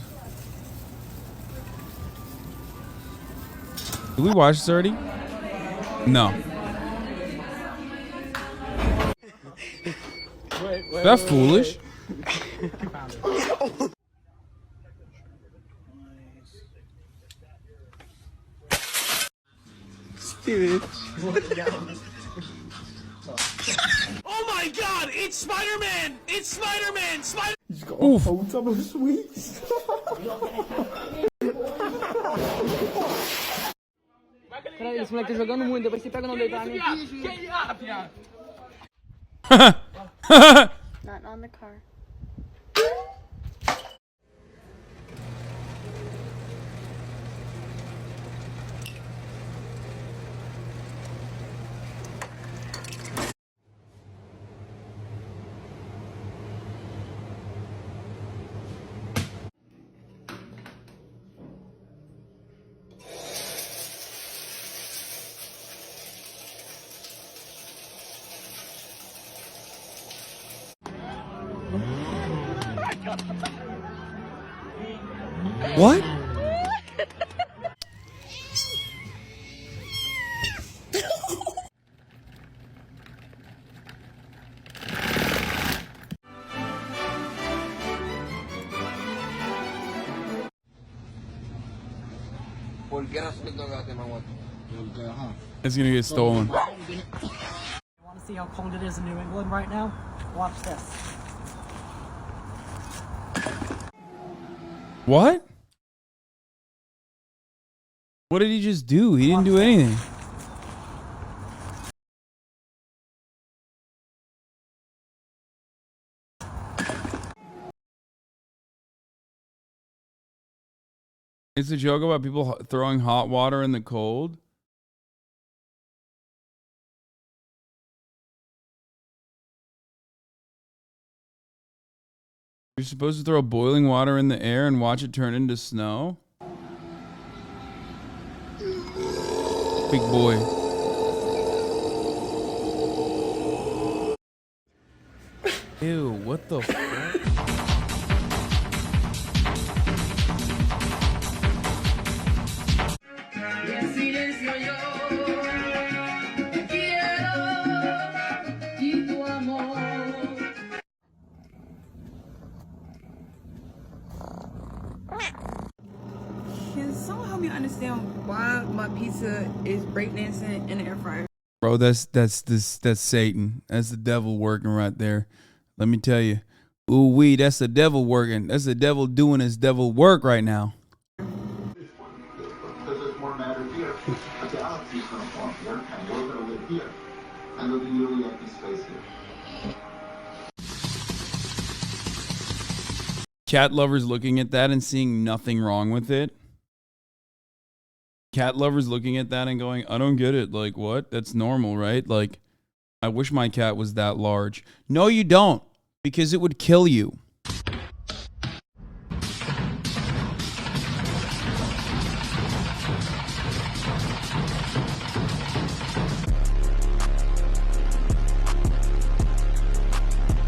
Did we watch this already? No. Is that foolish? Oh my God! It's Spider-Man! It's Spider-Man! Oof. Peraí, esse moleque tá jogando muito, depois você pega no dedo. Not on the car. What? It's gonna get stolen. You want to see how cold it is in New England right now? Watch this. What? What did he just do? He didn't do anything. It's a joke about people throwing hot water in the cold. You're supposed to throw boiling water in the air and watch it turn into snow? Big boy. Ew, what the fuck? Can someone help me understand why my pizza is breakdancing in the air fryer? Bro, that's Satan. That's the devil working right there. Let me tell you. Ooh wee, that's the devil working. That's the devil doing his devil work right now. Cat lovers looking at that and seeing nothing wrong with it. Cat lovers looking at that and going, I don't get it. Like, what? That's normal, right? Like, I wish my cat was that large. No, you don't, because it would kill you.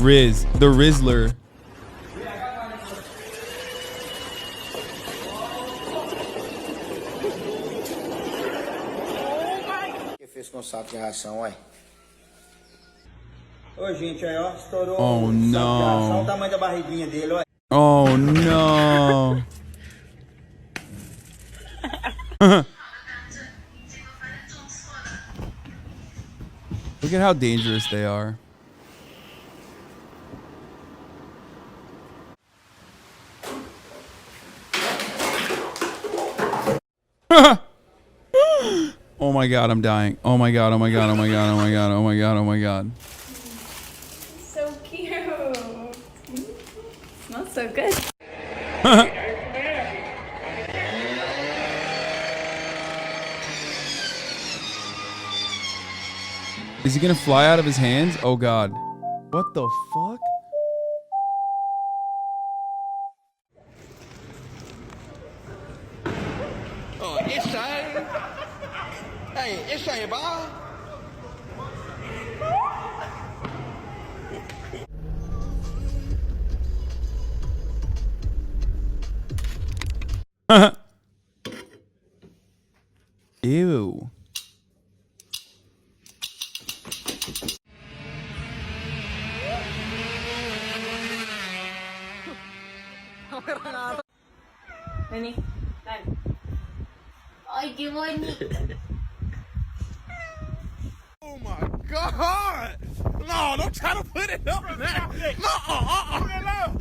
Riz, the Rizzler. Fez com o saco de ração, ué. Ô, gente, aí, ó, estourou Oh, o saco de ração, no. o tamanho da barriguinha dele, ó. Oh, no. Look at how dangerous they are. Oh my god, I'm dying. Oh my god, oh my god, oh my god, oh my god, oh my god, oh my god. So cute. Smells so good. Is he gonna fly out of his hands? Oh god. What the fuck? Oh, it's aí. Hey, it's aí, ball. Ew. Nani? Ay, qué bonito. Oh my God! No, don't try to put it up there. No,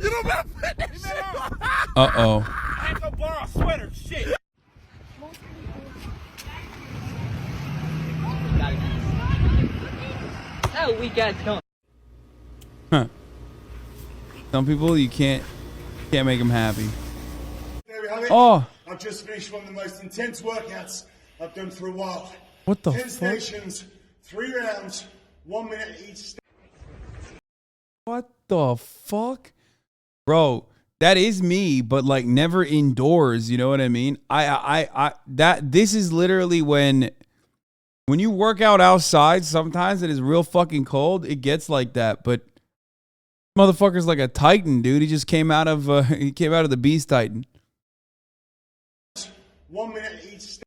you don't gotta put that shit up. Uh-oh. I ain't gonna borrow a sweater, shit. That weak ass cunt. Huh. Some people you can't make them happy. There we have it. Oh. I've just finished one of the most intense workouts I've done for a while. What the 10 fuck? stations, 3 rounds, 1 minute each. What the fuck? Bro, that is me, but like never indoors, you know what I mean? This is literally when you work out outside, sometimes it is real fucking cold. It gets like that, but motherfucker's like a titan, dude. He just came out of the Beast Titan. 1 minute each.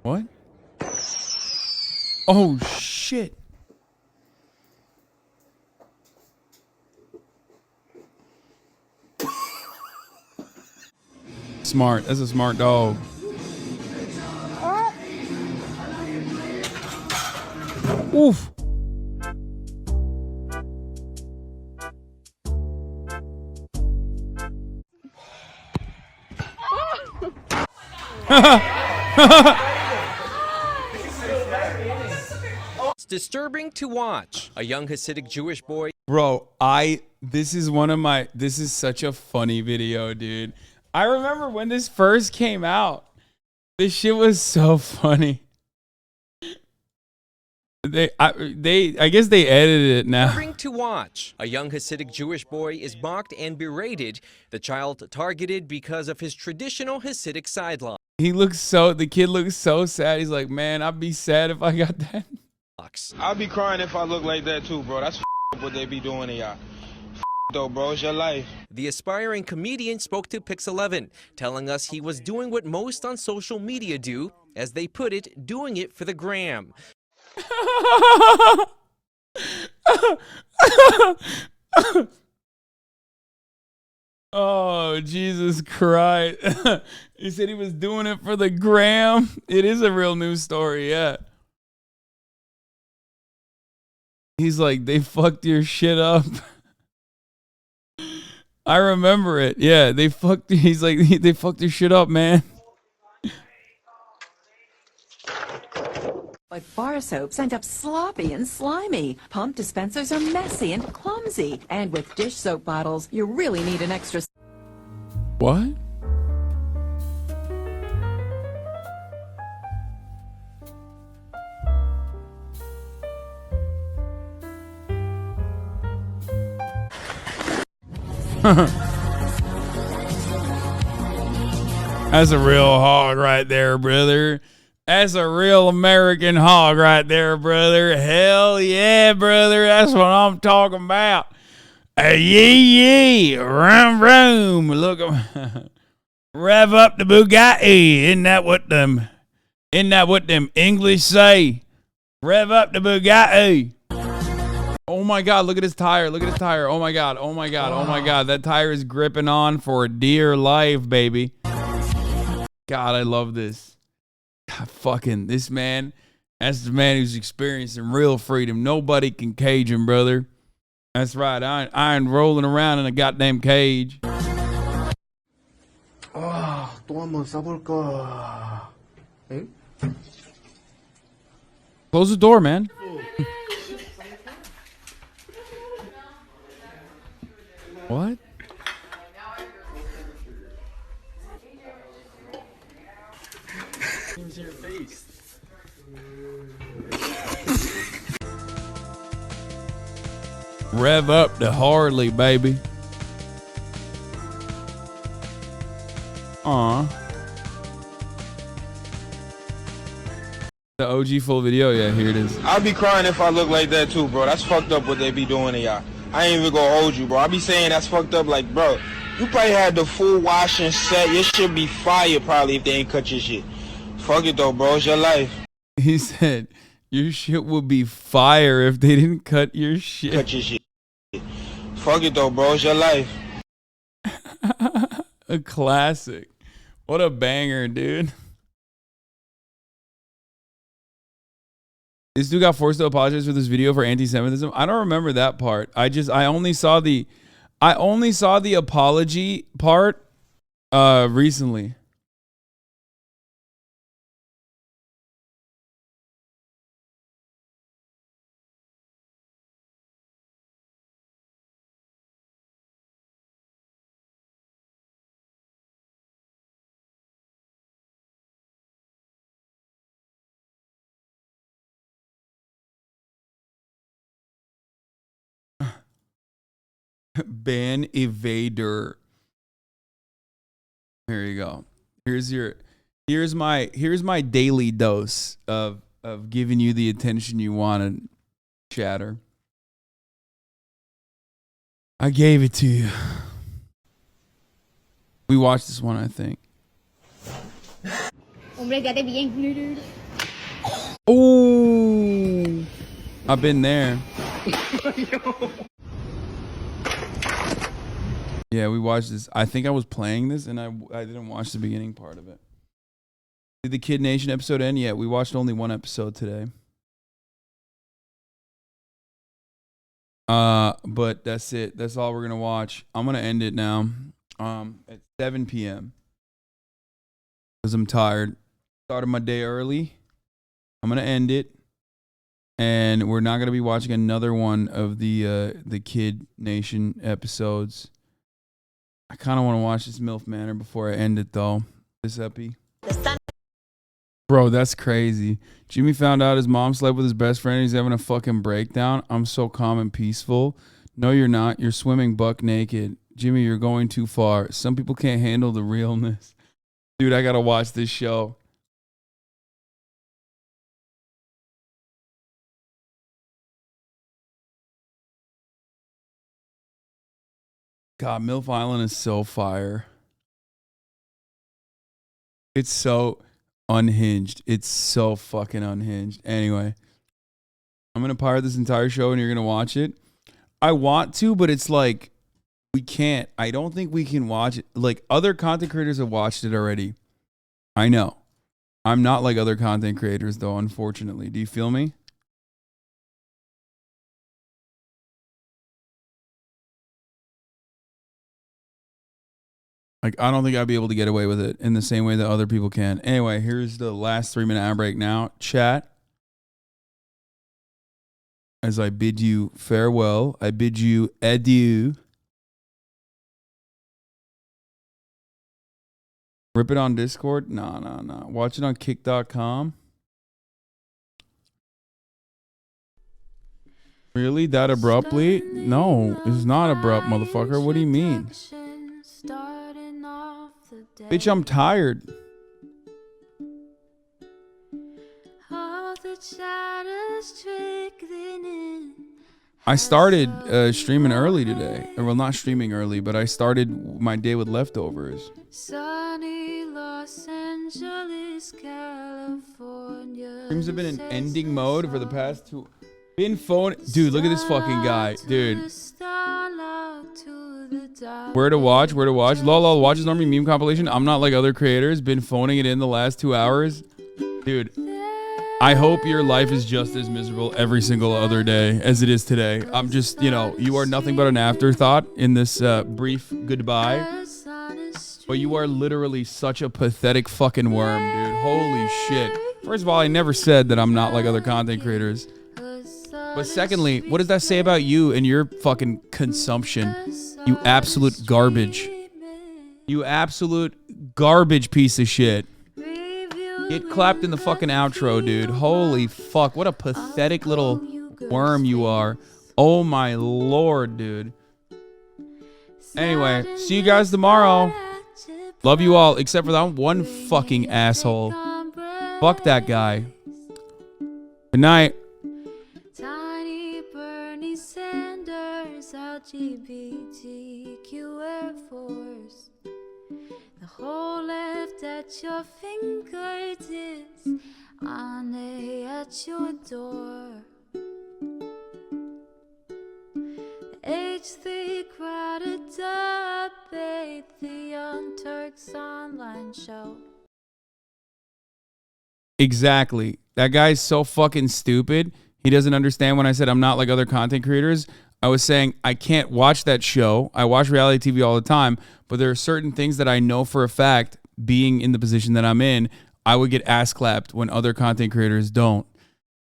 What? Oh shit. Smart. That's a smart dog. Oof. It's disturbing to watch. A young Hasidic Jewish boy. Bro, this is such a funny video, dude. I remember when this first came out. This shit was so funny. I guess they edited it now. Disturbing to watch. A young Hasidic Jewish boy is mocked and berated. The child targeted because of his traditional Hasidic sideline. The kid looks so sad. He's like, man, I'd be sad if I got that. I'll be crying if I look like that too, bro. That's what they be doing to y'all. Though, bro, it's your life. The aspiring comedian spoke to Pix11, telling us he was doing what most on social media do, as they put it, doing it for the gram. Oh, Jesus Christ. He said he was doing it for the gram. It is a real news story, yeah. He's like, they fucked your shit up. I remember it. Yeah, he's like, they fucked your shit up, man. But bar soaps end up sloppy and slimy. Pump dispensers are messy and clumsy. And with dish soap bottles, you really need an extra... What? That's a real hog right there, brother. That's a real American hog right there, brother. Hell yeah, brother. That's what I'm talking about. Yee, rum, rum. Look, rev up the Bugatti. Isn't that what them English say? Rev up the Bugatti. Oh my God, look at his tire. Look at his tire. Oh my God. Oh my God. Oh my God. That tire is gripping on for dear life, baby. God, I love this. God, fucking this man. That's the man who's experiencing real freedom. Nobody can cage him, brother. That's right. I ain't rolling around in a goddamn cage. 아, 또 한번 싸볼까? 응? Close the door, man. What? Your face. Rev up the Harley, baby. Aw. The OG full video? Yeah, here it is. I'll be crying if I look like that too, bro. That's fucked up what they be doing to y'all. I ain't even gonna hold you, bro. I be saying that's fucked up, like, bro, you probably had the full washing set. Your shit be fire probably if they ain't cut your shit. Fuck it though, bro. It's your life. He said, your shit would be fire if they didn't cut your shit. Cut your shit. Fuck it though, bro. It's your life. A classic. What a banger, dude. This dude got forced to apologize for this video for anti-Semitism. I don't remember that part. I only saw the apology part recently. Ban evader. Here you go. Here's my daily dose of giving you the attention you wanted, chatter. I gave it to you. We watched this one, I think. Oh, I've been there. Yeah, we watched this. I think I was playing this, and I didn't watch the beginning part of it. Did the Kid Nation episode end yet? We watched only one episode today. But that's it. That's all we're gonna watch. I'm gonna end it now. At 7 p.m. because I'm tired. Started my day early. I'm gonna end it, and we're not gonna be watching another one of the Kid Nation episodes. I kind of want to watch this MILF Manor before I end it, though. This epi. Bro, that's crazy. Jimmy found out his mom slept with his best friend and he's having a fucking breakdown. I'm so calm and peaceful. No, you're not. You're swimming buck naked. Jimmy, you're going too far. Some people can't handle the realness. Dude, I got to watch this show. God, MILF Island is so fire. It's so unhinged. It's so fucking unhinged. Anyway, I'm going to pirate this entire show and you're going to watch it. I want to, but it's like, we can't. I don't think we can watch it. Like, other content creators have watched it already. I know. I'm not like other content creators, though, unfortunately. Do you feel me? Like, I don't think I'd be able to get away with it in the same way that other people can. Anyway, here's the last 3-minute ad break now. Chat. as I bid you farewell. I bid you adieu. Rip it on Discord? No. Watch it on kick.com. Really? That abruptly? No, it's not abrupt, motherfucker. What do you mean? Bitch, I'm tired. I started streaming early today. Well, not streaming early, but I started my day with leftovers. Sunny Los Angeles, California. Streams have been in ending mode for the past 2. Been phone. Dude, look at this fucking guy. Dude. Where to watch? Lol, watch his normally meme compilation. I'm not like other creators. Been phoning it in the last 2 hours. Dude. I hope your life is just as miserable every single other day as it is today. I'm just, you are nothing but an afterthought in this brief goodbye. But you are literally such a pathetic fucking worm, dude. Holy shit. First of all, I never said that I'm not like other content creators. But secondly, what does that say about you and your fucking consumption? You absolute garbage. You absolute garbage piece of shit. Get clapped in the fucking outro, dude. Holy fuck. What a pathetic little worm you are. Oh my lord, dude. Anyway, see you guys tomorrow. Love you all, except for that one fucking asshole. Fuck that guy. Good night. Tiny Bernie Sanders, LGBTQ Air Force. The whole left at your fingertips, on at your door. H3 crowded debate, the Young Turks online show. Exactly. That guy's so fucking stupid. He doesn't understand when I said I'm not like other content creators. I was saying I can't watch that show. I watch reality TV all the time, but there are certain things that I know for a fact, being in the position that I'm in, I would get ass clapped when other content creators don't.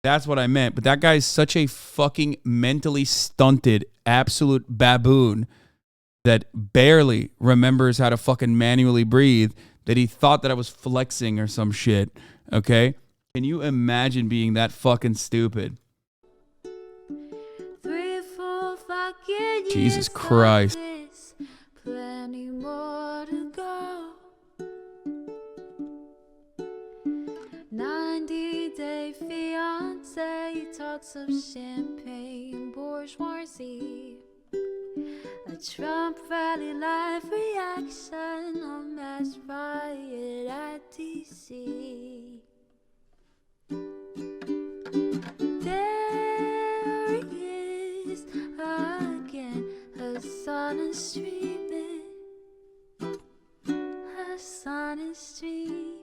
That's what I meant. But that guy is such a fucking mentally stunted, absolute baboon that barely remembers how to fucking manually breathe, that he thought that I was flexing or some shit. Okay? Can you imagine being that fucking stupid? Jesus Christ. Plenty more to go. 90-day fiance talks of champagne bourgeoisie. A Trump rally live reaction, a mass riot at DC. There he is again, Hasan is streaming. Hasan is streaming.